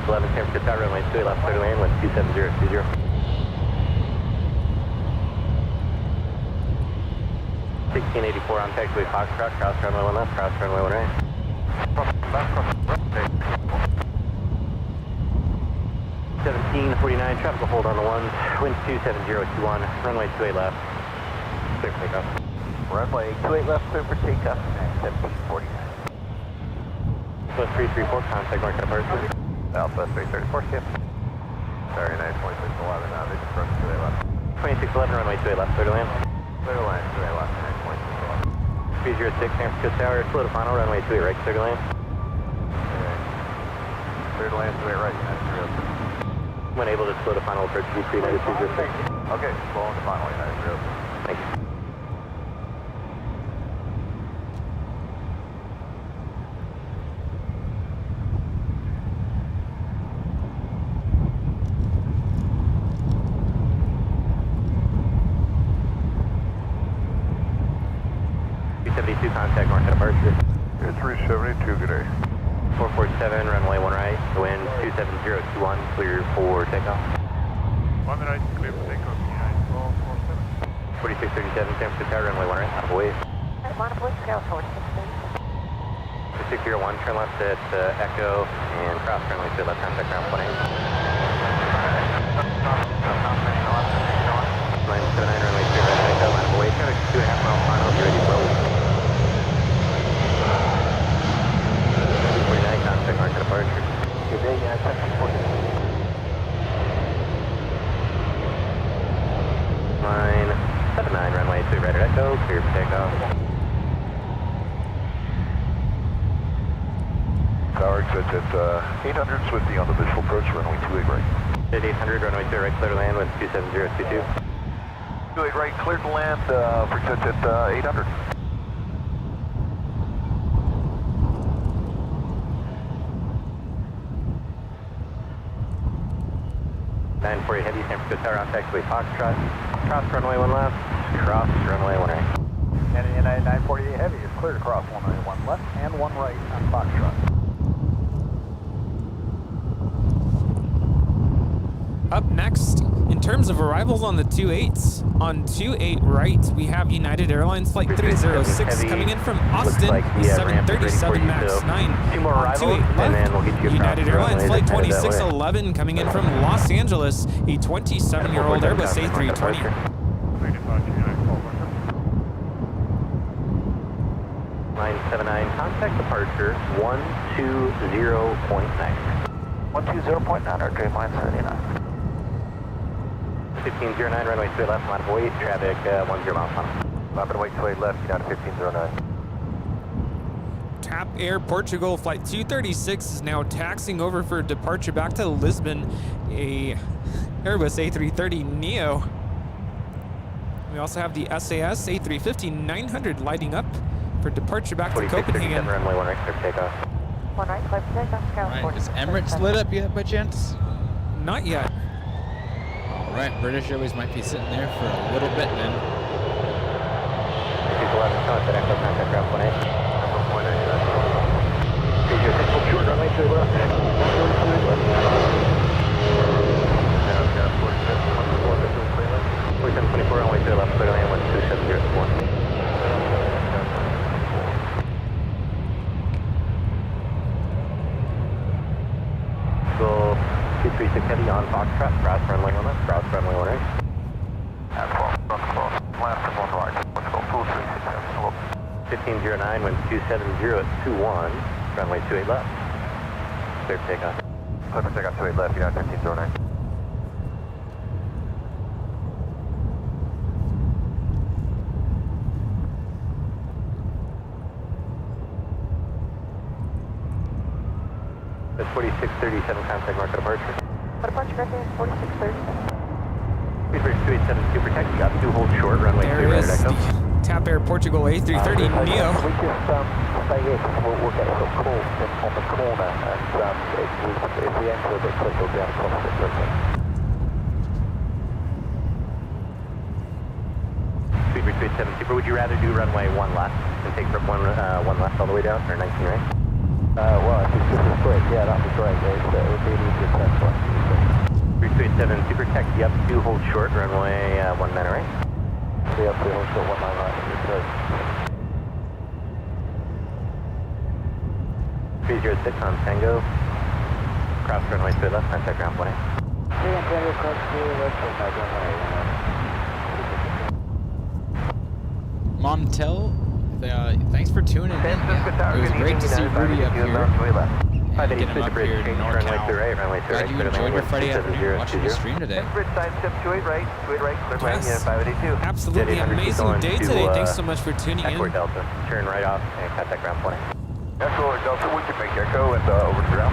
San Francisco, runway 2 left, clear to land, wind 27020. 1684 on taxiway Foxtrot, cross runway 1 left, cross runway 1 right. 1749, tropical hold on the 1, wind 27021, runway 28 left, clear for takeoff. Runway 28 left, clear for takeoff, 1749. Plus 334, contact mark departure. Southwest 334, skip. Sorry, 9.611, now they just broke 28 left. 2611, runway 28 left, clear to land. Clear to land, 28 left, 9.611. 306, San Francisco Tower, slow to final, runway 28 right, clear to land. Clear to land, 28 right, United 306. When able to slow to final, approach G3, United 306. Okay, slow on to final, United 306. Thank you. Contact north departure. Air 372, good day. 447, runway 1 right, wind 27021, clear for takeoff. 1 minute, clear for takeoff, United 447. 4637, San Francisco Tower, runway 1 right, out of the way. The 601, turn left at Echo, and cross runway 2 left, contact ground 1 8. 979, runway 2 right, Echo, line of away, traffic 2.5 mile final, you ready to roll. Contact mark departure. Good day, United 1749. Line 79, runway 2 right at Echo, clear for takeoff. Tower exit at 800, Swifty on the visual approach, runway 28 right. At 800, runway 2 right, clear to land with 27022. 28 right, clear to land, for exit at 800. 948 Heavy, San Francisco Tower on taxiway Foxtrot. Cross runway 1 left, cross runway 1 right. And United 948 Heavy is cleared across 1 right, 1 left, and 1 right on Foxtrot. Up next, in terms of arrivals on the 28s, on 28 right, we have United Airlines Flight 306 coming in from Austin, like the, 737 MAX so 9. 2 more On arrivals, 28 and then we'll get you United Airlines runway Flight that headed that way. 2611 coming in from Los Angeles, a 27-year-old Airbus A320. 979, contact departure 120.9. 120.9, our dream line 79. 1509, runway 2 left, line of weight, traffic 10 miles an hour. Line of weight 2 left, United 1509. TAP Air Portugal Flight 236 is now taxiing over for departure back to Lisbon, a Airbus A330neo. We also have the SAS A350-900 lighting up for departure back to Copenhagen. Runway 1 right, clear takeoff. 1 right, clear for takeoff. Right, is Emirates lit up yet by chance? Not yet. All right, British Airways might be sitting there for a little bit then. 11, contact echo, contact ground 18. Short runway 2 left. 4724, runway 2 left, clear land 12704. Go 236 Heavy on Foxtrot, cross runway 1 left, cross runway 1 right. That's well, last 1 right, let's go full 367. 1509, wind 270 at 21, runway 28 left. Clear for takeoff. Clear for takeoff 28 left, United 1509. That's 4637, contact mark departure. What departure vector is 4630? 287 super taxi, got 2 hold short, runway 2 There right is at echo. the TAP Air Portugal A330neo. We just stay here because we'll get a little call on the corner, and if we enter a bit quick, we'll be able to cross a bit quicker. 3327 super, would you rather do runway 1 left and take from 1 left all the way down, or 19 right? Well, if it's just as quick, yeah, that'd be great. It would be an easier test one. 327 super taxi up 2 hold short, runway 1 man right. Yeah, 2 hold short, 1 man right. 306 on Tango. Cross runway 2 left, contact ground 1 8. Tango, cross 2 left, contact ground 1 8. Montel, thanks for tuning in. Yeah, it was great to see Rudy up here. And get him up here in NorCal. Glad you enjoyed your Friday afternoon watching the stream today. Bridge side, step 28 right, 28 right, clear landing, Yes. 582. Absolutely amazing day today. Thanks so much for tuning in. Echo Delta, turn right off and contact ground 20. Echo Delta, we can make Echo and over to ground.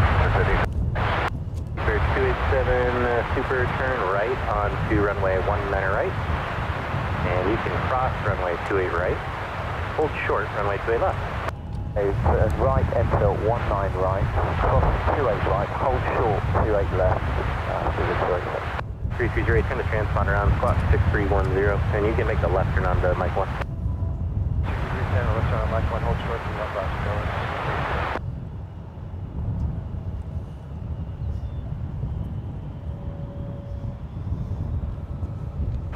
Super 287 super turn right onto runway 1 man right. And you can cross runway 28 right. Hold short, runway 28 left. Right, enter 19 right, cross 28 right, hold short, 28 left, through the 330, turn the transponder on, squawk 6310, and you can make the left turn on to Mike 1. 310, left turn on Mike 1, hold short, and left left, going.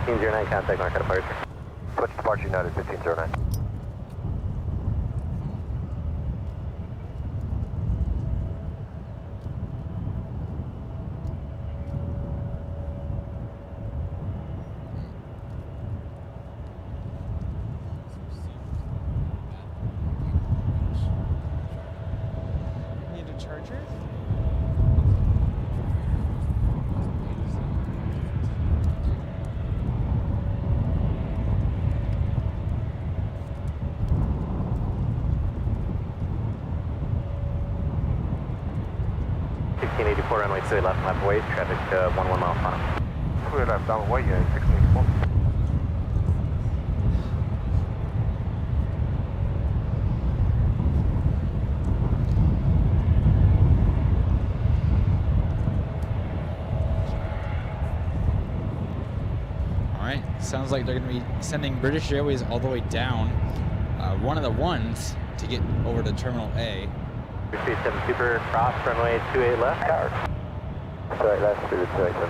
1509, contact mark at departure. Switch departure United 1509. Need a charger? Runway 2 left, left weight, traffic 11 miles an hour. Clear left, down weight, 684. sounds like they're going to be sending British Airways all the way down one of the ones to get over to Terminal A. 37 Super, cross runway 28 left. Sorry, left through 287.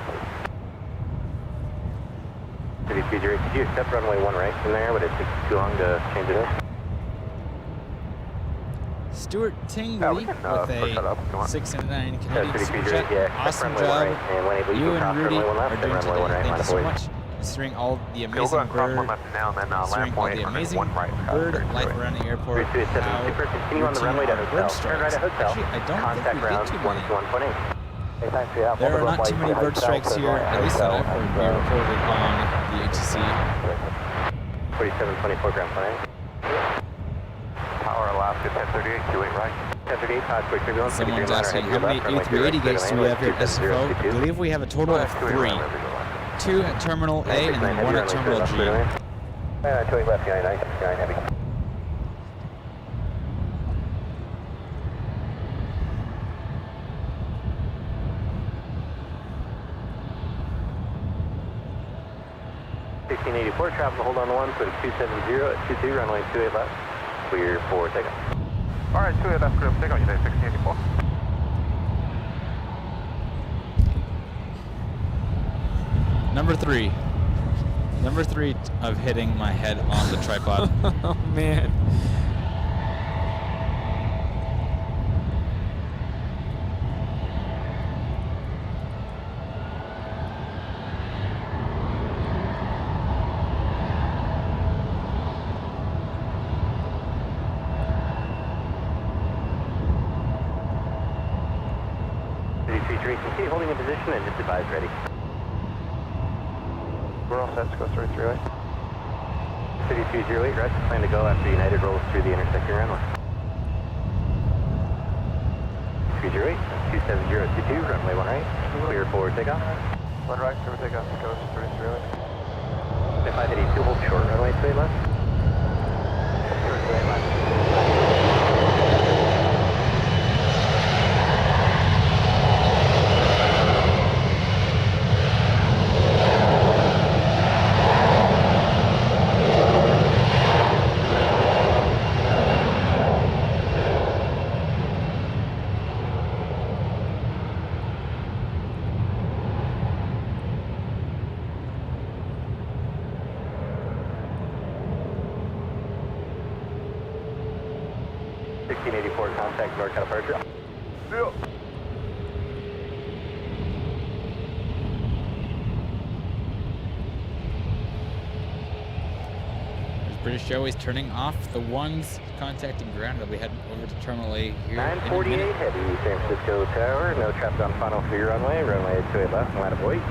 32 Could you accept runway 1 right from there? Would it take too long to change it up? Stuart Tingley with a 6 and 9 Canadian Super Jet. Yeah, Awesome runway job. right, and when You and cross Rudy runway 1 left, are doing runway 1 today. right, Thank you so line of much. Considering all the Go amazing and cross bird, 1 left now, and then considering all the amazing bird life around the airport. 3287 Super, continue on the runway to hotel. Turn right at hotel. Actually, I don't Contact think we ground get too many. 121.8. There are not too many bird strikes here, at least that I've heard be reported on the ATC. 4724 ground plan. Power Alaska 1038, 28 right. 1038, Todd, quick turbulence. Someone's asking how many A380 gates do we have here at SFO? I believe we have a total of 3. 2 at Terminal A and then 1 at Terminal G. 28 left, 99 heavy. Travel, hold on the 1, put a 270 at 22, runway 28 left. Clear for takeoff. Alright, 28 left, clear for takeoff, United 1684. Number 3. Number 3 of hitting my head on the tripod. Oh, man. Continue holding in position and just advise ready. We're all set to go through 308. 3208, rest. Plan to go after United rolls through the intersecting runway. 308, 27022, runway 1 right. Clear for takeoff. 1 right, clear for takeoff, goes 308. 582, hold short, runway 28 left. 28 left. Contact NorCal departure. Yeah. There's British Airways turning off the ones contacting ground. They'll be heading over to Terminal A here. 948 heavy, San Francisco Tower. No traffic on final for your runway. Runway 28 left, line of voice.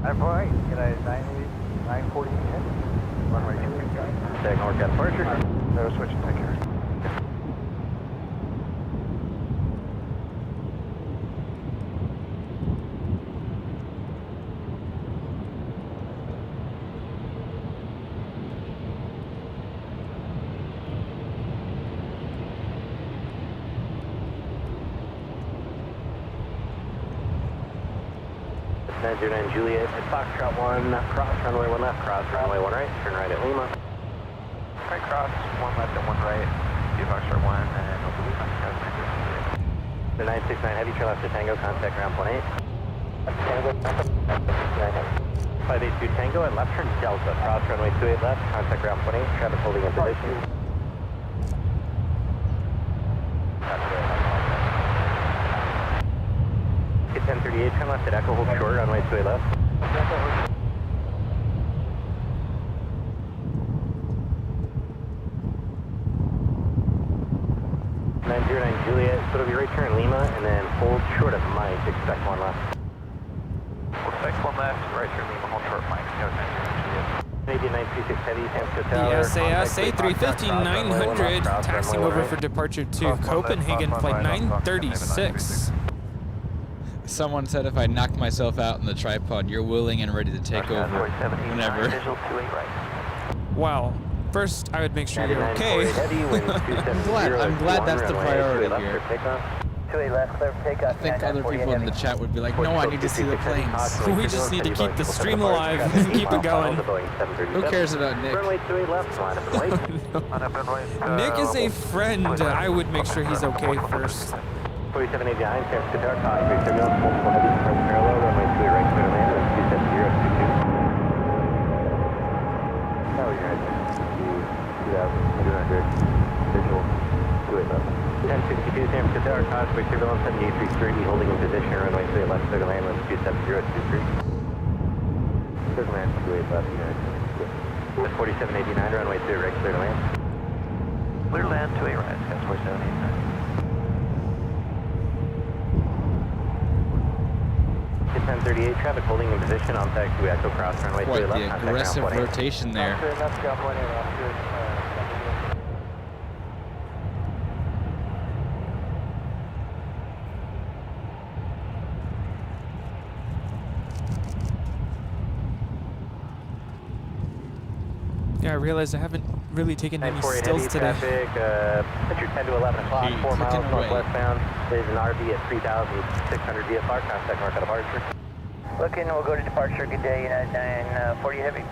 948, United 948 heavy. Runway 28 right. Contact NorCal departure. No switch, take care. Juliet at Foxtrot 1, cross runway 1 left, cross runway 1 right, turn right at Lima. Right cross, 1 left and 1 right, Foxtrot 1, and oblique contact. The 969 heavy, turn left to Tango, contact ground 18. 582 Tango at left turn Delta, cross runway 28 left, contact ground 18, traffic holding in position. 1038, turn left at Echo, hold short, runway 28 left. 909 Juliet, so it'll be right turn Lima, and then hold short of Mike, expect 1 left. Expect 1 left, right turn Lima, hold short Mike, go 909 Juliet. Canadian 936 Heavy, San Francisco Tower. The SAS A350-900 taxiing over for departure to Copenhagen, flight 936. Someone said if I knocked myself out in the tripod, you're willing and ready to take over whenever. Well, first I would make sure you're okay. I'm glad that's the priority here. 28 left, clear for I takeoff. think other people in the chat would be like, no, I need to see the planes. We just need to keep the stream alive and keep it going. Who cares about Nick? Runway 28 left, line up and wait. Nick is a friend. I would make sure he's okay first. 4789, San Francisco Tower, calling for turbulence, multiple heavy approach parallel, runway 28 right, clear to land, wind 27022. Now you're at 2,200, visual, 28 left. 1062, San Francisco Tower, calling for turbulence, 7833, holding in position, runway 28 left, clear to land, wind 27023. Clear to land, 28 left, United 4789, runway 28 right, clear to land. Clear to land, 28 right, Sas 4789. 1038, traffic holding in position on taxi Echo Cross runway 28 Quite left. the aggressive rotation there. Yeah, I realized I haven't really taken any 948 stills heavy today. traffic, picture 10 to 11 o'clock, 4 miles northwestbound. There's an RV at 3,600 VFR, contact mark at departure. Looking, we'll go to departure. Good day, United 940 Heavy.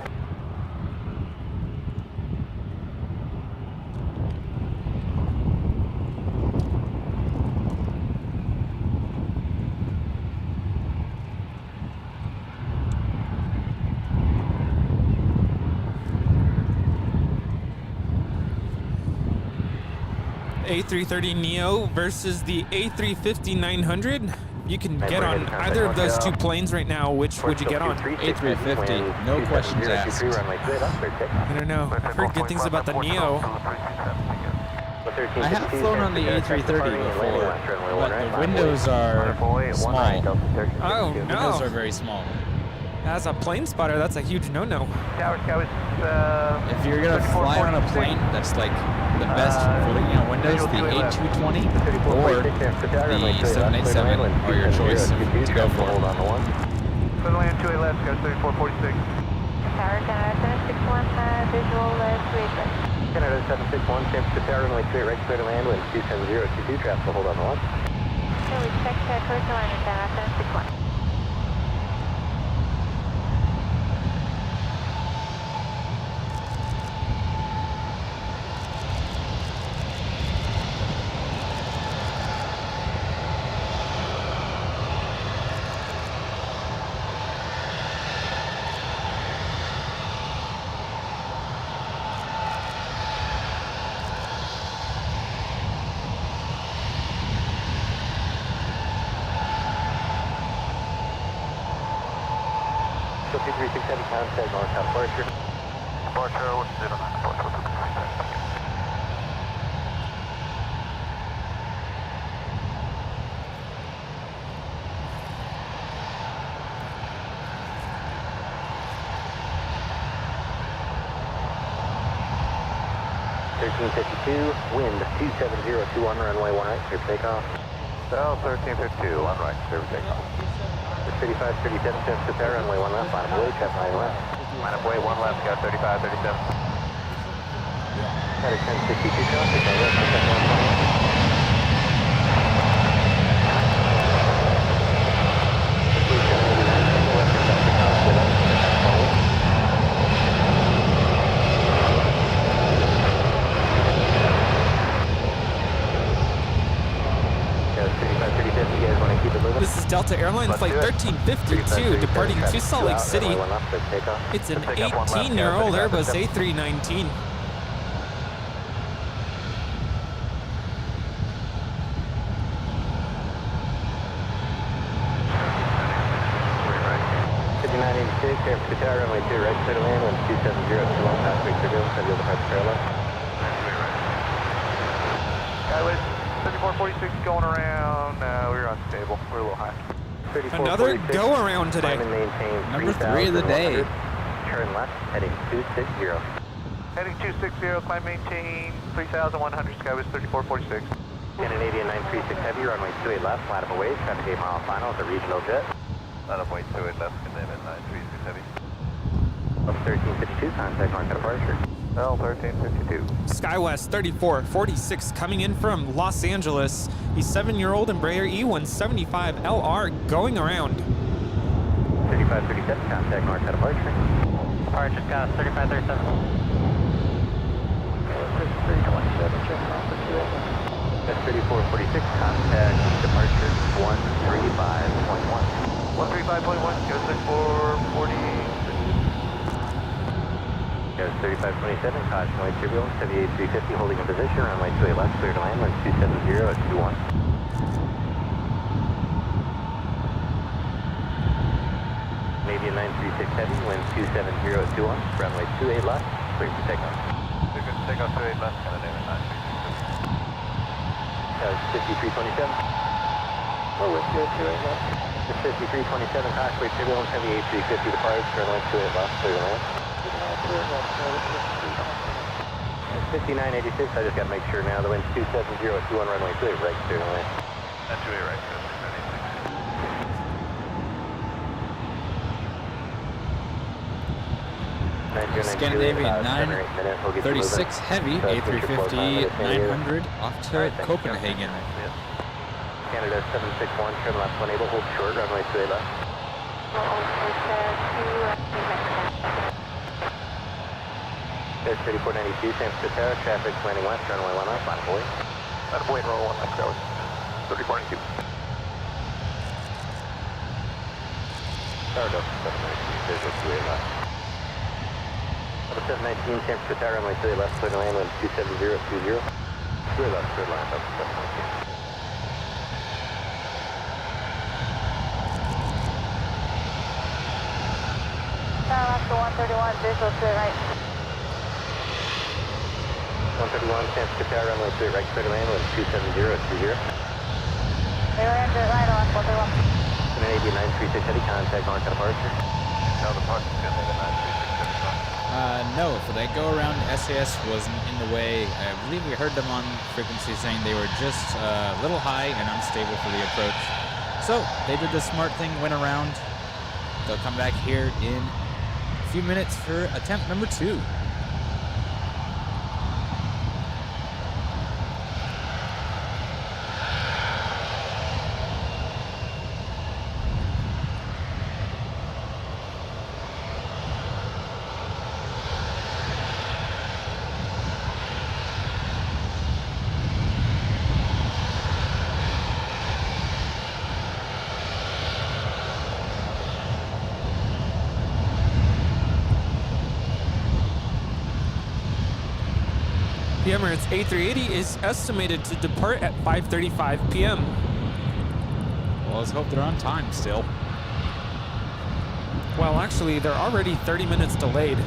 A330neo versus the A350-900. You can get on either of those two planes right now. Which would you get on? A350, no questions asked. I don't know. I've heard good things about the Neo. I have flown on the A330 before, but the windows are small. Oh, The windows are very small. As a plane spotter, that's a huge no-no. If you're gonna fly on a plane that's like the best windows, the A220 or the 787 are your choice to go for. Hold on to one. Clear land 28 left, Sas 3446. Tower Canada 761, visual 28 left. Canada 761, San Francisco Tower, runway 28 right, clear to land, wind 27022, traffic, hold on to one. So we check clear to land in Canada 761. So 2367, contact north departure. Departure, what's 09, departure, 1352, wind 27021, runway 1 right, clear for takeoff. South 1352, 1 right, clear for takeoff. 3537, San Francisco Tower, runway 1 left, line of way, traffic 9 left. Line up way, 1 left, got 3537. Got a 1062 traffic, contact north line. This is Delta Airlines Flight 1352, departing to Salt Lake City. It's an 18-year-old Airbus A319. San Francisco Tower, runway 2 right, clear to land, wind 27021, pathway turbulence, heavy departure parallel. Skyways 3446 going around, we're unstable, we're a little high. Another go-around today. Number 3 of the day. Turn left, heading 260. Heading 260, climb maintain 3100, Skyways 3446. Canadian 936 Heavy, runway 28 left, line up away, traffic 8 mile final with a regional jet. Line up way 28 left, Canadian 936 Heavy. Up 1352, contact mark at departure. L1352. SkyWest 3446 coming in from Los Angeles. He's 7-year-old Embraer E175LR going around. 3537, contact north at departure. Departure, Scott, 3537. 327, check off the 2. That's 3446, contact departure 135.1. 135.1, goes 6440. Goes 3527, caution wait turbulence, 78350 holding in position, runway 28 left, clear to land, wind 270 at 21. Canadian 936 heavy, wind 270 at 21, runway 28 left, clear for takeoff. You're good to take off 28 left, Canada 936. Goes 5327. We're with you, 28 left. It's 5327, caution wait turbulence, 78350 departs, runway 28 left, clear to land. 5986, I just got to make sure now. The wind's 270 at 21, runway 28 right, clear to land. And 28 right, good. 986. Scandinavian 936 heavy, A350 900 off to Copenhagen. Canada 761, trim left one able, hold short, runway 28 left. There's 3492, San Francisco, traffic landing west, runway 1 left, line of boy. Line of boy, roll 1 left, go. 3492. Stardust 792, visual 28 left. Level 719, San Francisco, runway 28 left, clear to land, wind 270 at 20. 28 left, clear line, up 719. Left to 131, visual to the right. 131, San Francisco, runway 28 right, clear to land, wind 270 at 20. They were into the right on 131. Canadian 936 heavy, contact north at departure. Now the park's Canada 936. No, for that go around, SAS wasn't in the way. I believe we heard them on frequency saying they were just a little high and unstable for the approach. So they did the smart thing, went around. They'll come back here in a few minutes for attempt number 2. The Emirates A380 is estimated to depart at 5:35 p.m. Well, let's hope they're on time still. Well, actually, they're already 30 minutes delayed.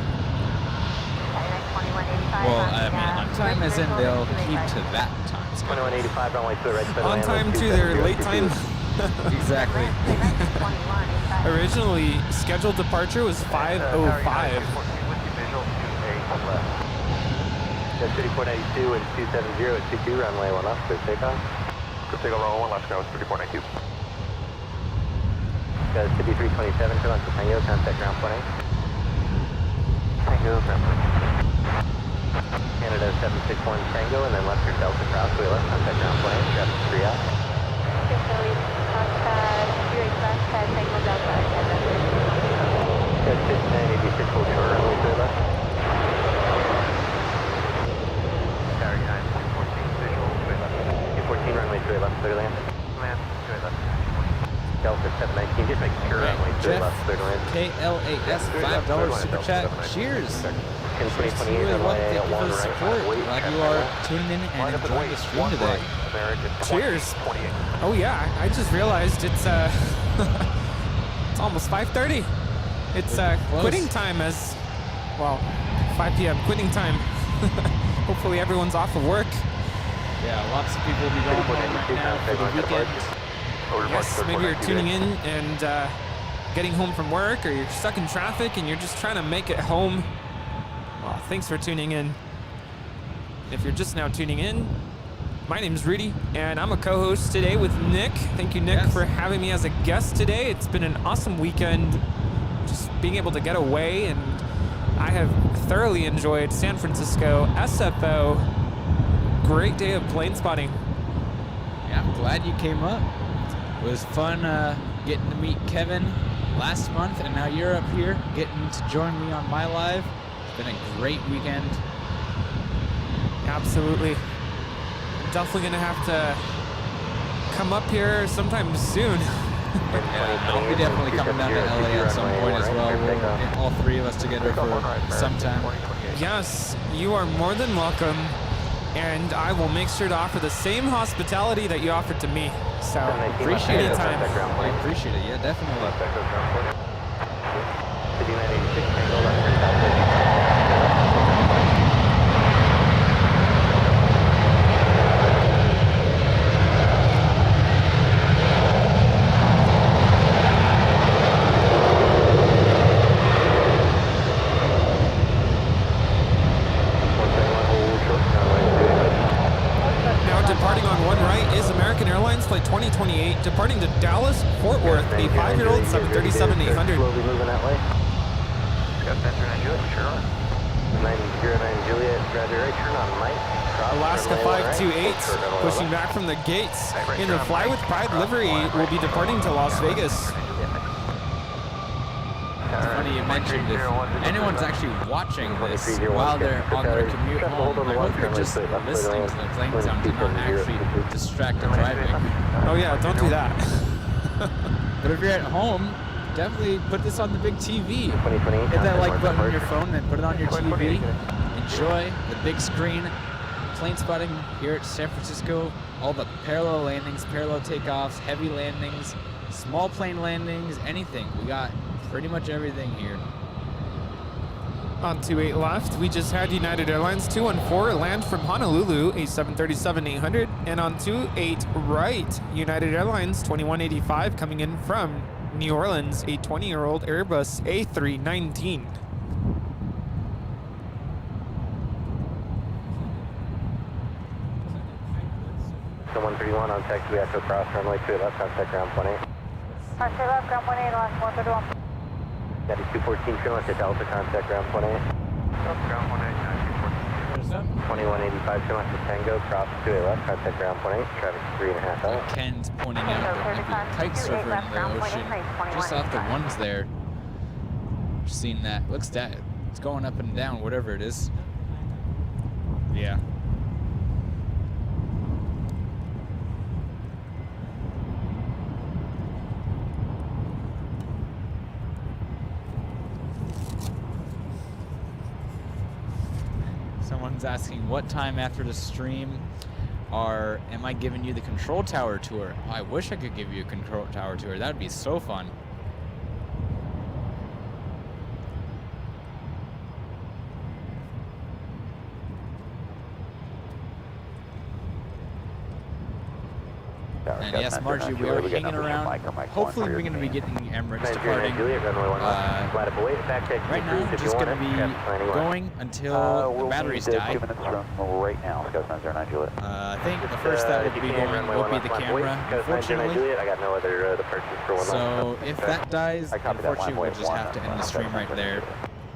Well, I mean, on time as in they'll keep to that time. 2185, runway 2 right, clear to On land, time wind to their 270 late time. Exactly. Originally, scheduled departure was 5:05. That's 3492 and 270 at 22, runway 1 left, clear takeoff. Good take over 1 left, go, 3492. Got 5327, turn left to Tango, contact ground point 8. Tango, ground point 8. Canada 761 Tango, and then left or Delta Crossway left, contact ground point 8, traffic 3 out. Got 6986, hold short, runway 3 left. 214, runway 3 left, clear to land. Land, 2 left. Delta 719, just make sure runway 3 Jeff, left, clear to land. KLAS, $5 super chat. Cheers. Pin Cheers to 2028, you as well. runway Thank you for 1 the right, support. wait, Glad check you that are out. tuning in and enjoying the stream today. American Cheers. 28. Oh yeah, I just realized it's it's almost 5:30. It's Close. quitting time as well, 5 p.m. quitting time. Hopefully everyone's off of work. Yeah, lots of people will be going home right now for the weekend. Yes, maybe you're tuning in and getting home from work, or you're stuck in traffic and you're just trying to make it home. Well, thanks for tuning in. If you're just now tuning in, my name's Rudy, and I'm a co-host today with Nick. Thank you, Nick, for having me as a guest today. It's been an awesome weekend, just being able to get away, and I have thoroughly enjoyed San Francisco, SFO. Great day of plane spotting. Yeah, I'm glad you came up. It was fun getting to meet Kevin last month, and now you're up here getting to join me on my live. It's been a great weekend. Absolutely. Definitely gonna have to come up here sometime soon. Yeah, I'll be definitely coming down to LA at some point as well. We'll get all three of us together for some time. Yes, you are more than welcome, and I will make sure to offer the same hospitality that you offered to me. So, Appreciate it. anytime. I appreciate it. Yeah, definitely. Airlines Flight 2028, departing to Dallas, Fort Worth, a 5-year-old 737-800. Slowly moving that way. Got Center 9 Juliet, sure on. 909 Juliet, roger right, turn on Mike. Alaska 528, pushing back from the gates. In the Fly with Pride livery, will be departing to Las Vegas. It's funny you mentioned if anyone's actually watching this while they're on their commute home, I hope they're just listening to the plane sound and not actually distracted driving. Oh yeah, don't do that. But if you're at home, definitely put this on the big TV. Hit that like button on your phone and put it on your TV. Enjoy the big screen. Plane spotting here at San Francisco. All the parallel landings, parallel takeoffs, heavy landings, small plane landings, anything. We got pretty much everything here. On 28 left, we just had United Airlines 214 land from Honolulu, a 737-800, and on 28 right, United Airlines 2185 coming in from New Orleans, a 20-year-old Airbus A319. So 131 on taxi, we have to cross runway 2 left, contact ground 18. Contact left, ground 18, last 131. That is 214, turn left to Delta, contact ground 18. Ground 18, 2185, turn left to Tango, cross 2 left, contact ground 18, traffic 3.5 out. Ken's pointing out there might be a kite surfer in the ocean, just off the ones there. Seen that. Looks that it's going up and down, whatever it is. Yeah. Someone's asking what time after the stream am I giving you the control tower tour? Oh, I wish I could give you a control tower tour. That would be so fun. And yes, Margie, we are hanging around. Hopefully, we're going to be getting Emirates departing. Right now, we're just going to be going until the batteries die. 2 minutes from right now, Scout 909 Juliet. I think the first that would be going will be the camera, unfortunately. I got no other departures for 1 So if that dies, unfortunately, we'll just have to end the stream right there.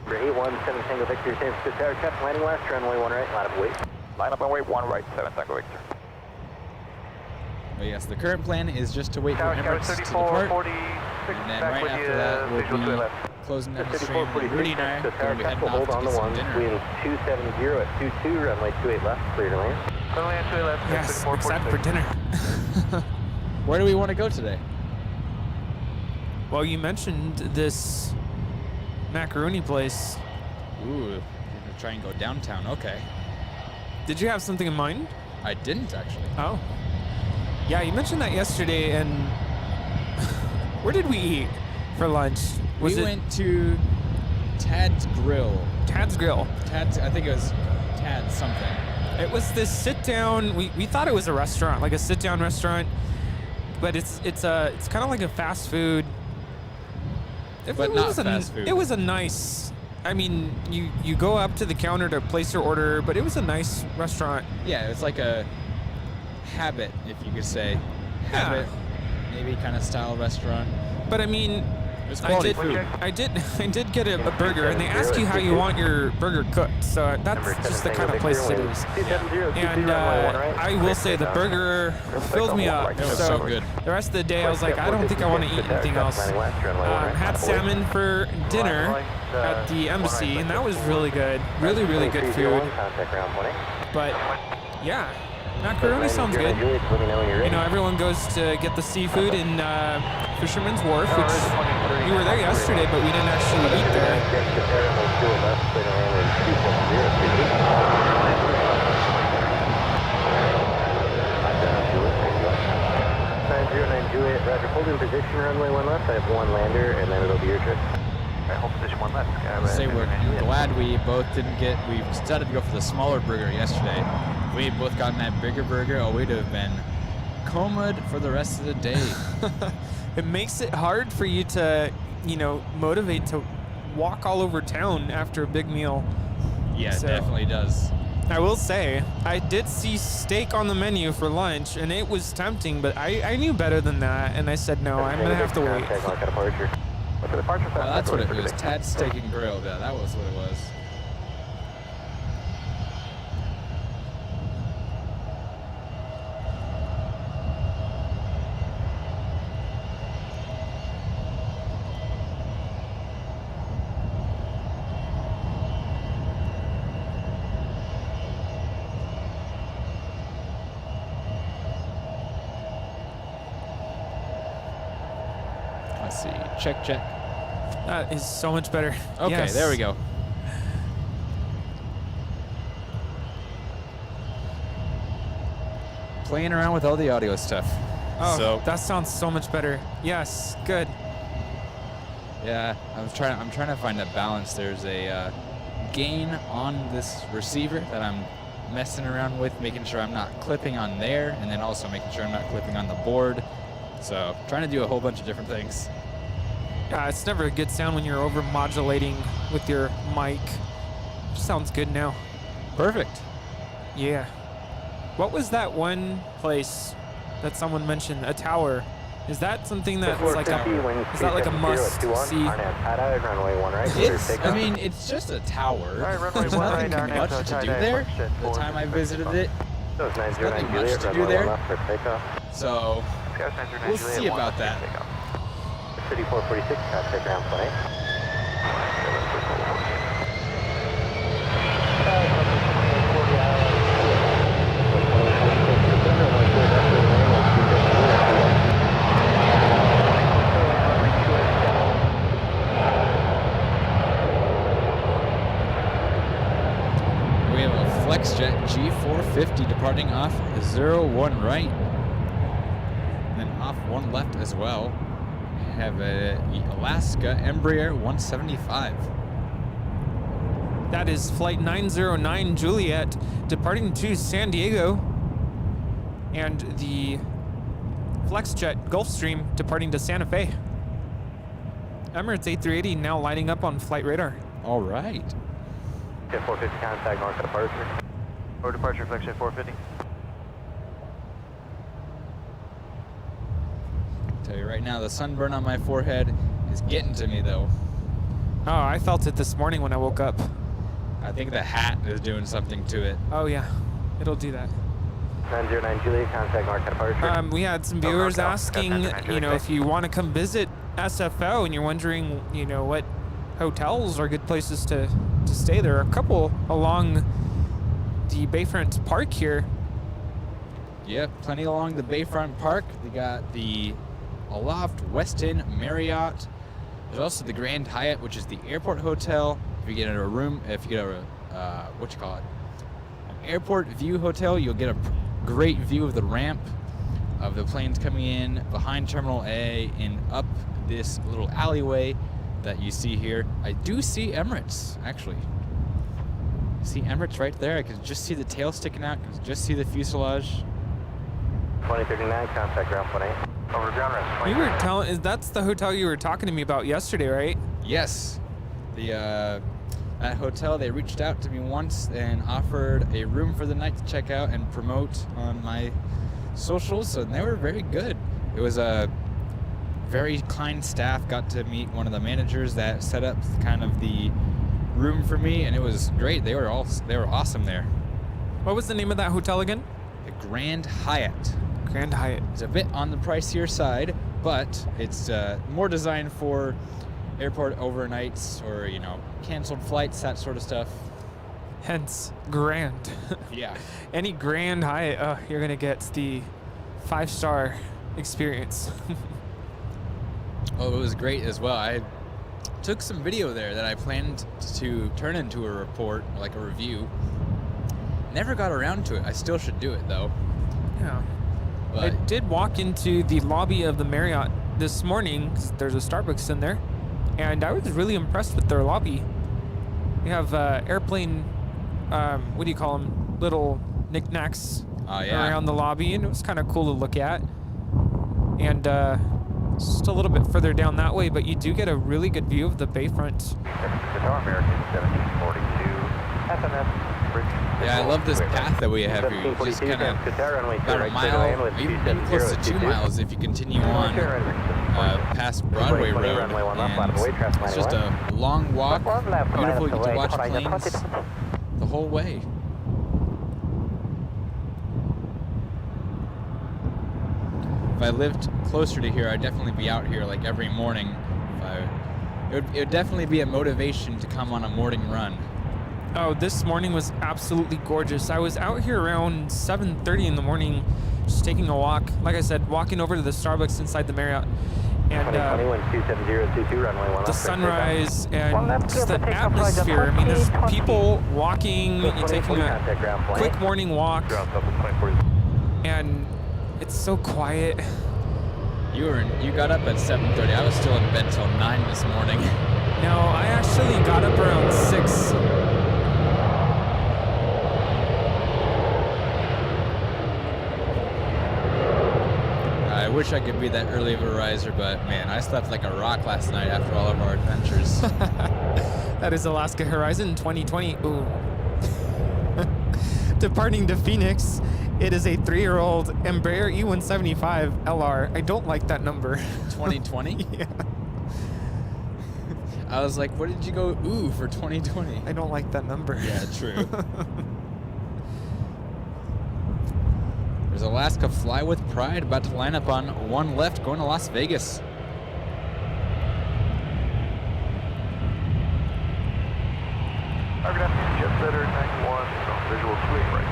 817 Tango Victor, San Francisco Tower, traffic landing left, runway 1 right, line up and wait. Line up and wait, 1 right, 7 Tango Victor. But yes, the current plan is just to wait for Emirates to depart, and then right after that we'll be closing down the stream. Rudy and I are going to be heading off to get some dinner. Wind 270 at 22, runway 28 left, clear to land. Runway 28 left, Yes, excited for dinner. Where do we want to go today? Well, you mentioned this macaroni place. Ooh, we're going to try and go downtown. Okay. Did you have something in mind? I didn't, actually. Oh. Yeah, you mentioned that yesterday, and where did we eat for lunch? We went to Tad's Grill. Tad's Grill. Tad's, I think it was Tad's something. It was this sit-down. We thought it was a restaurant, like a sit-down restaurant, but it's kind of like a fast food. But not fast food. It was a nice. I mean, you go up to the counter to place your order, but it was a nice restaurant. Yeah, it's like a Habit, if you could say. Habit, maybe kind of style restaurant. But I mean, It's quality food. I did get a burger, and they ask you how you want your burger cooked. So that's just the kind of place it is. And I will say the burger filled me up. It was so good. The rest of the day, I was like, I don't think I want to eat anything else. Had salmon for dinner at the embassy, and that was really good. Really, really good food. But yeah, macaroni sounds good. You know, everyone goes to get the seafood in Fisherman's Wharf, which we were there yesterday, but we didn't actually eat there. Juliet, Roger, hold in position, runway 1 left. I have 1 lander, and then it'll be your trip. Hold position 1 left. Say we're glad we both didn't get. We decided to go for the smaller burger yesterday. If we had both gotten that bigger burger, oh, we'd have been comaed for the rest of the day. It makes it hard for you to, you know, motivate to walk all over town after a big meal. Yeah, it definitely does. I will say, I did see steak on the menu for lunch, and it was tempting, but I knew better than that, and I said, no, I'm going to have to wait. Well, that's what it was. Tad's Steak and Grill. Yeah, that was what it was. Let's see. Check, check. That is so much better. Okay, yes. There we go. Playing around with all the audio stuff. Oh, so, that sounds so much better. Yes, good. Yeah, I'm trying to find a balance. There's a gain on this receiver that I'm messing around with, making sure I'm not clipping on there, and then also making sure I'm not clipping on the board. So, trying to do a whole bunch of different things. Yeah, it's never a good sound when you're over modulating with your mic. Sounds good now. Perfect. Yeah. What was that one place that someone mentioned? A tower. Is that something that's like a must see? I mean, it's just a tower. There's nothing much to do there. The time I visited it, there's nothing much to do there. So, we'll see about that. City 446, contact ground plane. We have a FlexJet G450 departing off 01 right, and then off 1 left as well. Have a Alaska Embraer 175. That is flight 909 Juliet departing to San Diego, and the FlexJet Gulfstream departing to Santa Fe. Emirates A380 now lining up on flight radar. All right. Jet 450 contact north of departure. Or departure FlexJet 450. Tell you right now, the sunburn on my forehead is getting to me, though. Oh, I felt it this morning when I woke up. I think the hat is doing something to it. Oh yeah, it'll do that. 909 Juliet, contact north of departure. We had some viewers asking, you know, if you want to come visit SFO and you're wondering, you know, what hotels are good places to stay. There are a couple along the Bayfront Park here. Yep, plenty along the Bayfront Park. They got the Aloft Westin Marriott. There's also the Grand Hyatt, which is the airport hotel. If you get a room, if you get an airport view hotel, you'll get a great view of the ramp of the planes coming in behind Terminal A and up this little alleyway that you see here. I do see Emirates, actually. See Emirates right there. I can just see the tail sticking out. I can just see the fuselage. 2039, contact ground plane 8. Over ground rest. You were telling, that's the hotel you were talking to me about yesterday, right? Yes. That hotel, they reached out to me once and offered a room for the night to check out and promote on my socials, so they were very good. It was a very kind staff. Got to meet one of the managers that set up kind of the room for me, and it was great. They were awesome there. What was the name of that hotel again? The Grand Hyatt. Grand Hyatt. It's a bit on the pricier side, but it's more designed for airport overnights or, you know, canceled flights, that sort of stuff. Hence, grand. Yeah. Any Grand Hyatt, you're going to get the 5-star experience. Oh, it was great as well. I took some video there that I planned to turn into a report, like a review. Never got around to it. I still should do it, though. Yeah. But I did walk into the lobby of the Marriott this morning, 'cause there's a Starbucks in there, and I was really impressed with their lobby. We have airplane, what do you call them, little knickknacks around the lobby, and it was kind of cool to look at. And just a little bit further down that way, but you do get a really good view of the bayfront. Qatar American 1742 SMS. yeah, I love this path that we have here. You just kind of about a mile, even close to 2 miles if you continue on past Broadway Road. And it's just a long walk, beautiful. You get to watch planes the whole way. If I lived closer to here, I'd definitely be out here like every morning. It would definitely be a motivation to come on a morning run. Oh, this morning was absolutely gorgeous. I was out here around 7:30 in the morning, just taking a walk. Like I said, walking over to the Starbucks inside the Marriott. And the sunrise and just the atmosphere. I mean, there's people walking, you're taking a quick morning walk, and it's so quiet. You got up at 7:30. I was still in bed till 9 this morning. No, I actually got up around 6. I wish I could be that early of a riser, but man, I slept like a rock last night after all of our adventures. That is Alaska Horizon 2020. Ooh. Departing to Phoenix, it is a 3-year-old Embraer E175 LR. I don't like that number. 2020? Yeah. I was like, what did you go ooh for 2020? I don't like that number. Yeah, true. There's Alaska Fly with Pride about to line up on one left going to Las Vegas. Target after Jetsetter 91, visual swing right.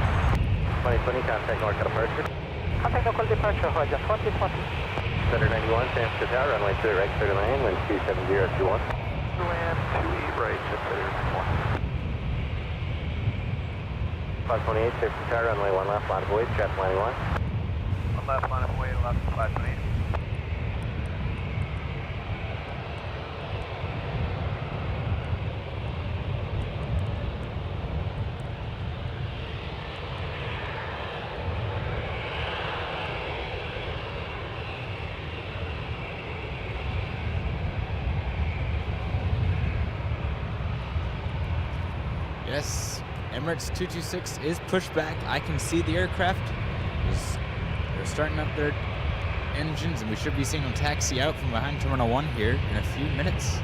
2020, contact NorCal departure. Contact local departure, Roger, 2020. Center 91, San Francisco, runway 2 right, clear to land, wind 27021. Land 28 right, Jetsetter 91. 528, San Francisco, runway 1 left, line of void, traffic line 1. 1 left, line of void, left 528. Yes, Emirates 226 is pushed back. I can see the aircraft. They're starting up their engines, and we should be seeing them taxi out from behind Terminal 1 here in a few minutes.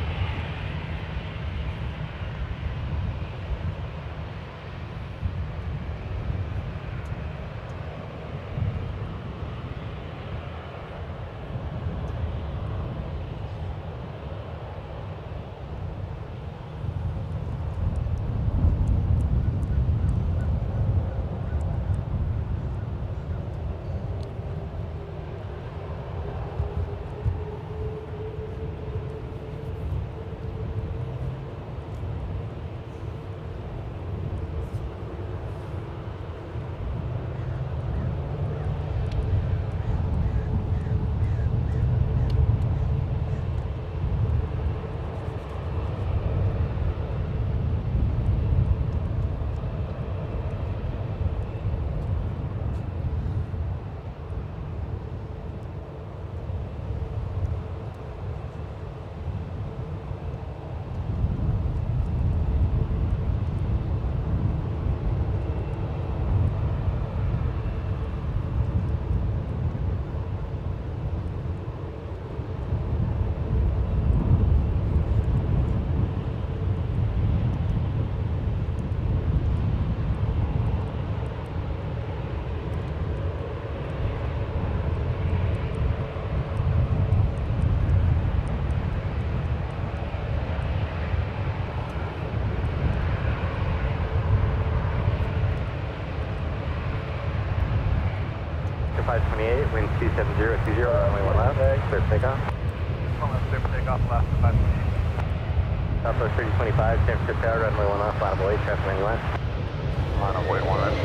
528, wind 27020, runway 1 left, clear for takeoff. Clear for takeoff, last 528. Southwest 3025, San Francisco Tower, runway 1 left, line of way, traffic 91. Line of way 1 left.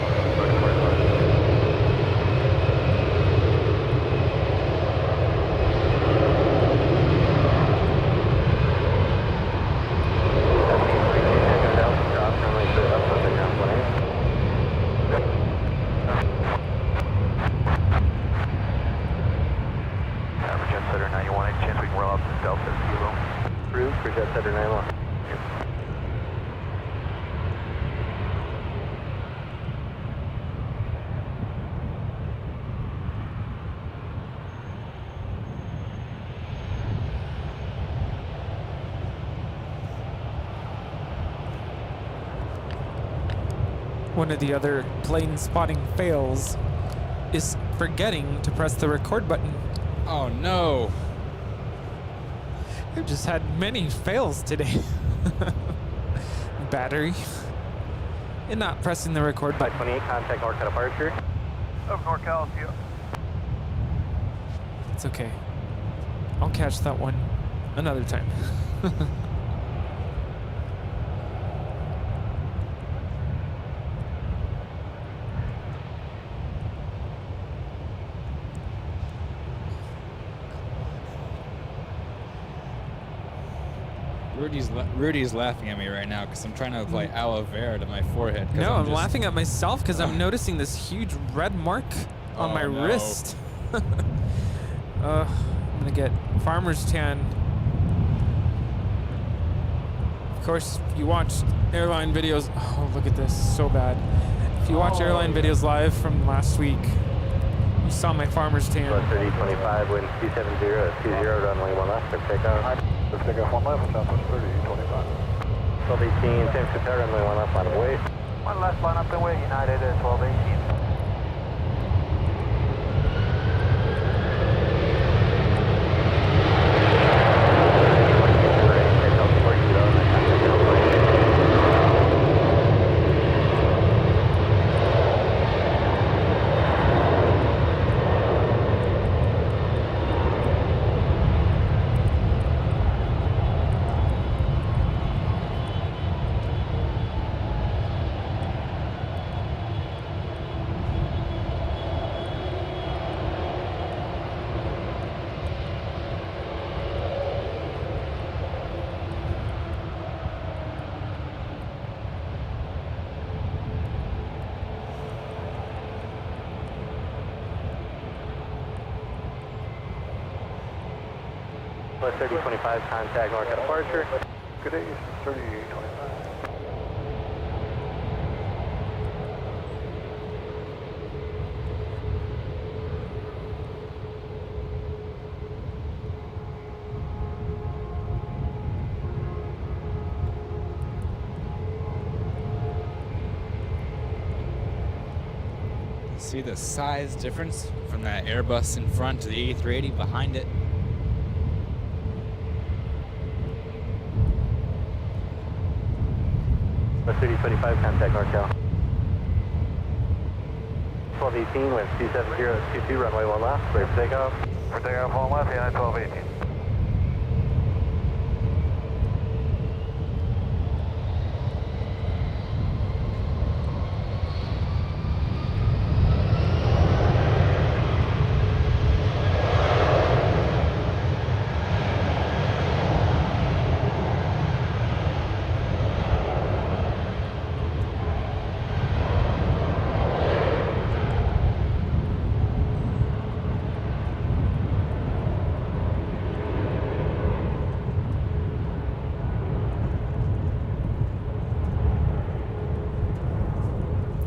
One of the other plane spotting fails is forgetting to press the record button. Oh no! I've just had many fails today. Battery. And not pressing the record button. 528, contact NorCal departure. Of NorCal, see you. It's okay. I'll catch that one another time. Rudy's laughing at me right now because I'm trying to apply aloe vera to my forehead. No, I'm laughing at myself because I'm noticing this huge red mark on my wrist. I'm gonna get farmer's tan. Of course, if you watch airline videos, oh look at this, so bad. If you watch airline videos live from last week, you saw my farmer's tan. 3025, wind 27020, runway 1 left, clear for takeoff. Let's take off 1 left, Southwest 3025. 1218, San Francisco Tower, runway 1 left, line of way. 1 left, line up and way, United 1218. Plus 3025, contact NorCal departure. Good day, 3825. See the size difference from that Airbus in front to the A380 behind it. Plus 3025, contact NorCal. 1218, wind 27022, runway 1 left, clear for takeoff. For takeoff 1 left, United 1218.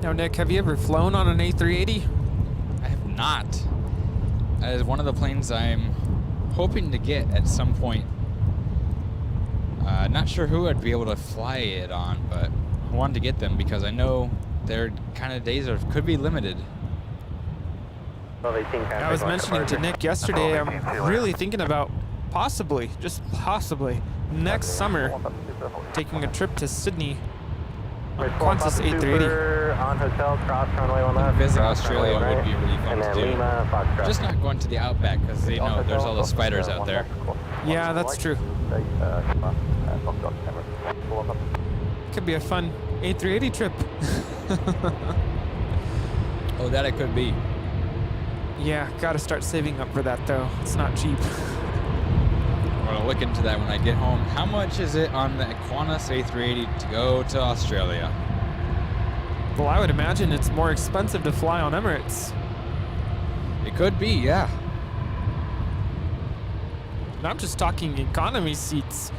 Now, Nick, have you ever flown on an A380? I have not. That is one of the planes I'm hoping to get at some point. Not sure who I'd be able to fly it on, but I wanted to get them because I know their kind of days could be limited. I was mentioning to Nick yesterday, I'm really thinking about possibly, just possibly, next summer, taking a trip to Sydney Qantas 830. On hotel, cross runway 1 left. Visiting cross Australia runway would be really fun and to then do. Lima, Foxtrot. Just not going to the outback because they know there's all the spiders out there. Yeah, that's true. Could be a fun A380 trip. Oh, that it could be. Yeah, gotta start saving up for that though. It's not cheap. I'm gonna look into that when I get home. How much is it on the Qantas A380 to go to Australia? Well, I would imagine it's more expensive to fly on Emirates. It could be, yeah. And I'm just talking economy seats.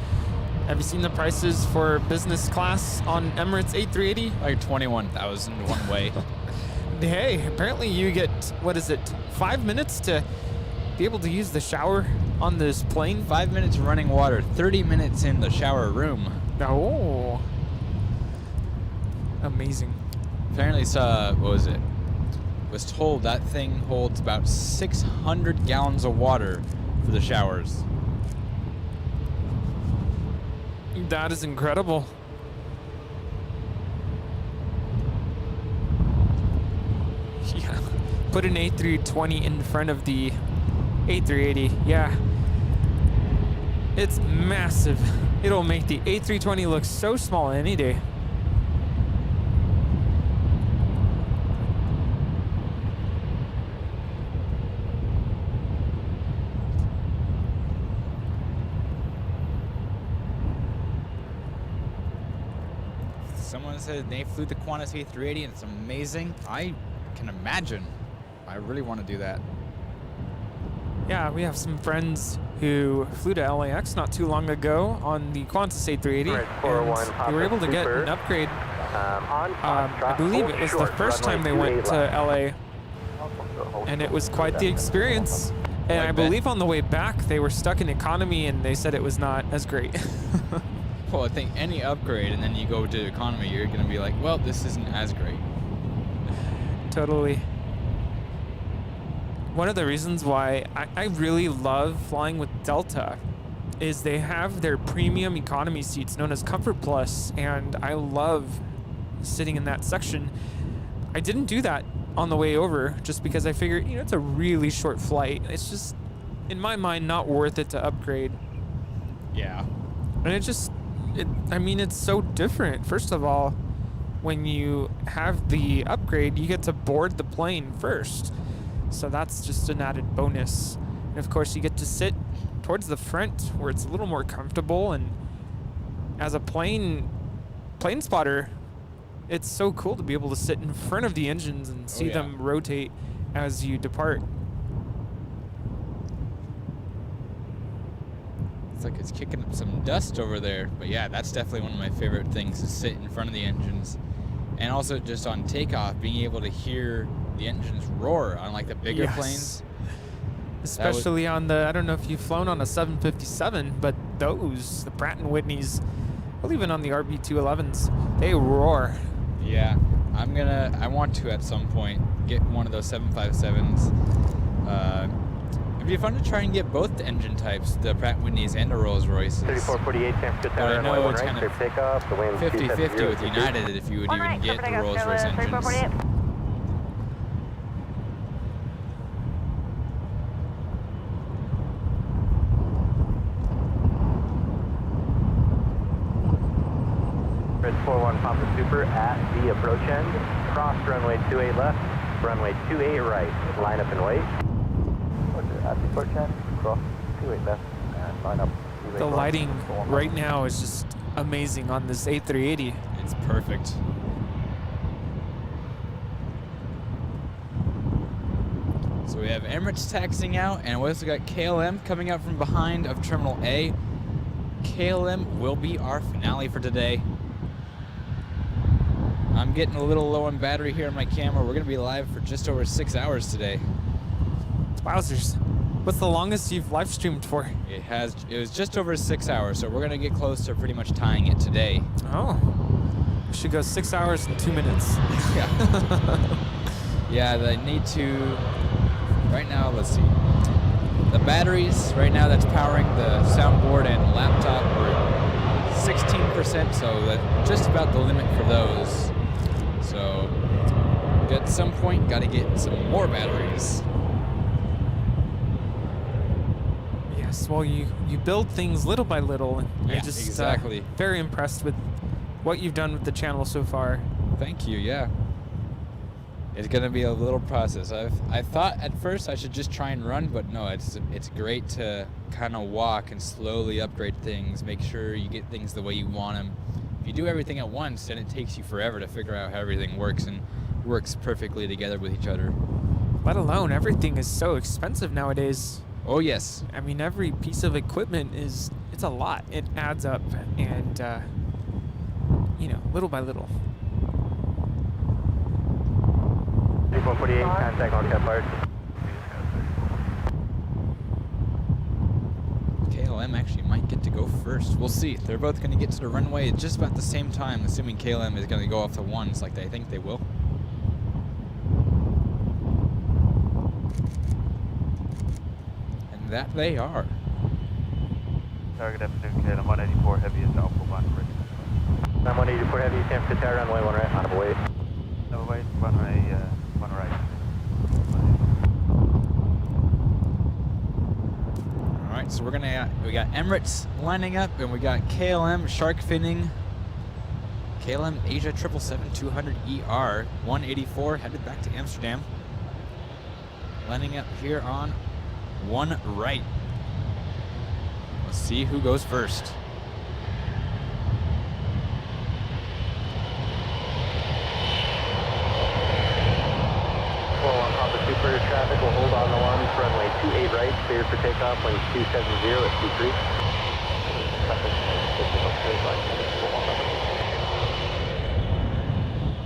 Have you seen the prices for business class on Emirates A380? Like 21,000 one way. Hey, apparently you get, 5 minutes to be able to use the shower on this plane? 5 minutes running water, 30 minutes in the shower room. Oh. Amazing. Apparently, was told that thing holds about 600 gallons of water for the showers. That is incredible. Yeah. Put an A320 in front of the A380. Yeah. It's massive. It'll make the A320 look so small any day. Someone said they flew the Qantas A380 and it's amazing. I can imagine. I really want to do that. Yeah, we have some friends who flew to LAX not too long ago on the Qantas A380, and they were able to get an upgrade. I believe it was the first time they went to LA, and it was quite the experience. And I believe on the way back they were stuck in economy, and they said it was not as great. Well, I think any upgrade and then you go to economy, you're going to be like, well, this isn't as great. Totally. One of the reasons why I really love flying with Delta is they have their premium economy seats known as Comfort Plus, and I love sitting in that section. I didn't do that on the way over just because I figured, it's a really short flight. It's just, in my mind, not worth it to upgrade. Yeah. And it's so different. First of all, when you have the upgrade, you get to board the plane first. So that's just an added bonus. And of course, you get to sit towards the front where it's a little more comfortable. And as a plane spotter, it's so cool to be able to sit in front of the engines and see them rotate as you depart. It's like it's kicking up some dust over there. But yeah, that's definitely one of my favorite things, to sit in front of the engines. And also just on takeoff, being able to hear the engines roar on like the bigger planes. Especially on the, I don't know if you've flown on a 757, but the Pratt & Whitneys, well, even on the RB211s, they roar. Yeah, I want to at some point get one of those 757s. It'd be fun to try and get both the engine types, the Pratt & Whitneys and the Rolls-Royces. 3448 San Francisco But I know it's kind of takeoff, the wind 50-50 with United if you would even get the Rolls-Royce engines. Red 41 Papa Super at the approach end. Cross runway 28 left, runway 28 right. Line up and wait. At the approach end, cross 28 left, and line up. The lighting right now is just amazing on this A380. It's perfect. So we have Emirates taxiing out, and we also got KLM coming out from behind of Terminal A. KLM will be our finale for today. I'm getting a little low on battery here on my camera. We're going to be live for just over 6 hours today. Wowzers. What's the longest you've live streamed for? It was just over 6 hours, so we're going to get close to pretty much tying it today. Oh. We should go 6 hours and 2 minutes. Yeah. Yeah, they need to... Right now, let's see. The batteries, right now that's powering the soundboard and laptop, we're 16%, so that's just about the limit for those. So at some point, got to get some more batteries. Yes, well, you build things little by little, and Yeah, I'm just exactly. Very impressed with what you've done with the channel so far. Thank you, yeah. It's gonna be a little process. I thought at first I should just try and run, but no, it's great to kind of walk and slowly upgrade things, make sure you get things the way you want them. If you do everything at once, then it takes you forever to figure out how everything works and works perfectly together with each other. Let alone everything is so expensive nowadays. Oh yes. I mean, every piece of equipment it's a lot. It adds up, and little by little. 148, contact North Park. KLM actually might get to go first. We'll see. They're both going to get to the runway at just about the same time, assuming KLM is going to go off the ones like they think they will. And that they are. Target afternoon, KLM 184 heavy is Alpha 1 ready. 184 heavy, San Francisco, runway 1 right, on the way. Number 1 runway 1 right. All right, so we got Emirates lining up, and we got KLM shark finning. KLM Asia 777-200ER 184 headed back to Amsterdam. Lining up here on 1 right. Let's see who goes first. Super traffic will hold on the ones, runway 28 right, clear for takeoff, wind 270 at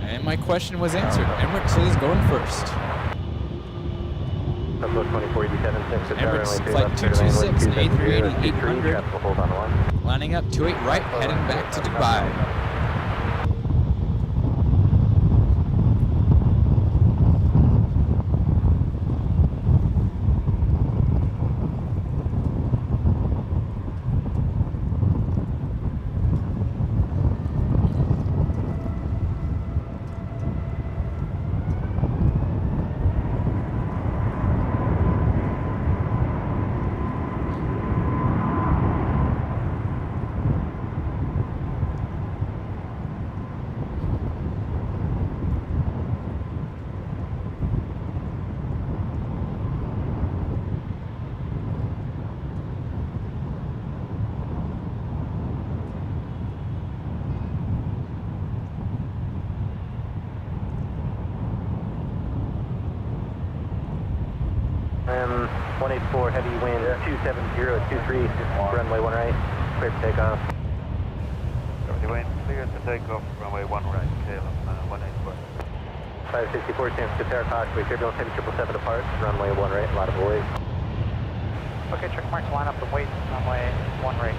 23. And my question was answered. Emirates is going first. Emirates Flight 226 and A380 800. Lining up 28 right, heading back to Dubai. KLM 184 heavy wind 270 at 23, runway 1 right, clear for takeoff. Heavy wind clear to takeoff, runway 1 right, KLM 184. 564 San Francisco, Caution, turbulence heavy 777 apart, runway 1 right, Lauderdale wave. Okay, check marks, line up the weight, runway 1 right,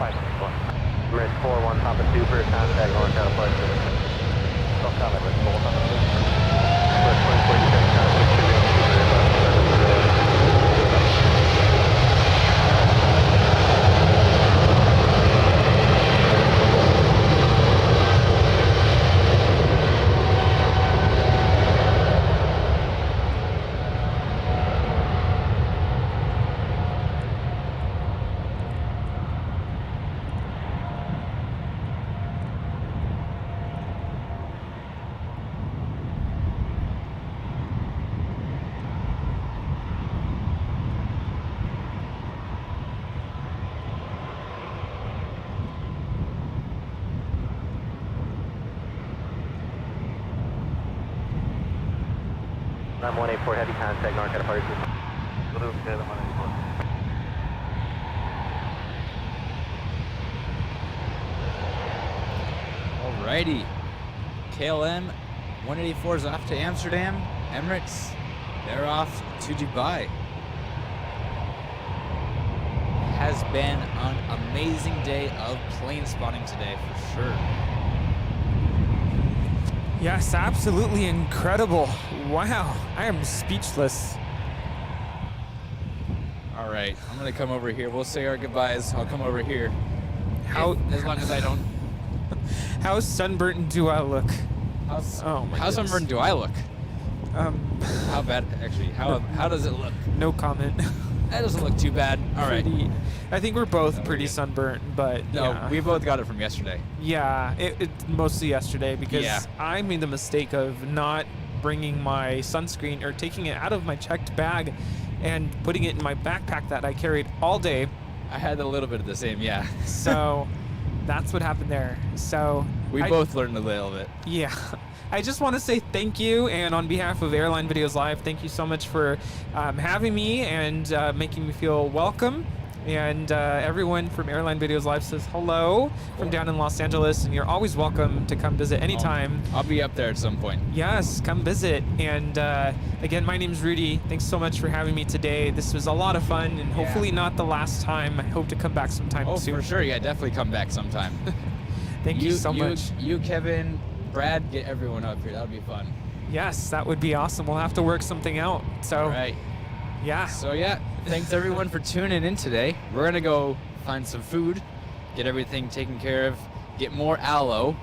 564. Emirates 41, Papa Super, contact North Apart. Don't comment, Emirates 4, Papa Super. Emirates 2047, contact turbulence I'm 184 heavy contact, North Apart. Blue, KLM 184. Alrighty. KLM 184 is off to Amsterdam. Emirates, they're off to Dubai. Has been an amazing day of plane spotting today, for sure. Yes, absolutely incredible. Wow, I am speechless. All right, I'm gonna come over here. We'll say our goodbyes. I'll come over here. How as long as I don't. how sunburnt do I look? How goodness. sunburned do I look? How bad? Actually, how does it look? No comment. That doesn't look too bad. All right. I think we're both pretty sunburnt, but No, yeah. we both got it from yesterday. Yeah, it's mostly yesterday because Yeah. I made the mistake of not bringing my sunscreen or taking it out of my checked bag and putting it in my backpack that I carried all day. I had a little bit of the same, yeah. So that's what happened there. So We both learned a little bit. Yeah. I just want to say thank you, and on behalf of Airline Videos Live, thank you so much for having me and making me feel welcome. And everyone from Airline Videos Live says hello from down in Los Angeles, and you're always welcome to come visit anytime. I'll be up there at some point. Yes, come visit. And again, my name's Rudy. Thanks so much for having me today. This was a lot of fun, and hopefully not the last time. I hope to come back sometime soon. Oh, for sure. Yeah, definitely come back sometime. Thank you so much. You, Kevin, Brad, get everyone up here. That'll be fun. Yes, that would be awesome. We'll have to work something out. So, All right. Yeah. So, yeah, thanks everyone for tuning in today. We're going to go find some food, get everything taken care of, get more aloe.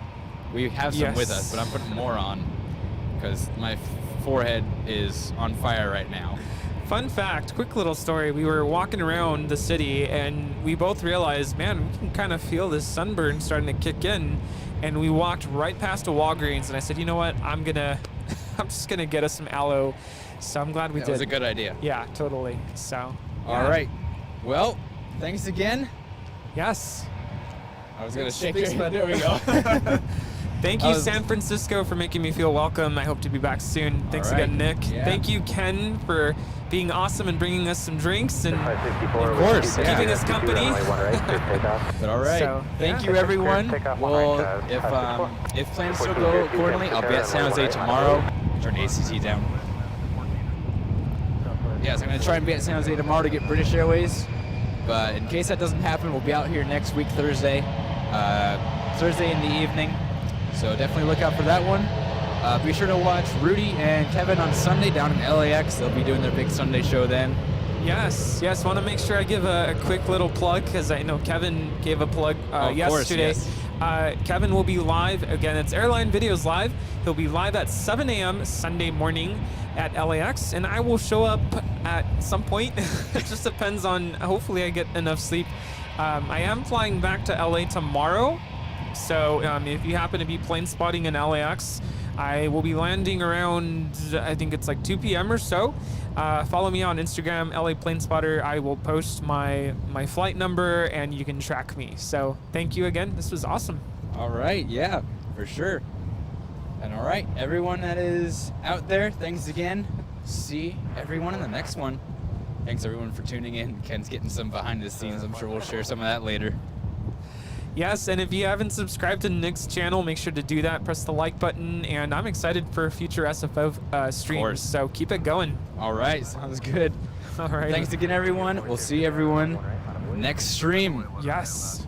We have some with us, but I'm putting more on because my forehead is on fire right now. Fun fact, quick little story. We were walking around the city and we both realized, man, we can kind of feel this sunburn starting to kick in. And we walked right past a Walgreens and I said, you know what? I'm just gonna get us some aloe. So I'm glad we did. That was a good idea. Yeah, totally. So. All right. Well, thanks again. Yes. I was gonna shake your hand. There we go. Thank you, San Francisco, for making me feel welcome. I hope to be back soon. Thanks again, Nick. Yeah. Thank you, Ken, for being awesome and bringing us some drinks and, of course, keeping us company. But all right, So, thank you, everyone. Well, if plans still go accordingly, I'll be at San Jose tomorrow. Turn ACT down. Yeah, so I'm gonna try and be at San Jose tomorrow to get British Airways. But in case that doesn't happen, we'll be out here next week, Thursday in the evening. So definitely look out for that one. Be sure to watch Rudy and Kevin on Sunday down in LAX. They'll be doing their big Sunday show then. Yes. Want to make sure I give a quick little plug because I know Kevin gave a plug yesterday. Kevin will be live. Again, it's Airline Videos Live. He'll be live at 7 a.m. Sunday morning at LAX, and I will show up at some point. It just depends on, hopefully I get enough sleep. I am flying back to LA tomorrow. So if you happen to be plane spotting in LAX, I will be landing around, I think it's like 2 p.m. or so. Follow me on Instagram, LA Plane Spotter. I will post my flight number and you can track me. So thank you again. This was awesome. All right. Yeah, for sure. And all right, everyone that is out there, thanks again. See everyone in the next one. Thanks everyone for tuning in. Ken's getting some behind the scenes. I'm sure we'll share some of that later. Yes, and if you haven't subscribed to Nick's channel, make sure to do that. Press the like button, and I'm excited for future SFO streams, so keep it going. All right, sounds good. All right. Thanks again, everyone. We'll see everyone next stream. Yes.